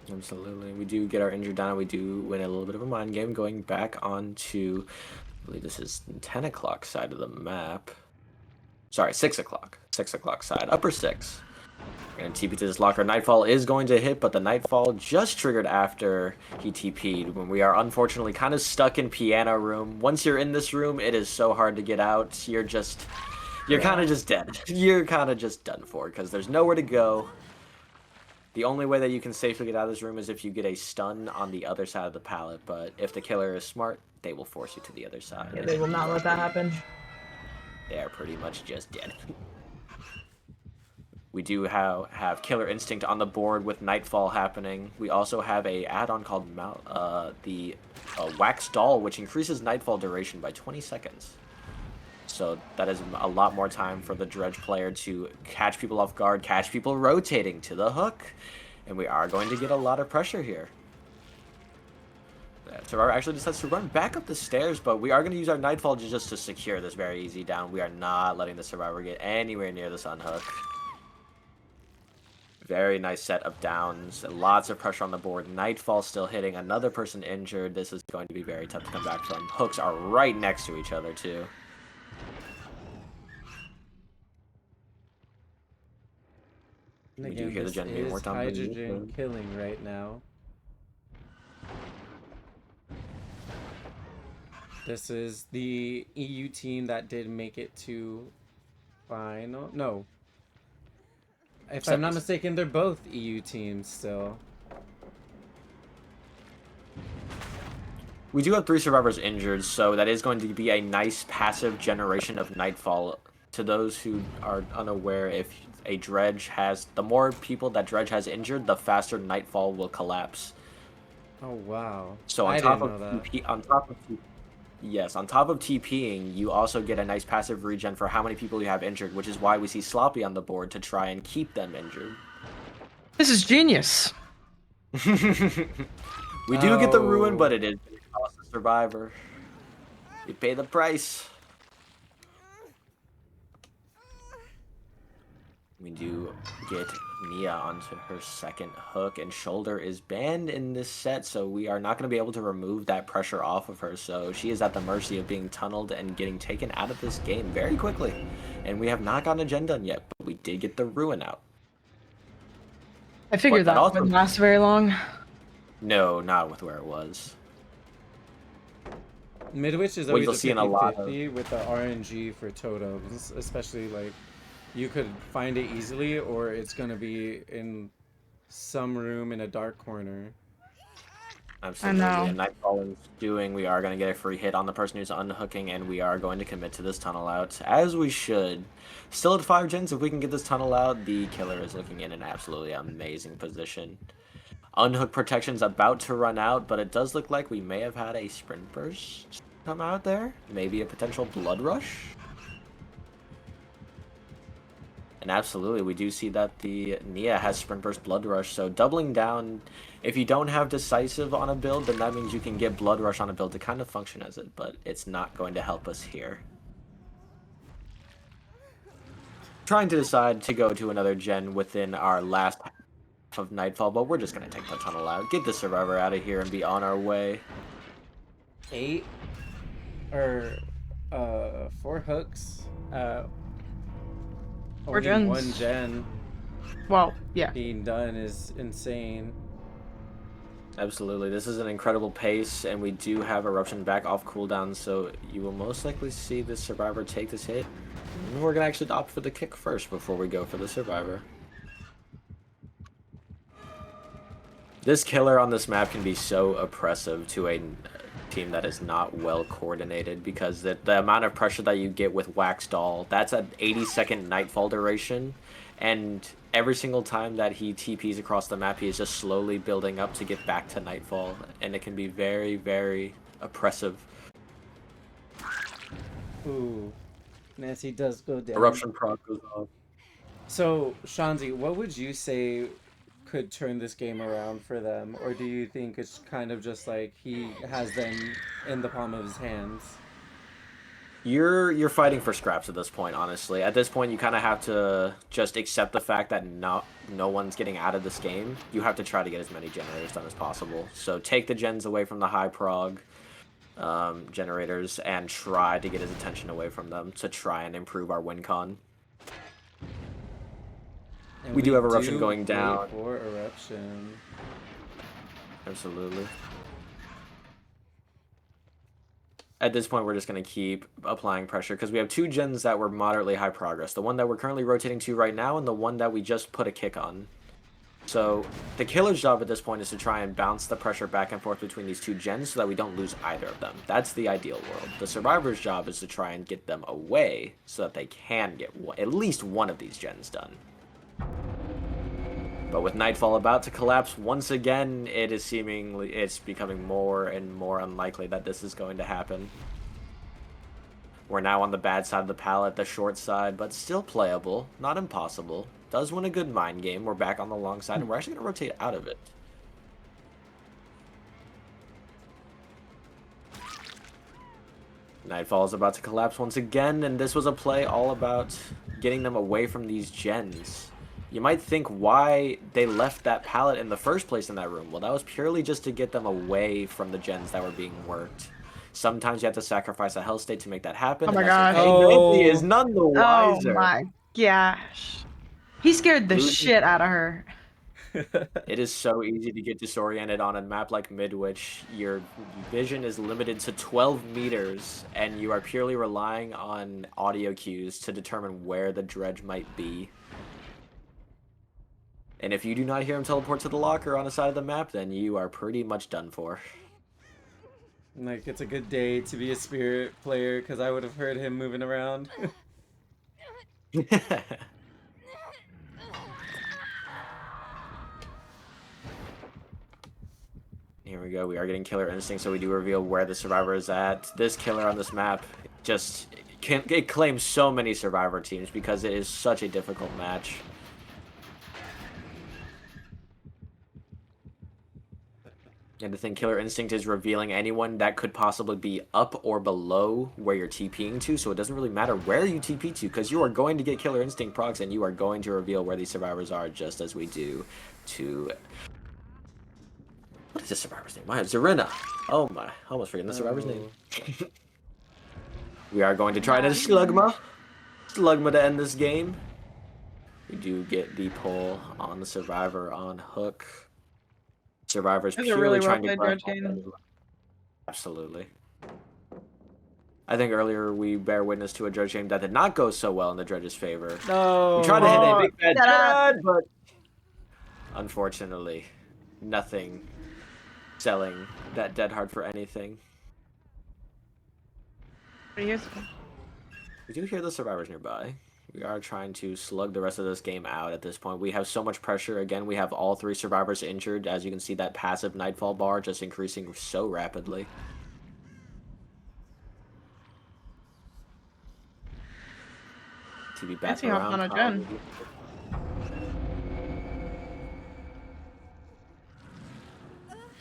Absolutely. We do get our injured down, and we do win a little bit of a mind game, going back on to, I believe this is 10 o'clock side of the map. Sorry, 6 o'clock. 6 o'clock side. Upper 6. We're going to TP to this locker. Nightfall is going to hit, but the Nightfall just triggered after he TP'd. When we are unfortunately kind of stuck in piano room. Once you're in this room, it is so hard to get out. You're kind of just dead. You're kind of just done for because there's nowhere to go. The only way that you can safely get out of this room is if you get a stun on the other side of the pallet, but if the killer is smart, they will force you to the other side. Yeah, they will not let that happen. They are pretty much just dead. We do have Killer Instinct on the board with Nightfall happening. We also have a add-on called the Wax Doll, which increases Nightfall duration by 20 seconds. So that is a lot more time for the Dredge player to catch people off guard, catch people rotating to the hook. And we are going to get a lot of pressure here. Survivor actually decides to run back up the stairs, but we are going to use our Nightfall just to secure this very easy down. We are not letting the Survivor get anywhere near this unhook. Very nice set of downs. Lots of pressure on the board. Nightfall still hitting. Another person injured. This is going to be very tough to come back from. Hooks are right next to each other, too. And We again, do hear the this gen being is worked on. hydrogen killing right now. This is the EU team that did make it to final. No. If I'm not mistaken, they're both EU teams still. We do have 3 survivors injured, so that is going to be a nice passive generation of Nightfall. To those who are unaware, if a Dredge has... The more people that Dredge has injured, the faster Nightfall will collapse. Oh wow. So on I top didn't of know that. yes, on top of TPing, you also get a nice passive regen for how many people you have injured, which is why we see Sloppy on the board to try and keep them injured. This is genius. We do get the ruin, Oh. but it is going to cost the survivor. You pay the price. We do get Nia onto her second hook, and shoulder is banned in this set, so we are not going to be able to remove that pressure off of her. So she is at the mercy of being tunneled and getting taken out of this game very quickly. And we have not gotten a gen done yet, but we did get the ruin out. I figured But that that also- wouldn't last very long. No, not with where it was. Midwich is What always you'll a see in a lot of- 50-50 with the RNG for totems, especially like you could find it easily or it's gonna be in some room in a dark corner. Absolutely. know. And Nightfall is doing, we are going to get a free hit on the person who's unhooking, and we are going to commit to this tunnel out, as we should. Still at 5 gens, if we can get this tunnel out, the killer is looking in an absolutely amazing position. Unhook protection's about to run out, but it does look like we may have had a sprint burst come out there. Maybe a potential blood rush. And absolutely, we do see that the Nia has sprint burst blood rush, so doubling down. If you don't have decisive on a build, then that means you can get blood rush on a build to kind of function as it, but it's not going to help us here. Trying to decide to go to another gen within our last half of Nightfall, but we're just going to take the tunnel out, get the survivor out of here, and be on our way. 8 or 4 hooks. Only gens. 1 gen Well, yeah. being done is insane. Absolutely, this is an incredible pace, and we do have Eruption back off cooldown, so you will most likely see this survivor take this hit. And we're going to actually opt for the kick first before we go for the survivor. This killer on this map can be so oppressive to a team that is not well coordinated, because the amount of pressure that you get with Wax Doll, that's an 80-second Nightfall duration, and every single time that he TPs across the map, he is just slowly building up to get back to Nightfall, and it can be very, very oppressive. Ooh. Nancy does go down. Eruption proc goes off. So, Shanzi, what would you say could turn this game around for them? Or do you think it's kind of just like he has them in the palm of his hands? You're fighting for scraps at this point, honestly. At this point, you kind of have to just accept the fact that no one's getting out of this game. You have to try to get as many generators done as possible. So take the gens away from the high prog generators and try to get his attention away from them to try and improve our win con. And We do have Eruption do going wait down. For Eruption. Absolutely. At this point, we're just going to keep applying pressure because we have 2 gens that were moderately high progress. The one that we're currently rotating to right now and the one that we just put a kick on. So the killer's job at this point is to try and bounce the pressure back and forth between these 2 gens so that we don't lose either of them. That's the ideal world. The survivor's job is to try and get them away so that they can get at least one of these gens done. But with Nightfall about to collapse once again, it's becoming more and more unlikely that this is going to happen. We're now on the bad side of the palette, the short side, but still playable, not impossible. Does win a good mind game. We're back on the long side, and we're actually going to rotate out of it. Nightfall is about to collapse once again, and this was a play all about getting them away from these gens. You might think why they left that pallet in the first place in that room. Well, that was purely just to get them away from the gens that were being worked. Sometimes you have to sacrifice a hell state to make that happen. Oh my and that's God. okay. Oh. Nancy is none the wiser. Oh my gosh. He scared the Losing- shit out of her. It is so easy to get disoriented on a map like Midwich. Your vision is limited to 12 meters, and you are purely relying on audio cues to determine where the dredge might be. And if you do not hear him teleport to the locker on the side of the map, then you are pretty much done for. Like, it's a good day to be a spirit player because I would have heard him moving around. Here we go. We are getting Killer Instinct, so we do reveal where the Survivor is at. This killer on this map just it claims so many Survivor teams because it is such a difficult match. And the thing, Killer Instinct is revealing anyone that could possibly be up or below where you're TPing to, so it doesn't really matter where you TP to, because you are going to get Killer Instinct procs, and you are going to reveal where these survivors are, just as we do to... What is this survivor's name? My Zarina. Oh my, almost forgetting the survivor's name. We are going to try to Slugma to end this game. We do get the pull on the Survivor on Hook. Survivor's This is a purely really trying well to played grab judge game. Absolutely. I think earlier we bear witness to a judge game that did not go so well in the judge's favor. No. We tried to hit a Oh, big bad shut up. judge, but unfortunately, nothing selling that dead hard for anything. What do you We do hear the survivors nearby. We are trying to slug the rest of this game out at this point. We have so much pressure. Again, we have all 3 survivors injured. As you can see, that passive Nightfall bar just increasing so rapidly. TV bats Fancy hopping around. on a gen.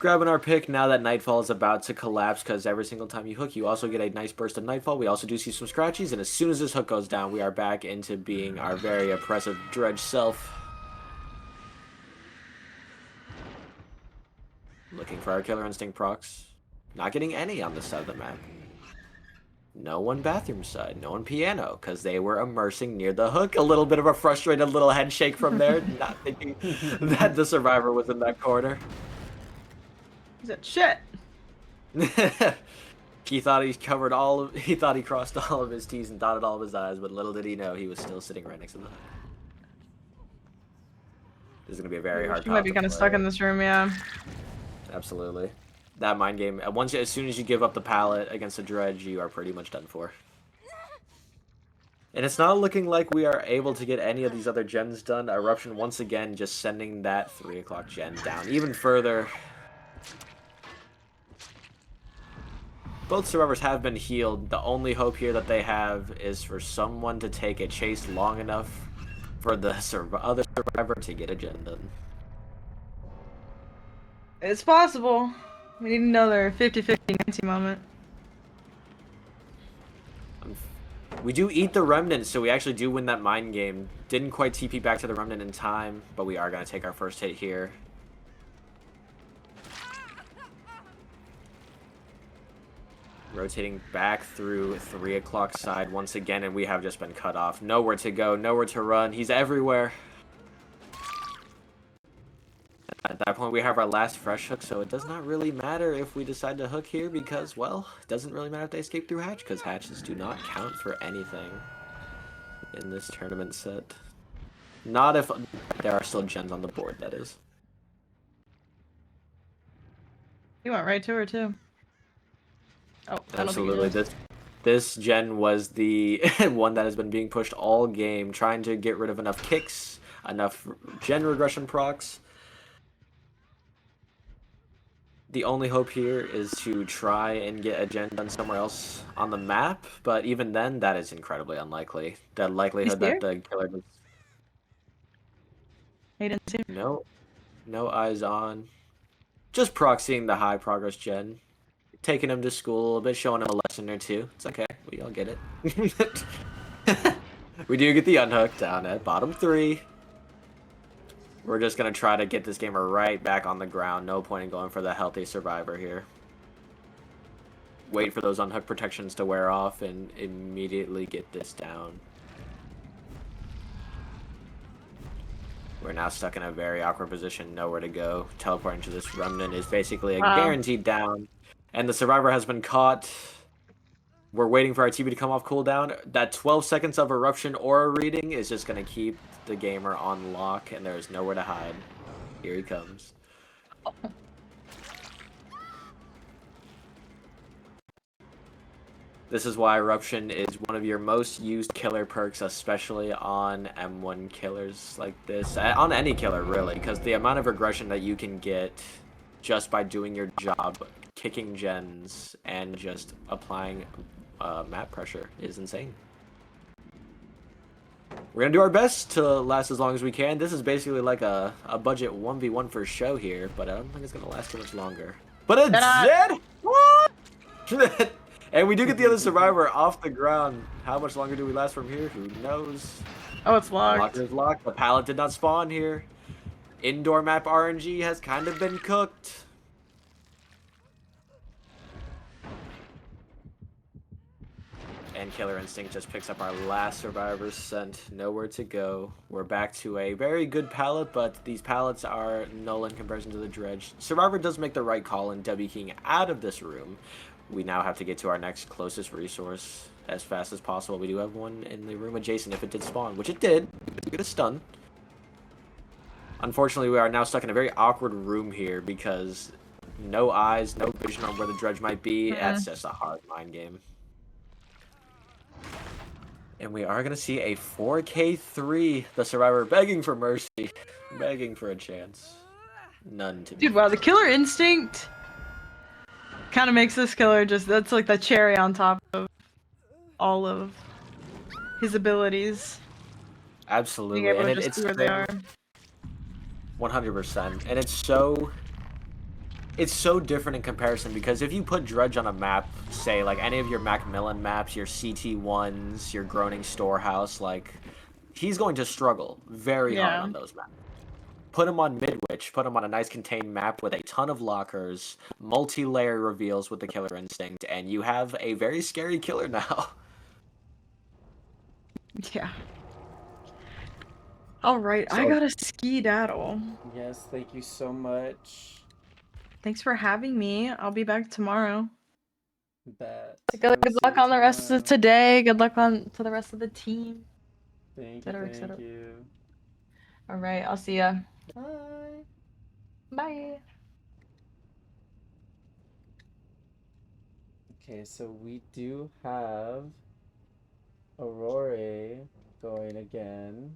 Grabbing our pick now that Nightfall is about to collapse, because every single time you hook, you also get a nice burst of Nightfall. We also do see some scratchies, and as soon as this hook goes down, we are back into being our very oppressive Dredge self. Looking for our Killer Instinct procs. Not getting any on this side of the map. No one bathroom side, no one piano, because they were immersing near the hook. A little bit of a frustrated little head shake from there, not thinking that the survivor was in that corner. He said, shit. He thought he covered all of, he thought he crossed all of his T's and dotted all of his I's, but little did he know he was still sitting right next to the hook. This is gonna be a very hard. She might be kind of stuck in this room, yeah. Absolutely. That mind game. As soon as you give up the pallet against a dredge, you are pretty much done for. And it's not looking like we are able to get any of these other gens done. Eruption once again just sending that 3 o'clock gen down even further. Both survivors have been healed. The only hope here that they have is for someone to take a chase long enough for the other survivor to get a gen done. It's possible. We need another 50-50 Nancy moment. We do eat the Remnant, so we actually do win that mind game. Didn't quite TP back to the Remnant in time, but we are going to take our first hit here. Rotating back through 3 o'clock side once again, and we have just been cut off. Nowhere to go, nowhere to run. He's everywhere. At that point, we have our last fresh hook, so it does not really matter if we decide to hook here because, well, it doesn't really matter if they escape through hatch, because hatches do not count for anything in this tournament set. Not if there are still gens on the board, that is. He went right to her, too. Oh, I don't think he Absolutely. did. This gen was the one that has been being pushed all game, trying to get rid of enough kicks, enough gen regression procs. The only hope here is to try and get a gen done somewhere else on the map, but even then, that is incredibly unlikely. The likelihood that the killer does... He didn't see him. No eyes on. Just proxying the high progress gen. Taking him to school a little bit, showing him a lesson or two. It's okay, we all get it. We do get the unhook down at bottom 3. We're just going to try to get this gamer right back on the ground. No point in going for the healthy survivor here. Wait for those unhook protections to wear off and immediately get this down. We're now stuck in a very awkward position, nowhere to go. Teleporting to this remnant is basically a guaranteed down. And the survivor has been caught. We're waiting for our TB to come off cooldown. That 12 seconds of eruption aura reading is just going to keep the gamer on lock, and there is nowhere to hide. Here he comes. This is why Eruption is one of your most used killer perks, especially on M1 killers like this. On any killer, really, because the amount of regression that you can get just by doing your job, kicking gens, and just applying map pressure is insane. We're gonna do our best to last as long as we can. This is basically like a budget 1v1 for show here, but I don't think it's gonna last too much longer. But it did! What? And we do get the other survivor off the ground. How much longer do we last from here? Who knows? Oh, it's locked. Locker's locked. The pallet did not spawn here. Indoor map RNG has kind of been cooked. And Killer Instinct just picks up our last survivor sent. Nowhere to go. We're back to a very good pallet, but these pallets are null in comparison to the dredge. Survivor does make the right call in W keying out of this room. We now have to get to our next closest resource as fast as possible. We do have one in the room adjacent if it did spawn, which it did. We get a stun. Unfortunately, we are now stuck in a very awkward room here because no eyes, no vision on where the dredge might be. That's just a hard mind game. And we are going to see a 4K3. The survivor begging for mercy. Begging for a chance. None to be. Dude, wow, the Killer Instinct kind of makes this killer that's like the cherry on top of all of his abilities. Absolutely. Being able And to just it's see where they are. 100%. And it's so different in comparison because if you put Dredge on a map, say like any of your Macmillan maps, your CT1s, your Groaning Storehouse, like he's going to struggle very hard on those maps. Put him on Midwich, put him on a nice contained map with a ton of lockers, multi-layer reveals with the Killer Instinct, and you have a very scary killer now. Yeah. Alright, I So- gotta skedaddle. Yes, thank you so much. Thanks for having me. I'll be back tomorrow. Bet. Good luck on the rest of today. Good luck to the rest of the team. Thank cetera, you, et thank cetera. you. Alright, I'll see ya. Bye. Bye. Okay, so we do have Aurora going again.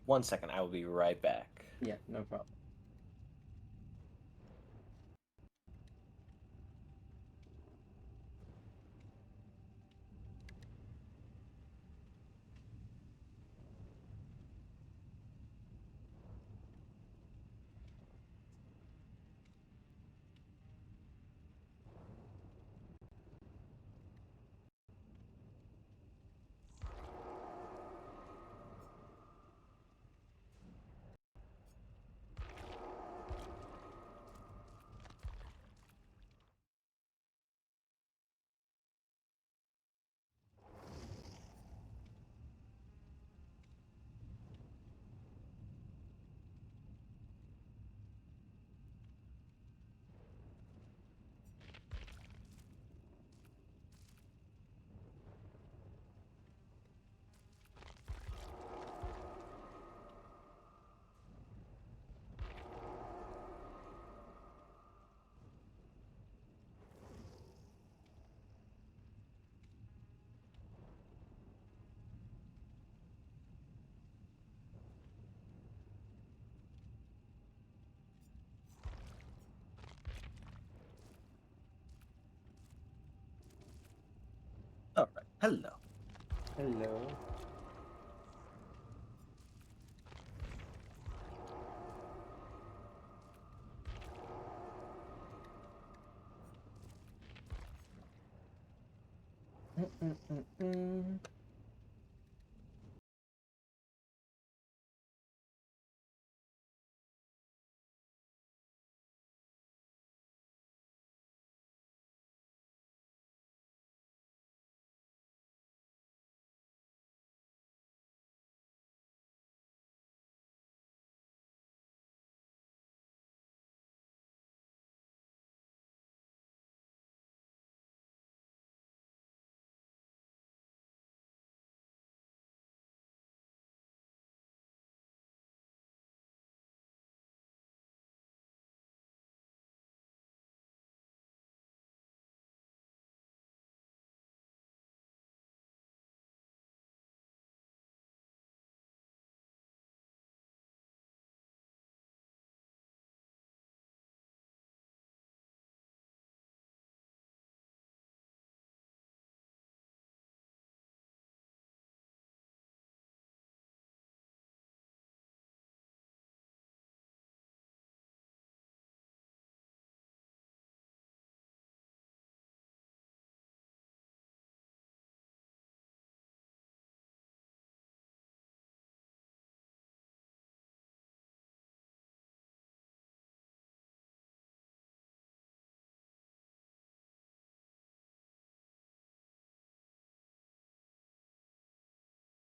One second, I will be right back. Yeah, no problem. Hello. Hello. Mm-mm-mm-mm.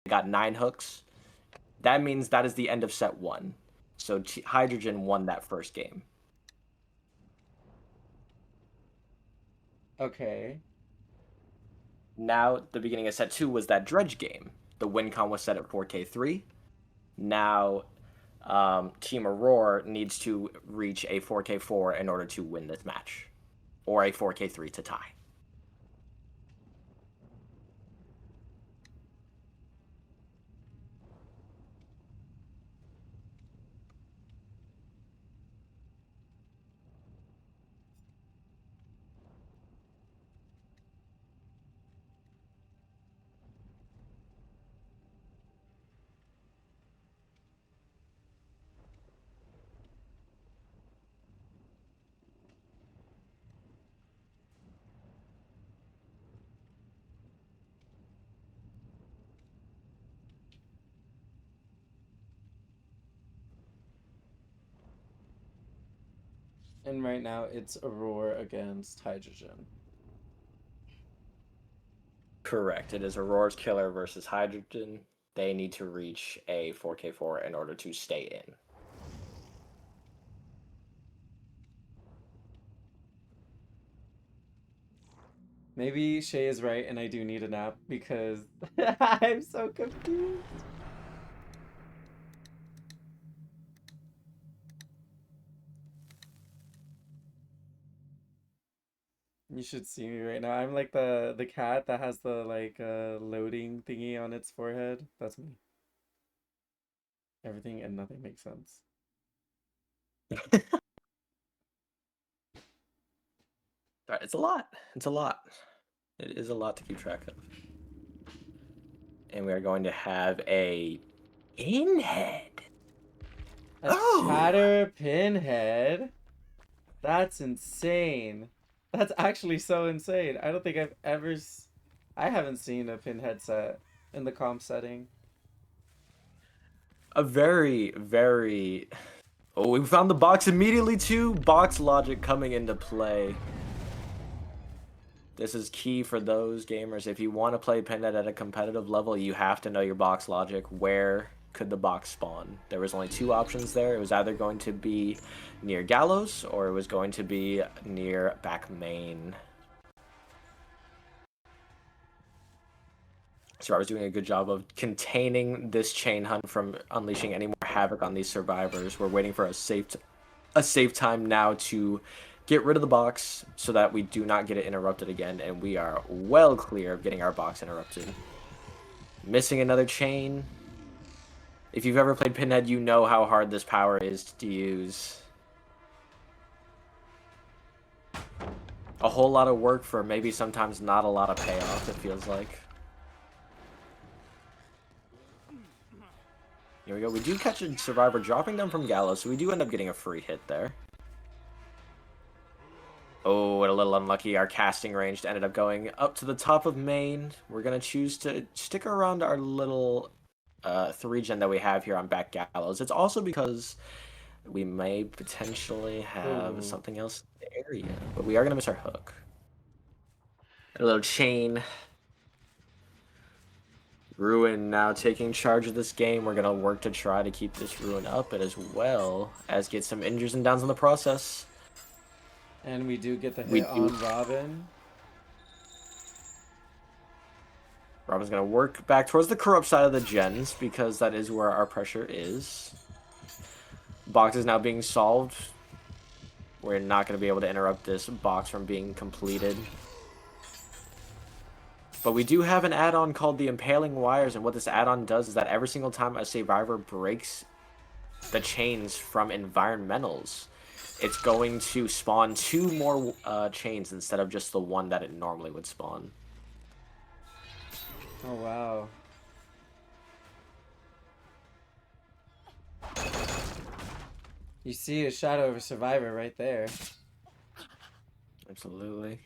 Got 9 hooks. That means that is the end of set 1. So Hydrogen won that first game. Okay. Now, the beginning of set 2 was that dredge game. The win con was set at 4K3. Now, Team Aurora needs to reach a 4K4 in order to win this match, or a 4K3 to tie. And right now it's Aurora against Hydrogen. Correct. It is Aurora's Killer versus Hydrogen. They need to reach a 4K4 in order to stay in. Maybe Shay is right and I do need a nap because I'm so confused. You should see me right now. I'm like the cat that has the like loading thingy on its forehead. That's me. Everything and nothing makes sense. It's a lot. It's a lot. It is a lot to keep track of. And we are going to have a pinhead. A chatter pinhead? That's insane. That's actually so insane. I don't think I've ever I haven't seen a pinhead set in the comp setting. A very, very... Oh, we found the box immediately too. Box logic coming into play. This is key for those gamers. If you want to play Pinhead at a competitive level, you have to know your box logic. Where could the box spawn? There was only 2 options there. It was either going to be near Gallows or it was going to be near back main. So I was doing a good job of containing this chain hunt from unleashing any more havoc on these survivors. We're waiting for a safe time now to get rid of the box so that we do not get it interrupted again, and we are well clear of getting our box interrupted. Missing another chain. If you've ever played Pinhead, you know how hard this power is to use. A whole lot of work for maybe sometimes not a lot of payoff, it feels like. Here we go. We do catch a survivor dropping them from Gallows, so we do end up getting a free hit there. Oh, and a little unlucky. Our casting range ended up going up to the top of main. We're going to choose to stick around our little 3-gen that we have here on back Gallows. It's also because we may potentially have something else in the area, but we are going to miss our hook. A little chain. Ruin now taking charge of this game. We're going to work to try to keep this Ruin up, and as well as get some injures and downs in the process. And we do get the We hit do. on Robin. Robin's going to work back towards the corrupt side of the gens, because that is where our pressure is. Box is now being solved. We're not going to be able to interrupt this box from being completed. But we do have an add-on called the Impaling Wires, and what this add-on does is that every single time a survivor breaks the chains from environmentals, it's going to spawn 2 more chains instead of just the one that it normally would spawn. Oh, wow. You see a shadow of a survivor right there. Absolutely.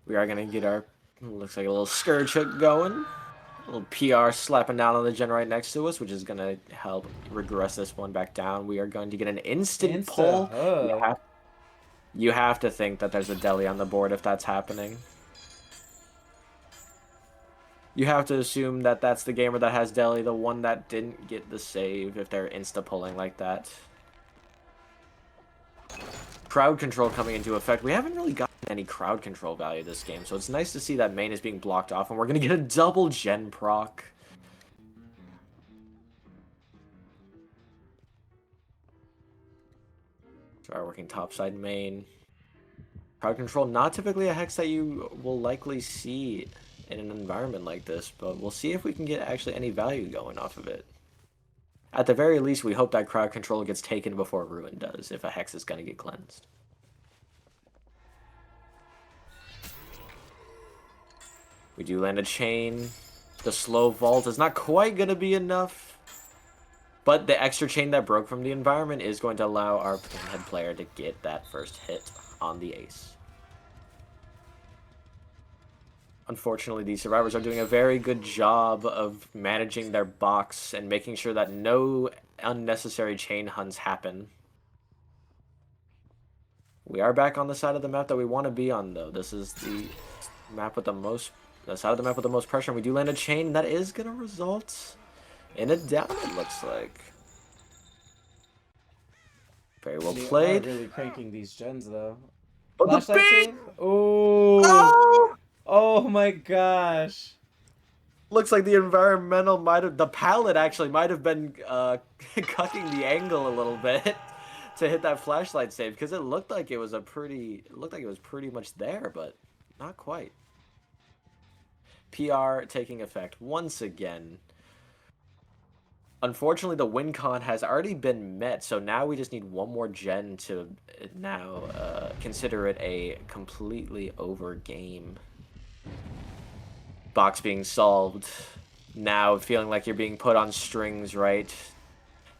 We are going to get our, looks like a little Scourge hook going. A little PR slapping down on the gen right next to us, which is going to help regress this one back down. We are going to get an instant pull. You have to think that there's a deli on the board if that's happening. You have to assume that that's the gamer that has deli, the one that didn't get the save if they're insta-pulling like that. Crowd control coming into effect. We haven't really gotten any crowd control value this game, so it's nice to see that main is being blocked off, and we're going to get a double gen proc. Try working topside main. Crowd control, not typically a hex that you will likely see in an environment like this, but we'll see if we can get actually any value going off of it. At the very least, we hope that crowd control gets taken before Ruin does, if a hex is going to get cleansed. We do land a chain. The slow vault is not quite going to be enough, but the extra chain that broke from the environment is going to allow our pinhead player to get that first hit on the ace. Unfortunately, these survivors are doing a very good job of managing their box and making sure that no unnecessary chain hunts happen. We are back on the side of the map that we want to be on, though. This is the map with the most, the side of the map with the most pressure, and we do land a chain, and that is going to result in a down, it looks like. Very well played. They are really cranking these gens, though. But the Flashlight big... save? Oh! Oh! Oh my gosh! Looks like the environmental might have, the pallet actually might have been cucking the angle a little bit to hit that flashlight save, because it looked like it was pretty much there, but not quite. PR taking effect once again. Unfortunately, the win con has already been met, so now we just need one more gen to now consider it a completely over game. Box being solved. Now feeling like you're being put on strings, right?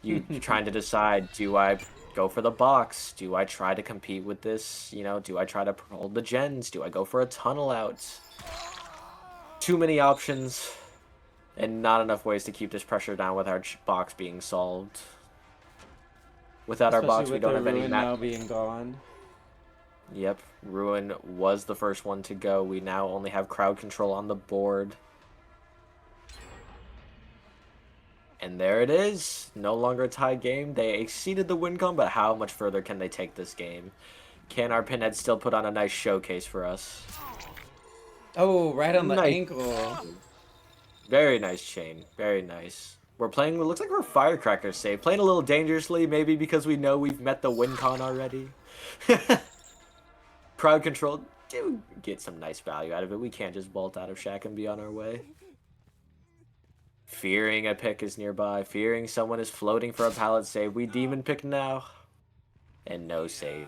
You're trying to decide, do I go for the box? Do I try to compete with this? You know, do I try to hold the gens? Do I go for a tunnel out? Too many options, and not enough ways to keep this pressure down with our box being solved. Without our box, we don't have any Ruin map. now being gone. Yep, Ruin was the first one to go. We now only have crowd control on the board. And there it is. No longer a tied game. They exceeded the win con, but how much further can they take this game? Can our pinhead still put on a nice showcase for us? Oh, right on the Nice. ankle. Very nice chain. Very nice. We're playing, it looks like we're Firecracker safe. Playing a little dangerously, maybe because we know we've met the win con already. Crowd control, do get some nice value out of it. We can't just vault out of Shack and be on our way. Fearing a pick is nearby. Fearing someone is floating for a pallet save. We demon pick now. And no save.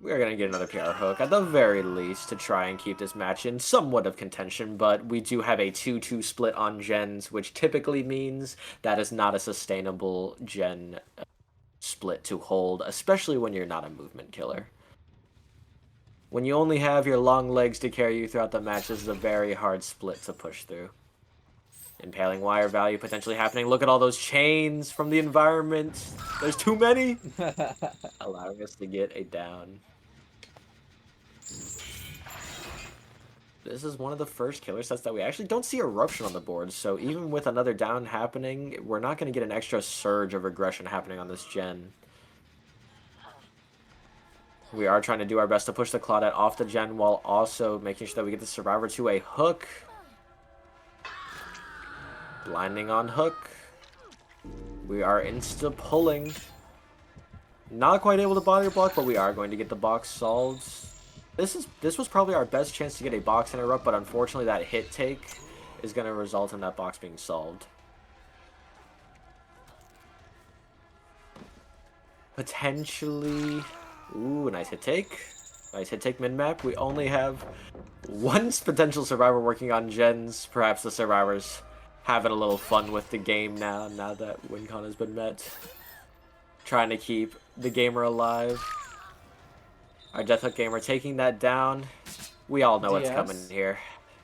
We are going to get another PR hook at the very least to try and keep this match in somewhat of contention, but we do have a 2-2 split on gens, which typically means that is not a sustainable gen split to hold, especially when you're not a movement killer. When you only have your long legs to carry you throughout the match, this is a very hard split to push through. Impaling wire value potentially happening. Look at all those chains from the environment. There's too many. Allowing us to get a down. This is one of the first killer sets that we actually don't see eruption on the board, so even with another down happening, we're not going to get an extra surge of aggression happening on this gen. We are trying to do our best to push the Claudette off the gen while also making sure that we get the Survivor to a hook. Blinding on hook. We are insta-pulling. Not quite able to body block, but we are going to get the box solved. This was probably our best chance to get a box interrupt, but unfortunately that hit take is going to result in that box being solved. Potentially... Ooh, nice hit take. Nice hit take mid-map. We only have one potential survivor working on gens. Perhaps the survivors having a little fun with the game now that WinCon has been met. Trying to keep the gamer alive. Our Deathhook gamer taking that down. We all know what's coming here.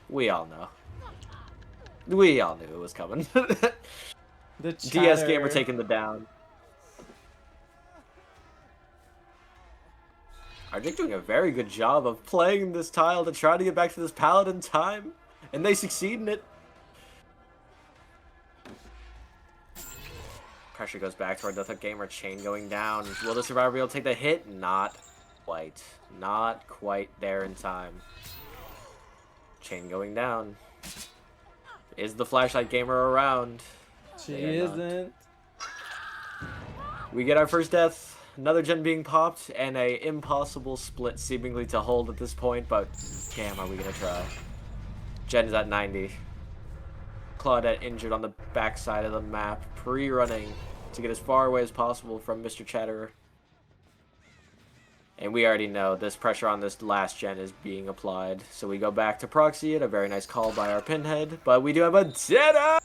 We all know. We all knew it was coming. The DS gamer taking the down. RJ doing a very good job of playing this tile to try to get back to this paladin time, and they succeed in it. Pressure goes back to our Deathhook gamer. Chain going down. Will the survivor be able to take the hit? Not quite. Not quite there in time. Chain going down. Is the flashlight gamer around? She isn't. We get our first death. Another gen being popped, and a impossible split seemingly to hold at this point, but damn, are we gonna try? Gen is at 90. Claudette injured on the backside of the map, pre-running to get as far away as possible from Mr. Chatterer. And we already know this pressure on this last gen is being applied, so we go back to proxy it. A very nice call by our pinhead, but we do have a dead.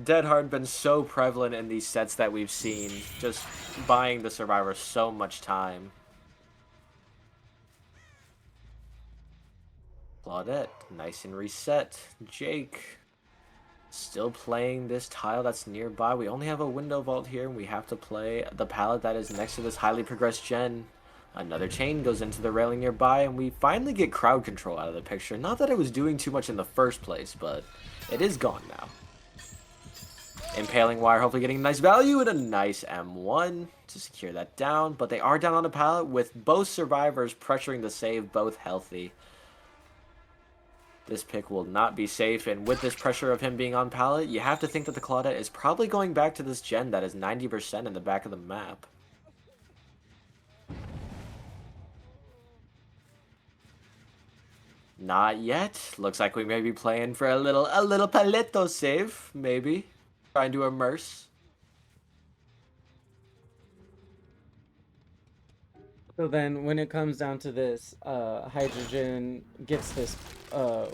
Dead Hard been so prevalent in these sets that we've seen, just buying the survivor so much time. Claudette, nice and reset. Jake, still playing this tile that's nearby. We only have a window vault here, and we have to play the pallet that is next to this highly progressed gen. Another chain goes into the railing nearby, and we finally get crowd control out of the picture. Not that it was doing too much in the first place, but it is gone now. Impaling wire, hopefully getting nice value and a nice M1 to secure that down. But they are down on the pallet with both survivors pressuring the save, both healthy. This pick will not be safe, and with this pressure of him being on pallet, you have to think that the Claudette is probably going back to this gen that is 90% in the back of the map. Not yet. Looks like we may be playing for a little paleto save, maybe. Trying to immerse. So then, when it comes down to this, Hydrogen gets this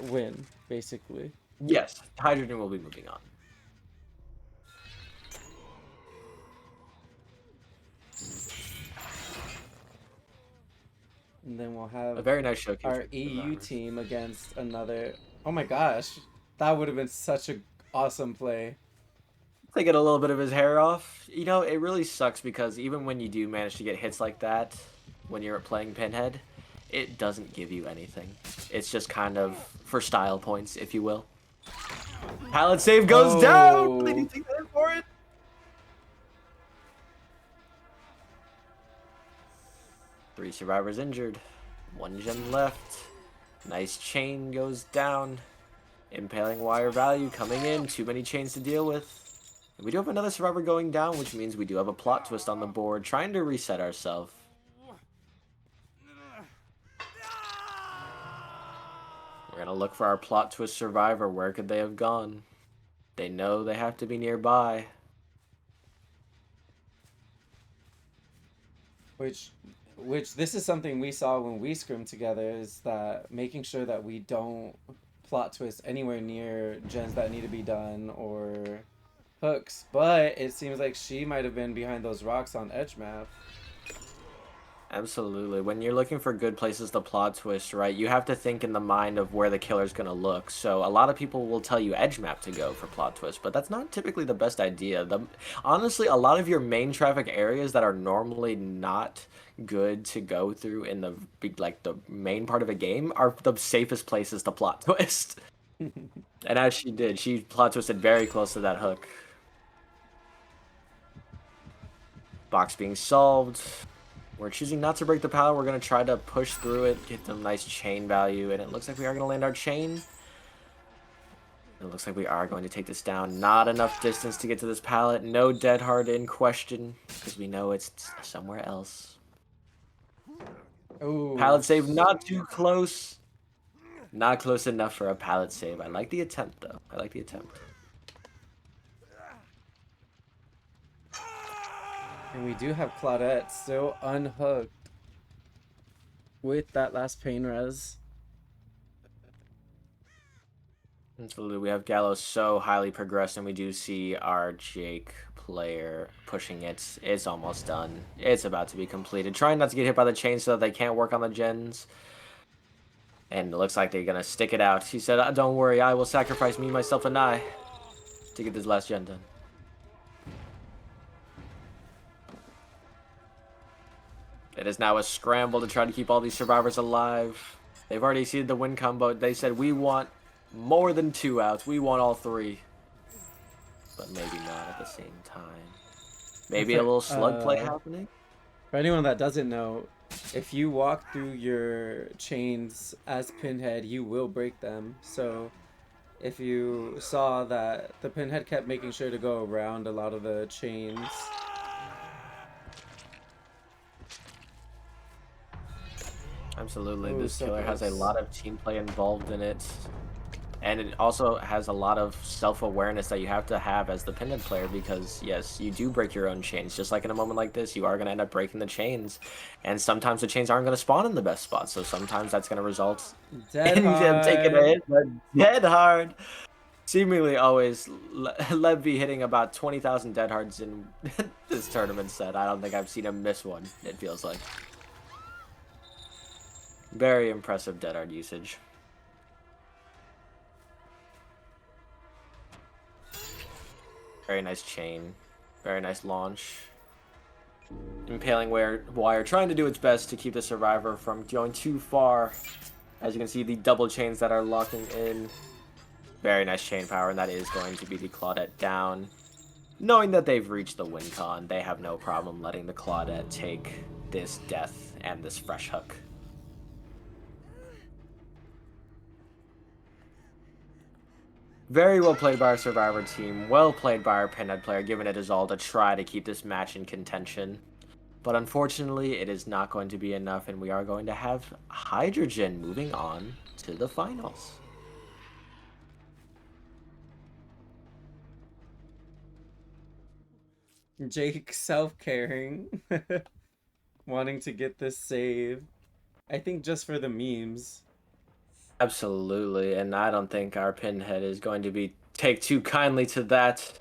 win, basically. Yes, Hydrogen will be moving on. And then we'll have A very nice showcase. our EU team against another. Oh my gosh, that would have been such an awesome play. Taking a little bit of his hair off. You know, it really sucks because even when you do manage to get hits like that, when you're playing Pinhead, it doesn't give you anything. It's just kind of for style points, if you will. Pallet save goes down! They didn't take that for it! Three survivors injured. One gen left. Nice chain goes down. Impaling wire value coming in. Too many chains to deal with. We do have another survivor going down, which means we do have a plot twist on the board, trying to reset ourselves. We're going to look for our plot twist survivor. Where could they have gone? They know they have to be nearby. Which this is something we saw when we scrimmed together, is that making sure that we don't plot twist anywhere near gens that need to be done or hooks. But it seems like she might have been behind those rocks on edge map. Absolutely. When you're looking for good places to plot twist, right, you have to think in the mind of where the killer's going to look. So a lot of people will tell you edge map to go for plot twist, but that's not typically the best idea. Honestly, a lot of your main traffic areas that are normally not good to go through in the main part of a game are the safest places to plot twist. And as she did, she plot twisted very close to that hook. Box being solved. We're choosing not to break the pallet. We're going to try to push through it, get some nice chain value, and it looks like we are going to land our chain. It looks like we are going to take this down. Not enough distance to get to this pallet. No dead hard in question, because we know it's somewhere else. Ooh. Pallet save not too close. Not close enough for a pallet save. I like the attempt, though. I like the attempt. And we do have Claudette still unhooked with that last pain res. Absolutely. We have Gallo so highly progressed, and we do see our Jake player pushing it. It's almost done. It's about to be completed. Trying not to get hit by the chain so that they can't work on the gens. And it looks like they're going to stick it out. He said, don't worry, I will sacrifice me, myself, and I to get this last gen done. It is now a scramble to try to keep all these survivors alive. They've already exceeded the win combo. They said, we want more than 2 outs. We want all 3. But maybe not at the same time. Maybe a little slug play happening. For anyone that doesn't know, if you walk through your chains as Pinhead, you will break them. So if you saw that the Pinhead kept making sure to go around a lot of the chains. Absolutely. Ooh, This so killer has a close. lot of team play involved in it. And it also has a lot of self-awareness that you have to have as the Pinhead player, because, yes, you do break your own chains. Just like in a moment like this, you are going to end up breaking the chains. And sometimes the chains aren't going to spawn in the best spot, so sometimes that's going to result Dead in them taking a hard. hit, but dead hard. Seemingly always Levy hitting about 20,000 dead hards in this tournament set. I don't think I've seen him miss one, it feels like. Very impressive dead hard usage. Very nice chain. Very nice launch. Impaling wire trying to do its best to keep the survivor from going too far. As you can see, the double chains that are locking in. Very nice chain power, and that is going to be the Claudette down. Knowing that they've reached the win con, they have no problem letting the Claudette take this death and this fresh hook. Very well played by our Survivor team. Well played by our Pinhead player, giving it his all to try to keep this match in contention. But unfortunately, it is not going to be enough, and we are going to have Hydrogen moving on to the finals. Jake self-caring. Wanting to get this save. I think just for the memes. Absolutely, and I don't think our Pinhead is going to take too kindly to that.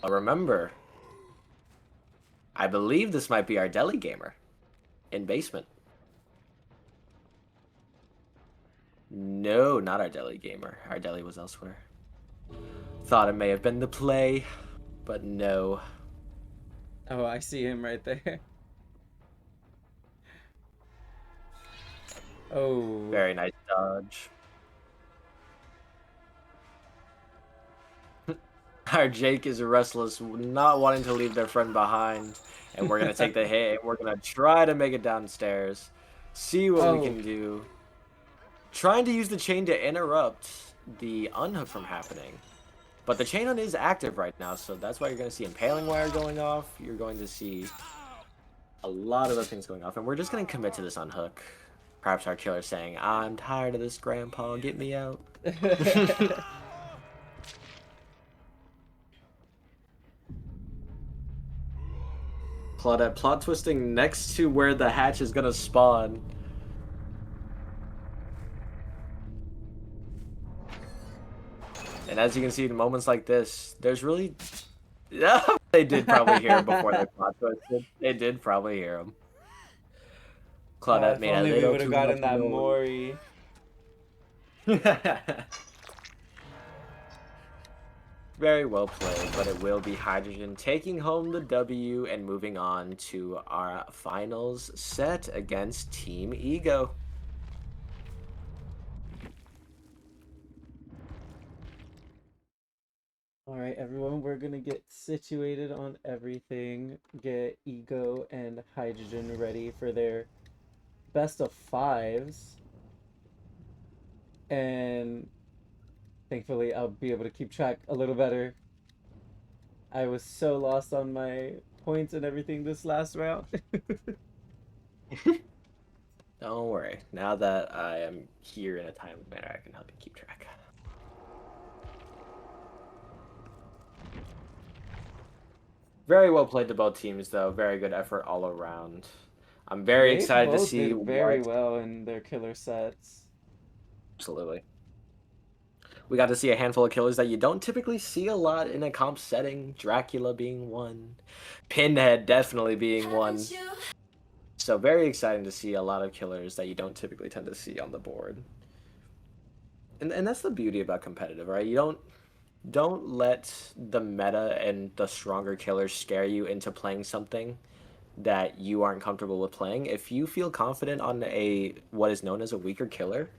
But remember, I believe this might be our deli gamer in basement. No, not our deli gamer. Our deli was elsewhere. Thought it may have been the play, but no. Oh, I see him right there. Oh. Very nice dodge. Our Jake is restless, not wanting to leave their friend behind. And we're going to take the hit. We're going to try to make it downstairs. See what we can do. Trying to use the chain to interrupt the unhook from happening. But the chain on is active right now, so that's why you're going to see impaling wire going off. You're going to see a lot of other things going off. And we're just going to commit to this unhook. Perhaps our killer saying, I'm tired of this, Grandpa. Get me out. Claudette plot twisting next to where the hatch is gonna spawn. And as you can see, in moments like this, there's really... they did probably hear him before they plot twisted. They did probably hear him. Claudette If made a only we little would have too much gotten that noise. Mori. Very well played, but it will be Hydrogen taking home the W and moving on to our finals set against Team Ego. All right, everyone, we're gonna get situated on everything, get Ego and Hydrogen ready for their best of fives. And thankfully, I'll be able to keep track a little better. I was so lost on my points and everything this last round. Don't worry. Now that I am here in a timely manner, I can help you keep track. Very well played to both teams, though. Very good effort all around. I'm very They excited to both see did very what... well in their killer sets. Absolutely. We got to see a handful of killers that you don't typically see a lot in a comp setting. Dracula being one. Pinhead definitely being one. So very exciting to see a lot of killers that you don't typically tend to see on the board. And that's the beauty about competitive, right? You don't let the meta and the stronger killers scare you into playing something that you aren't comfortable with playing. If you feel confident on a what is known as a weaker killer,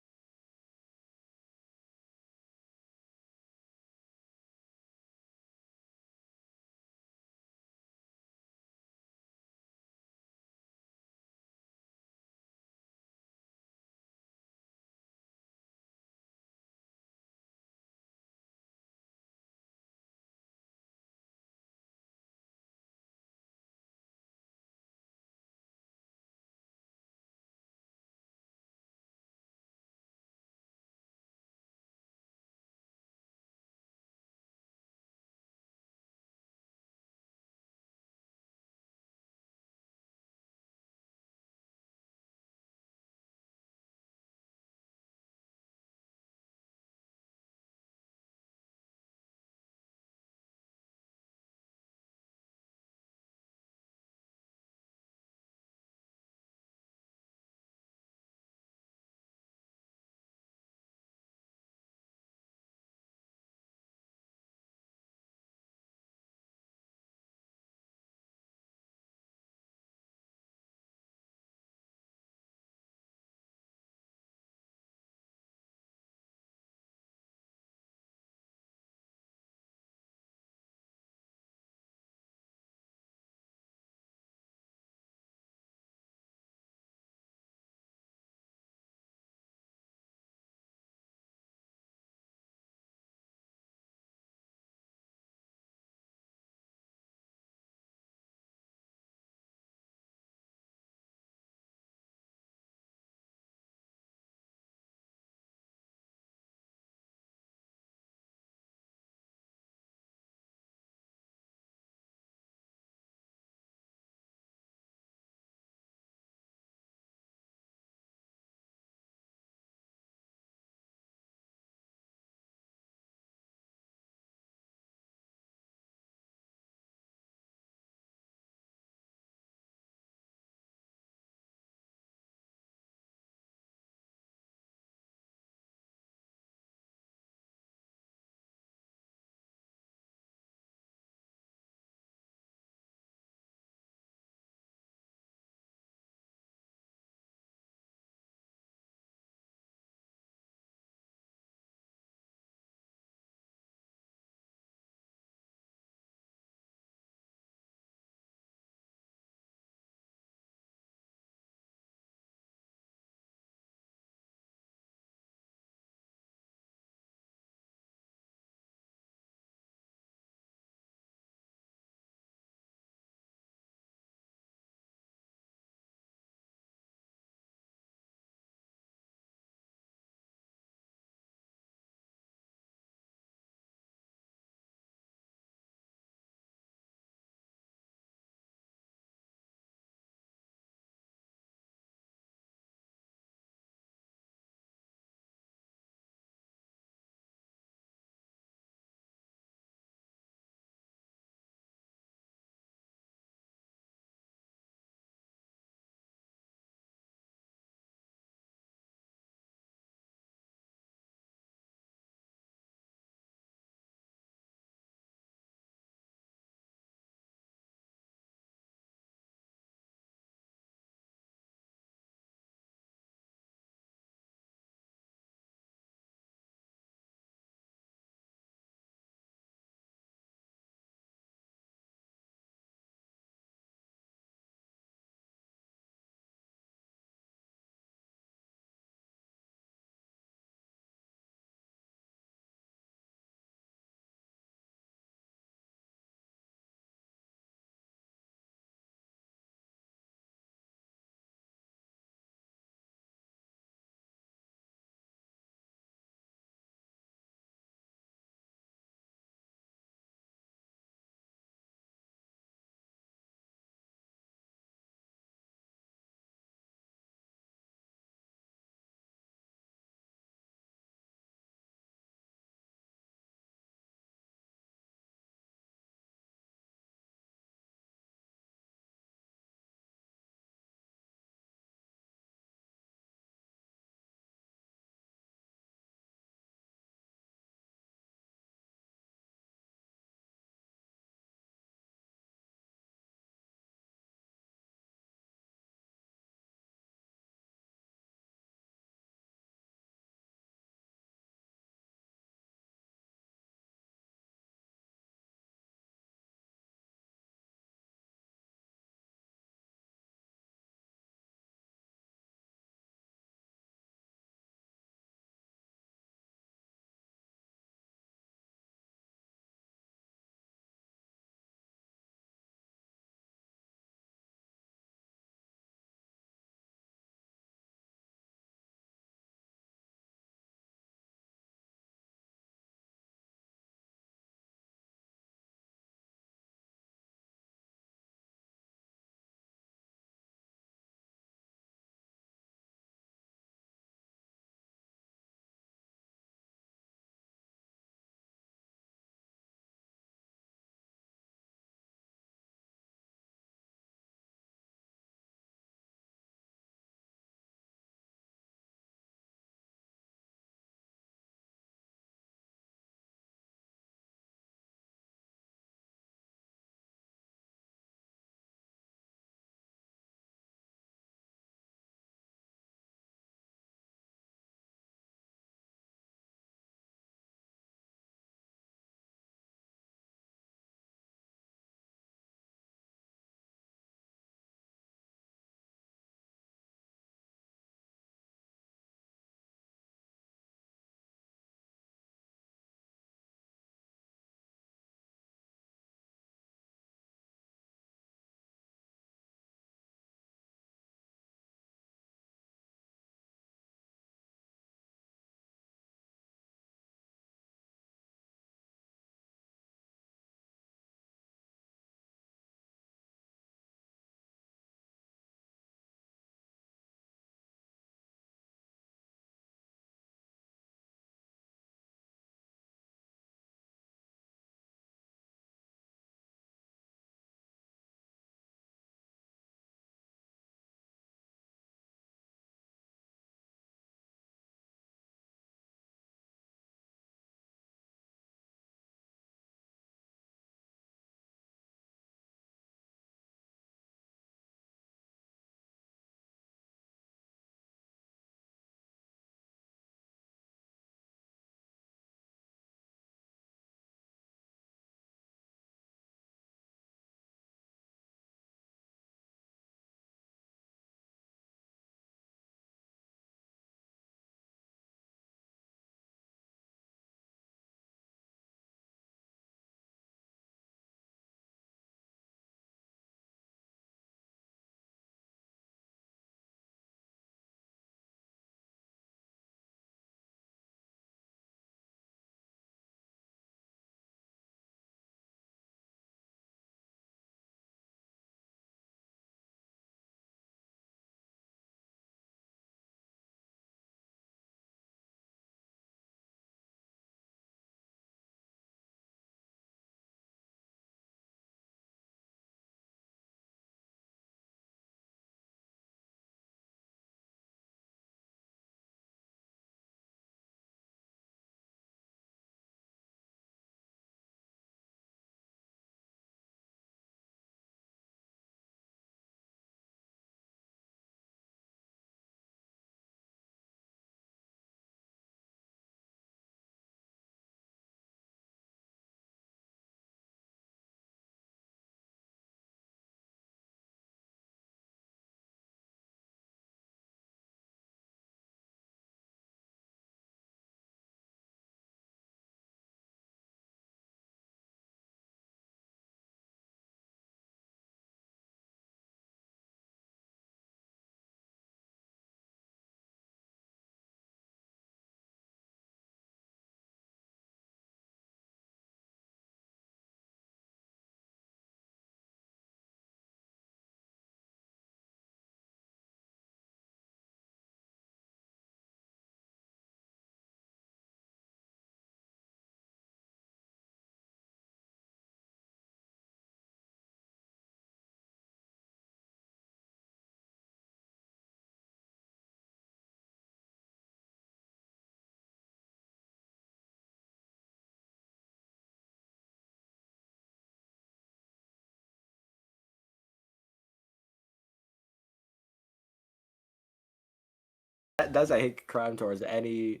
That's a hate crime towards any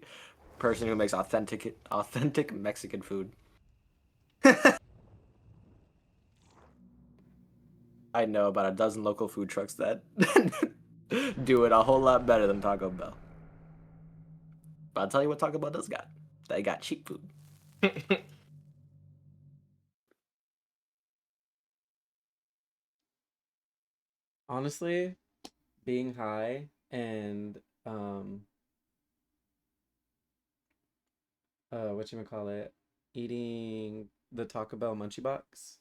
person who makes authentic Mexican food. I know about a dozen local food trucks that do it a whole lot better than Taco Bell. But I'll tell you what Taco Bell does got. They got cheap food. Honestly, being high and whatchamacallit, eating the Taco Bell Munchie Box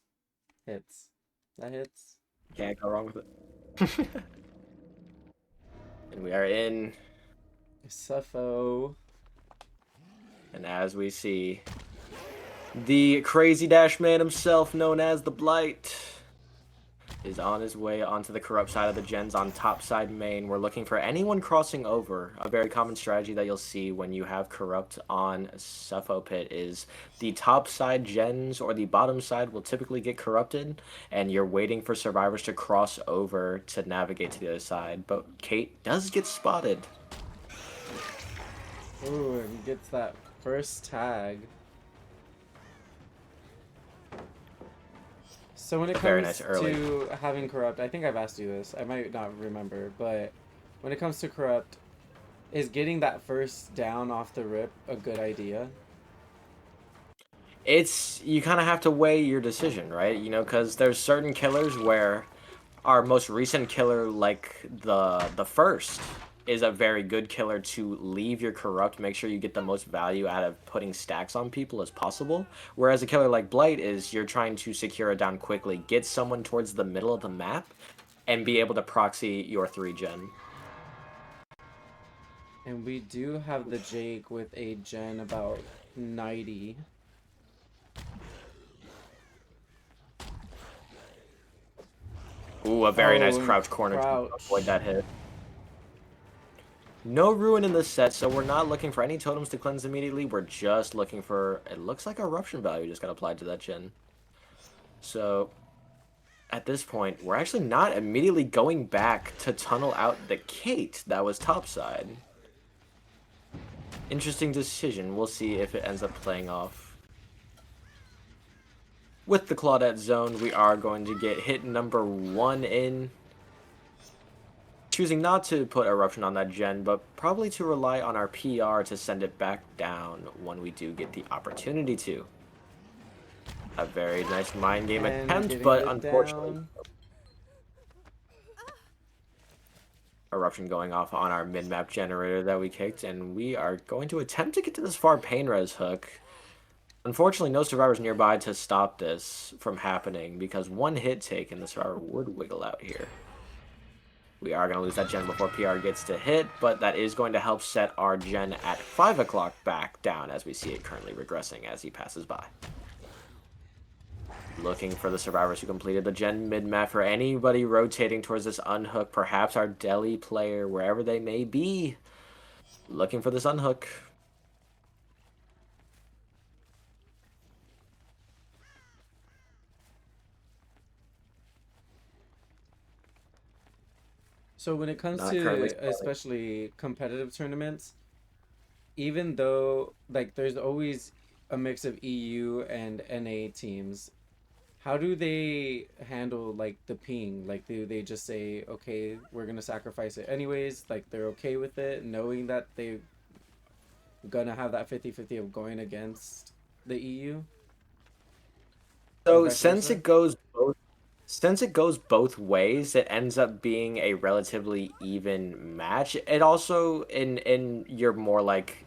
hits. That hits. Can't go wrong with it. And we are in, Suffo. and as we see, the crazy dash man himself, known as the Blight, is on his way onto the corrupt side of the gens on top side main. We're looking for anyone crossing over. A very common strategy that you'll see when you have corrupt on Suffo Pit is the top side gens or the bottom side will typically get corrupted, and you're waiting for survivors to cross over to navigate to the other side. But Kate does get spotted. Ooh, and gets that first tag. So when it Very comes nice early. to having corrupt, I think I've asked you this. I might not remember, but when it comes to corrupt, is getting that first down off the rip a good idea? It's, you kind of have to weigh your decision, right? You know, because there's certain killers where our most recent killer, like the first, is a very good killer to leave your corrupt, make sure you get the most value out of putting stacks on people as possible. Whereas a killer like Blight is you're trying to secure it down quickly, get someone towards the middle of the map, and be able to proxy your 3-gen. And we do have the Jake with a gen about 90. Ooh, a very nice Oh, crouch corner crouch. to avoid that hit. No ruin in this set, so we're not looking for any totems to cleanse immediately. We're just looking for, it looks like eruption value just got applied to that gen. So at this point, we're actually not immediately going back to tunnel out the Kate that was topside. Interesting decision. We'll see if it ends up playing off. With the Claudette zone, we are going to get hit number 1 in. Choosing not to put eruption on that gen, but probably to rely on our PR to send it back down when we do get the opportunity to. A very nice mind game And attempt, getting but it unfortunately, down. eruption going off on our mid-map generator that we kicked, and we are going to attempt to get to this far pain res hook. Unfortunately, no survivors nearby to stop this from happening, because one hit taken, the survivor would wiggle out here. We are going to lose that gen before PR gets to hit, but that is going to help set our gen at 5 o'clock back down as we see it currently regressing as he passes by. Looking for the survivors who completed the gen mid-map, for anybody rotating towards this unhook, perhaps our deli player, wherever they may be. Looking for this unhook. So when it comes Not currently to spotted. especially competitive tournaments, even though like there's always a mix of EU and NA teams, how do they handle like the ping? Like do they just say, okay, we're gonna sacrifice it anyways? Like they're okay with it, knowing that they're gonna have that 50-50 of going against the E EU? So vice since versa? it goes both ways, it ends up being a relatively even match. It also in your more like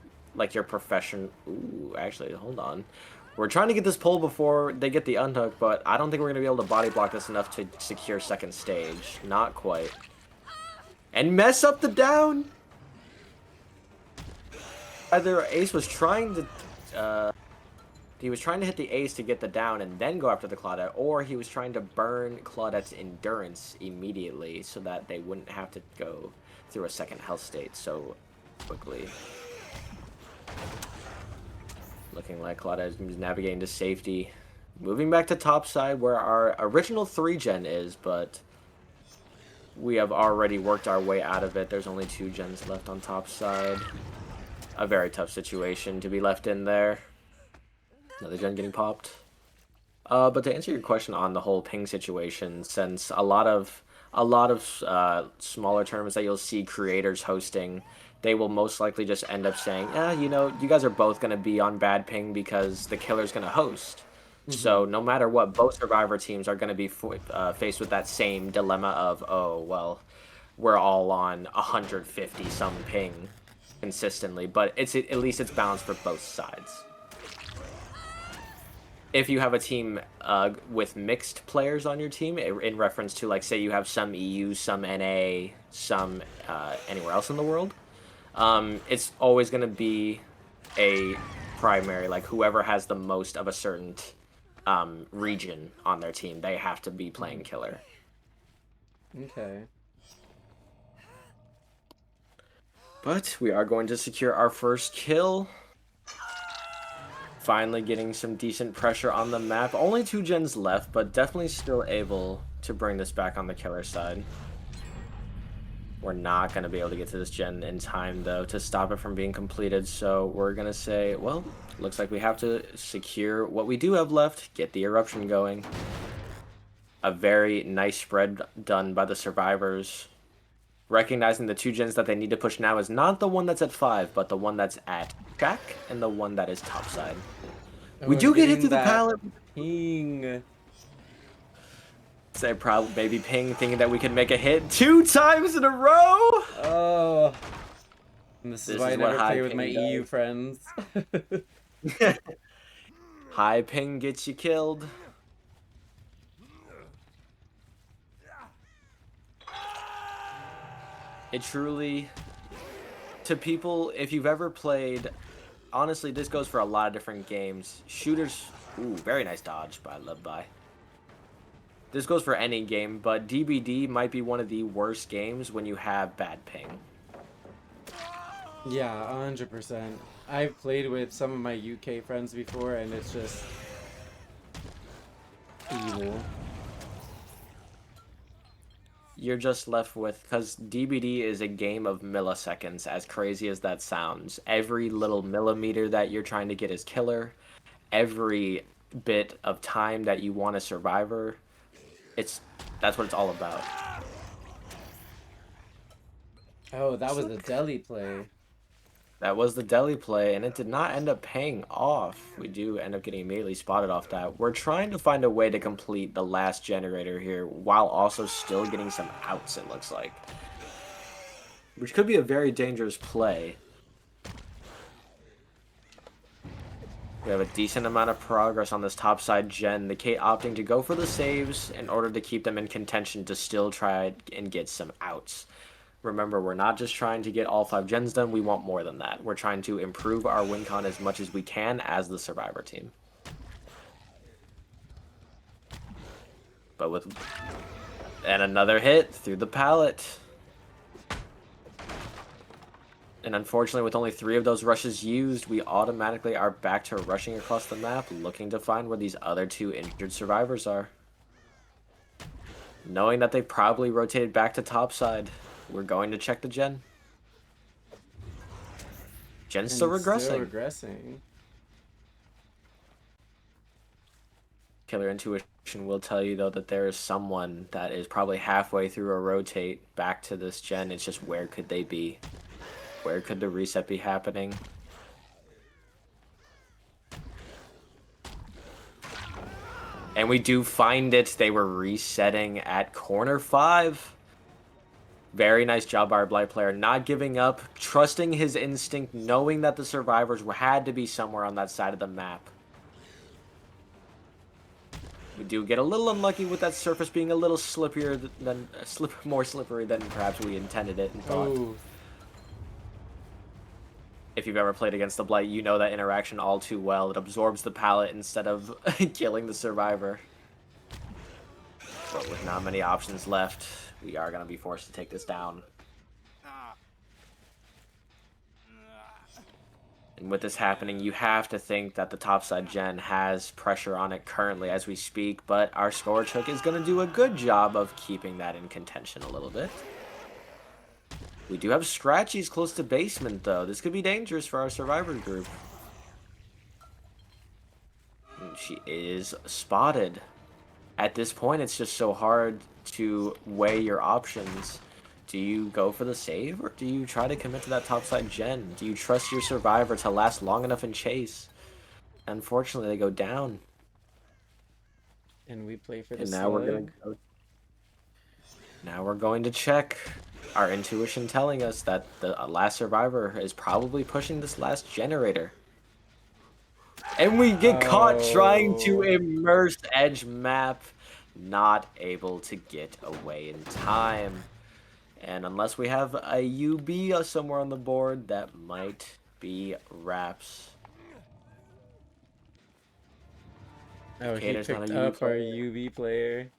your profession. Ooh, actually, hold on. We're trying to get this pull before they get the unhook, but I don't think we're gonna be able to body block this enough to secure second stage. Not quite. And mess up the down. Either Ace was trying to. He was trying to hit the ace to get the down and then go after the Claudette, or he was trying to burn Claudette's endurance immediately so that they wouldn't have to go through a second health state so quickly. Looking like Claudette is navigating to safety. Moving back to top side where our original 3-gen is, but we have already worked our way out of it. There's only 2 gens left on top side. A very tough situation to be left in there. Another gen getting popped. But to answer your question on the whole ping situation, since a lot of smaller tournaments that you'll see creators hosting, they will most likely just end up saying, you know, you guys are both going to be on bad ping because the killer's going to host. So no matter what, both Survivor teams are going to be faced with that same dilemma of, oh, well, we're all on 150 some ping consistently, but at least it's balanced for both sides. If you have a team with mixed players on your team, in reference to, like, say you have some EU, some NA, some anywhere else in the world, it's always going to be a primary, like whoever has the most of a certain region on their team, they have to be playing killer. Okay. But we are going to secure our first kill. Finally getting some decent pressure on the map. Only 2 gens left, but definitely still able to bring this back on the killer side. We're not going to be able to get to this gen in time, though, to stop it from being completed. So we're going to say, well, looks like we have to secure what we do have left, get the eruption going. A very nice spread done by the survivors. Recognizing the 2 gens that they need to push now is not the one that's at 5, but the one that's at Jack and the one that is topside. We do get hit through the pallet. Ping. Say proud baby ping, thinking that we can make a hit 2 times in a row. Oh. And this is why I what never high play with my ping EU does. friends. High ping gets you killed. It truly, to people, if you've ever played, honestly, this goes for a lot of different games. Shooters, ooh, very nice dodge by Love By. This goes for any game, but DBD might be one of the worst games when you have bad ping. Yeah, 100%. I've played with some of my UK friends before, and it's just evil. You're just left with, because DBD is a game of milliseconds, as crazy as that sounds. Every little millimeter that you're trying to get is killer. Every bit of time that you want a survivor, that's what it's all about. Oh, that was a deli play. That was the deli play, and it did not end up paying off. We do end up getting immediately spotted off that. We're trying to find a way to complete the last generator here while also still getting some outs, it looks like. Which could be a very dangerous play. We have a decent amount of progress on this topside gen. The Kate opting to go for the saves in order to keep them in contention to still try and get some outs. Remember, we're not just trying to get all 5 gens done, we want more than that. We're trying to improve our win con as much as we can as the Survivor team. But and another hit through the pallet. And unfortunately, with only 3 of those rushes used, we automatically are back to rushing across the map, looking to find where these other 2 injured survivors are. Knowing that they probably rotated back to topside, we're going to check the gen. Gen's still regressing. Still regressing. Killer intuition will tell you, though, that there is someone that is probably halfway through a rotate back to this gen. It's just, where could they be? Where could the reset be happening? And we do find it. They were resetting at corner 5. Very nice job by our Blight player, not giving up, trusting his instinct, knowing that the survivors had to be somewhere on that side of the map. We do get a little unlucky with that surface being a little slippier than more slippery than perhaps we intended it and thought. Ooh. If you've ever played against the Blight, you know that interaction all too well. It absorbs the pallet instead of killing the survivor. But with not many options left, we are going to be forced to take this down. And with this happening, you have to think that the topside gen has pressure on it currently as we speak, but our Scourge Hook is going to do a good job of keeping that in contention a little bit. We do have Scratchies close to basement, though. This could be dangerous for our survivor group. And she is spotted. At this point, it's just so hard to weigh your options. Do you go for the save, or do you try to commit to that topside gen? Do you trust your survivor to last long enough in chase? Unfortunately, they go down. And we play for the And now we're gonna slug. go. Now we're going to check. Our intuition telling us that the last survivor is probably pushing this last generator. And we get caught trying to Oh. immerse edge map. Not able to get away in time. And unless we have a UB somewhere on the board, that might be wraps. Oh, he Cater's not picked a UB up our player. UB player.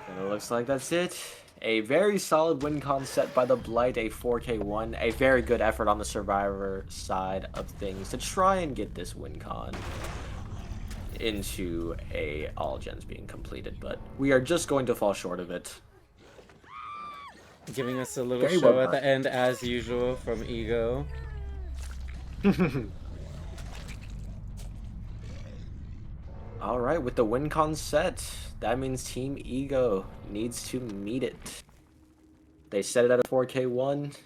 And it looks like that's it. A very solid win con set by the Blight, a 4K1. A very good effort on the survivor side of things to try and get this win con into a all gens being completed. But we are just going to fall short of it. Giving us a little Very show well at the done. end, as usual, from Ego. Alright, with the win con set, that means Team Ego needs to meet it. They set it at a 4K1.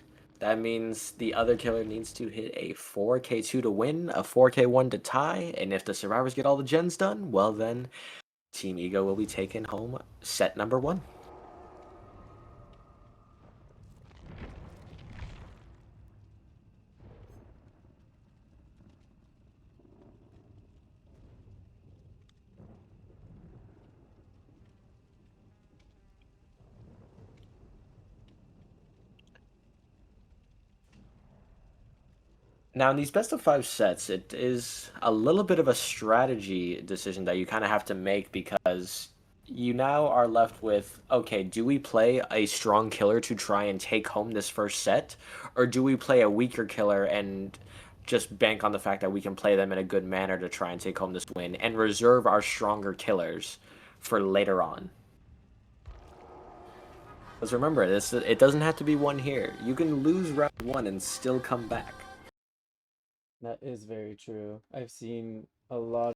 That means the other killer needs to hit a 4K2 to win, a 4K1 to tie, and if the survivors get all the gens done, well then, Team Ego will be taking home set number 1. Now, in these best of 5 sets, it is a little bit of a strategy decision that you kind of have to make because you now are left with, okay, do we play a strong killer to try and take home this first set? Or do we play a weaker killer and just bank on the fact that we can play them in a good manner to try and take home this win and reserve our stronger killers for later on? Because remember, it doesn't have to be one here. You can lose round 1 and still come back. That is very true. I've seen a lot.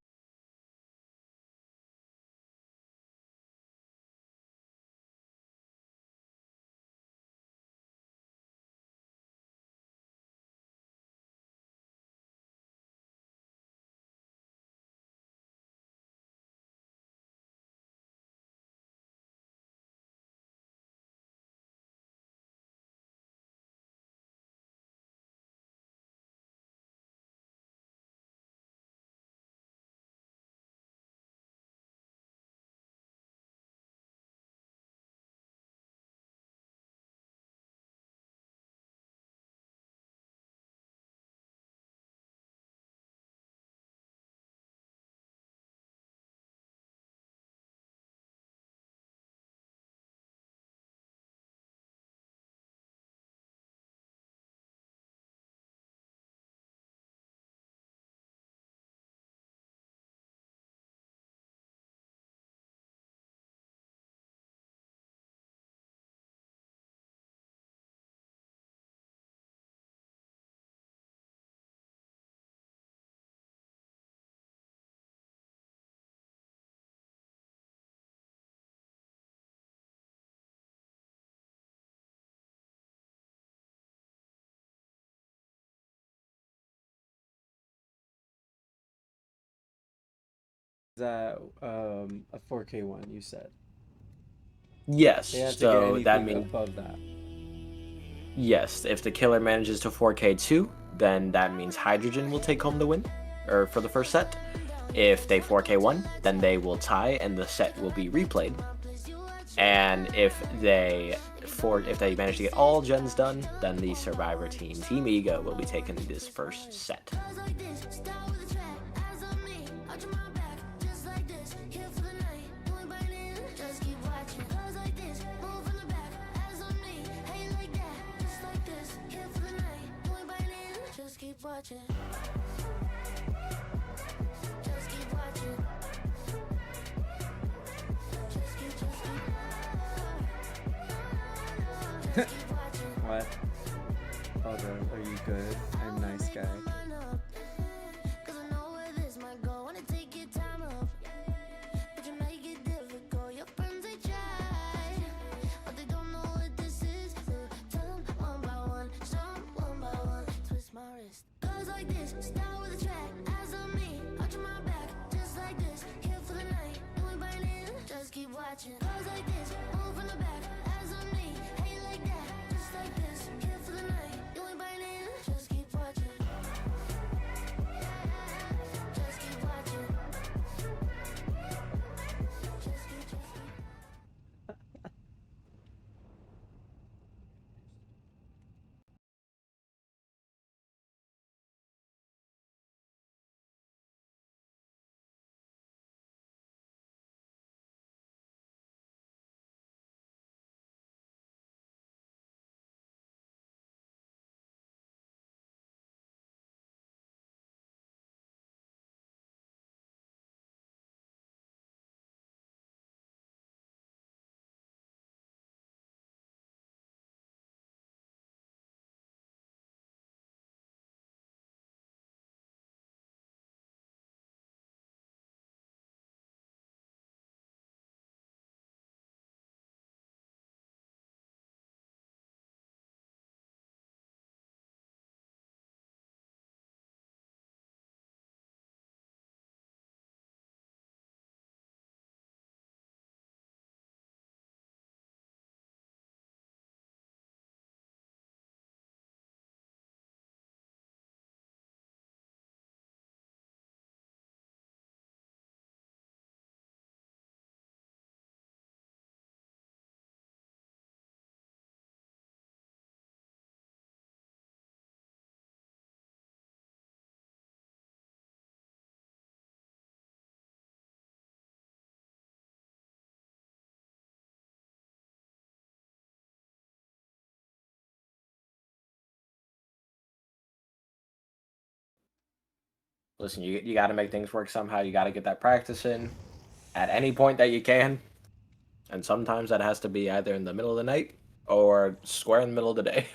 That a 4K1 you said. Yes, They have to get so that anything means above that. yes, if the killer manages to 4K2, then that means Hydrogen will take home the win, or for the first set. If they 4K1, then they will tie and the set will be replayed. And if they manage to get all gens done, then the survivor team, Team Ego, will be taking this first set. watching. Just keep watching. Just keep watching. What? Hold on, are you good? I'm a nice guy. Cause I know where this might go. Wanna take your time up, but you make it difficult. Your friends they try, but they don't know what this is. So tell them one by one, show 'em one by one. Twist my wrist. Goes like this, start with a track. Eyes on me, watching my back. Just like this, here for the night. And we burning, just keep watching. Goes like this, move from the back. Eyes on me, hate like that. Just like this, here for the night. And we burning, just keep watching. Just keep watching. Just keep. Listen, you got to make things work somehow. You got to get that practice in at any point that you can. And sometimes that has to be either in the middle of the night or square in the middle of the day.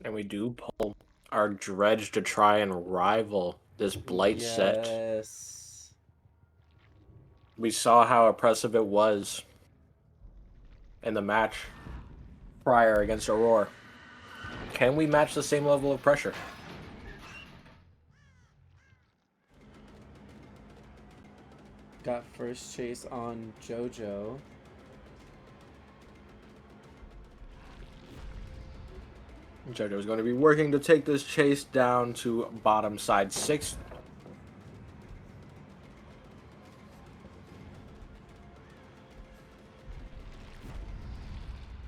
And we do pull our dredge to try and rival this blight set. Yes. We saw how oppressive it was in the match prior against Aurora. Can we match the same level of pressure? Got first chase on JoJo. JoJo's going to be working to take this chase down to bottom side 6.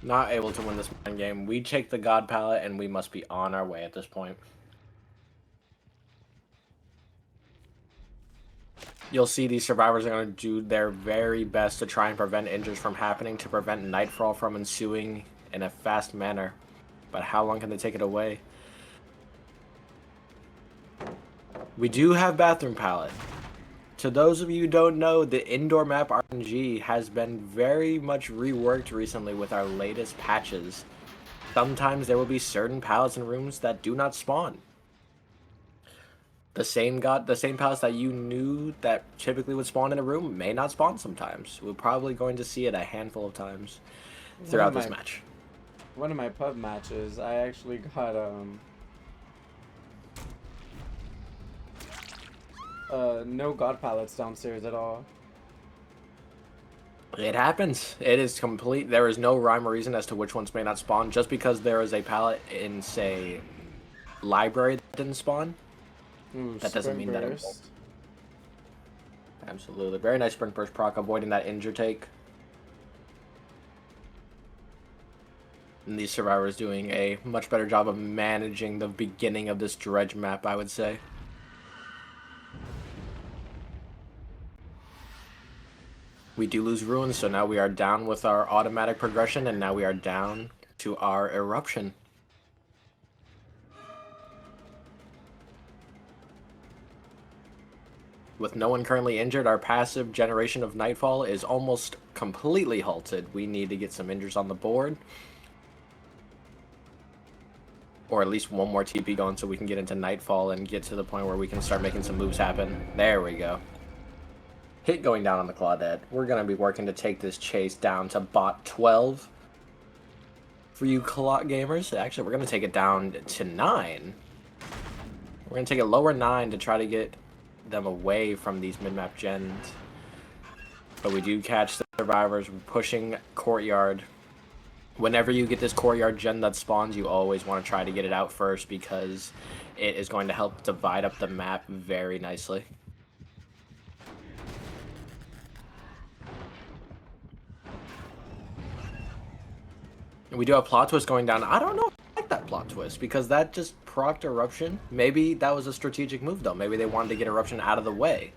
Not able to win this mind game. We take the God Palette and we must be on our way at this point. You'll see these survivors are going to do their very best to try and prevent injuries from happening, to prevent Nightfall from ensuing in a fast manner. But how long can they take it away? We do have Bathroom Palette. To those of you who don't know, the indoor map RNG has been very much reworked recently with our latest patches. Sometimes there will be certain pallets in rooms that do not spawn. The same pallets that you knew that typically would spawn in a room may not spawn sometimes. We're probably going to see it a handful of times throughout this match. One of my pub matches, I actually got no God palettes downstairs at all. It happens. It is complete. There is no rhyme or reason as to which ones may not spawn. Just because there is a pallet in, say, library that didn't spawn, Ooh, that doesn't sprint mean that it won't. burst. Absolutely. Very nice sprint burst proc, avoiding that injure take. And these survivors doing a much better job of managing the beginning of this dredge map, I would say. We do lose ruins, so now we are down with our automatic progression, and now we are down to our eruption. With no one currently injured, our passive generation of Nightfall is almost completely halted. We need to get some injures on the board. Or at least one more TP going so we can get into Nightfall and get to the point where we can start making some moves happen. There we go. Hit going down on the Claudette. We're going to be working to take this chase down to bot 12. For you clock gamers, actually, we're going to take it down to 9. We're going to take it lower 9 to try to get them away from these mid-map gens. But we do catch the survivors pushing Courtyard. Whenever you get this Courtyard gen that spawns, you always want to try to get it out first because it is going to help divide up the map very nicely. We do have plot twist going down. I don't know if I like that plot twist because that just procced eruption. Maybe that was a strategic move though. Maybe they wanted to get eruption out of the way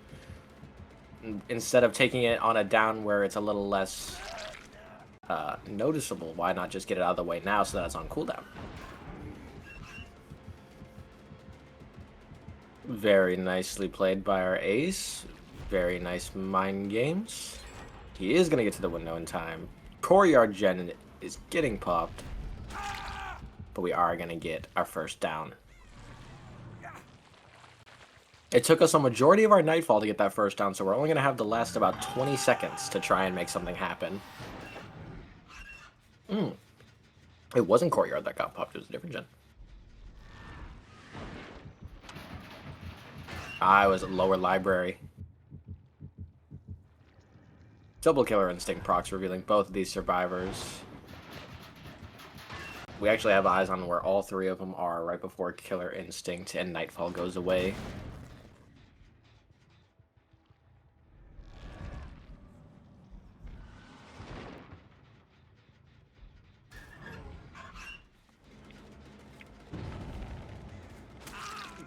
instead of taking it on a down where it's a little less noticeable. Why not just get it out of the way now so that it's on cooldown? Very nicely played by our ace. Very nice mind games. He is going to get to the window in time. Courtyard gen is getting popped, but we are going to get our first down. It took us a majority of our Nightfall to get that first down, so we're only going to have the last about 20 seconds to try and make something happen. It wasn't Courtyard that got popped, it was a different gen. I was at lower library. Double Killer Instinct procs revealing both of these survivors. We actually have eyes on where all three of them are right before Killer Instinct and Nightfall goes away.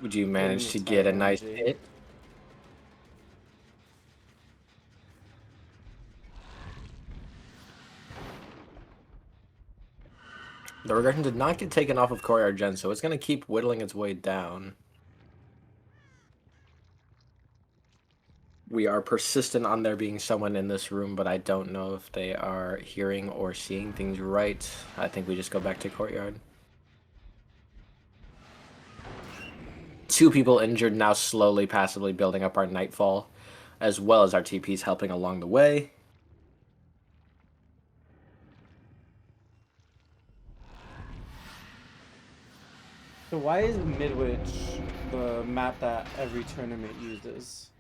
Would you manage to get a nice hit? The regression did not get taken off of Courtyard Gen, so it's going to keep whittling its way down. We are persistent on there being someone in this room, but I don't know if they are hearing or seeing things right. I think we just go back to Courtyard. 2 people injured, now slowly, passively building up our Nightfall, as well as our TPs helping along the way. So why is Midwich the map that every tournament uses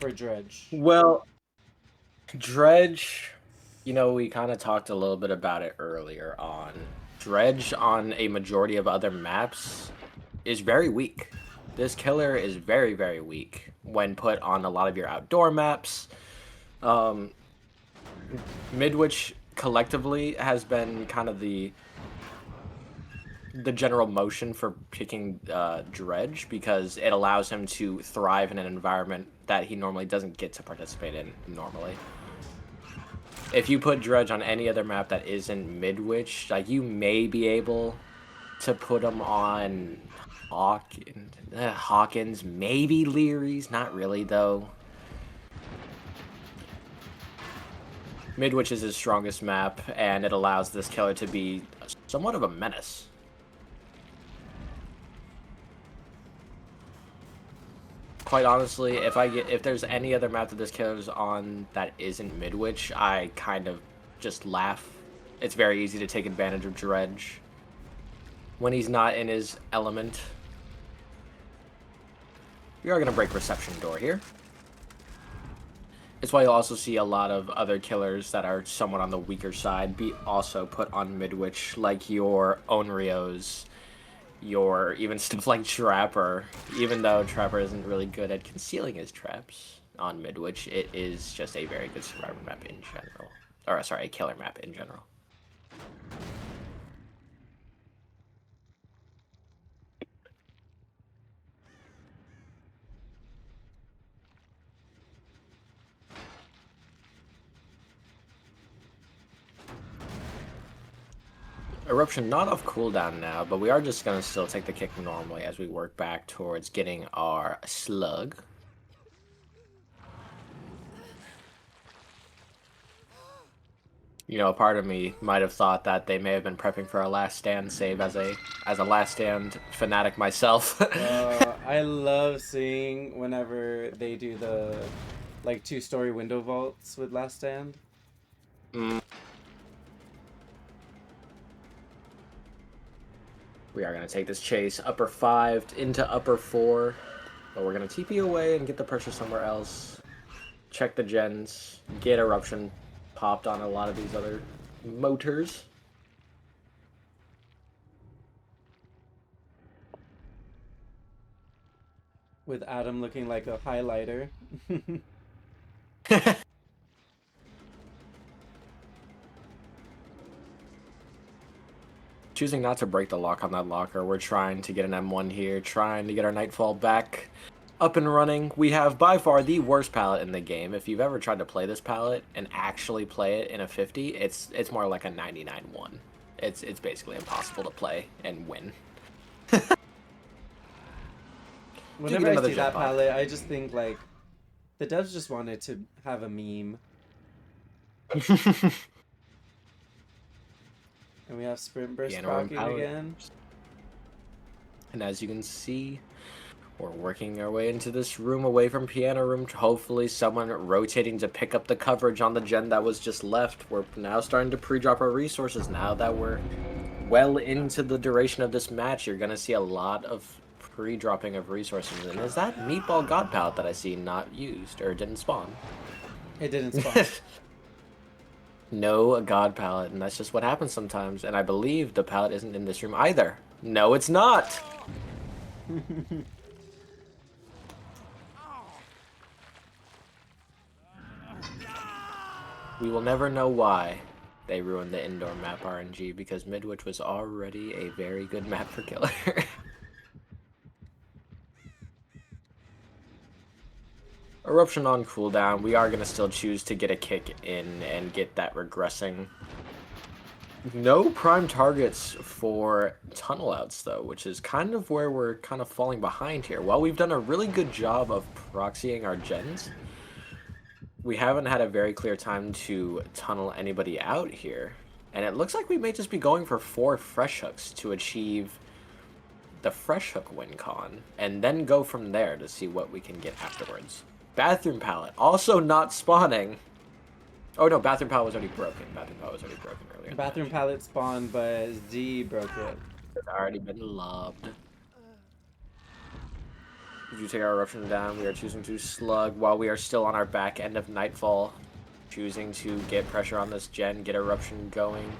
for Dredge? Well, Dredge, you know, we kind of talked a little bit about it earlier on. Dredge on a majority of other maps is very weak. This killer is very, very weak when put on a lot of your outdoor maps. Midwich collectively has been kind of the general motion for picking Dredge because it allows him to thrive in an environment that he normally doesn't get to participate in normally. If you put Dredge on any other map that isn't Midwich, like you may be able to put him on Hawkins, maybe Leary's, not really though. Midwich is his strongest map, and it allows this killer to be somewhat of a menace. Quite honestly, if there's any other map that this killer's on that isn't Midwich, I kind of just laugh. It's very easy to take advantage of Dredge when he's not in his element. We are going to break reception door here. It's why you'll also see a lot of other killers that are somewhat on the weaker side be also put on Midwich, like your Onryos, your even stuff like Trapper. Even though Trapper isn't really good at concealing his traps on Midwich, it is just a very good survivor map in general. Or, sorry, a killer map in general. Eruption not off cooldown now, but we are just going to still take the kick normally as we work back towards getting our slug. You know, a part of me might have thought that they may have been prepping for a last stand save as a last stand fanatic myself. I love seeing whenever they do the like 2-story window vaults with Last Stand. Mm. We are going to take this chase upper 5 into upper 4, but we're going to TP away and get the pressure somewhere else. Check the gens, get Eruption popped on a lot of these other motors. With Adam looking like a highlighter. Choosing not to break the lock on that locker. We're trying to get an M1 here, trying to get our Nightfall back up and running. We have by far the worst palette in the game. If you've ever tried to play this palette and actually play it in a 50, it's more like a 99-1. It's basically impossible to play and win. Whenever I see that palette, I just think like the devs just wanted to have a meme. And we have Sprint Burst rocking again. And as you can see, we're working our way into this room away from piano room. Hopefully someone rotating to pick up the coverage on the gen that was just left. We're now starting to pre-drop our resources. Now that we're well into the duration of this match, you're going to see a lot of pre-dropping of resources. And is that Meatball God palette that I see not used or didn't spawn? It didn't spawn. No God palette, and that's just what happens sometimes. And I believe the palette isn't in this room either. No, it's not! We will never know why they ruined the indoor map RNG, because Midwich was already a very good map for killer. Eruption on cooldown. We are going to still choose to get a kick in and get that regressing. No prime targets for tunnel outs though, which is kind of where we're kind of falling behind here. While we've done a really good job of proxying our gens, we haven't had a very clear time to tunnel anybody out here. And it looks like we may just be going for 4 fresh hooks to achieve the fresh hook win con, and then go from there to see what we can get afterwards. Bathroom palette, also not spawning. Oh no, bathroom palette was already broken. Bathroom palette was already broken earlier. Bathroom palette spawned, but Z broke it. It's already been lobbed. If you take our eruption down, we are choosing to slug while we are still on our back end of Nightfall. Choosing to get pressure on this gen, get eruption going.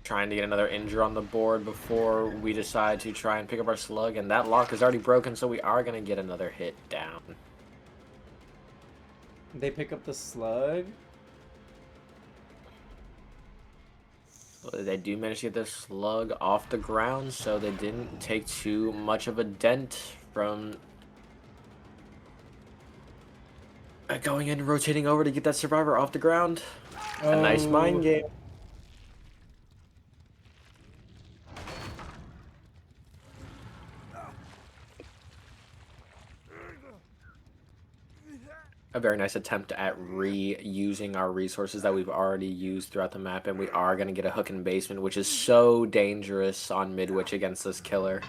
Trying to get another injure on the board before we decide to try and pick up our slug, and that lock is already broken, so we are going to get another hit down. They pick up the slug? They do manage to get the slug off the ground, so they didn't take too much of a dent from going in and rotating over to get that survivor off the ground. A nice mind game. A very nice attempt at reusing our resources that we've already used throughout the map, and we are going to get a hook in basement, which is so dangerous on Midwich against this killer.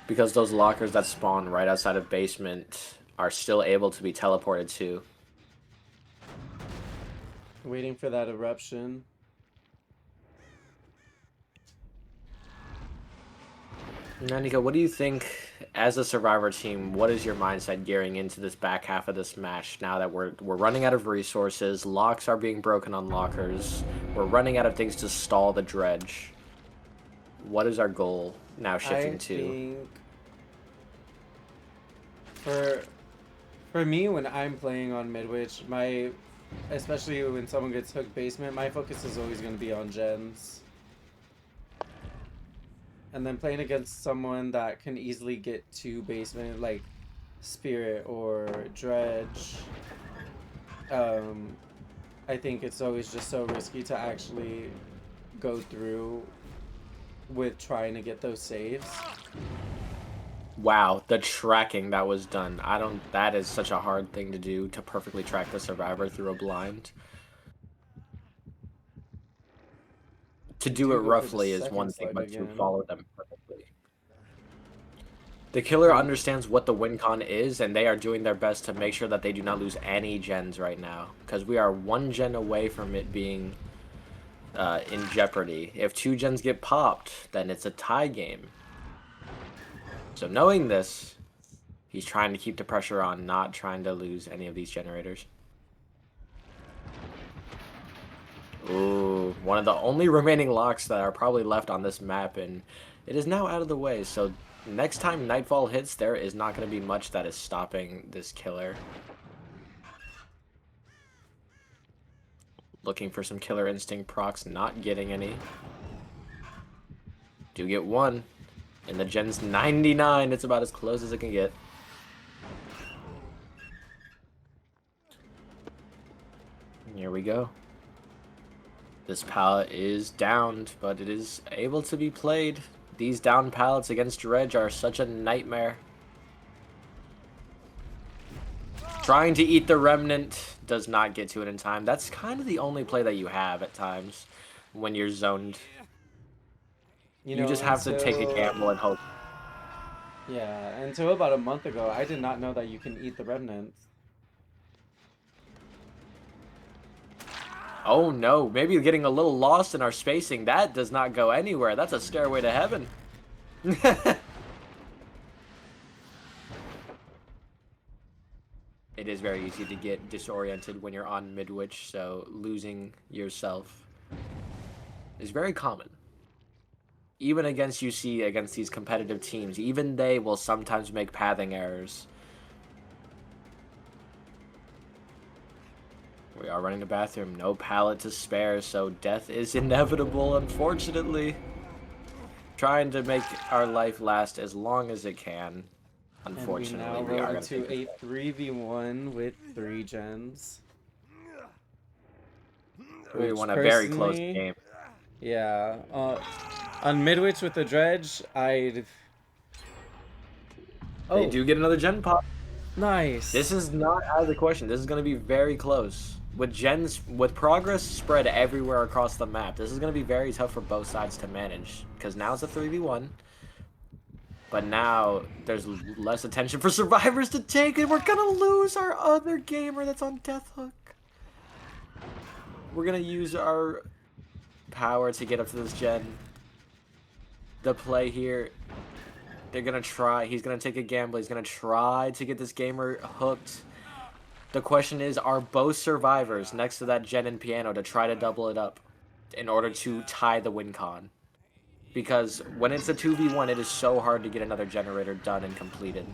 Because those lockers that spawn right outside of basement are still able to be teleported to. Waiting for that eruption. Now, Nico, what do you think as a Survivor team? What is your mindset gearing into this back half of this match? Now that we're running out of resources, locks are being broken on lockers, we're running out of things to stall the dredge. What is our goal now shifting I to? think for me, when I'm playing on Midwich, especially when someone gets hooked basement, my focus is always going to be on gens. And then playing against someone that can easily get to basement, like Spirit or Dredge, I think it's always just so risky to actually go through with trying to get those saves. Wow, the tracking that was done. That is such a hard thing to do, to perfectly track the Survivor through a blind. To They do it do go for the roughly is second one thing, slide but to again. follow them perfectly. The killer Um, understands what the win con is, and they are doing their best to make sure that they do not lose any gens right now. Because we are 1 gen away from it being in jeopardy. If 2 gens get popped, then it's a tie game. So knowing this, he's trying to keep the pressure on, not trying to lose any of these generators. Ooh, one of the only remaining locks that are probably left on this map, and it is now out of the way. So next time Nightfall hits, there is not going to be much that is stopping this killer. Looking for some Killer Instinct procs, not getting any. Do get one. And the gen's 99. It's about as close as it can get. Here we go. This pallet is downed, but it is able to be played. These down pallets against Dredge are such a nightmare. Trying to eat the Remnant does not get to it in time. That's kind of the only play that you have at times when you're zoned. You just have to take a gamble and hope. Yeah, until about a month ago, I did not know that you can eat the remnants. Oh no, maybe getting a little lost in our spacing. That does not go anywhere. That's a stairway to heaven. It is very easy to get disoriented when you're on Midwich, so losing yourself is very common. Even against against these competitive teams, even they will sometimes make pathing errors. We are running the bathroom, no pallet to spare, so death is inevitable, unfortunately. Trying to make our life last as long as it can. Unfortunately, And we now roll into a 3v1 with 3 gens. We won a very close game. Yeah, on Midwich with the Dredge, They do get another gen pop. Nice. This is not out of the question. This is going to be very close. With progress spread everywhere across the map, this is going to be very tough for both sides to manage. Because now it's a 3v1. But now there's less attention for survivors to take, and we're going to lose our other gamer that's on Death Hook. We're going to use our power to get up to this gen. The play here, they're going to try. He's going to take a gamble. He's going to try to get this gamer hooked. The question is, are both survivors next to that gen and piano to try to double it up in order to tie the win con? Because when it's a 2v1, it is so hard to get another generator done and completed.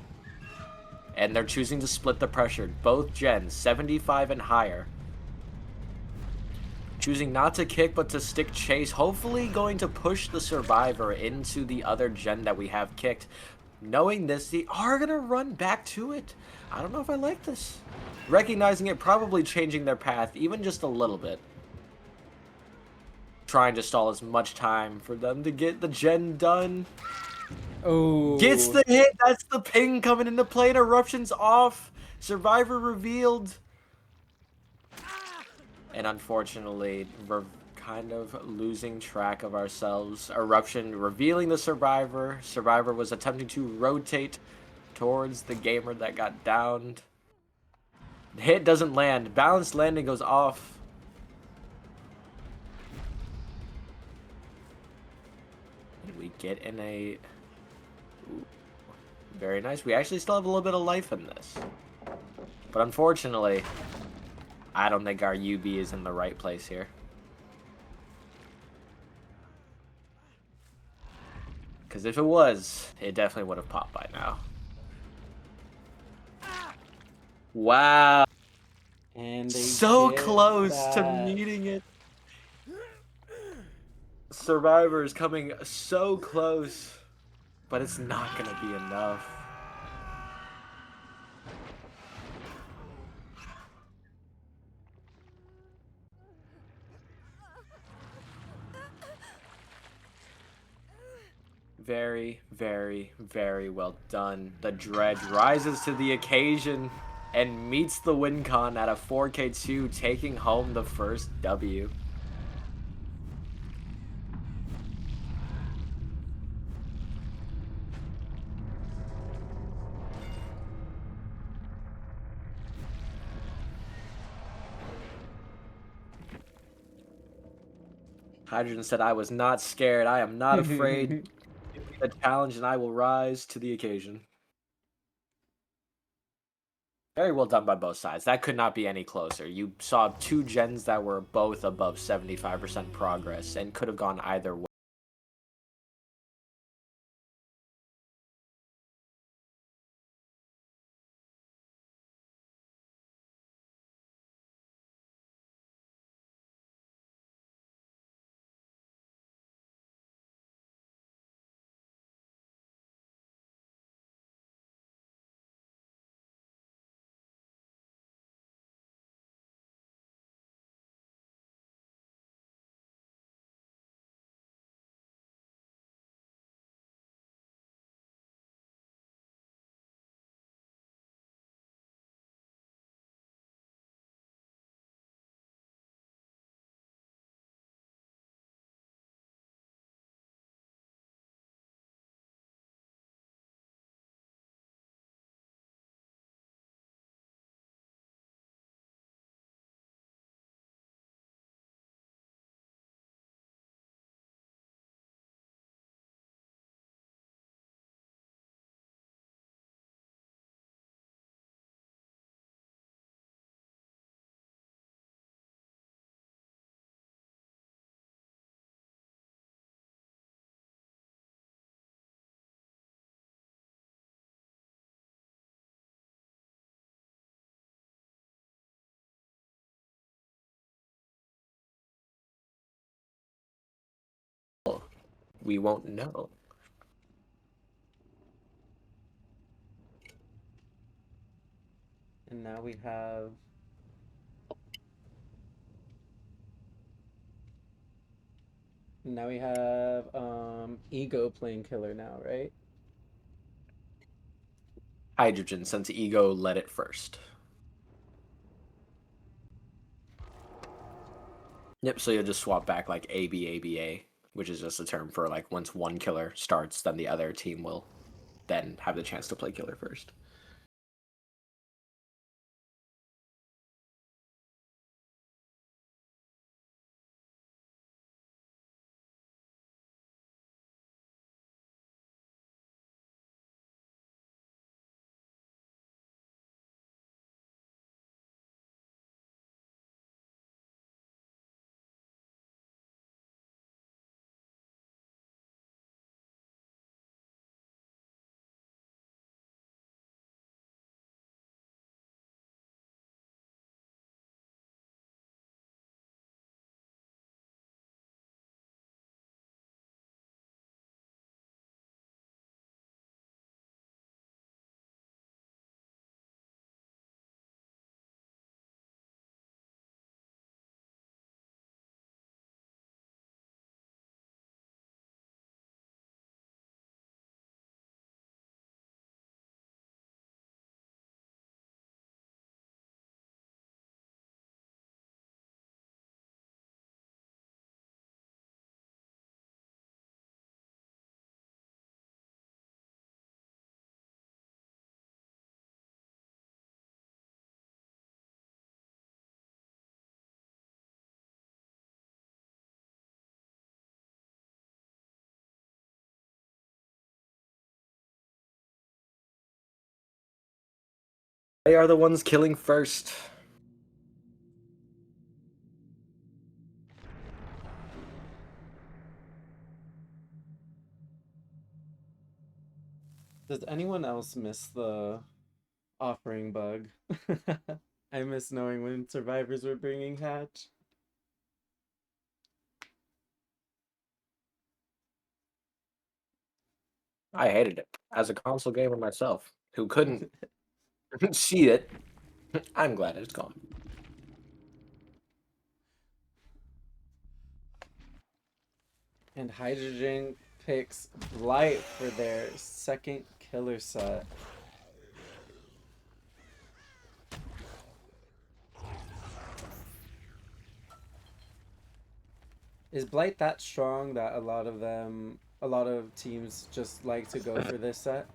And they're choosing to split the pressure. Both gens, 75 and higher. Choosing not to kick, but to stick chase. Hopefully going to push the survivor into the other gen that we have kicked. Knowing this, they are going to run back to it. I don't know if I like this. Recognizing it, probably changing their path, even just a little bit. Trying to stall as much time for them to get the gen done. Oh. Gets the hit. That's the ping coming into play. And Eruption's off. Survivor revealed. And unfortunately, we're kind of losing track of ourselves. Eruption revealing the Survivor. Survivor was attempting to rotate towards the gamer that got downed. The hit doesn't land. Balanced landing goes off. And we get in a Very nice. We actually still have a little bit of life in this. But unfortunately, I don't think our UB is in the right place here. Because if it was, it definitely would have popped by now. Wow. And they So get close to that. meeting it. Survivor is coming so close, but it's not going to be enough. Very, very, very well done. The Dredge rises to the occasion and meets the win con at a 4K2, taking home the first W. Hydrogen said, I was not scared. I am not afraid. Give me the challenge and I will rise to the occasion. Very well done by both sides. That could not be any closer. You saw two gens that were both above 75% progress and could have gone either way. We won't know. And now we have Ego playing killer now, right? Hydrogen, since Ego led it first. Yep, so you'll just swap back like ABABA, which is just a term for like once one killer starts, then the other team will then have the chance to play killer first. They are the ones killing first. Does anyone else miss the offering bug? I miss knowing when survivors were bringing hatch. I hated it. As a console gamer myself, who couldn't see it, I'm glad it's gone. And Hydrogen picks Blight for their second killer set. Is Blight that strong that a lot of teams just like to go for this set?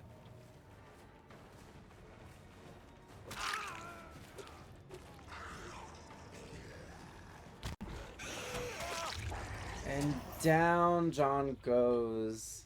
And down John goes.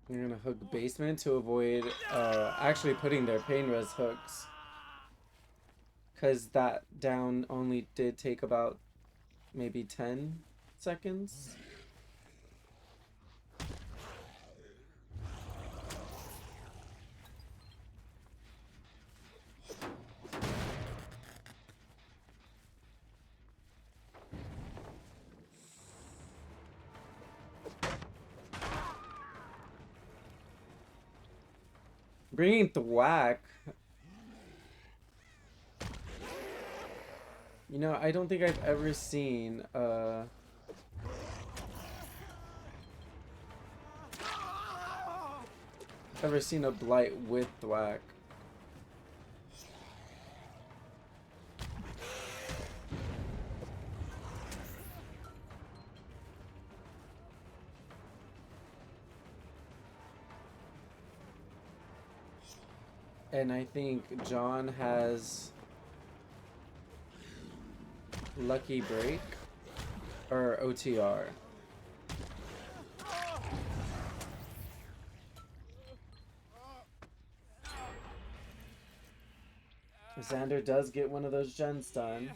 They're gonna hook basement to avoid actually putting their pain res hooks. Cause that down only did take about maybe 10 seconds. Bringing the whack. You know, I don't think I've ever seen a blight with thwack. And I think John has Lucky Break or OTR. Xander does get one of those gens done.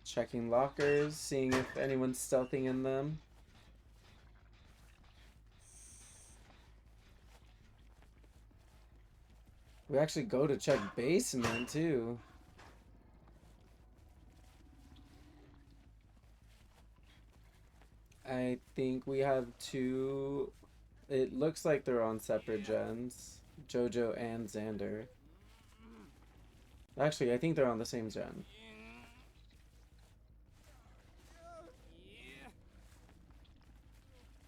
Checking lockers, seeing if anyone's stealthing in them. We actually go to check basement too. I think we have two. It looks like they're on separate gens. Jojo and Xander. Actually, I think they're on the same gen.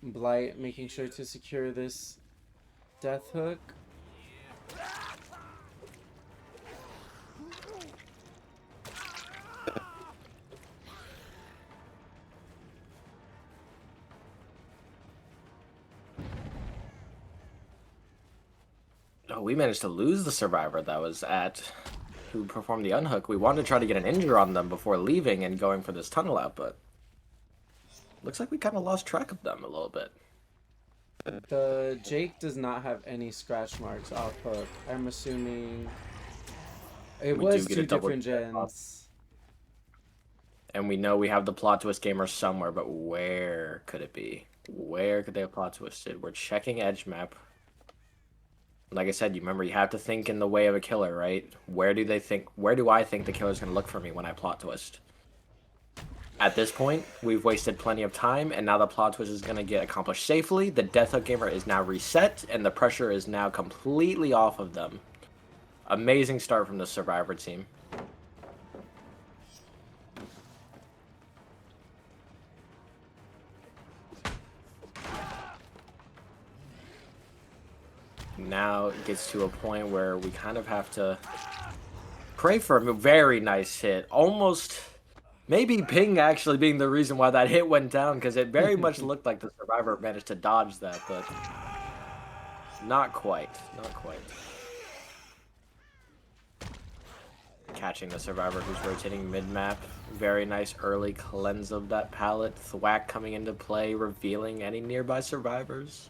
Blight making sure to secure this death hook. Oh, we managed to lose the survivor that was who performed the unhook. We wanted to try to get an injure on them before leaving and going for this tunnel out, but looks like we kind of lost track of them a little bit. The Jake does not have any scratch marks off hook. I'm assuming it was two different gens. And we know we have the plot twist gamer somewhere, but where could it be? Where could they have plot twisted? We're checking edge map. Like I said, you remember you have to think in the way of a killer, right? Where do I think the killer's gonna look for me when I plot twist? At this point, we've wasted plenty of time, and now the plot twist is gonna get accomplished safely. The Death Hook gamer is now reset, and the pressure is now completely off of them. Amazing start from the survivor team. Now it gets to a point where we kind of have to pray for a very nice hit. Almost, maybe ping actually being the reason why that hit went down, because it very much looked like the survivor managed to dodge that, but not quite. Not quite. Catching the survivor who's rotating mid-map. Very nice early cleanse of that palette. Thwack coming into play, revealing any nearby survivors.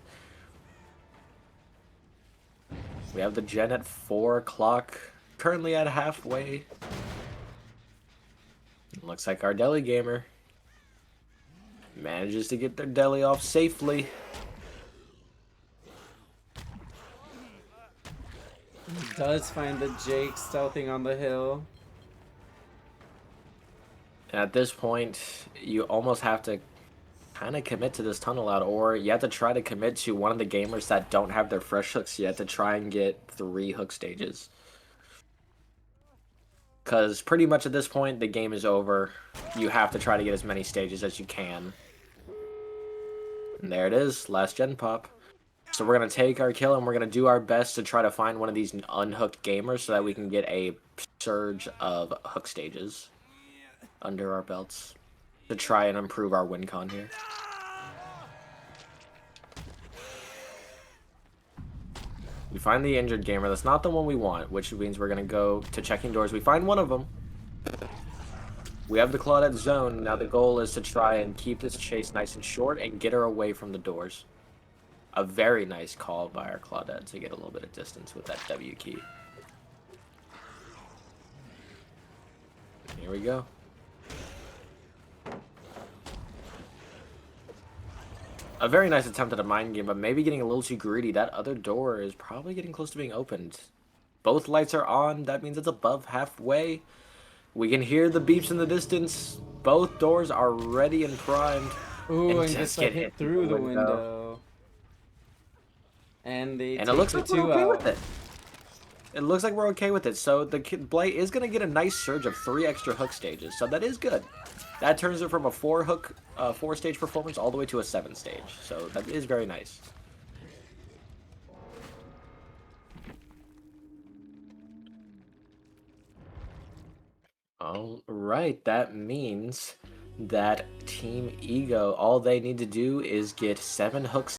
We have the gen at 4 o'clock, currently at halfway. Looks like our deli gamer manages to get their deli off safely. Does find the Jake stealthing on the hill. And at this point, you almost have to kind of commit to this tunnel out, or you have to try to commit to one of the gamers that don't have their fresh hooks yet to try and get 3 hook stages. Because pretty much at this point, the game is over. You have to try to get as many stages as you can. And there it is, last gen pop. So we're going to take our kill and we're going to do our best to try to find one of these unhooked gamers so that we can get a surge of hook stages under our belts to try and improve our win con here. We find the injured gamer. That's not the one we want, which means we're going to go to checking doors. We find one of them. We have the Claudette zone. Now the goal is to try and keep this chase nice and short and get her away from the doors. A very nice call by our Claudette to get a little bit of distance with that W key. Here we go. A very nice attempt at a mind game, but maybe getting a little too greedy. That other door is probably getting close to being opened. Both lights are on. That means it's above halfway. We can hear the beeps in the distance. Both doors are ready and primed. Ooh, and just like hit through the window. And they and it looks like we're okay with it. It looks like we're okay with it. So the Blight is going to get a nice surge of 3 extra hook stages. So that is good. That turns it from a 4-stage performance all the way to a 7-stage. So that is very nice. All right, that means that Team Ego, all they need to do is get 7 hooks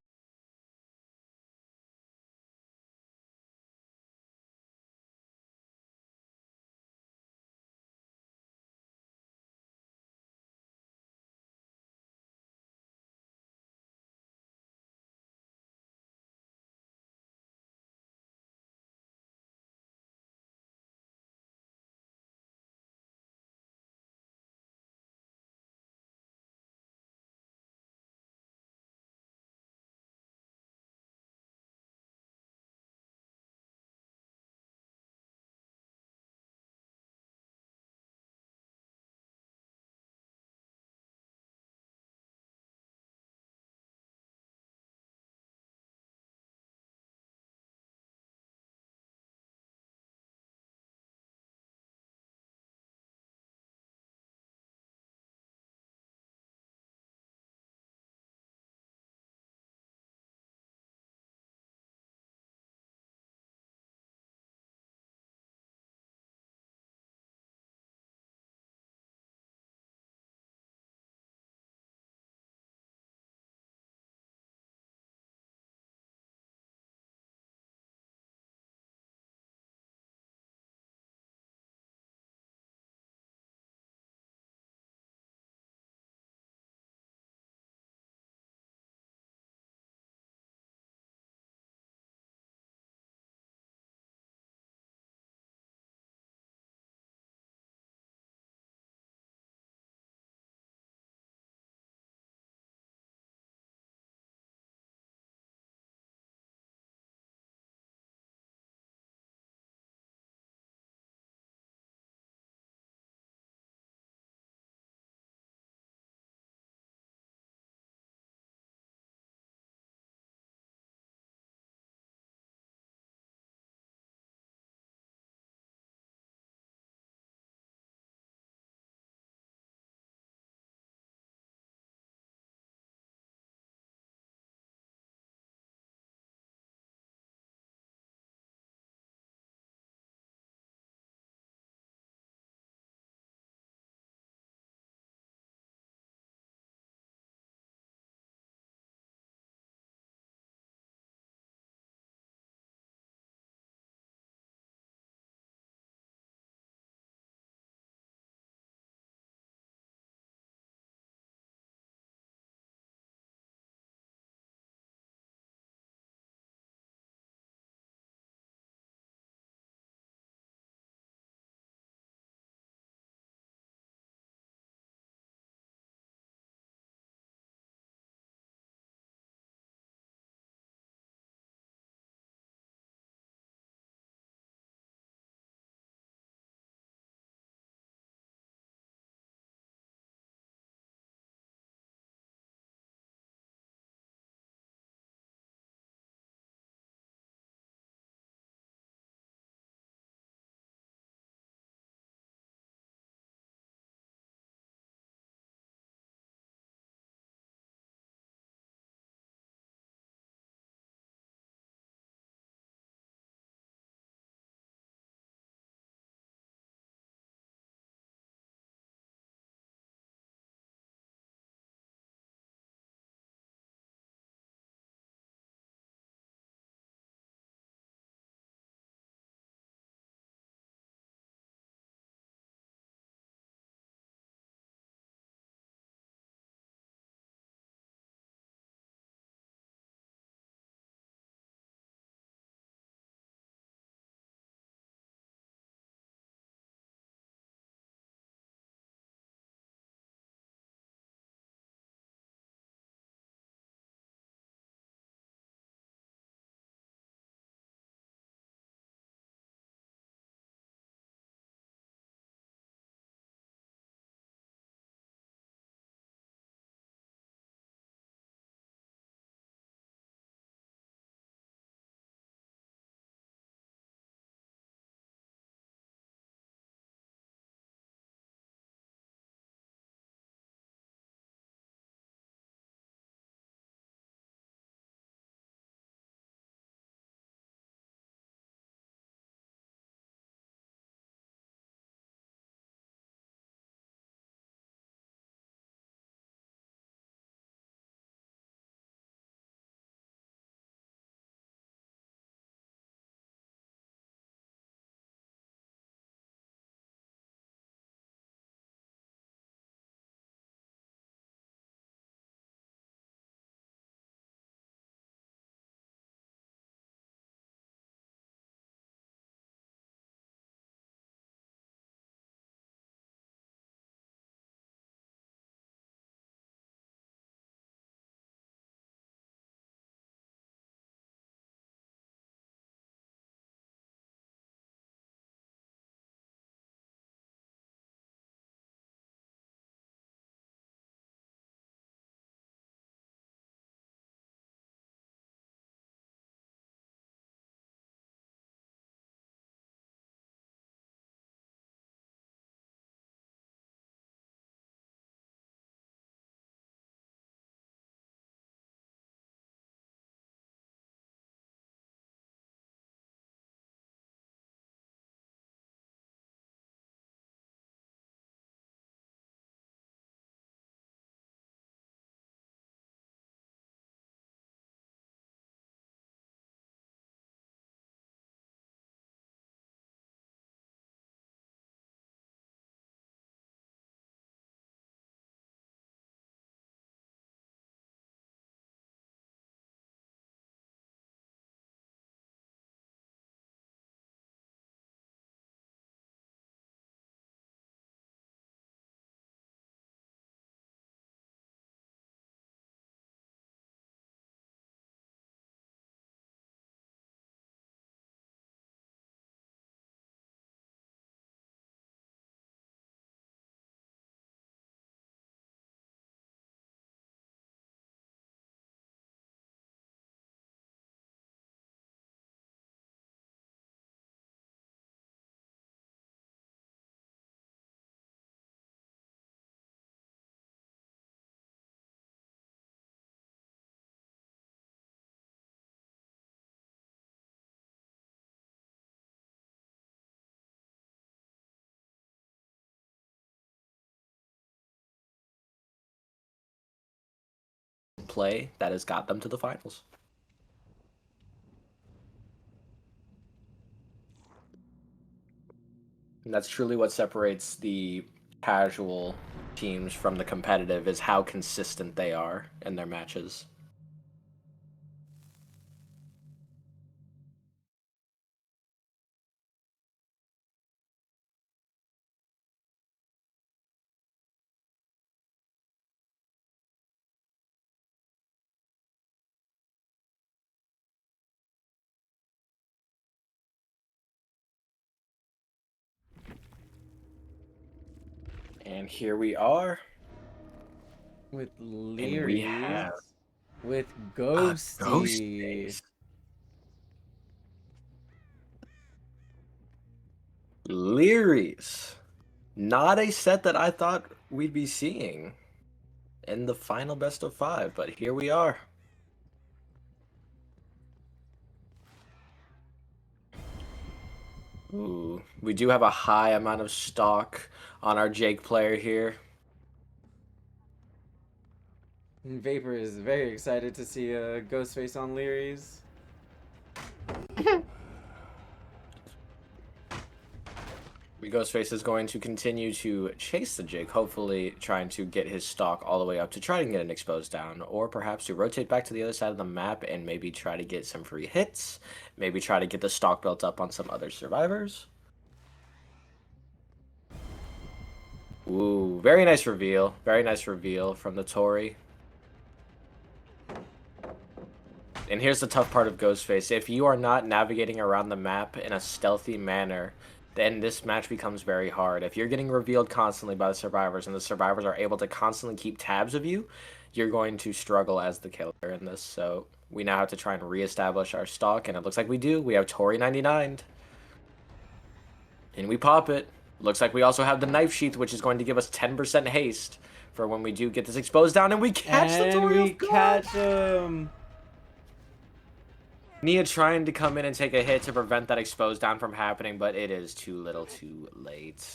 play that has got them to the finals. And that's truly what separates the casual teams from the competitive, is how consistent they are in their matches. And here we are. With And we have Leary's. With a Ghosty. Ghostface. Leary's. Not a set that I thought we'd be seeing in the final best of 5, but here we are. Ooh, we do have a high amount of stock on our Jake player here. And Vapor is very excited to see a Ghostface on Leary's. Ghostface is going to continue to chase the Jake, hopefully trying to get his stock all the way up to try and get an exposed down, or perhaps to rotate back to the other side of the map and maybe try to get some free hits, maybe try to get the stock built up on some other survivors. Ooh, very nice reveal. Very nice reveal from the Tory. And here's the tough part of Ghostface. If you are not navigating around the map in a stealthy manner, then this match becomes very hard. If you're getting revealed constantly by the survivors and the survivors are able to constantly keep tabs of you, you're going to struggle as the killer in this. So we now have to try and reestablish our stock, and it looks like we do. We have Tory 99. And we pop it. Looks like we also have the knife sheath, which is going to give us 10% haste for when we do get this exposed down, and we catch the Tory. We catch him! Nia trying to come in and take a hit to prevent that exposed down from happening, but it is too little too late.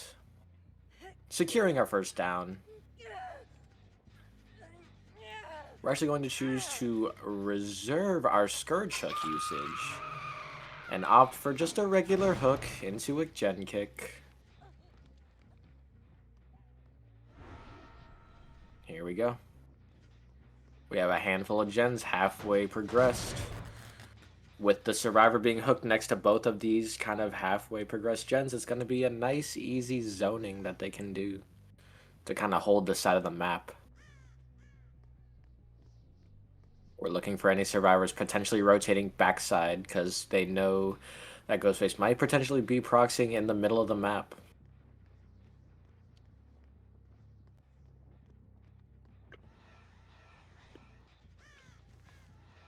Securing our first down. We're actually going to choose to reserve our Scourge Hook usage and opt for just a regular hook into a gen kick. Here we go. We have a handful of gens halfway progressed. With the survivor being hooked next to both of these kind of halfway progressed gens, it's going to be a nice, easy zoning that they can do to kind of hold the side of the map. We're looking for any survivors potentially rotating backside because they know that Ghostface might potentially be proxying in the middle of the map.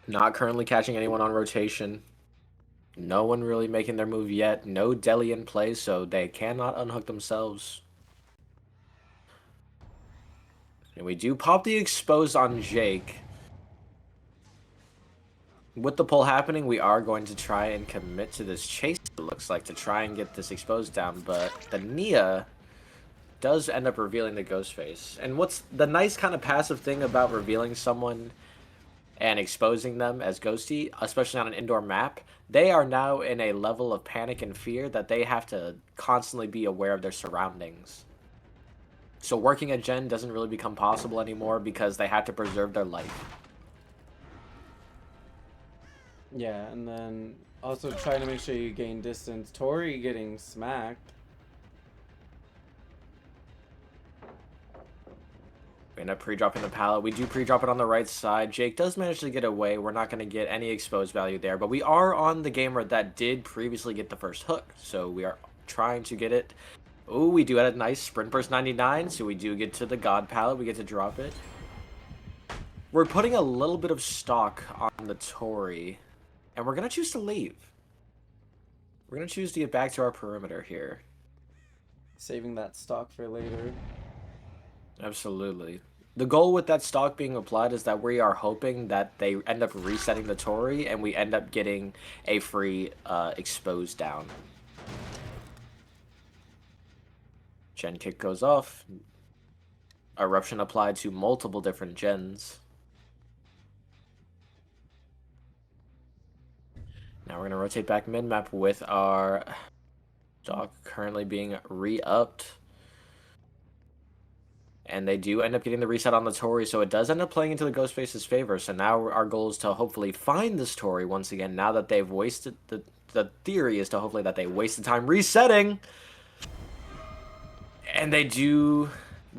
Not currently catching anyone on rotation. No one really making their move yet. No deli in play, so they cannot unhook themselves. And we do pop the exposed on Jake. With the pull happening, we are going to try and commit to this chase, it looks like, to try and get this exposed down, but the Nia does end up revealing the Ghostface. And what's the nice kind of passive thing about revealing someone and exposing them as Ghosty, especially on an indoor map, they are now in a level of panic and fear that they have to constantly be aware of their surroundings. So working a gen doesn't really become possible anymore because they have to preserve their life. Yeah, and then also trying to make sure you gain distance. Tory getting smacked. We end up pre-dropping the pallet. We do pre-drop it on the right side. Jake does manage to get away. We're not going to get any exposed value there, but we are on the gamer that did previously get the first hook, so we are trying to get it. Oh, we do have a nice sprint burst 99, so we do get to the god pallet. We get to drop it. We're putting a little bit of stock on the Tory, and we're going to choose to leave. We're going to choose to get back to our perimeter here. Saving that stock for later. Absolutely. The goal with that stock being applied is that we are hoping that they end up resetting the Tory and we end up getting a free exposed down. Gen kick goes off. Eruption applied to multiple different gens. Now we're gonna rotate back mid-map with our stock currently being re-upped. And they do end up getting the reset on the Tory, so it does end up playing into the Ghostface's favor. So now our goal is to hopefully find this Tory once again, now that they've wasted... The theory is to hopefully that they waste the time resetting. And they do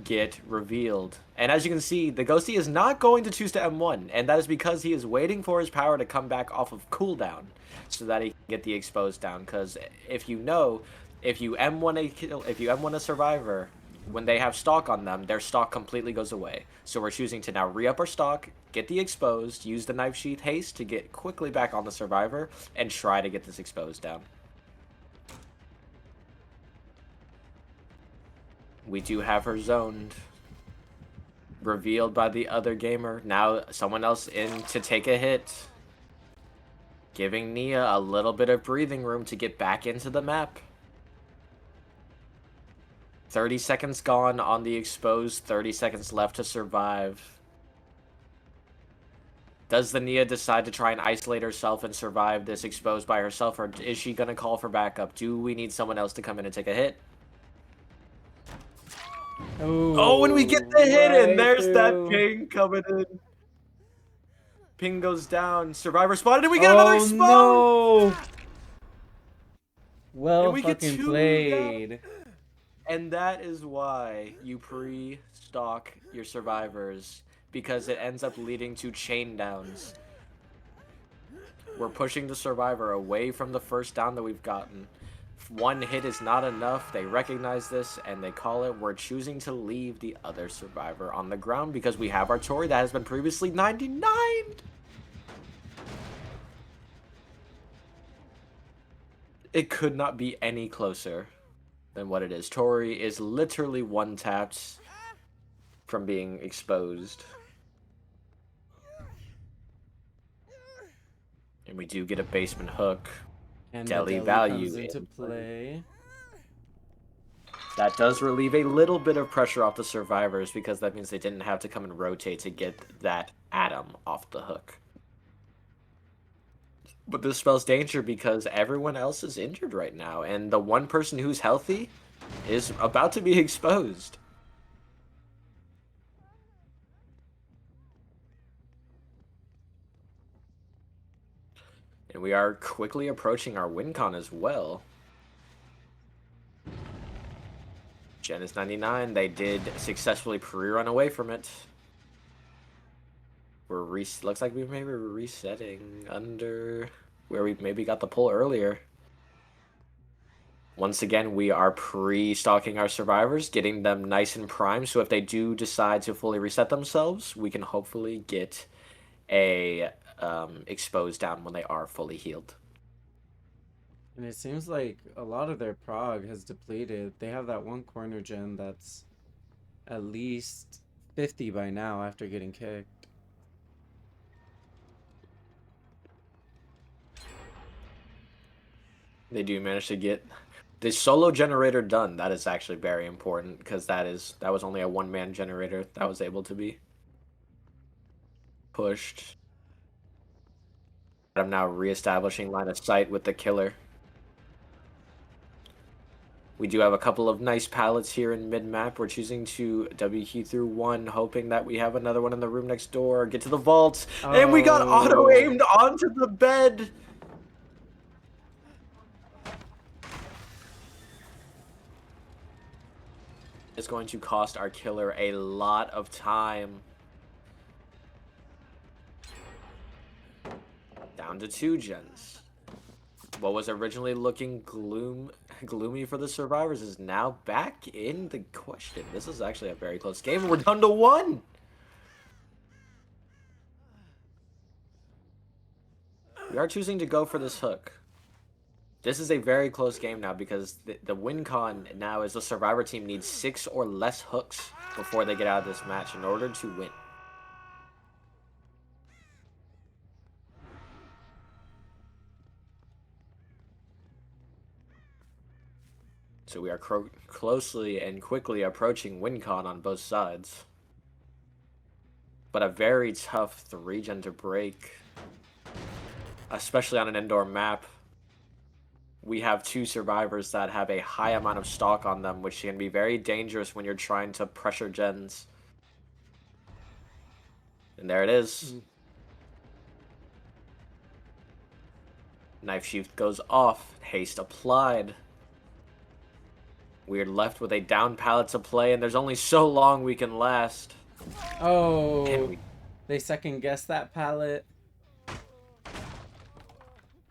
get revealed. And as you can see, the Ghosty is not going to choose to M1, and that is because he is waiting for his power to come back off of cooldown so that he can get the exposed down. Because if you know, if you M1 a survivor, when they have stock on them, their stock completely goes away. So we're choosing to now re-up our stock, get the exposed, use the knife sheath haste to get quickly back on the survivor, and try to get this exposed down. We do have her zoned. Revealed by the other gamer. Now someone else in to take a hit. Giving Nia a little bit of breathing room to get back into the map. 30 seconds gone on the exposed. 30 seconds left to survive. Does the Nia decide to try and isolate herself and survive this exposed by herself? Or is she going to call for backup? Do we need someone else to come in and take a hit? Oh, and we get the hit, and there's that ping coming in. Ping goes down. Survivor spotted, and we get another exposed. No! Well And we get fucking 2 played. And that is why you pre-stock your survivors, because it ends up leading to chain downs. We're pushing the survivor away from the first down that we've gotten. One hit is not enough. They recognize this and they call it. We're choosing to leave the other survivor on the ground because we have our Tory that has been previously 99. It could not be any closer than what it is. Tory is literally one tapped from being exposed. And we do get a basement hook. And Deli the value comes into in play. That does relieve a little bit of pressure off the survivors because that means they didn't have to come and rotate to get that Atom off the hook. But this spells danger because everyone else is injured right now, and the one person who's healthy is about to be exposed. And we are quickly approaching our win con as well. Gen is 99. They did successfully pre-run away from it. Looks like we may be resetting under where we maybe got the pull earlier. Once again, we are pre-stalking our survivors, getting them nice and primed, so if they do decide to fully reset themselves, we can hopefully get a exposed down when they are fully healed. And it seems like a lot of their prog has depleted. They have that one corner gen that's at least 50 by now after getting kicked. They do manage to get the solo generator done. That is actually very important because that was only a one-man generator that was able to be pushed. I'm now reestablishing line of sight with the killer. We do have a couple of nice pallets here in mid-map. We're choosing to WQ through one, hoping that we have another one in the room next door. Get to the vault, and we got auto-aimed onto the bed. It's going to cost our killer a lot of time. Down to 2 gens. What was originally looking gloomy for the survivors is now back in the question. This is actually a very close game, and we're down to 1. We are choosing to go for this hook. This is a very close game now because the win con now is the survivor team needs 6 or less hooks before they get out of this match in order to win. So we are closely and quickly approaching win con on both sides. But a very tough 3-gen to break. especially on an indoor map. We have two survivors that have a high amount of stock on them, which can be very dangerous when you're trying to pressure gens. And there it is. Knife sheath goes off. Haste applied. We're left with a down pallet to play, and there's only so long we can last. Oh, they second guess that pallet.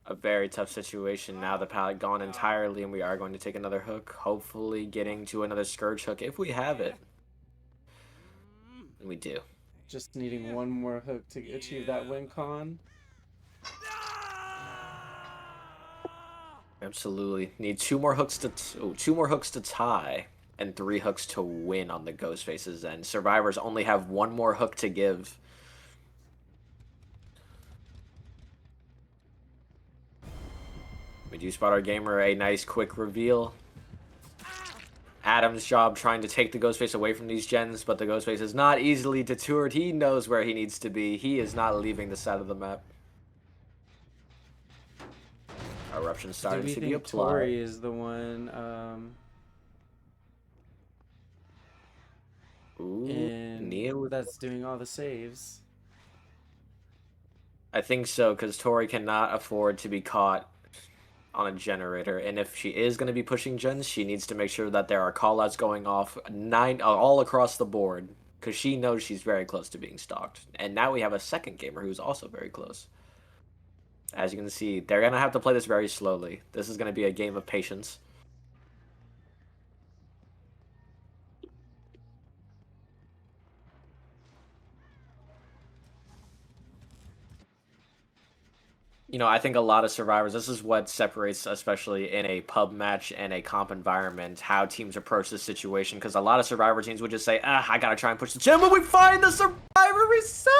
A very tough situation. Now the pallet gone entirely, and we are going to take another hook. Hopefully getting to another Scourge hook if we have it. And we do. Just needing one more hook to achieve that win con. Absolutely. Need two more hooks to tie, and 3 hooks to win on the Ghostface's end. Survivors only have one more hook to give. We do spot our gamer a nice quick reveal. Adam's job trying to take the Ghostface away from these gens, but the Ghostface is not easily detoured. He knows where he needs to be. He is not leaving the side of the map. Eruption starting to be applied. Tori is the one that's doing all the saves. I think so, because Tori cannot afford to be caught on a generator, and if she is going to be pushing gens, she needs to make sure that there are callouts going off all across the board, because she knows she's very close to being stalked. And now we have a second gamer who's also very close. As you can see, they're going to have to play this very slowly. This is going to be a game of patience. You know, I think a lot of survivors, this is what separates, especially in a pub match and a comp environment, how teams approach this situation. Because a lot of survivor teams would just say, I gotta try and push the gym, but we find the survivor reset.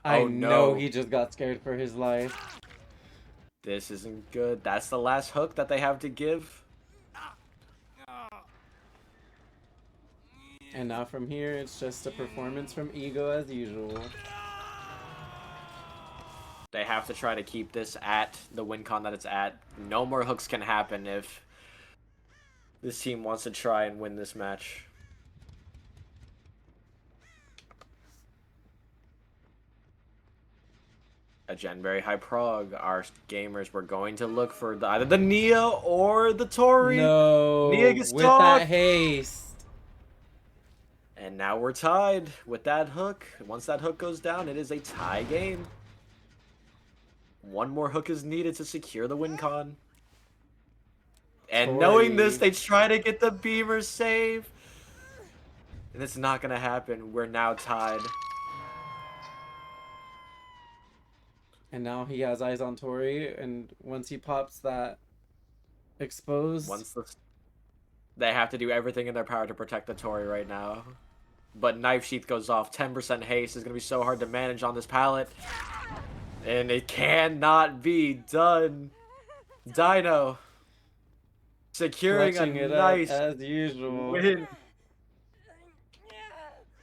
I know he just got scared for his life. This isn't good. That's the last hook that they have to give. And now from here, it's just a performance from Ego as usual. They have to try to keep this at the win con that it's at. No more hooks can happen if this team wants to try and win this match. A Gen very high prog. Our gamers were going to look for either the Nia or the Tori. No, Nia gets with stalked. that haste. And now we're tied with that hook. Once that hook goes down, it is a tie game. One more hook is needed to secure the win con. And knowing this, they try to get the Beamer save. And it's not going to happen. We're now tied. And now he has eyes on Tori, and once he pops that exposed... They have to do everything in their power to protect the Tori right now. But Knife Sheath goes off. 10% haste is going to be so hard to manage on this pallet. And it cannot be done. Dino securing a nice as usual win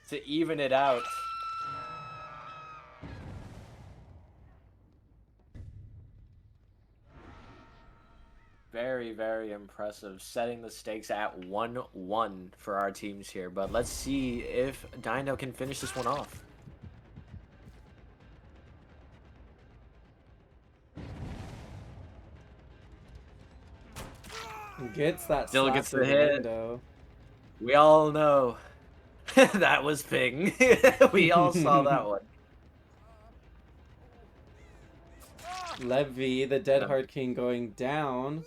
to even it out. Very, very impressive. Setting the stakes at 1-1 for our teams here. But let's see if Dino can finish this one off. Gets that Still slap gets through the the hit. window. We all know that was Ping. We all saw that one. Levy, the Dead Hard King, going down.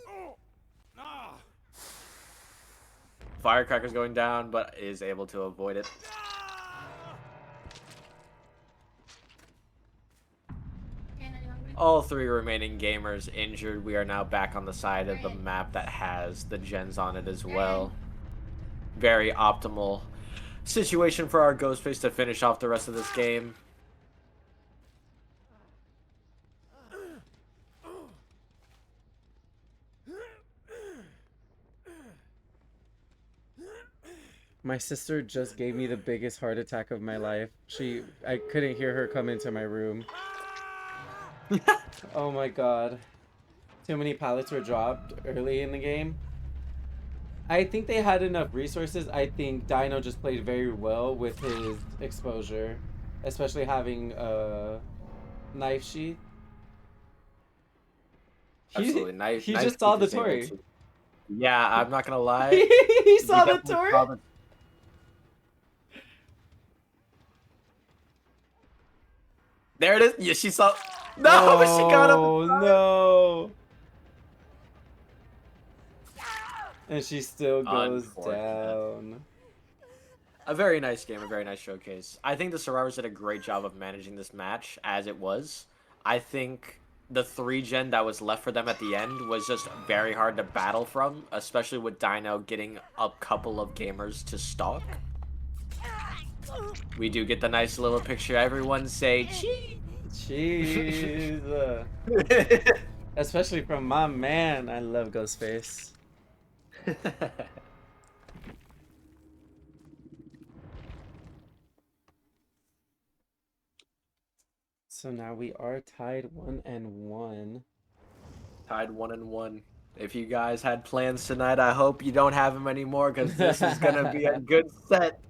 Firecracker's going down, but is able to avoid it. All 3 remaining gamers injured. We are now back on the side of the map that has the gens on it as well. Very optimal situation for our Ghostface to finish off the rest of this game. My sister just gave me the biggest heart attack of my life. I couldn't hear her come into my room. Oh my god. Too many pallets were dropped early in the game. I think they had enough resources. I think Dino just played very well with his exposure, especially having a knife sheath. Absolutely, knife. He Knife just saw Teeth the is able Tory. to. Yeah, I'm not gonna lie. He He saw the definitely Tory. saw the. There it is. Yeah, she saw. No, but she got him. Oh no! And she still goes Unfortunate. down. A very nice game, a very nice showcase. I think the Survivors did a great job of managing this match as it was. I think the 3-gen that was left for them at the end was just very hard to battle from, especially with Dino getting a couple of gamers to stalk. We do get the nice little picture. Everyone say cheese. Cheese. Especially from my man. I love Ghostface. So now we are tied 1-1. Tied 1-1. If you guys had plans tonight, I hope you don't have them anymore because this is gonna be a good set.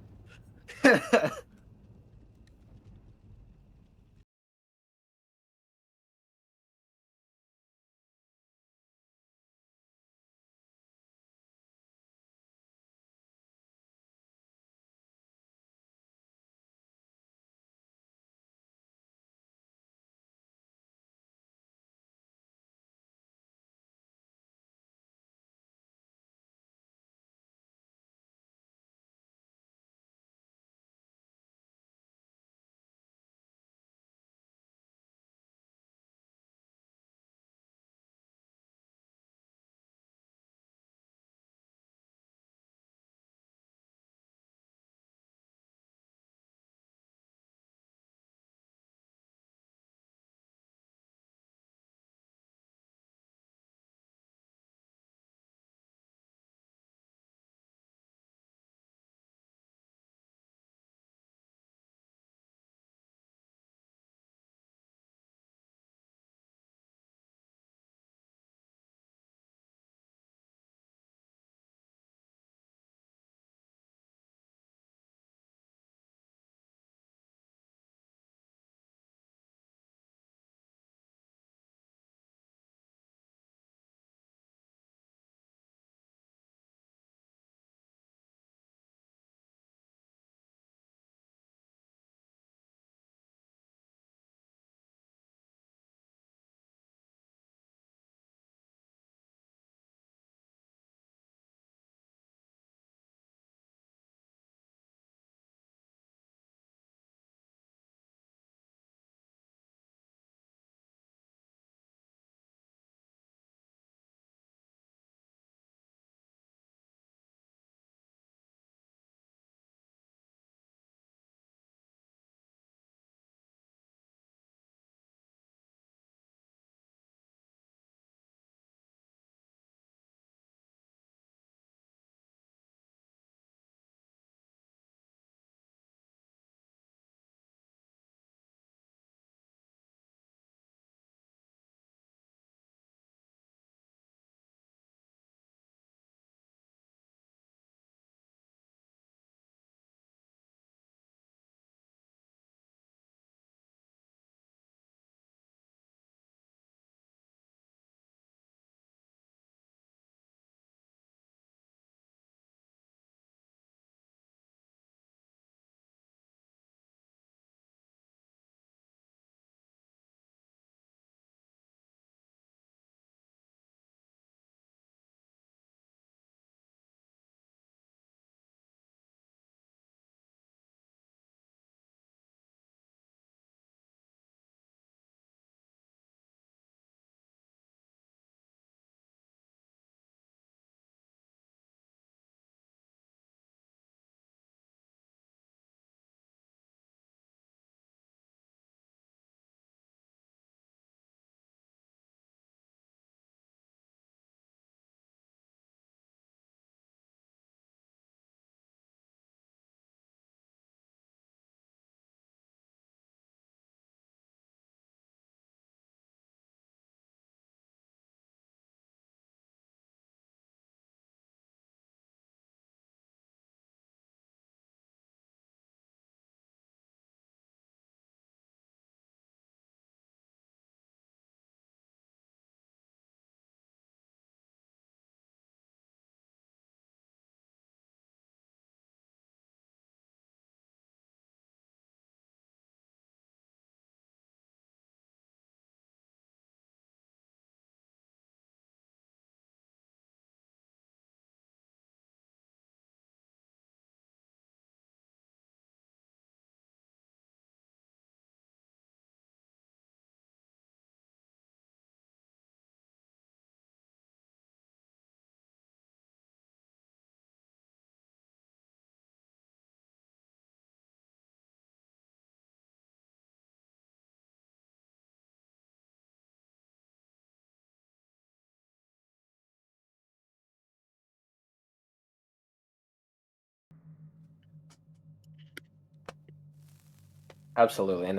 Absolutely, and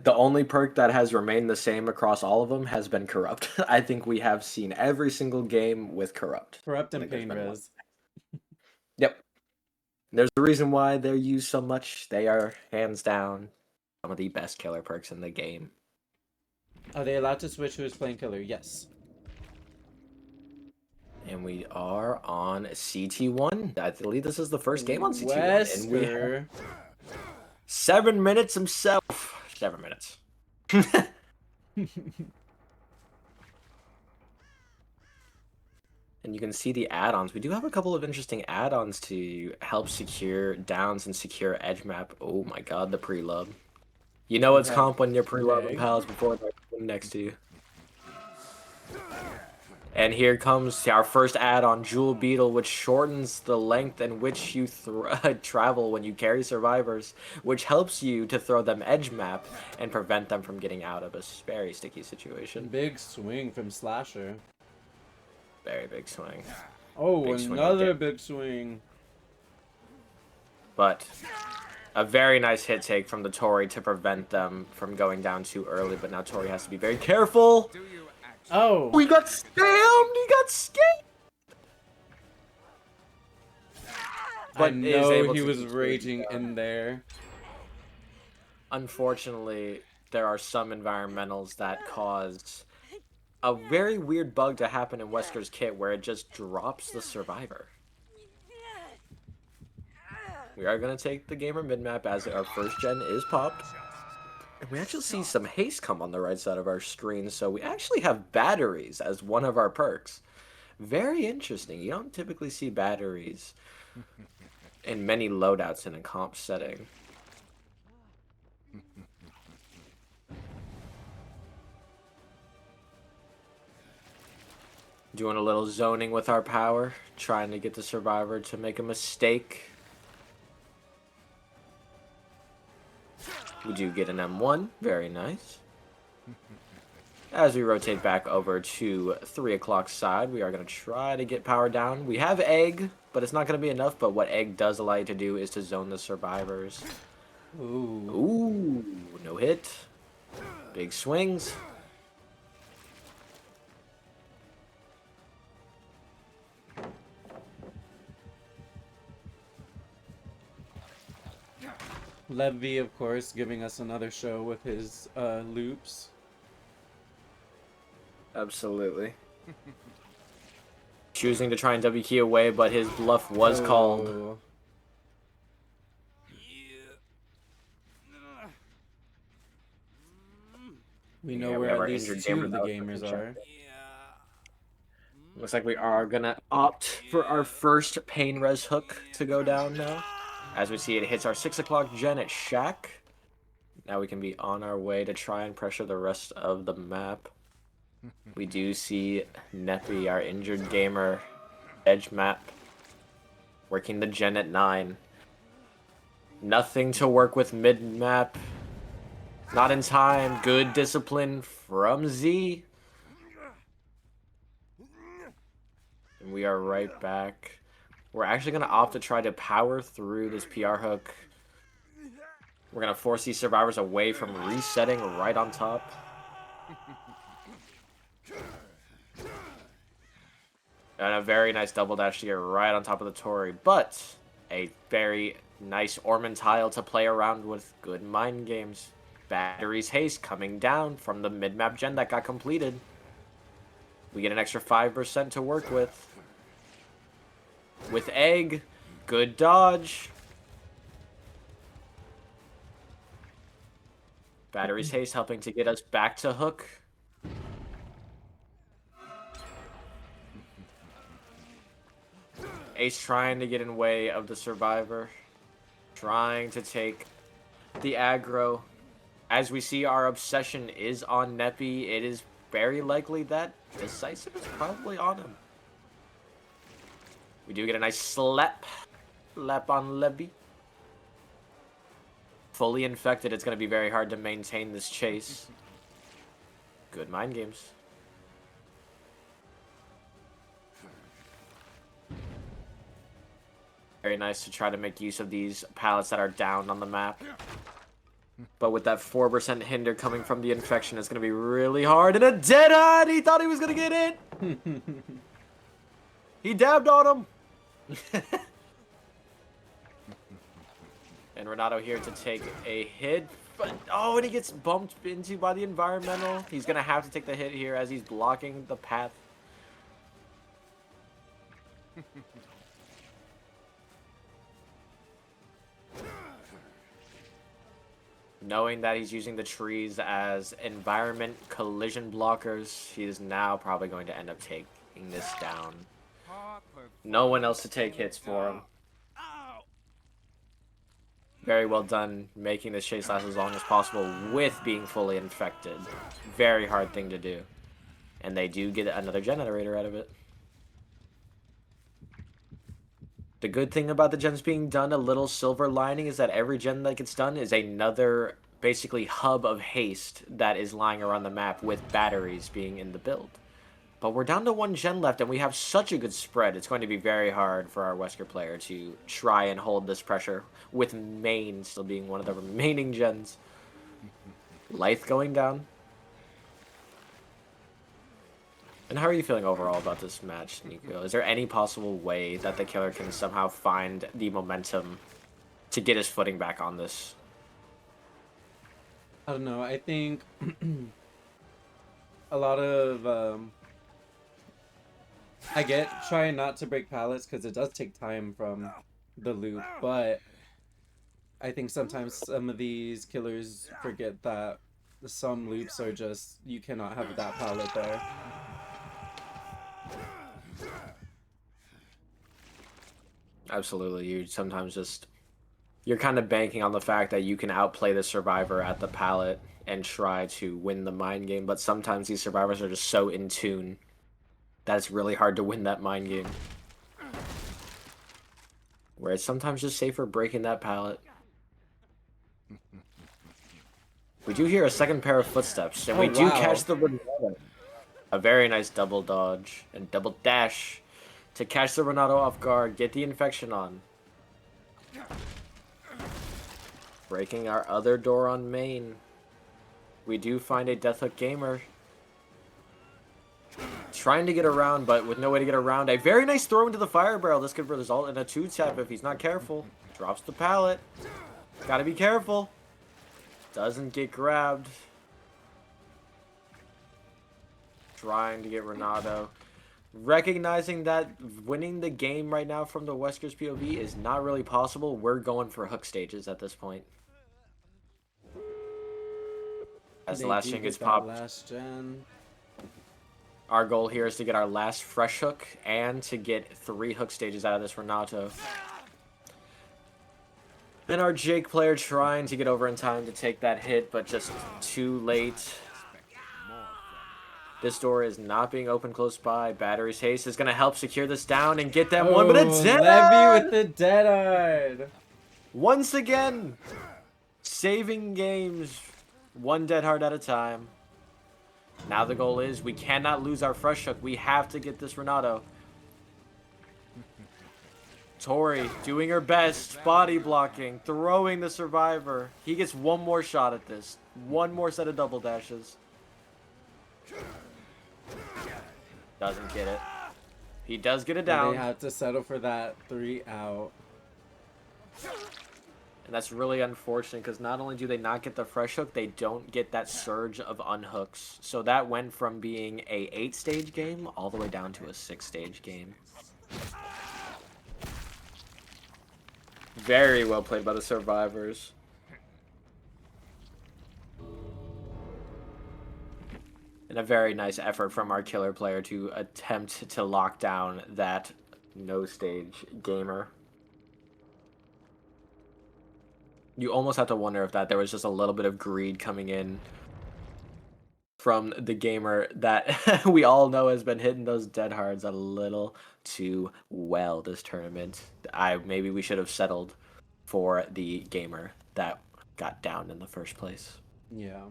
the only perk that has remained the same across all of them has been corrupt. I think we have seen every single game with corrupt. Corrupt I and think there's pain been one. res. Yep. There's a reason why they're used so much. They are hands down some of the best killer perks in the game. Are they allowed to switch who is playing killer? Yes. And we are on CT1. I believe this is the first game on CT1. And we have Wesker. 7 minutes himself. 7 minutes. And you can see the add-ons. We do have a couple of interesting add-ons to help secure downs and secure edge map. Oh my god, the pre-lub. You know it's have comp when you're pre-lubbing leg. pals before they're next to you. And here comes our first add-on, Jewel Beetle, which shortens the length in which you travel when you carry survivors, which helps you to throw them edge map and prevent them from getting out of a very sticky situation. Big swing from Slasher. Very big swing. Oh, Big swing another again. big swing. But a very nice hit take from the Tori to prevent them from going down too early, but now Tori has to be very careful. Oh. We got scammed! He got scammed! I is know able he to was keep raging down. in there. Unfortunately, there are some environmentals that cause a very weird bug to happen in Wesker's kit where it just drops the survivor. We are going to take the gamer mid-map as our first gen is popped. And we actually see some haste come on the right side of our screen, so we actually have batteries as one of our perks. Very interesting. You don't typically see batteries in many loadouts in a comp setting. Doing a little zoning with our power, trying to get the survivor to make a mistake. We do get an M1, very nice. As we rotate back over to 3 o'clock side, we are going to try to get power down. We have egg, but it's not going to be enough, but what egg does allow you to do is to zone the survivors. Ooh. Ooh, no hit. Big swings. Levy, of course, giving us another show with his loops. Absolutely. Choosing to try and W key away, but his bluff was called. Oh. We know Yeah, we where have at our least injured two gamer of the now, gamers check. are. Looks like we are gonna opt for our first pain res hook to go down now. As we see, it hits our 6 o'clock gen at Shack. Now we can be on our way to try and pressure the rest of the map. We do see Neppy, our injured gamer, edge map, working the gen at 9. Nothing to work with mid map. Not in time. Good discipline from Z. And we are right back. We're actually going to opt to try to power through this PR hook. We're going to force these survivors away from resetting right on top. And a very nice double dash to get right on top of the Tori. But a very nice Orman tile to play around with. Good mind games. Batteries haste coming down from the mid-map gen that got completed. We get an extra 5% to work with. With egg, good dodge. Batteries haste helping to get us back to hook. Ace trying to get in way of the survivor. Trying to take the aggro. As we see, our obsession is on Neppy. It is very likely that Decisive is probably on him. We do get a nice slap. Slap on Levy. Fully infected, it's going to be very hard to maintain this chase. Good mind games. Very nice to try to make use of these pallets that are down on the map. But with that 4% hinder coming from the infection, it's going to be really hard. And a dead eye! He thought he was going to get it! He dabbed on him! And Renato here to take a hit. But, oh, and he gets bumped into by the environmental. He's going to have to take the hit here as he's blocking the path. Knowing that he's using the trees as environment collision blockers, he is now probably going to end up taking this down. No one else to take hits for him. Very well done making this chase last as long as possible with being fully infected. Very hard thing to do. And they do get another generator out of it. The good thing about the gens being done, a little silver lining, is that every gen that gets done is another, basically, hub of haste that is lying around the map with batteries being in the build. But we're down to one gen left, and we have such a good spread. It's going to be very hard for our Wesker player to try and hold this pressure, with main still being one of the remaining gens. Lythe going down. And how are you feeling overall about this match, Nico? Is there any possible way that the killer can somehow find the momentum to get his footing back on this? I don't know. I think a lot of I get trying not to break pallets because it does take time from the loop, but I think sometimes some of these killers forget that some loops are just, you cannot have that pallet there. Absolutely. You sometimes just, you're kind of banking on the fact that you can outplay the survivor at the pallet and try to win the mind game, but sometimes these survivors are just so in tune that it's really hard to win that mind game. Where it's sometimes just safer breaking that pallet. We do hear a second pair of footsteps, and we do catch the Renato. A very nice double dodge and double dash to catch the Renato off guard, get the infection on. Breaking our other door on main. We do find a Deathhook gamer. Trying to get around, but with no way to get around. A very nice throw into the fire barrel. This could result in a 2-tap if he's not careful. Drops the pallet. Gotta be careful. Doesn't get grabbed. Trying to get Renato. Recognizing that winning the game right now from the Wesker's POV is not really possible, we're going for hook stages at this point. As the last gen gets popped. Last gen. Our goal here is to get our last fresh hook and to get 3 hook stages out of this Renato. And our Jake player trying to get over in time to take that hit, but just too late. This door is not being opened close by. Battery's haste is going to help secure this down and get that one, but a dead Levy with the dead-eyed. Once again, saving games one dead hard at a time. Now the goal is we cannot lose our fresh hook. We have to get this Renato. Tori doing her best, body blocking, throwing the survivor. He gets one more shot at this. One more set of double dashes. Doesn't get it. He does get it down. They have to settle for that 3 out. And that's really unfortunate because not only do they not get the fresh hook, they don't get that surge of unhooks. So that went from being a 8-stage game all the way down to a 6-stage game. Very well played by the survivors. And a very nice effort from our killer player to attempt to lock down that no-stage gamer. You almost have to wonder if there was just a little bit of greed coming in from the gamer that we all know has been hitting those dead hards a little too well this tournament. Maybe we should have settled for the gamer that got down in the first place. Yeah.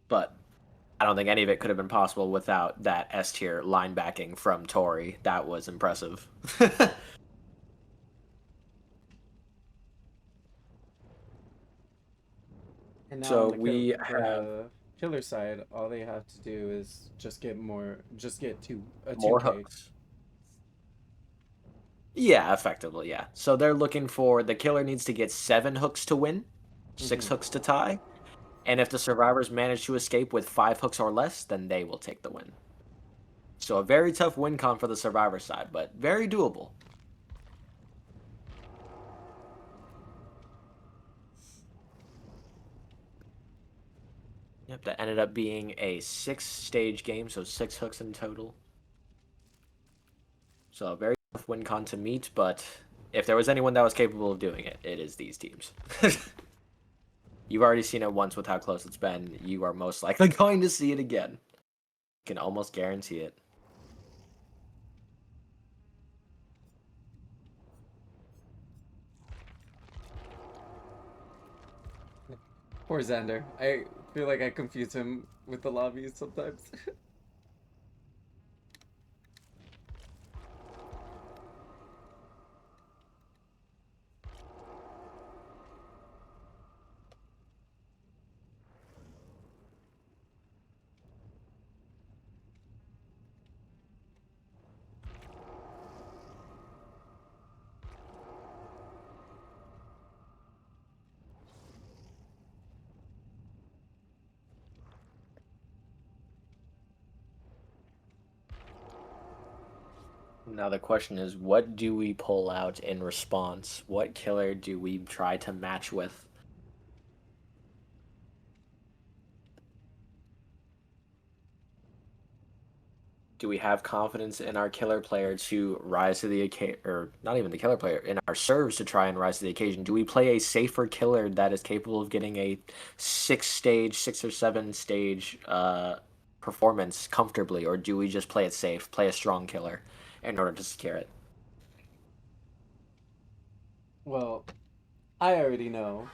But I don't think any of it could have been possible without that S-tier line backing from Tori. That was impressive. now on So the we for have the killer side, all they have to do is just get more, just get a more 2K. hooks. Yeah, effectively, yeah. So they're looking for the killer needs to get 7 hooks to win, 6 hooks to tie, and if the survivors manage to escape with 5 hooks or less, then they will take the win. So a very tough win con for the survivor side, but very doable. Yep, that ended up being a 6-stage game, so 6 hooks in total. So a very tough win con to meet, but if there was anyone that was capable of doing it, it is these teams. You've already seen it once with how close it's been. You are most likely going to see it again. Can almost guarantee it. Poor Xander. I feel like I confuse him with the lobbies sometimes. Now the question is, what do we pull out in response? What killer do we try to match with? Do we have confidence in our killer player to rise to the occasion, or not even the killer player, in our serves to try and rise to the occasion? Do we play a safer killer that is capable of getting a 6 or 7 stage performance comfortably, or do we just play it safe, play a strong killer in order to secure it? Well, I already know.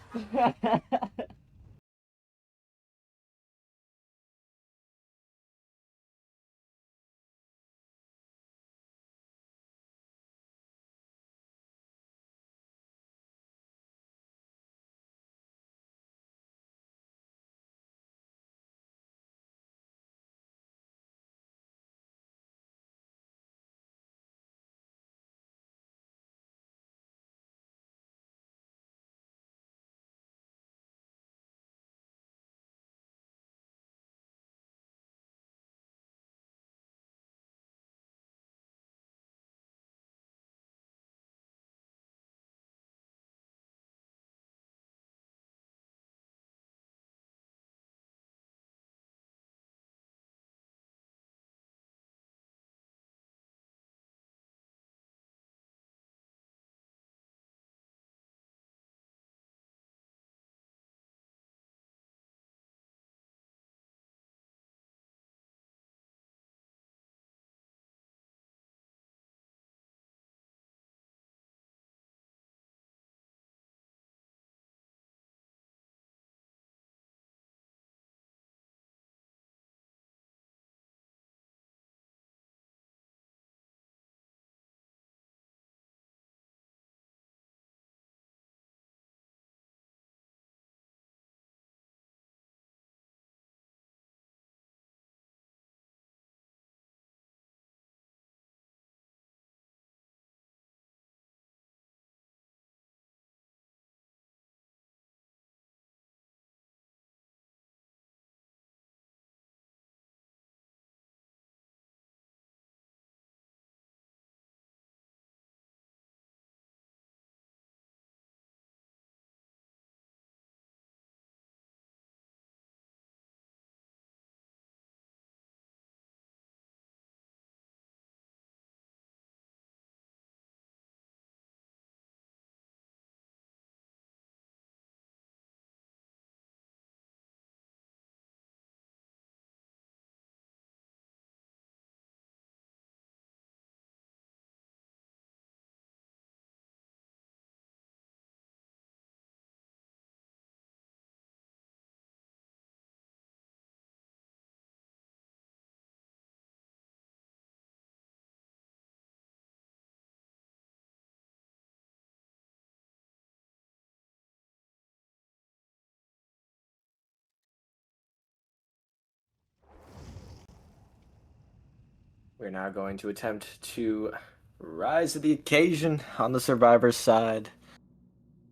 We're now going to attempt to rise to the occasion on the survivor's side.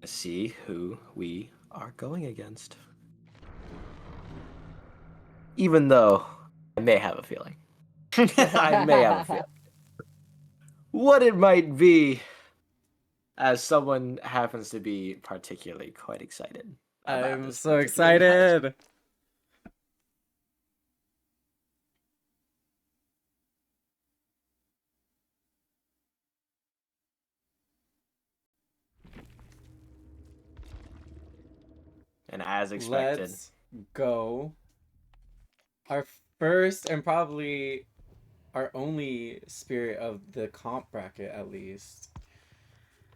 See who we are going against. Even though I may have a feeling. I may have a feeling. What it might be, as someone happens to be particularly quite excited about I'm this so particular match. excited. And as expected, Let's go. Our first and probably our only spirit of the comp bracket, at least.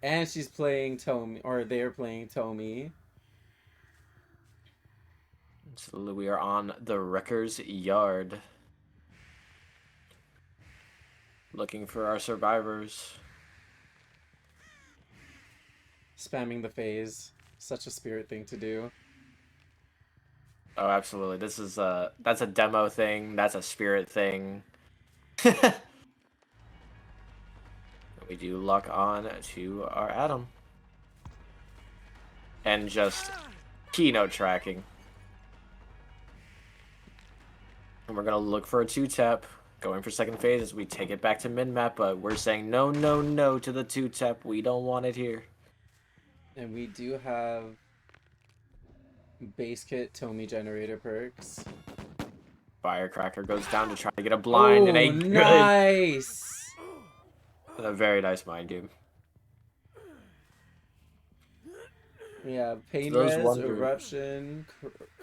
And she's playing Tomi, or they're playing Tomi. so we are on the Wrecker's Yard. Looking for our survivors. Spamming the phase. Such a spirit thing to do. Oh, absolutely. This is that's a demo thing. That's a spirit thing. We do lock on to our Atom. And just keynote tracking. And we're going to look for a 2-tap. Going for second phase as we take it back to min-map, but we're saying no, no, no to the 2-tap. We don't want it here. And we do have base kit Tomi generator perks. Firecracker goes down to try to get a blind and a good, nice! and a very nice mind game. Yeah, Pain Those Res, wonder- Eruption,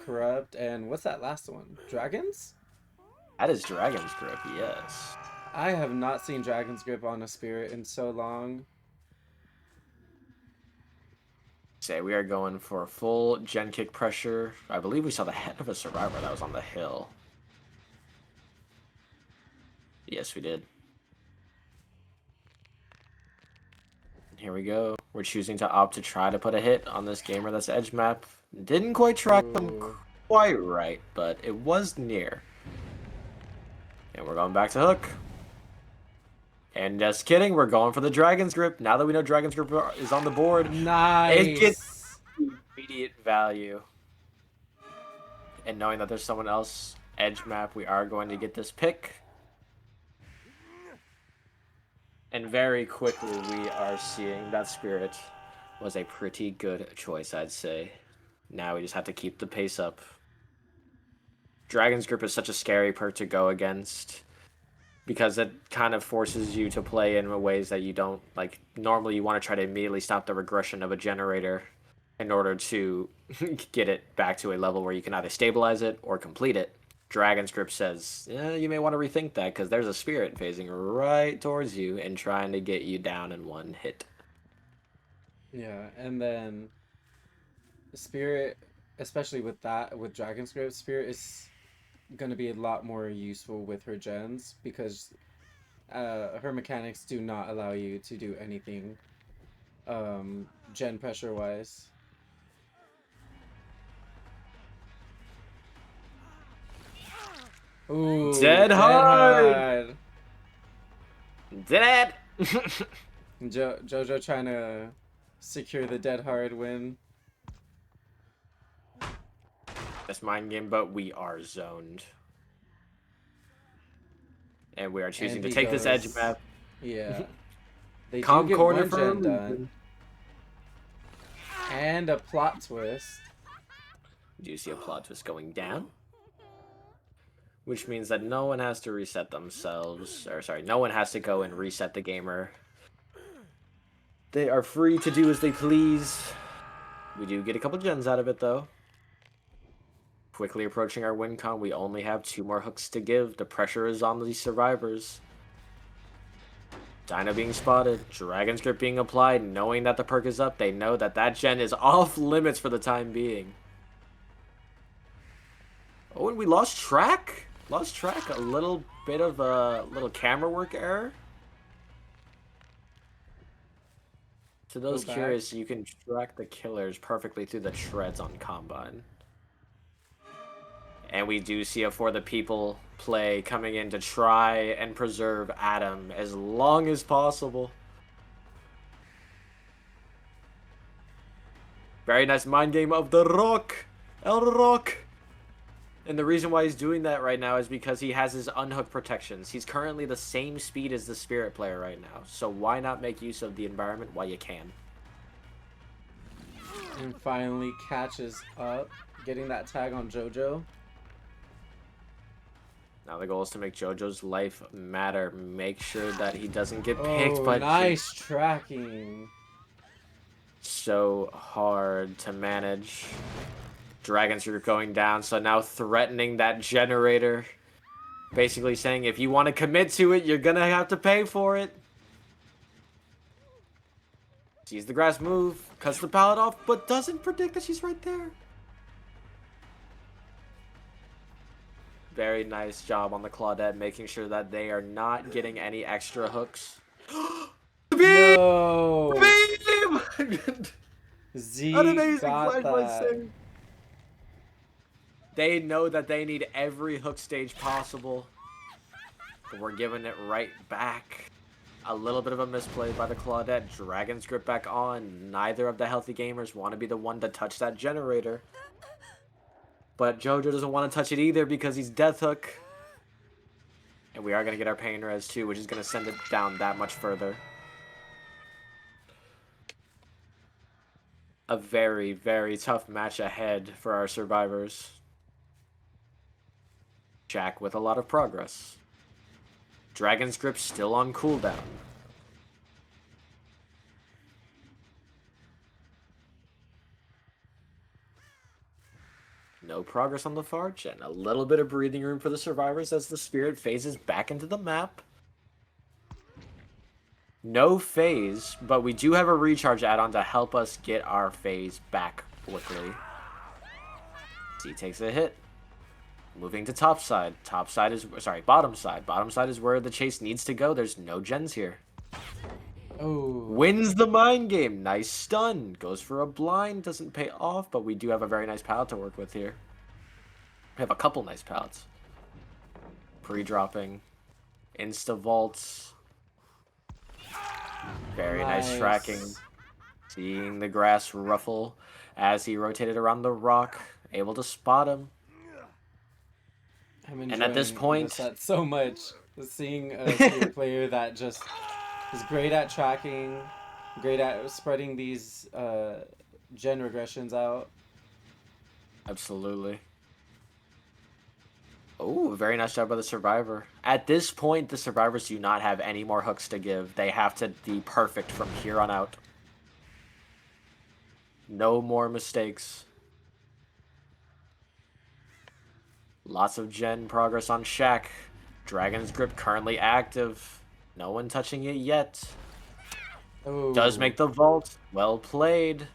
Corrupt, and what's that last one? Dragons? That is Dragon's Grip, yes. I have not seen Dragon's Grip on a spirit in so long. Say we are going for full gen kick pressure. I believe we saw the head of a survivor that was on the hill. Yes, we did. Here we go. We're choosing to opt to try to put a hit on this gamer that's edge map. Didn't quite track them Ooh. quite right, but it was near. And we're going back to hook. And just kidding, we're going for the Dragon's Grip. Now that we know Dragon's Grip is on the board, Nice! it gets immediate value. And knowing that there's someone else edge map, we are going to get this pick. And very quickly we are seeing that spirit was a pretty good choice, I'd say. Now we just have to keep the pace up. Dragon's Grip is such a scary perk to go against because it kind of forces you to play in ways that you don't, like, normally you want to try to immediately stop the regression of a generator in order to get it back to a level where you can either stabilize it or complete it. Dragon's Grip says, yeah, you may want to rethink that because there's a spirit phasing right towards you and trying to get you down in one hit. Yeah, and then Spirit, especially with Dragon's Grip, Spirit is going to be a lot more useful with her gens because her mechanics do not allow you to do anything gen pressure wise. Ooh, Dead hard! Dead! Jojo trying to secure the dead hard win. This mind game, but we are zoned. And we are choosing And to he take this edge goes- map. Yeah. They Calm do get corner one for a gen reason. done. And a plot twist. Do you see a plot twist going down? Which means that no one has to reset themselves. Or sorry, no one has to go and reset the gamer. They are free to do as they please. We do get a couple gens out of it, though. Quickly approaching our win con. We only have 2 more hooks to give. The pressure is on these survivors. Dino being spotted. Dragon's Grip being applied. Knowing that the perk is up, they know that that gen is off limits for the time being. Oh, and we lost track? Lost track. A little bit of a little camera work error. To those Go back. curious, you can track the killers perfectly through the treads on Combine. And we do see a For the People play coming in to try and preserve Adam as long as possible. Very nice mind game of the Rock. El Rock. And the reason why he's doing that right now is because he has his unhook protections. He's currently the same speed as the Spirit player right now. So why not make use of the environment while you can? And finally catches up, getting that tag on JoJo. Now the goal is to make JoJo's life matter. Make sure that he doesn't get picked. But nice tracking. So hard to manage. Dragons are going down, so now threatening that generator. Basically saying if you want to commit to it, you're gonna have to pay for it. Sees the grass move, cuts the pallet off, but doesn't predict that she's right there. Very nice job on the Claudette, making sure that they are not getting any extra hooks. No. Beam! Z An amazing got flashlight that. save. They know that they need every hook stage possible. But we're giving it right back. A little bit of a misplay by the Claudette. Dragon's Grip back on. Neither of the healthy gamers want to be the one to touch that generator. But JoJo doesn't want to touch it either because he's Death Hook. And we are going to get our Pain Res too, which is going to send it down that much further. A very, very tough match ahead for our survivors. Jack with a lot of progress. Dragon's Grip still on cooldown. No progress on the far gen. A little bit of breathing room for the survivors as the Spirit phases back into the map. No phase, but we do have a recharge add-on to help us get our phase back quickly. Z takes a hit. Moving to top side. Top side is, sorry, bottom side. Bottom side is where the chase needs to go. There's no gens here. Oh. Wins the mind game. Nice stun. Goes for a blind. Doesn't pay off, but we do have a very nice pallet to work with here. We have a couple nice pallets. Pre-dropping. Insta-vaults. Very nice tracking. Seeing the grass ruffle as he rotated around the rock. Able to spot him. And at this point, that so much. Seeing a Spirit player that just is great at tracking, great at spreading these gen regressions out. Absolutely. Oh, very nice job by the Survivor. At this point, the Survivors do not have any more hooks to give. They have to be perfect from here on out. No more mistakes. Lots of gen progress on Shaq. Dragon's Grip currently active. No one touching it yet. Oh. Does make the vault. Well played.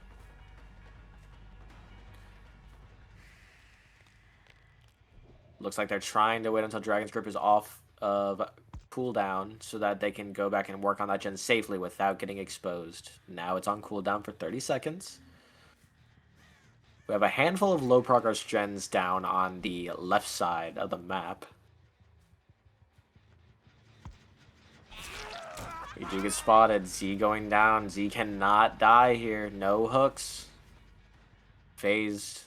Looks like they're trying to wait until Dragon's Grip is off of cooldown so that they can go back and work on that gen safely without getting exposed. Now it's on cooldown for 30 seconds. We have a handful of low progress gens down on the left side of the map. We do get spotted. Z going down. Z cannot die here. No hooks. Phased.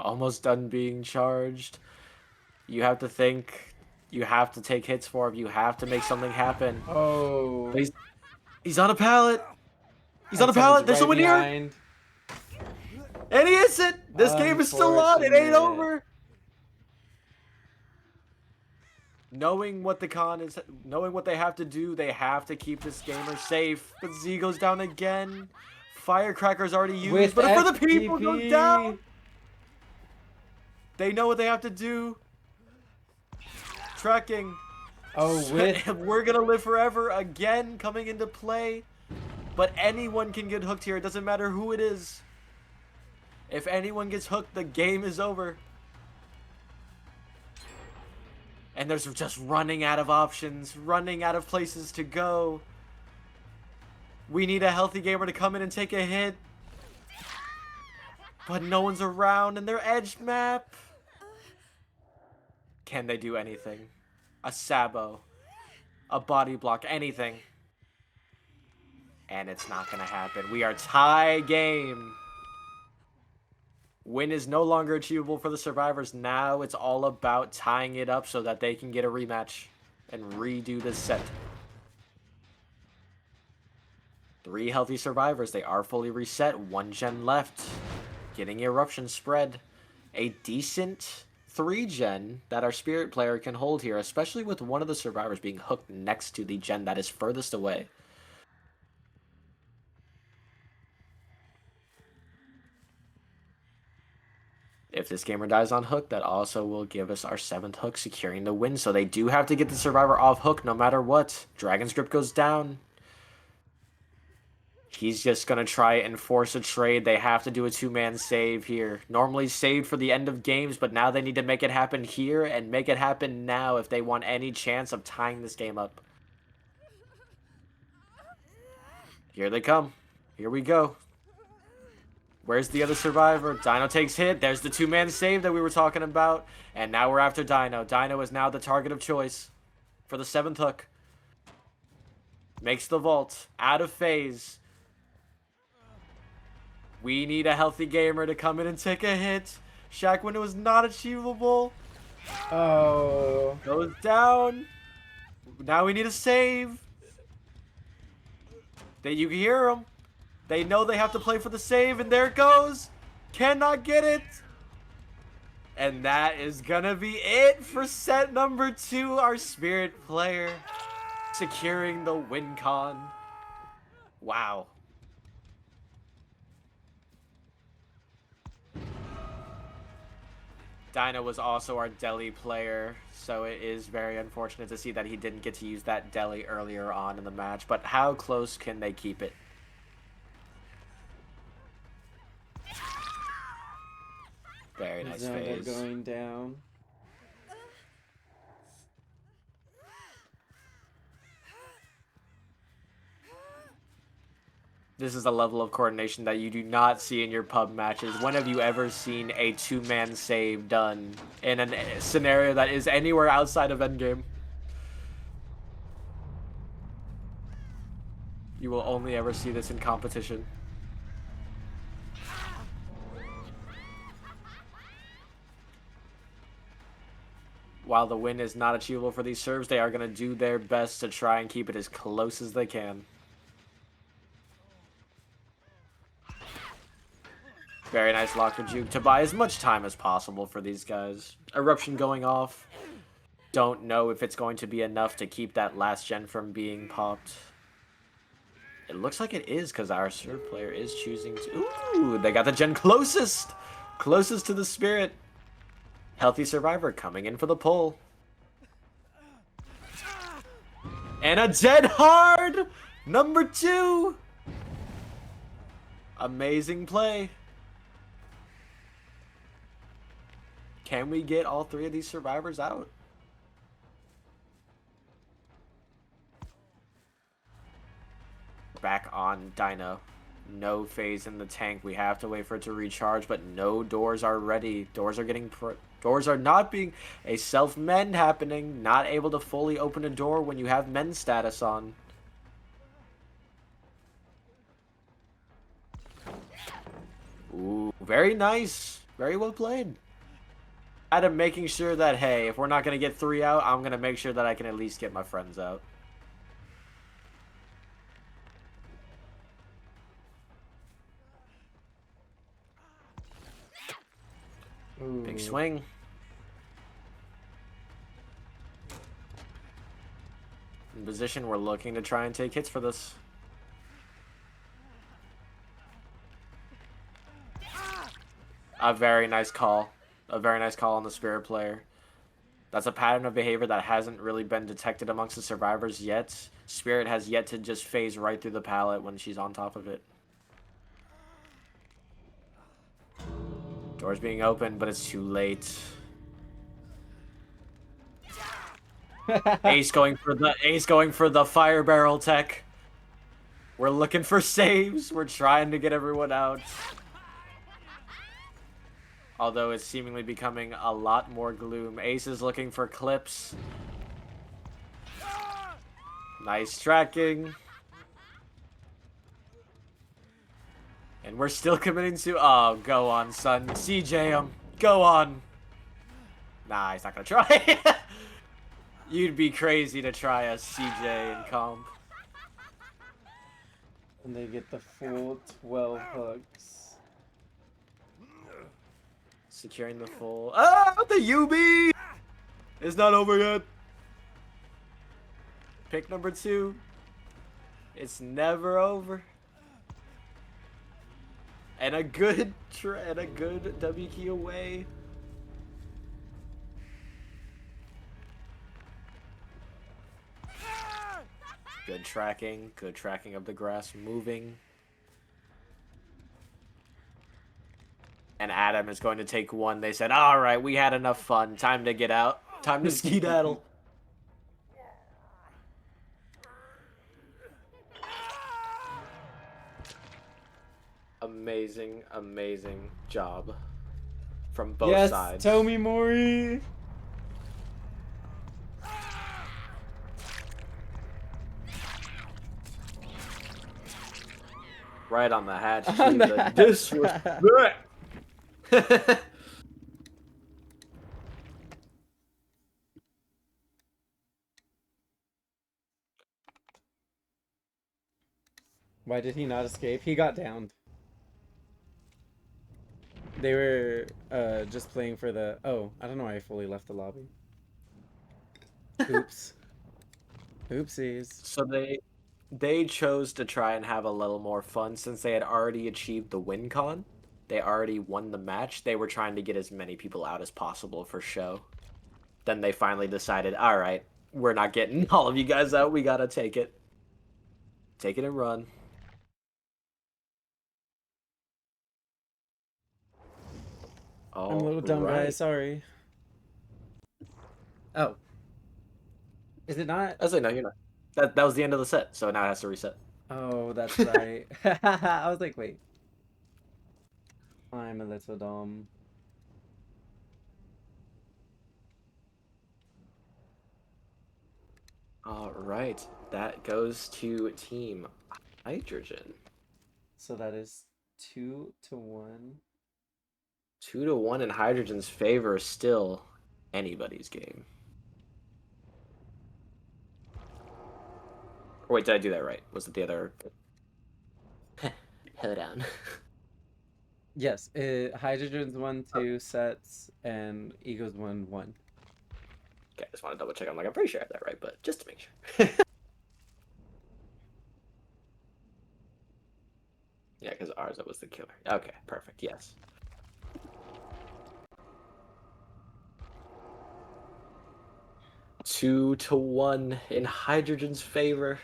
Almost done being charged. You have to think. You have to take hits for him. You have to make something happen. Oh. He's on a pallet. He's on a pallet. There's someone here. And he hits it! This game is still on, it ain't over! Knowing what the con is, knowing what they have to do, they have to keep this gamer safe. But Z goes down again. Firecracker's already used, but for the people goes down! They know what they have to do. Tracking. Oh, we're gonna live forever again coming into play. But anyone can get hooked here, it doesn't matter who it is. If anyone gets hooked, the game is over. And there's just running out of options, running out of places to go. We need a healthy gamer to come in and take a hit. But no one's around, and they're edged map. Can they do anything? A Sabo. A body block. Anything. And it's not going to happen. We are tie game. Win is no longer achievable for the survivors. Now it's all about tying it up so that they can get a rematch and redo this set. 3 healthy survivors. They are fully reset. 1 gen left. Getting Eruption spread. A decent 3 gen that our Spirit player can hold here, especially with one of the survivors being hooked next to the gen that is furthest away. If this gamer dies on hook, that also will give us our 7th hook, securing the win. So they do have to get the survivor off hook no matter what. Dragon's Grip goes down. He's just going to try and force a trade. They have to do a 2-man save here. Normally saved for the end of games, but now they need to make it happen here and make it happen now if they want any chance of tying this game up. Here they come. Here we go. Where's the other survivor? Dino takes hit. There's the 2-man save that we were talking about. And now we're after Dino. Dino is now the target of choice for the 7th hook. Makes the vault. Out of phase. We need a healthy gamer to come in and take a hit. Shack window is not achievable. Oh. Goes down. Now we need a save. You can hear him. They know they have to play for the save, and there it goes. Cannot get it. And that is gonna be it for set number 2. Our Spirit player securing the win con. Wow. Dino was also our Deli player, so it is very unfortunate to see that he didn't get to use that Deli earlier on in the match. But how close can they keep it? Very nice phase. Going down. This is a level of coordination that you do not see in your pub matches. When have you ever seen a 2-man save done in a scenario that is anywhere outside of endgame? You will only ever see this in competition. While the win is not achievable for these serves, they are going to do their best to try and keep it as close as they can. Very nice locker juke to buy as much time as possible for these guys. Eruption going off. Don't know if it's going to be enough to keep that last gen from being popped. It looks like it is because our serve player is choosing to... Ooh, they got the gen closest! Closest to the Spirit. Healthy survivor coming in for the pull. And a dead hard! Number 2! Amazing play. Can we get all 3 of these survivors out? Back on Dino. No phase in the tank. We have to wait for it to recharge, but no doors are ready. Doors are not being a self-mend happening. Not able to fully open a door when you have mend status on. Ooh, very nice. Very well played. Adam making sure that, hey, if we're not going to get 3 out, I'm going to make sure that I can at least get my friends out. Ooh. Big swing. In position, we're looking to try and take hits for this. A very nice call. A very nice call on the Spirit player. That's a pattern of behavior that hasn't really been detected amongst the survivors yet. Spirit has yet to just phase right through the pallet when she's on top of it. Door's being opened, but it's too late. Ace going for the fire barrel tech. We're looking for saves. We're trying to get everyone out. Although it's seemingly becoming a lot more gloom. Ace is looking for clips. Nice tracking. And we're still committing to... Oh, go on, son. CJ him. Go on. Nah, he's not gonna try. You'd be crazy to try a CJ in comp. And they get the full 12 hooks. Securing the full... Ah, the UB! It's not over yet. Pick number 2. It's never over. And a good W key away. Good tracking of the grass moving. And Adam is going to take one. They said, all right, we had enough fun. Time to get out. Time to skedaddle. Amazing, amazing job from both sides. Yes, Tomi Mori. Right on the hatch. On the The hatch. disrespect. Why did he not escape? He got downed. They were just playing for the... Oh, I don't know why I fully left the lobby. Oops. Oopsies. So they chose to try and have a little more fun since they had already achieved the win con. They already won the match. They were trying to get as many people out as possible for show. Then they finally decided, all right, we're not getting all of you guys out. We gotta take it. Take it and run. I'm a little dumb, guys. Sorry. Oh. Is it not? I was like, no, you're not. That was the end of the set, so now it has to reset. Oh, that's right. I was like, wait. I'm a little dumb. All right, that goes to Team Hydrogen. So that is 2-1. 2-1 in Hydrogen's favor. Still anybody's game. Or wait, did I do that right? Was it the other? Hold on. Yes, Hydrogen's won 2 sets and Ego's won 1. Okay, I just want to double check. I'm pretty sure I have that right, but just to make sure. Yeah, because ours was the killer. Okay, perfect. Yes. Two to one in Hydrogen's favor.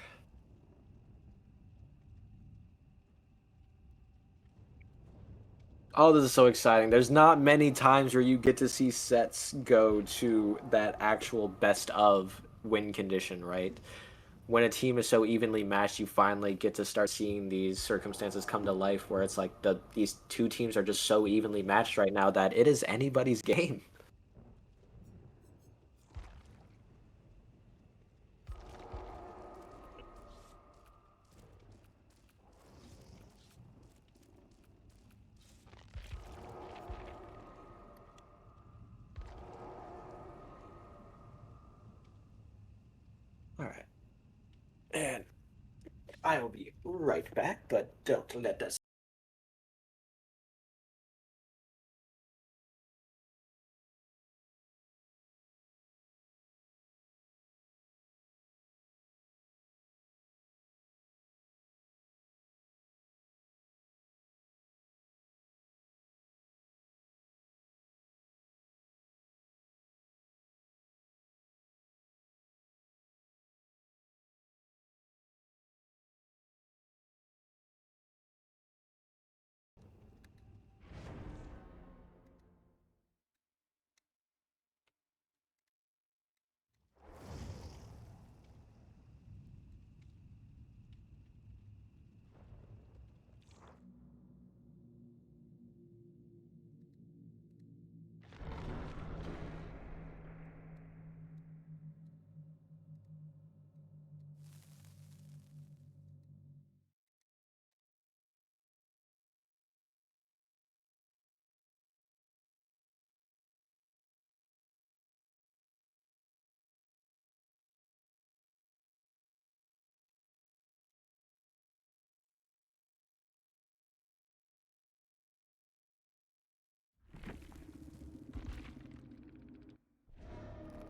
Oh, this is so exciting. There's not many times where you get to see sets go to that actual best of win condition, right? When a team is so evenly matched, you finally get to start seeing these circumstances come to life where it's like these two teams are just so evenly matched right now that it is anybody's game. All right. And I will be right back, but don't let us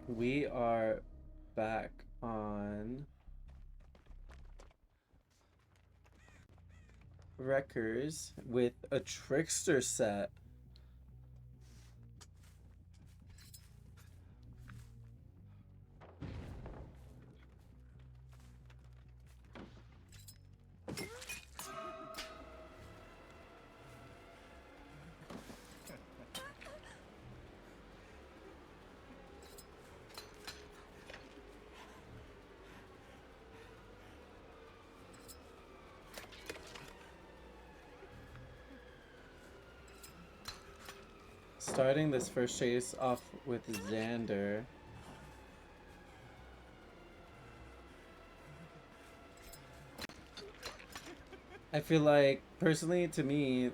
We are back on Wreckers with a Trickster set. Starting this first chase off with Xander. I feel like, personally, to me,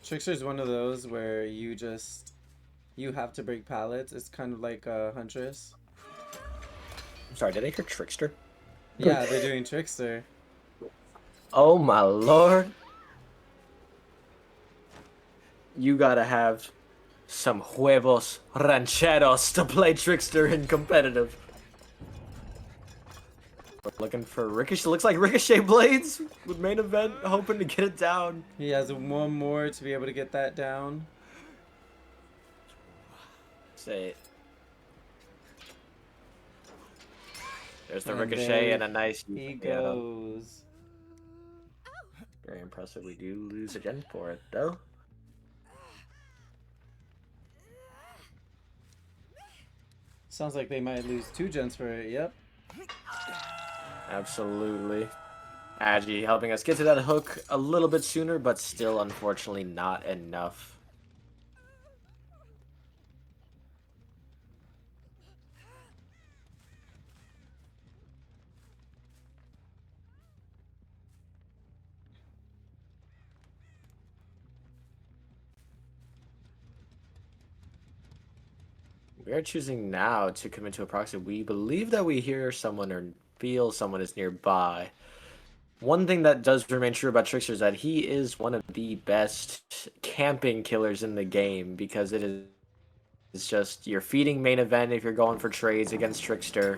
Trickster is one of those where you have to break pallets. It's kind of like a Huntress. I'm sorry, did I hear Trickster? Yeah, they're doing Trickster. Oh my lord. You gotta have some huevos rancheros to play Trickster in competitive. We're looking for Ricochet. Looks like Ricochet Blades with main event, hoping to get it down. He has one more to be able to get that down. Say it. There's the And Ricochet there and a nice. He Yeah, goes. very impressive. We do lose a gen for it, though. Sounds like they might lose 2 gens for it. Yep. Absolutely. Agi helping us get to that hook a little bit sooner, but still, unfortunately, not enough. We are choosing now to commit to a proxy. We believe that we hear someone or feel someone is nearby. One thing that does remain true about Trickster is that he is one of the best camping killers in the game, because it is just you're feeding main event if you're going for trades against Trickster.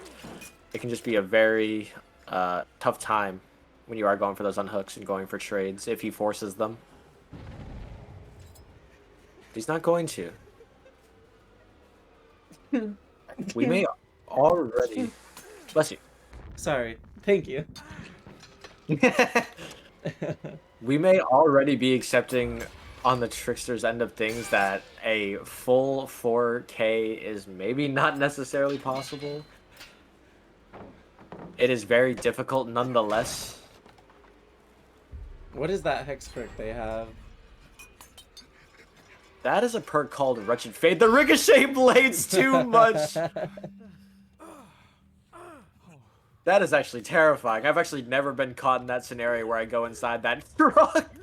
It can just be a very tough time when you are going for those unhooks and going for trades if he forces them. He's not going to. We may already... Bless you. Sorry. Thank you. We may already be accepting on the Trickster's end of things that a full 4K is maybe not necessarily possible. It is very difficult nonetheless. What is that hex perk they have? That is a perk called Wretched Fate. The Ricochet Blades too much! That is actually terrifying. I've actually never been caught in that scenario where I go inside that truck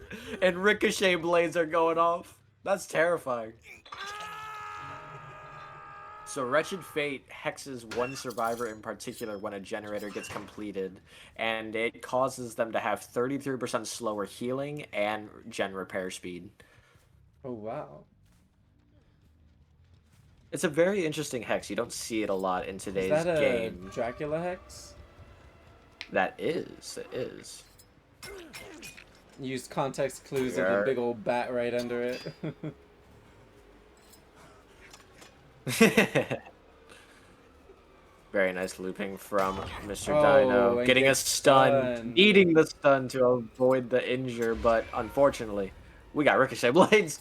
and Ricochet Blades are going off. That's terrifying. So Wretched Fate hexes one survivor in particular when a generator gets completed, and it causes them to have 33% slower healing and gen repair speed. Oh, wow. It's a very interesting hex. You don't see it a lot in today's Is that a game. Dracula hex? That is. It is. Used context clues of a big old bat right under it. Very nice looping from Mr. Oh, Dino. and Getting a gets stun. stunned. Needing the stun to avoid the injure, but unfortunately, we got Ricochet Blades.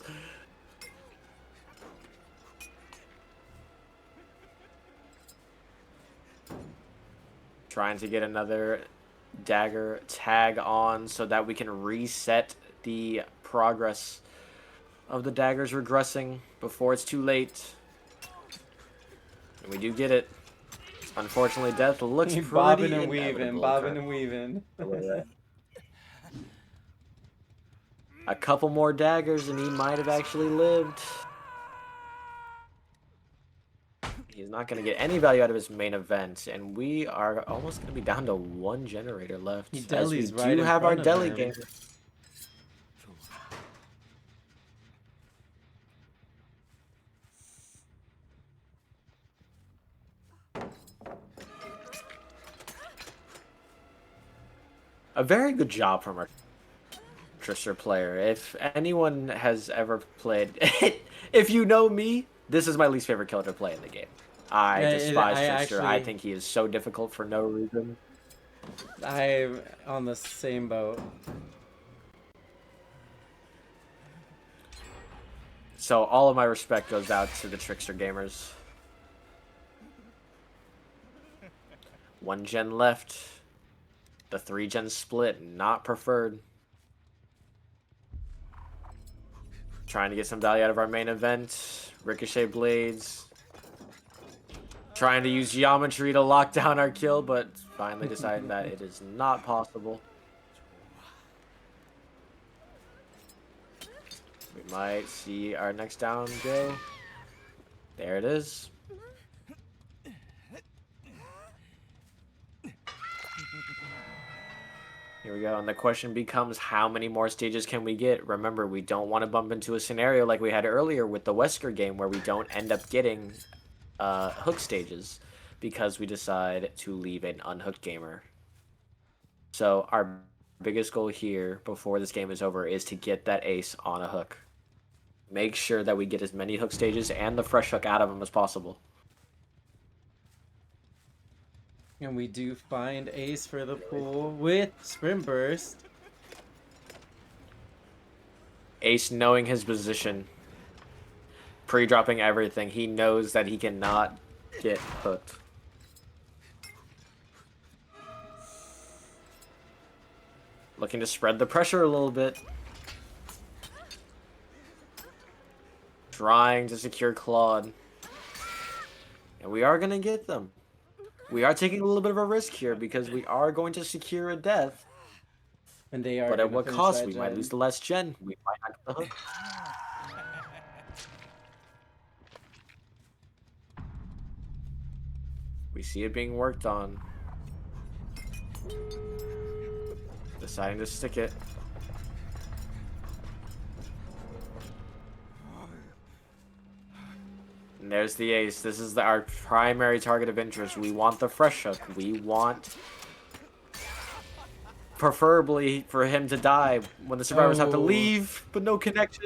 Trying to get another dagger tag on so that we can reset the progress of the daggers regressing before it's too late. And we do get it. Unfortunately, death looks pretty bobbing and weaving, inevitable bobbing and weaving. A couple more daggers and he might have actually lived. He's not going to get any value out of his main event, and we are almost going to be down to 1 generator left. As we do have our deli game. A very good job from our Trister player. If anyone has ever played, if you know me, this is my least favorite killer to play in the game. I despise I Trister. I actually, think he is so difficult for no reason. I'm on the same boat. So all of my respect goes out to the Trickster gamers. 1 gen left. The 3 gen split, not preferred. Trying to get some value out of our main event. Ricochet blades. Trying to use geometry to lock down our kill, but finally deciding that it is not possible. We might see our next down go. There it is. Here we go, and the question becomes, how many more stages can we get? Remember, we don't want to bump into a scenario like we had earlier with the Wesker game where we don't end up getting hook stages because we decide to leave an unhooked gamer. So our biggest goal here before this game is over is to get that ace on a hook. Make sure that we get as many hook stages and the fresh hook out of him as possible. And we do find Ace for the pool with Sprint Burst. Ace knowing his position, pre-dropping everything, he knows that he cannot get hooked. Looking to spread the pressure a little bit. Trying to secure Claude. And we are going to get them. We are taking a little bit of a risk here because we are going to secure a death. And they are. But at what finish cost? that We might gen. lose the last gen. We might not get the hook. We see it being worked on. Deciding to stick it. And there's the ace. This is our primary target of interest. We want the fresh hook. We want, preferably, for him to die when the survivors have to leave, but no connection.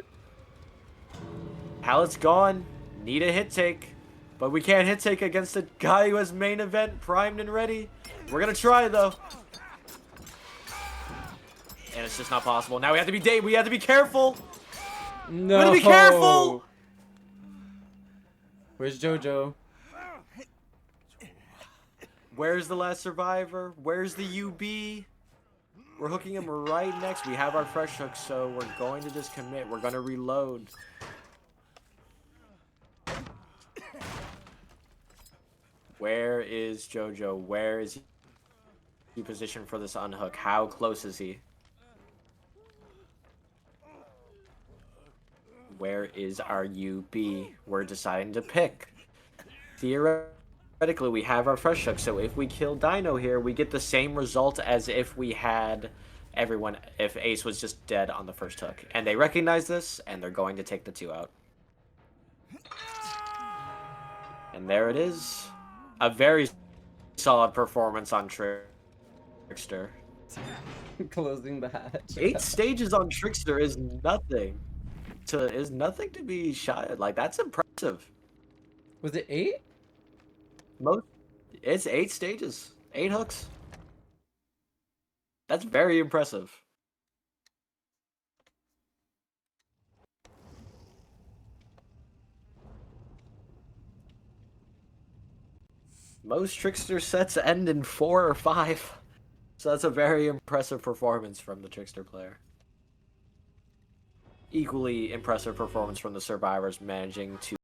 Pallet's gone. Need a hit take. But we can't hit take against a guy who has main event primed and ready. We're going to try, though. And it's just not possible. Now we have to be we have to be careful. No. We have to be careful. Where's JoJo? Where's the last survivor? Where's the UB? We're hooking him right next. We have our fresh hook, so we're going to just commit. We're going to reload. Where is JoJo? Where is he positioned for this unhook? How close is he? Where is our UB? We're deciding to pick. Theoretically, we have our fresh hook, so if we kill Dino here, we get the same result as if we had everyone, if Ace was just dead on the first hook. And they recognize this, and they're going to take the 2 out. And there it is. A very solid performance on Trickster. Closing the hatch. 8 stages on Trickster is nothing. Is nothing to be shy at. Like, that's impressive. Was it 8? It's 8 stages. 8 hooks. That's very impressive. Most Trickster sets end in 4 or 5. So that's a very impressive performance from the Trickster player. Equally impressive performance from the survivors managing to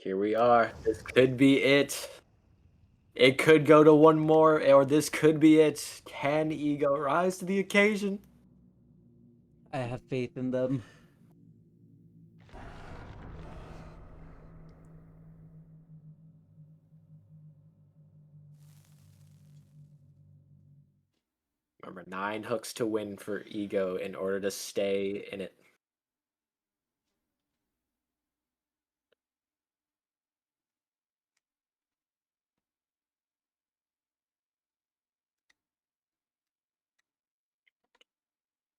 Here we are. This could be it. It could go to one more, or this could be it. Can Ego rise to the occasion? I have faith in them. Remember, 9 hooks to win for Ego in order to stay in it.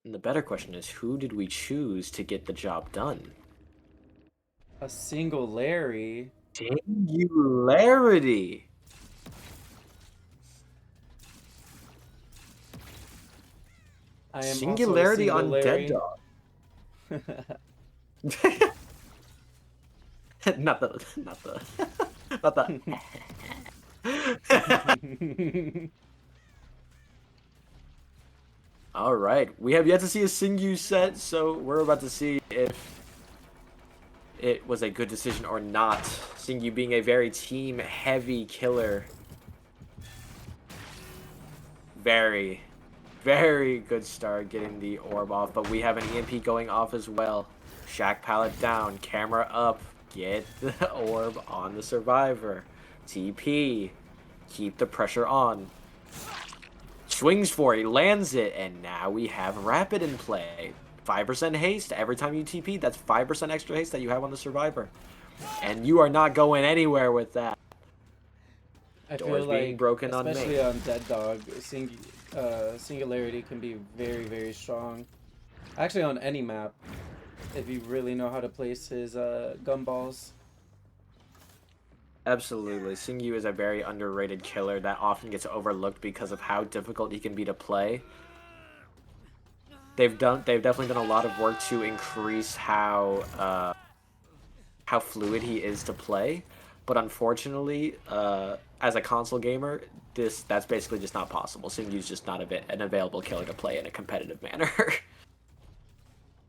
And the better question is, who did we choose to get the job done? A single Larry. Singularity. I am Singularity also a on Dead single Dog. Larry. not the not the All right, we have yet to see a Singu set, so we're about to see if it was a good decision or not. Singu being a very team-heavy killer. Very, very good start getting the orb off, but we have an EMP going off as well. Shack pallet down, camera up, get the orb on the survivor. TP, keep the pressure on. Swings for it, lands it, and now we have Rapid in play. 5% haste every time you TP. That's 5% extra haste that you have on the survivor. And you are not going anywhere with that. I Doors feel being like, broken on especially me. on Dead Dog, Singularity can be very, very strong. Actually, on any map, if you really know how to place his gumballs. Absolutely. Singu is a very underrated killer that often gets overlooked because of how difficult he can be to play. They've definitely done a lot of work to increase how fluid he is to play, but unfortunately, as a console gamer, that's basically just not possible. Singu's just not an available killer to play in a competitive manner.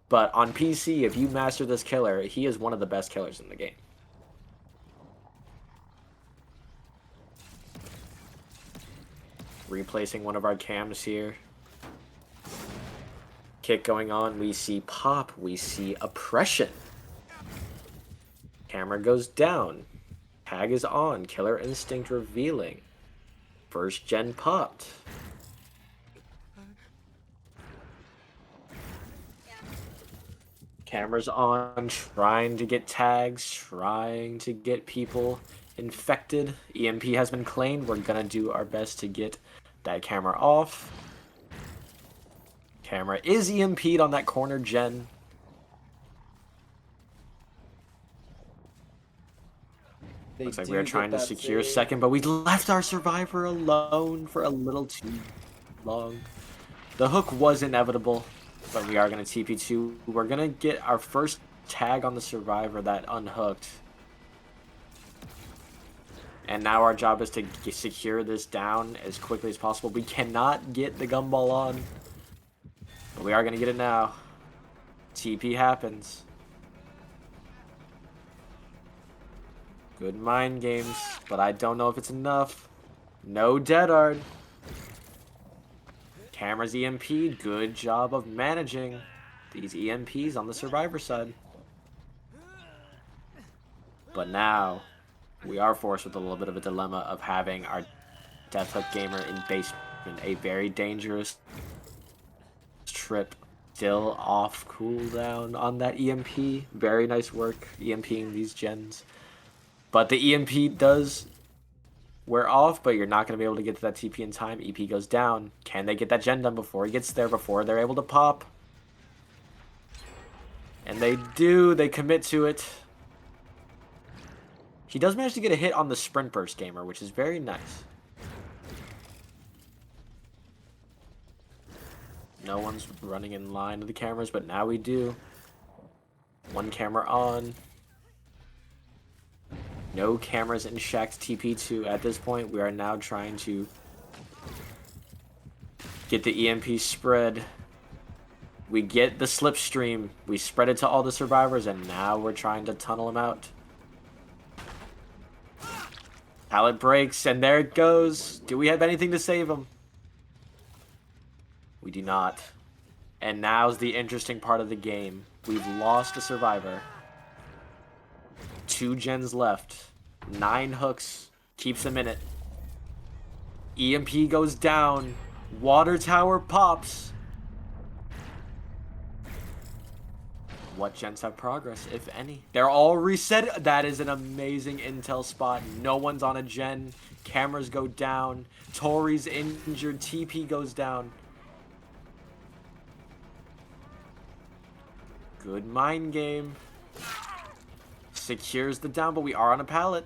But on PC, if you master this killer, he is one of the best killers in the game. Replacing one of our cams here. Kick going on, we see pop, we see oppression. Camera goes down. Tag is on, killer instinct revealing. First gen popped. Camera's on, trying to get tags, trying to get people infected. EMP has been claimed. We're gonna do our best to get that camera off. Camera is EMP'd on that corner gen. Looks like we are trying to secure second, but we left our survivor alone for a little too long. The hook was inevitable, but we are going to TP2. We're going to get our first tag on the survivor that unhooked. And now our job is to secure this down as quickly as possible. We cannot get the gumball on, but we are going to get it now. TP happens. Good mind games, but I don't know if it's enough. No Deadard. Camera's EMP'd. Good job of managing these EMPs on the survivor side. But now, we are forced with a little bit of a dilemma of having our Death Hook gamer in basement. A very dangerous trip. Still off cooldown on that EMP. Very nice work EMPing these gens. But the EMP does wear off, but you're not going to be able to get to that TP in time. EP goes down. Can they get that gen done before he gets there, before they're able to pop? And they do. They commit to it. He does manage to get a hit on the Sprint Burst gamer, which is very nice. No one's running in line with the cameras, but now we do. One camera on. No cameras in Shack's TP2 at this point. We are now trying to get the EMP spread. We get the slipstream. We spread it to all the survivors, and now we're trying to tunnel them out. Pallet breaks, and there it goes. Do we have anything to save him? We do not. And now's the interesting part of the game. We've lost a survivor. 2 gens left. 9 hooks. Keeps him in it. EMP goes down. Water tower pops. What gens have progress, if any? They're all reset. That is an amazing intel spot. No one's on a gen. Cameras go down. Tori's injured. TP goes down. Good mind game. Secures the down, but we are on a pallet.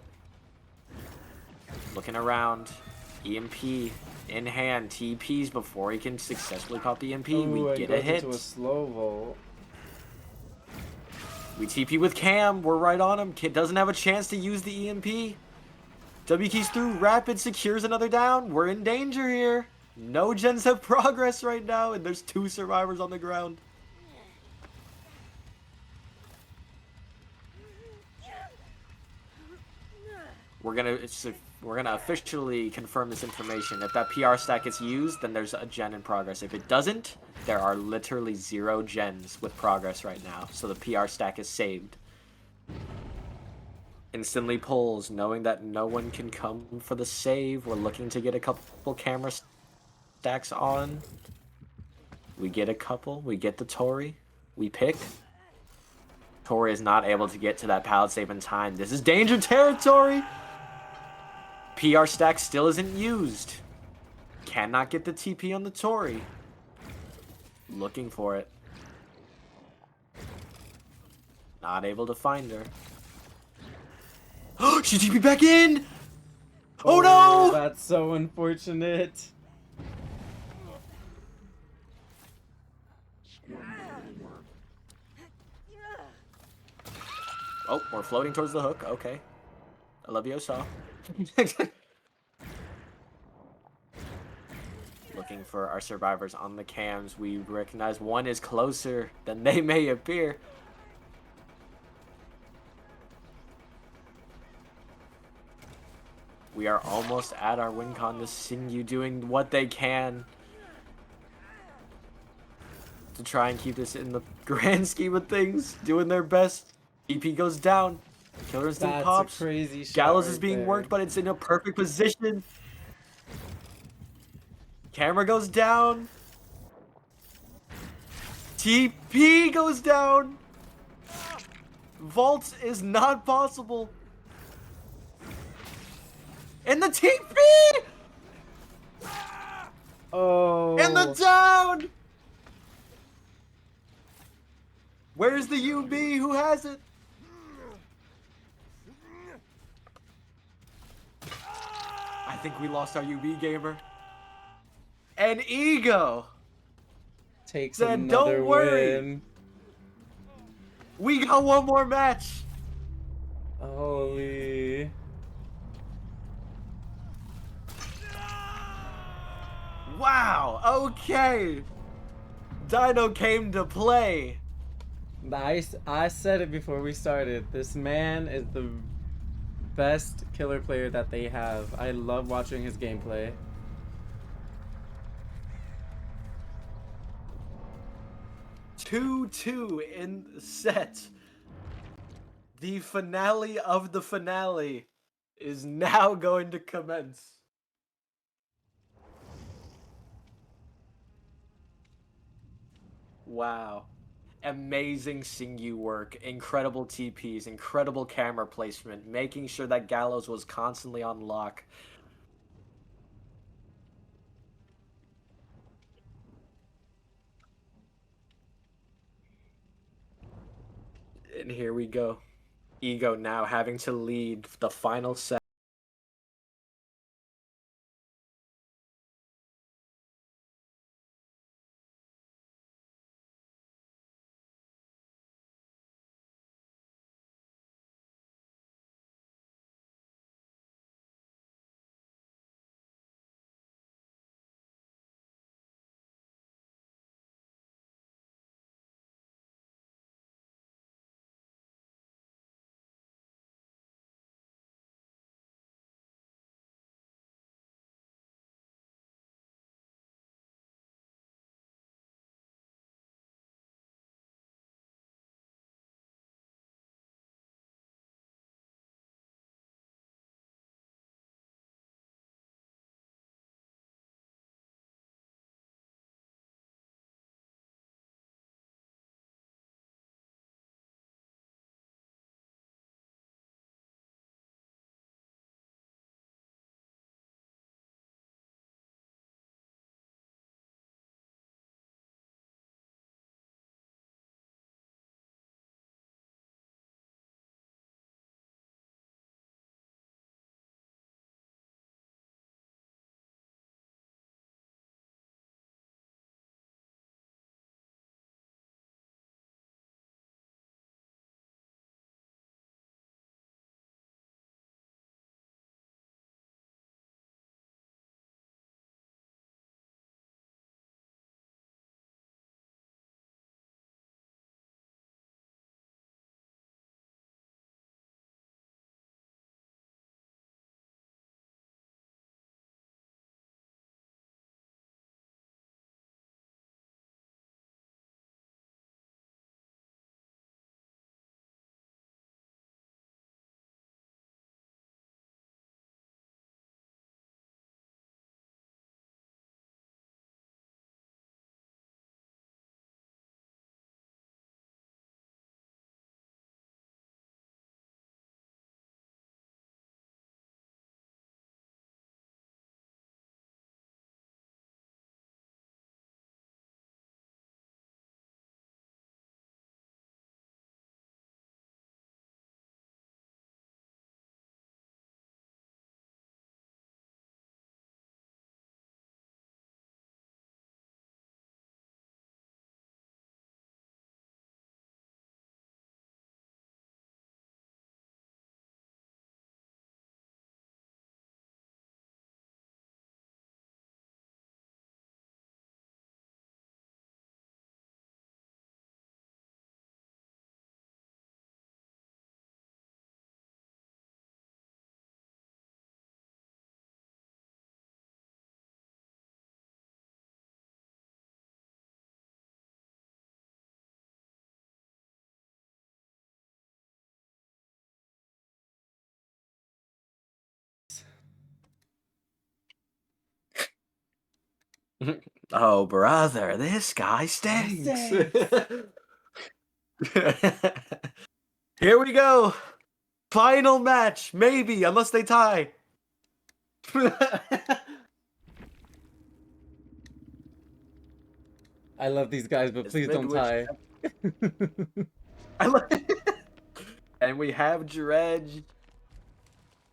Looking around. EMP in hand. TPs before he can successfully pop the EMP. Ooh, We get a hit. into a slow vault. We TP with Cam. We're right on him. Kid doesn't have a chance to use the EMP. W keys through. Rapid secures another down. We're in danger here. No gens have progress right now, and there's 2 survivors on the ground. We're gonna officially confirm this information. If that PR stack gets used, then there's a gen in progress. If it doesn't, there are literally 0 gens with progress right now. So the PR stack is saved. Instantly pulls, knowing that no one can come for the save. We're looking to get a couple camera stacks on. We get a couple. We get the Tori. We pick. Tori is not able to get to that pallet save in time. This is danger territory! PR stack still isn't used. Cannot get the TP on the Tori. Looking for it. Not able to find her. She TP back in! Oh no! That's so unfortunate. Oh, we're floating towards the hook. Okay. I love you, saw. Looking for our survivors on the cams. We recognize one is closer than they may appear. We are almost at our win con. To sing you doing what they can to try and keep this in the grand scheme of things. Doing their best. EP goes down. Killer Instinct That's pops. a crazy shot Gallows is right being there. worked, but it's in a perfect position. Camera goes down. TP goes down. Vault is not possible. And the TP! Oh. And the down! Where's the UB? Who has it? I think we lost our UB gamer. And Ego! Takes Said, another "Don't worry." win. We got one more match! Holy. Wow, okay. Dino came to play. I said it before we started. This man is the best killer player that they have. I love watching his gameplay. Two in the set. The finale of the finale is now going to commence. Wow. Amazing Singyu work, incredible TPs, incredible camera placement, making sure that Gallows was constantly on lock. And here we go. Ego now having to lead the final set. Oh, brother, this guy stinks. Here we go. Final match, maybe, unless they tie. I love these guys, but It's please don't Midwich. tie. And we have Dredge.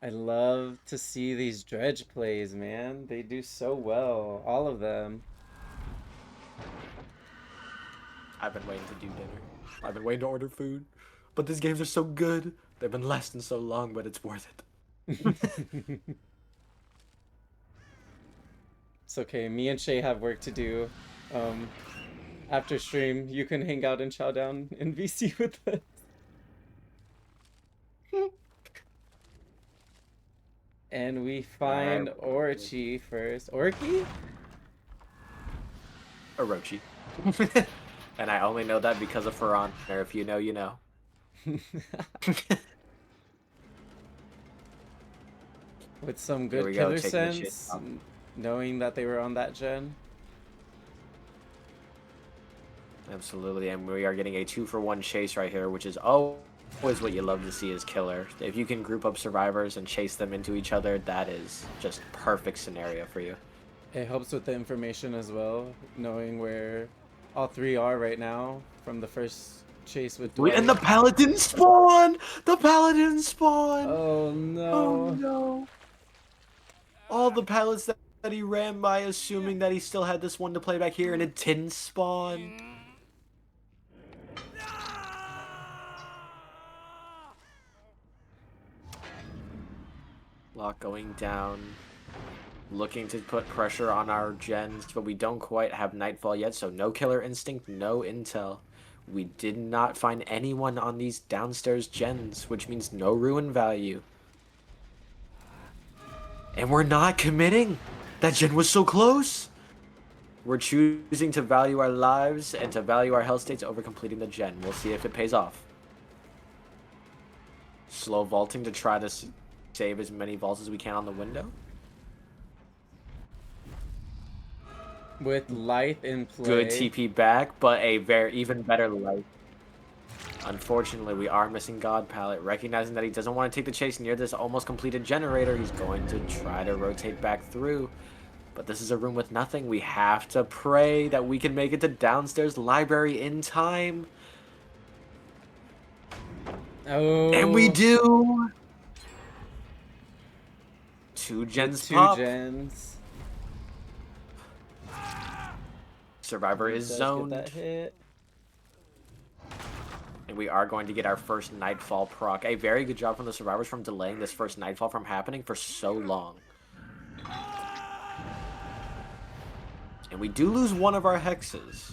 I love to see these dredge plays, man. They do so well, all of them. I've been waiting to do dinner. I've been waiting to order food. But these games are so good. They've been lasting so long, but it's worth it. It's okay. Me and Shay have work to do. After stream, you can hang out and chow down in VC with us. And we find Orochi first. Orky? Orochi. And I only know that because of Ferran. Or if you know, you know. With some Here good we go, killer taking the shit sense, off. knowing that they were on that gen. Absolutely, and we are getting a 2-for-1 chase right here, which is always what you love to see as killer. If you can group up survivors and chase them into each other, that is just perfect scenario for you. It helps with the information as well, knowing where all three are right now from the first chase with Dwight. And the paladin spawn! The paladin spawn! Oh no. Oh no. All the pallets that he ran by, assuming that he still had this one to play back here, and it didn't spawn. Lock going down. Looking to put pressure on our gens, but we don't quite have Nightfall yet, so no killer instinct, no intel. We did not find anyone on these downstairs gens, which means no ruin value. And we're not committing! That gen was so close! We're choosing to value our lives and to value our health states over completing the gen. We'll see if it pays off. Slow vaulting to try to save as many vaults as we can on the window. With Light in play. Good TP back, but a even better Light. Unfortunately, we are missing God Palette. Recognizing that he doesn't want to take the chase near this almost completed generator, he's going to try to rotate back through. But this is a room with nothing. We have to pray that we can make it to downstairs library in time. Oh. And we do! 2 gens Two pop. gens. Survivor is Does zoned. get that hit. And we are going to get our first Nightfall proc. A very good job from the survivors from delaying this first Nightfall from happening for so long. And we do lose one of our hexes.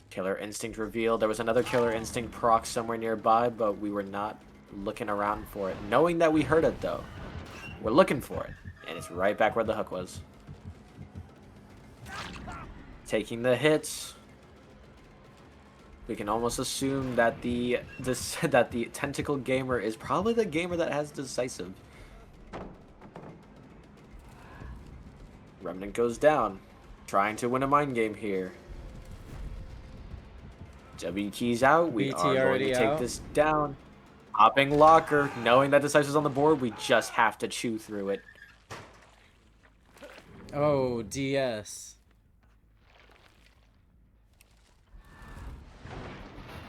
Killer Instinct revealed. There was another Killer Instinct proc somewhere nearby, but we were not looking around for it. Knowing that we heard it, though. We're looking for it. And it's right back where the hook was. Taking the hits. We can almost assume that the tentacle gamer is probably the gamer that has decisive. Remnant goes down, trying to win a mind game here. W keys out. We BT are going already to take out. this down. Hopping locker, knowing that decisive is on the board, we just have to chew through it. Oh, DS.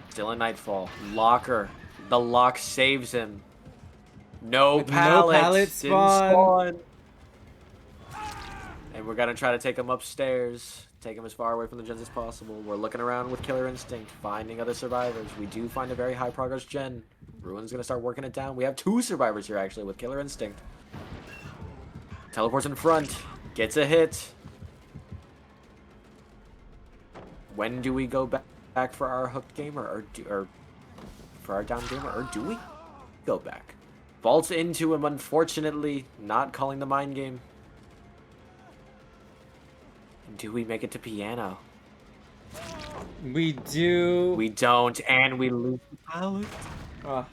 Still a Nightfall. Locker. The lock saves him. No With no pallet. pallet Didn't spawn. And we're gonna try to take him upstairs. Take him as far away from the gens as possible. We're looking around with Killer Instinct, finding other survivors. We do find a very high progress gen. Ruin's gonna start working it down. We have 2 survivors here actually with Killer Instinct. Teleports in front. Gets a hit. When do we go back for our hooked gamer or for our down gamer, or do we go back? Vaults into him, unfortunately, not calling the mind game. Do we make it to piano? We do. We don't, and we lose the pallet.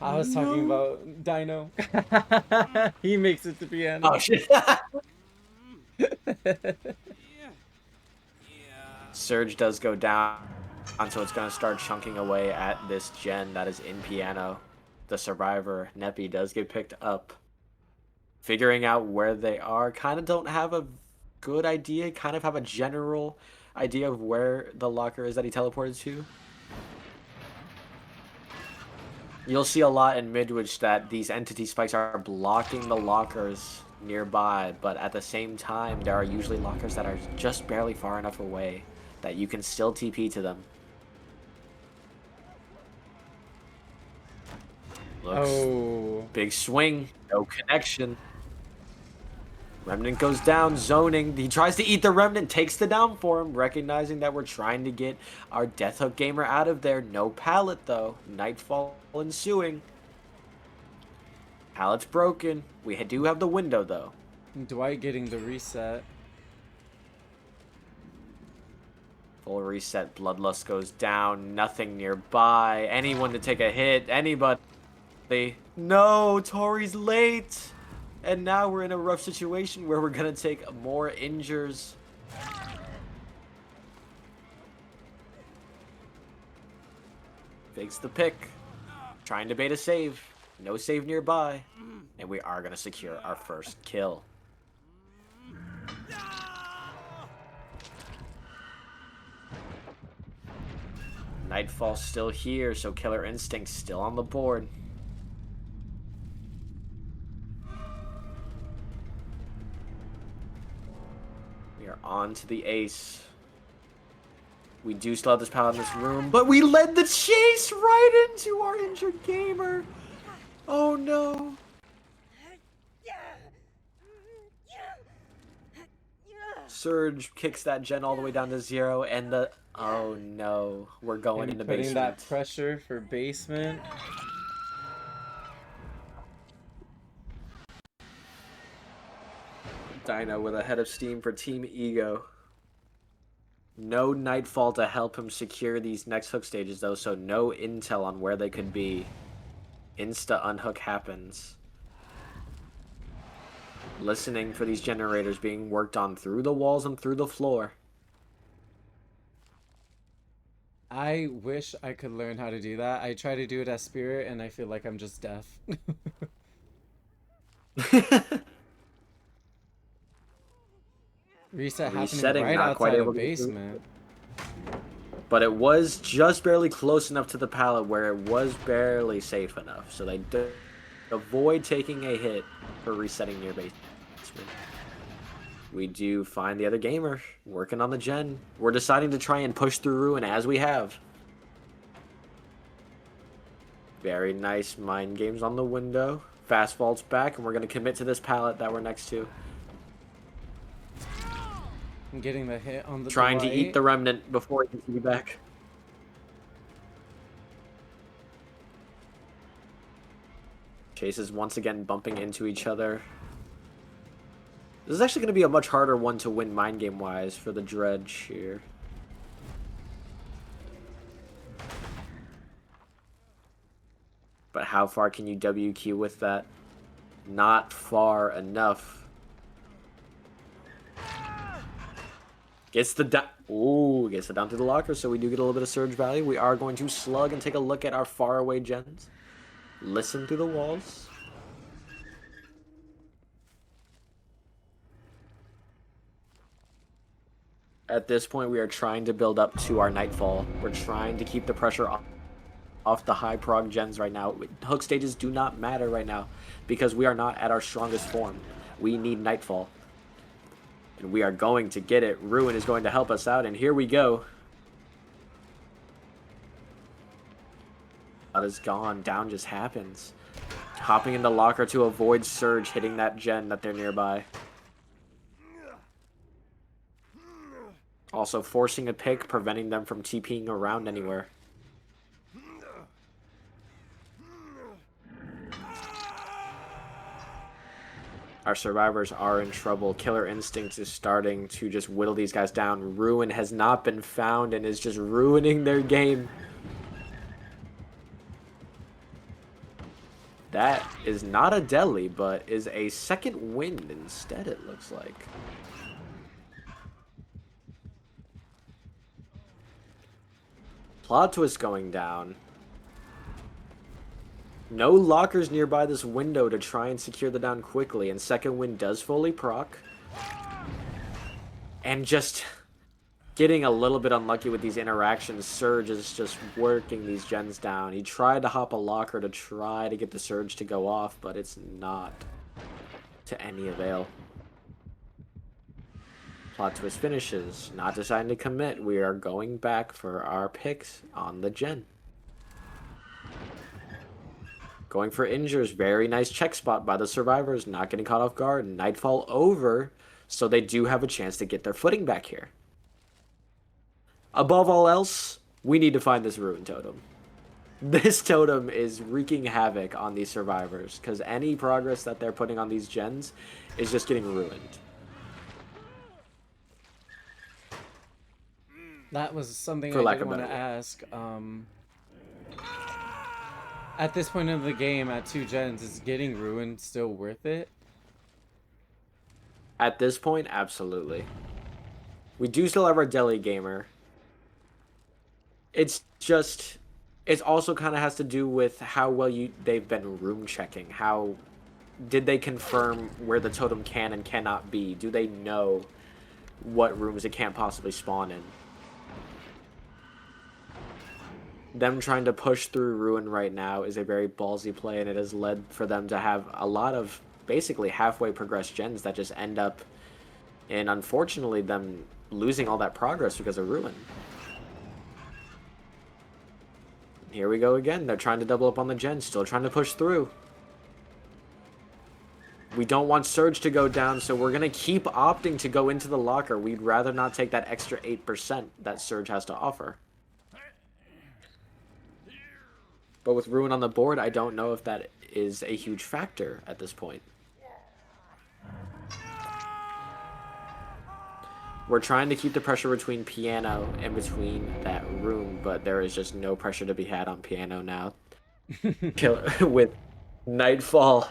I was talking about Dino. He makes it to piano. Oh shit! Surge does go down, so it's going to start chunking away at this gen that is in piano. The survivor, Neppy, does get picked up. Figuring out where they are, kind of don't have a good idea, kind of have a general idea of where the locker is that he teleported to. You'll see a lot in Midwich that these entity spikes are blocking the lockers nearby, but at the same time, there are usually lockers that are just barely far enough away that you can still TP to them. Looks Oh. big swing, no connection. Remnant goes down, zoning. He tries to eat the Remnant, takes the down for him, recognizing that we're trying to get our Death Hook gamer out of there. No pallet, though. Nightfall ensuing. Pallet's broken. We do have the window, though. Dwight getting the reset. Full reset. Bloodlust goes down. Nothing nearby. Anyone to take a hit. Anybody. No, Tori's late. And now we're in a rough situation where we're going to take more injures. Fakes the pick. Trying to bait a save. No save nearby. And we are going to secure our first kill. Nightfall's still here, so Killer Instinct's still on the board. We are on to the ace. We do still have this pallet in this room, but we led the chase right into our injured gamer. Oh no. Surge kicks that gen all the way down to 0, and the... Oh no. We're going into Putting basement. that pressure for basement. Dino with a head of steam for Team Ego. No Nightfall to help him secure these next hook stages, though, so no intel on where they could be. Insta unhook happens. Listening for these generators being worked on through the walls and through the floor. I wish I could learn how to do that. I try to do it as Spirit, and I feel like I'm just deaf. Reset happening Resetting, right not quite outside able of to do- basement. But it was just barely close enough to the pallet where it was barely safe enough. So they avoid taking a hit for resetting near basement. We do find the other gamer working on the gen. We're deciding to try and push through Ruin as we have. Very nice mind games on the window. Fast vaults back, and we're going to commit to this pallet that we're next to. I'm getting the hit on the Trying to Dwight. eat the Remnant before he can be back. Chases once again bumping into each other. This is actually going to be a much harder one to win mind game wise for the Dredge here. But how far can you WQ with that? Not far enough. Gets the down. Ooh, gets it down to the locker, so we do get a little bit of surge value. We are going to slug and take a look at our faraway gens. Listen through the walls. At this point, we are trying to build up to our Nightfall. We're trying to keep the pressure off the high prog gens right now. Hook stages do not matter right now because we are not at our strongest form. We need Nightfall. And we are going to get it. Ruin is going to help us out, and here we go. That is gone. Down just happens. Hopping in the locker to avoid Surge hitting that gen that they're nearby. Also forcing a pick, preventing them from TPing around anywhere. Our survivors are in trouble. Killer Instinct is starting to just whittle these guys down. Ruin has not been found and is just ruining their game. That is not a deli, but is a second wind instead, it looks like. Plot twist going down. No lockers nearby this window to try and secure the down quickly, and second wind does fully proc. And just getting a little bit unlucky with these interactions. Surge is just working these gens down. He tried to hop a locker to try to get the Surge to go off, but it's not to any avail. Plot twist finishes. Not deciding to commit. We are going back for our picks on the gen. Going for injures. Very nice check spot by the survivors. Not getting caught off guard. Nightfall over. So they do have a chance to get their footing back here. Above all else, we need to find this Ruin Totem. This totem is wreaking havoc on these survivors. Because any progress that they're putting on these gens is just getting ruined. That was something For I lack did of want to better ask. At this point of the game, at 2 gens, is getting ruined still worth it? At this point, absolutely. We do still have our Deli Gamer. It's just... It also kind of has to do with how well they've been room checking. How... Did they confirm where the totem can and cannot be? Do they know what rooms it can't possibly spawn in? Them trying to push through Ruin right now is a very ballsy play, and it has led for them to have a lot of basically halfway progressed gens that just end up in, unfortunately, them losing all that progress because of Ruin. Here we go again. They're trying to double up on the gen, still trying to push through. We don't want Surge to go down, so we're going to keep opting to go into the locker. We'd rather not take that extra 8% that Surge has to offer. But with Ruin on the board, I don't know if that is a huge factor at this point. We're trying to keep the pressure between Piano and between that room, but there is just no pressure to be had on Piano now. With Nightfall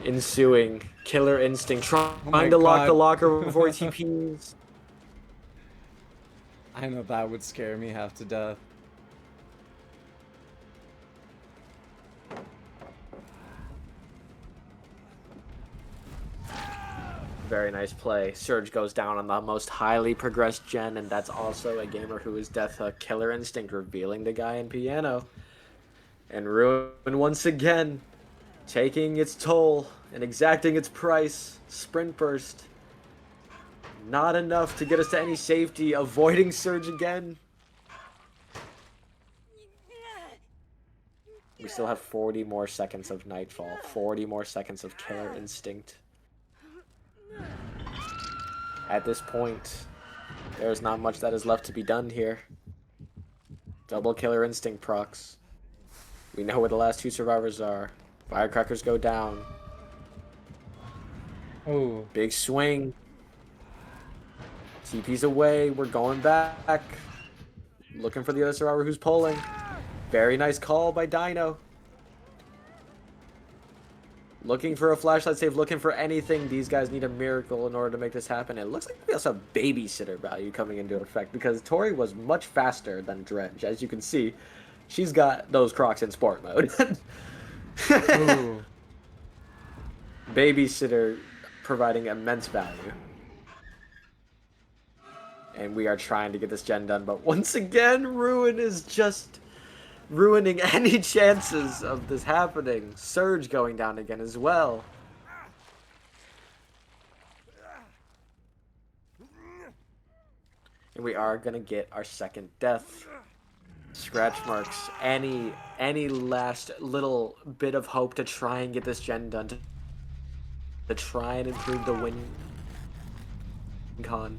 ensuing, Killer Instinct trying to lock the locker before he TPs. I know that would scare me half to death. Very nice play. Surge goes down on the most highly progressed gen, and that's also a gamer who is Death Hook. Killer Instinct revealing the guy in Piano. And Ruin once again taking its toll and exacting its price. Sprint Burst. Not enough to get us to any safety. Avoiding Surge again. We still have 40 more seconds of Nightfall. 40 more seconds of Killer Instinct. At this point, there's not much that is left to be done here. Double Killer Instinct procs. We know where the last 2 survivors are. Firecrackers go down. Oh. Big swing. TP's away. We're going back. Looking for the other survivor who's pulling. Very nice call by Dino. Looking for a flashlight save, looking for anything. These guys need a miracle in order to make this happen. It looks like we also have babysitter value coming into effect because Tori was much faster than Dredge. As you can see, she's got those Crocs in sport mode. Babysitter providing immense value. And we are trying to get this gen done, but once again, Ruin is just ruining any chances of this happening. Surge going down again as well. And we are gonna get our second death. Scratch marks. Any last little bit of hope to try and get this gen done, to try and improve the win con.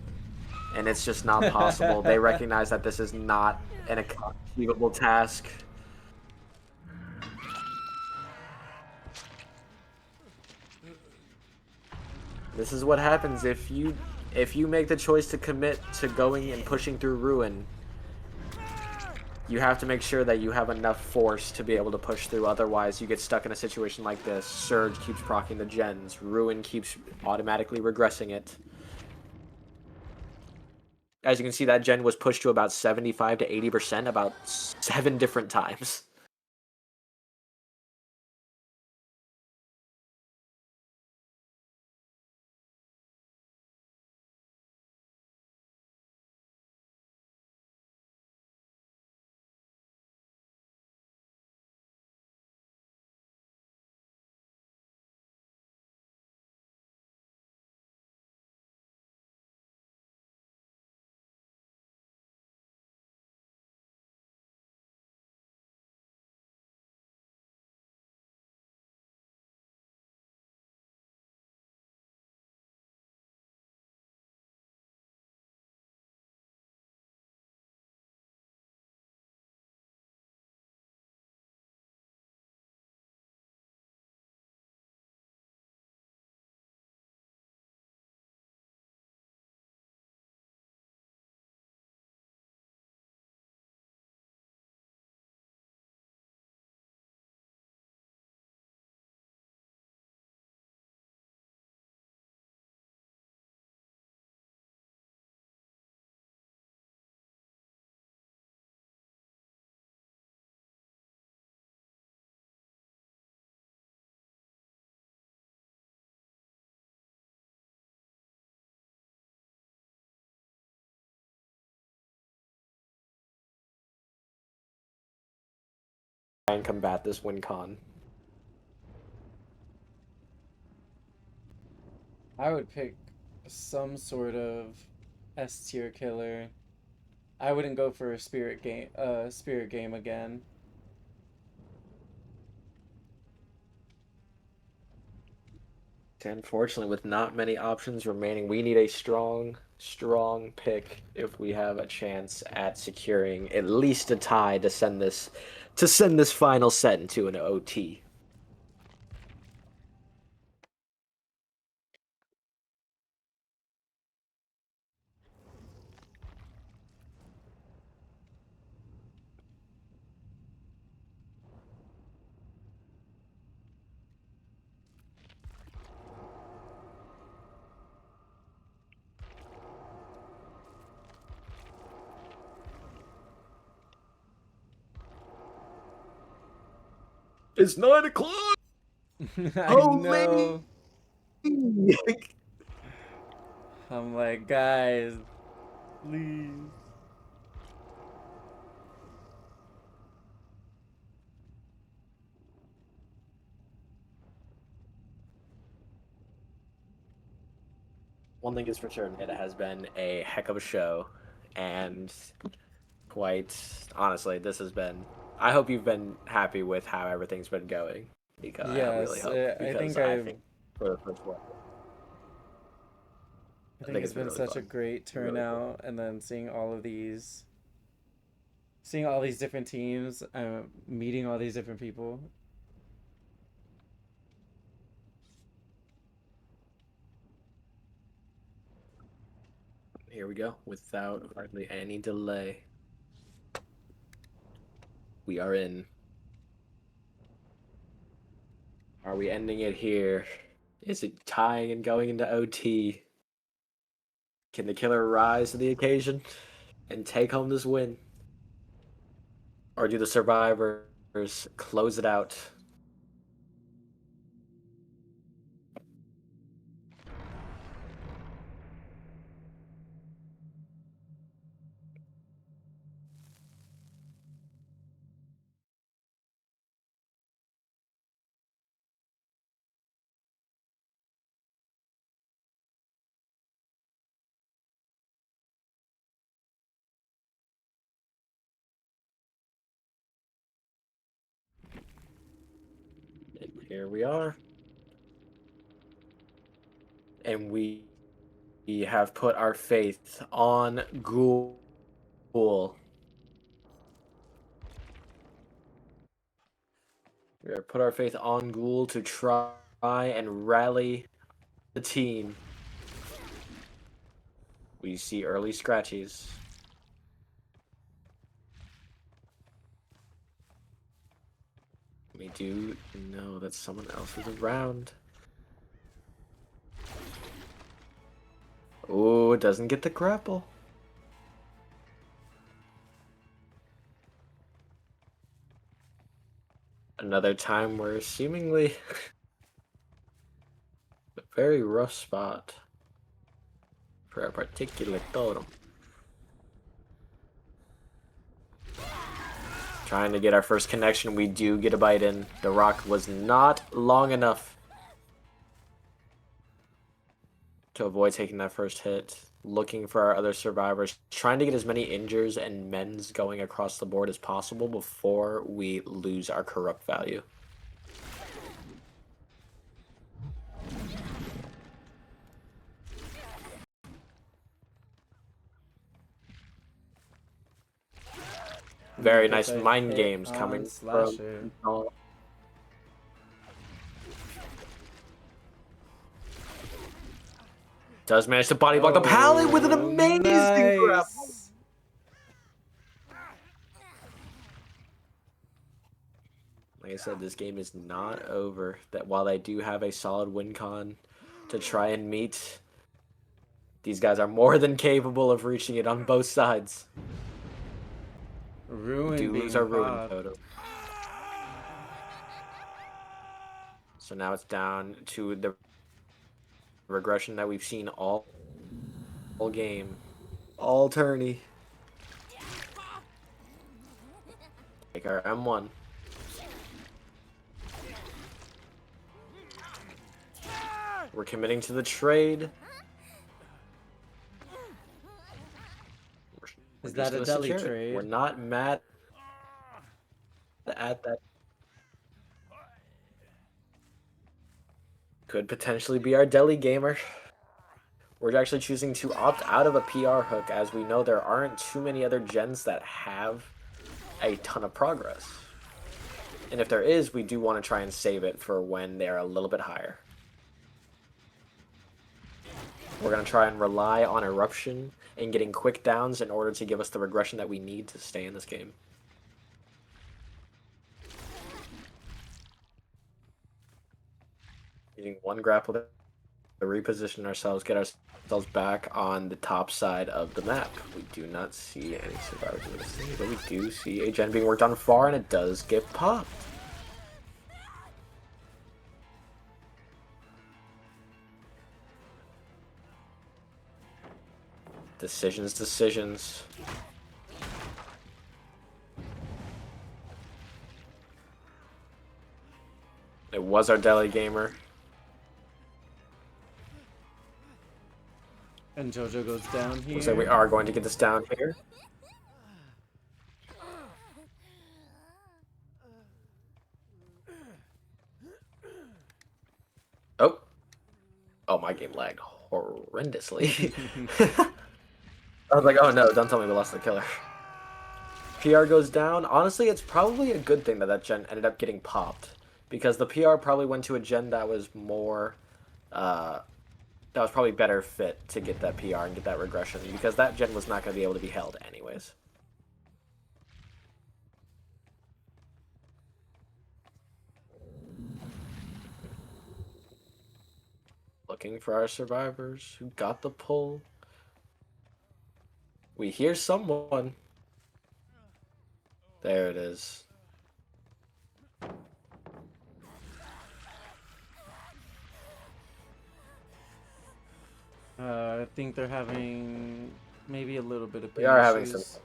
And it's just not possible. They recognize that this is not an achievable task. This is what happens if you make the choice to commit to going and pushing through Ruin. You have to make sure that you have enough force to be able to push through. Otherwise, you get stuck in a situation like this. Surge keeps proccing the gens. Ruin keeps automatically regressing it. As you can see, that gen was pushed to about 75 to 80% about 7 different times. And combat this win con. I would pick some sort of S tier killer. I wouldn't go for a spirit game again. Unfortunately, with not many options remaining, we need a strong pick if we have a chance at securing at least a tie to send this final set into an OT. It's 9 o'clock. I know. I'm like, guys, please. One thing is for certain, it has been a heck of a show, and quite honestly, this has been. I hope you've been happy with how everything's been going, because I really Yes, hope. I Because think I think for the first one, I think it's it's been been really such a fun. great Really turnout, and then seeing all these different teams, meeting all these different people. Here we go, without hardly any delay. We are in. Are we ending it here? Is it tying and going into OT? Can the killer rise to the occasion and take home this win? Or do the survivors close it out? And here we are. And we have put our faith on Ghoul. We have put our faith on Ghoul to try and rally the team. We see early scratchies. We do know that someone else is around. Oh, it doesn't get the grapple. Another time where seemingly a very rough spot for a particular totem. Trying to get our first connection. We do get a bite in. The rock was not long enough to avoid taking that first hit. Looking for our other survivors. Trying to get as many injures and mends going across the board as possible before we lose our corrupt value. Very Gets nice a mind hit games on coming Slasher. from. Does manage to body block the pallet with an Oh, amazing grab. nice. Like I said, this game is not over. That while they do have a solid win con to try and meet, these guys are more than capable of reaching it on both sides. Ruin Do being lose our ruin popped. totem. So now it's down to the regression that we've seen all game, all tourney. Take our M1. We're committing to the trade. Is We're just that a gonna deli secure it. trade? We're not mad at that. Could potentially be our deli gamer. We're actually choosing to opt out of a PR hook, as we know there aren't too many other gens that have a ton of progress. And if there is, we do want to try and save it for when they're a little bit higher. We're going to try and rely on Eruption and getting quick downs in order to give us the regression that we need to stay in this game. Using one grapple to reposition ourselves, get ourselves back on the top side of the map. We do not see any survivors in this thing, but we do see a gen being worked on far, and it does get popped. Decisions. It was our deli gamer. And Jojo goes down here. Looks like we are going to get this down here. Oh, my game lagged horrendously. I was like, oh no, don't tell me we lost the killer. PR goes down. Honestly, it's probably a good thing that that gen ended up getting popped, because the PR probably went to a gen that was more, that was probably better fit to get that PR and get that regression, because that gen was not going to be able to be held anyways. Looking for our survivors who got the pull. We hear someone. There it is. I think they're having maybe a little bit of We are having issues. some.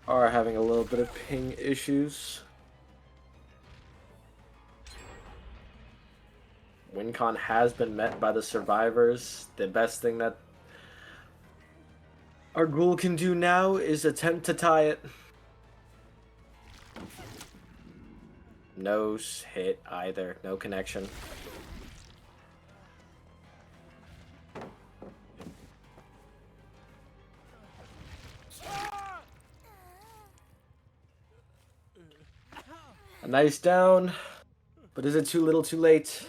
Are having a little bit of ping issues. WinCon has been met by the survivors. The best thing that our ghoul can do now is attempt to tie it. No hit either. No connection. A nice down, but is it too little too late?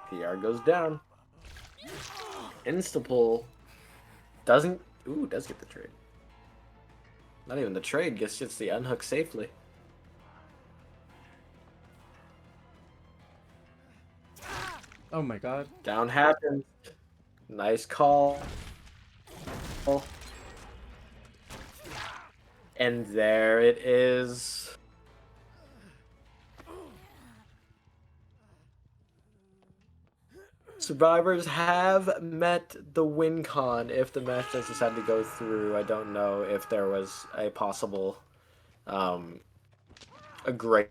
PR goes down. Insta-pull. Doesn't... Ooh, does get the trade. Not even the trade, gets the unhook safely. Oh my god. Down happens. Nice call. And there it is. Survivors have met the win con. If the match does decide to go through, I don't know if there was a possible a grace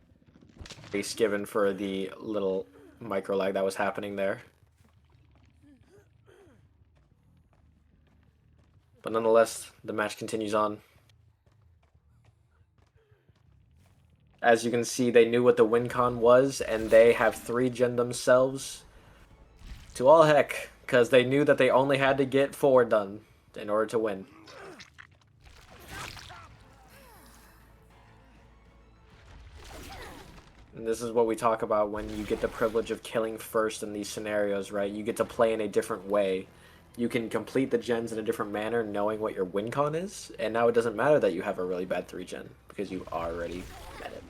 given for the little micro lag that was happening there. But nonetheless, the match continues on. As you can see, they knew what the win con was, and they have 3 gen themselves to all heck, because they knew that they only had to get 4 done in order to win. And this is what we talk about when you get the privilege of killing first in these scenarios, right? You get to play in a different way. You can complete the gens in a different manner knowing what your win con is, and now it doesn't matter that you have a really bad 3 gen, because you already met it.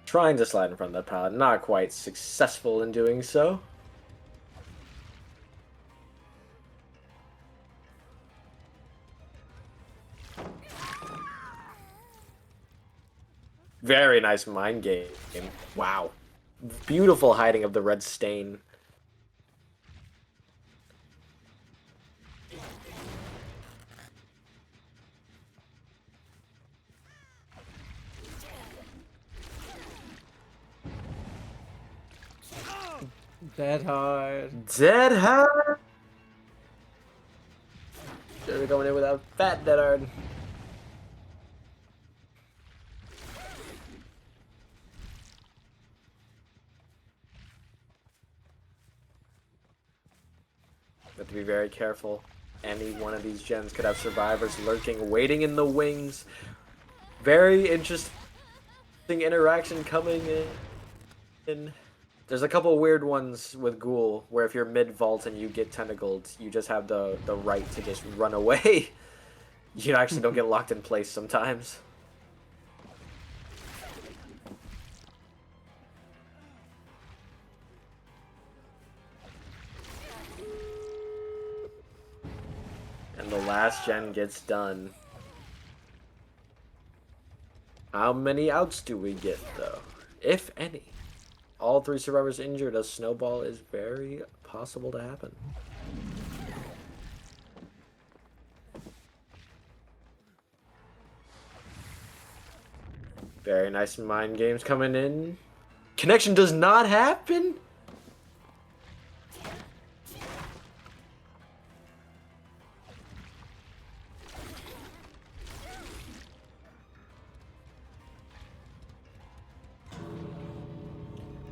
Trying to slide in front of that pallet, not quite successful in doing so. Very nice mind game. Wow. Beautiful hiding of the red stain. Dead hard. Dead hard. Should be going in without fat dead hard. Have to be very careful. Any one of these gens could have survivors lurking, waiting in the wings. Very interesting interaction coming in. There's a couple weird ones with Ghoul, where if you're mid-vault and you get tentacled, you just have the right to just run away. You actually don't get locked in place sometimes. And the last gen gets done. How many outs do we get, though? If any. All 3 survivors injured, a snowball is very possible to happen. Very nice mind games coming in. Connection does not happen?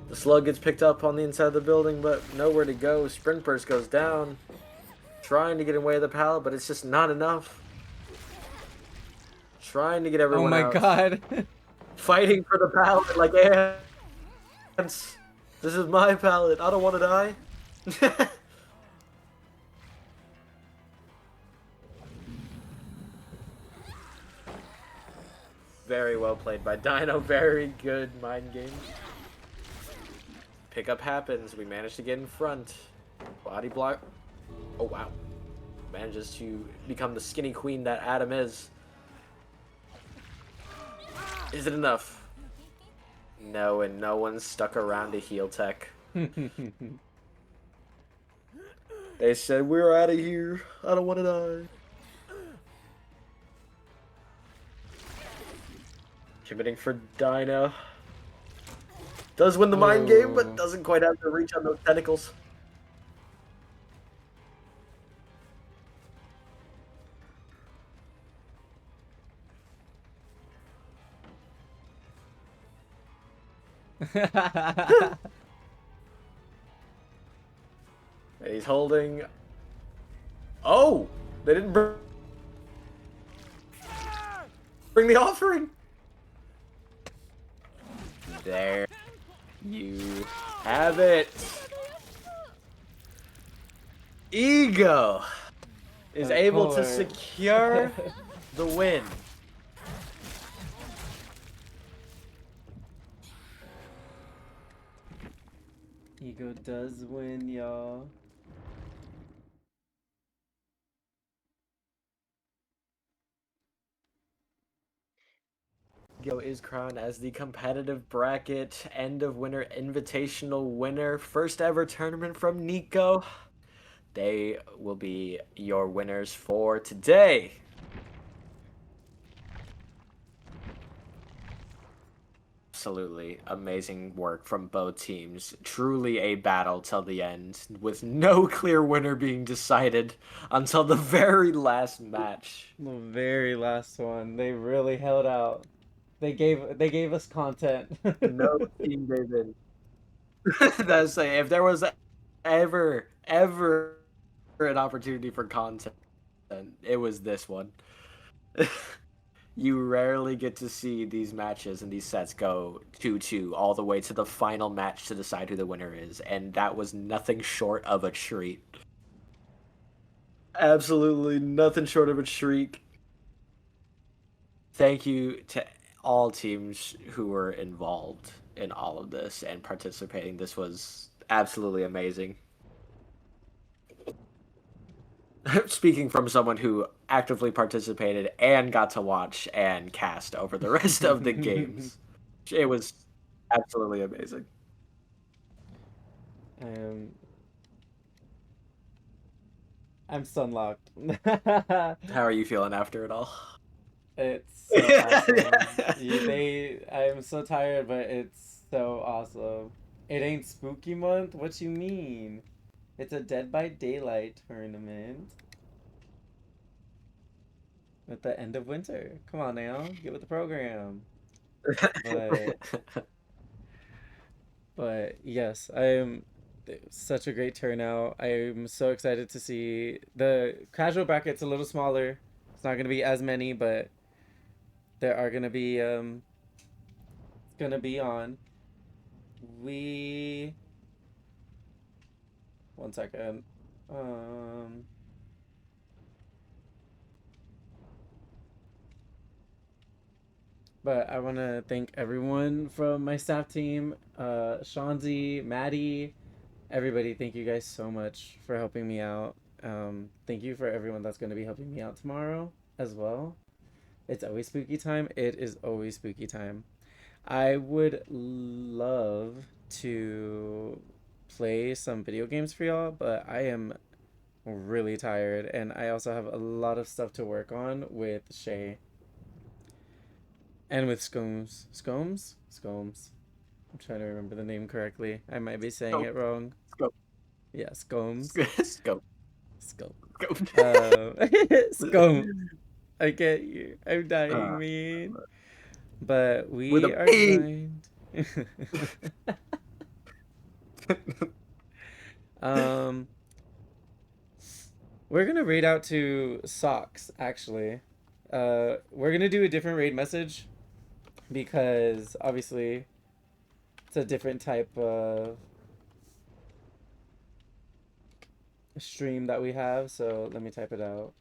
The slug gets picked up on the inside of the building, but nowhere to go. Sprint burst goes down. Trying to get away with the pallet, but it's just not enough. Trying to get everyone out. Oh my god. Fighting for the pallet like ants. This is my pallet. I don't want to die. Very well played by Dino. Very good mind games. Pickup happens. We manage to get in front. Body block. Oh, wow. Manages to become the skinny queen that Adam is. Is it enough? No, and no one's stuck around to heal tech. They said, we're out of here. I don't want to die. Committing for Dino. Does win the mind game, but doesn't quite have the reach on those tentacles. And he's holding. Oh! They didn't bring the offering! there you have it. Ego is Of able to course. secure the win. Ego does win, y'all. Ego is crowned as the competitive bracket end of winter invitational winner. First ever tournament from Nico. They will be your winners for today. Absolutely amazing work from both teams. Truly a battle till the end, with no clear winner being decided until the very last match. The very last one. They really held out. They gave us content. No team gave in. That's say if there was ever an opportunity for content, it was this one. You rarely get to see these matches and these sets go 2-2 all the way to the final match to decide who the winner is, and that was nothing short of a treat. Absolutely nothing short of a treat. Thank you to all teams who were involved in all of this and participating. This was absolutely amazing. Speaking from someone who actively participated and got to watch and cast over the rest of the games, it was absolutely amazing. I'm sunlocked. How are you feeling after it all? It's so awesome. I'm so tired, but it's so awesome. It ain't spooky month? What you mean? It's a Dead by Daylight tournament. At the end of winter. Come on now, get with the program. But yes, such a great turnout. I'm so excited to see the casual bracket's a little smaller. It's not gonna be as many, but there are gonna be it's gonna be on. One second. But I want to thank everyone from my staff team, Shanzi, Maddie, everybody. Thank you guys so much for helping me out. Thank you for everyone that's going to be helping me out tomorrow as well. It's always spooky time. It is always spooky time. I would love to play some video games for y'all, but I am really tired, and I also have a lot of stuff to work on with Shay. And with Scomes. Scomes? Scomes. I'm trying to remember the name correctly. I might be saying it wrong. Scope. Yeah, Scomes. Scope. Scope. Scope. Scone. I get you. I'm dying, man. But we With a are P. going we're gonna raid out to Socks, actually. We're gonna do a different raid message because obviously it's a different type of stream that we have, so let me type it out.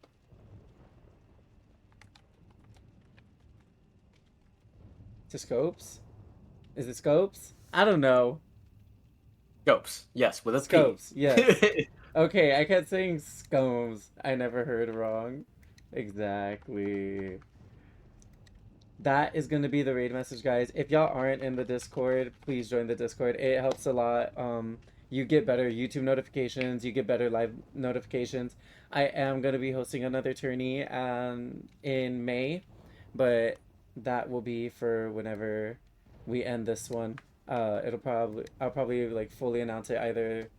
To Scopes? Is it Scopes? I don't know. Scopes. Yes, with a Scopes, P. yes. Okay, I kept saying Scones. I never heard wrong. Exactly. That is going to be the raid message, guys. If y'all aren't in the Discord, please join the Discord. It helps a lot. You get better YouTube notifications. You get better live notifications. I am going to be hosting another tourney in May, but that will be for whenever we end this one. I'll probably like fully announce it either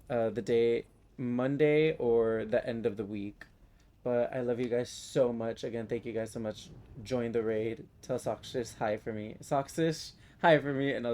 the day Monday or the end of the week. But I love you guys so much. Again, thank you guys so much. Join the raid. Tell Soxish hi for me. Soxish hi for me, and I'll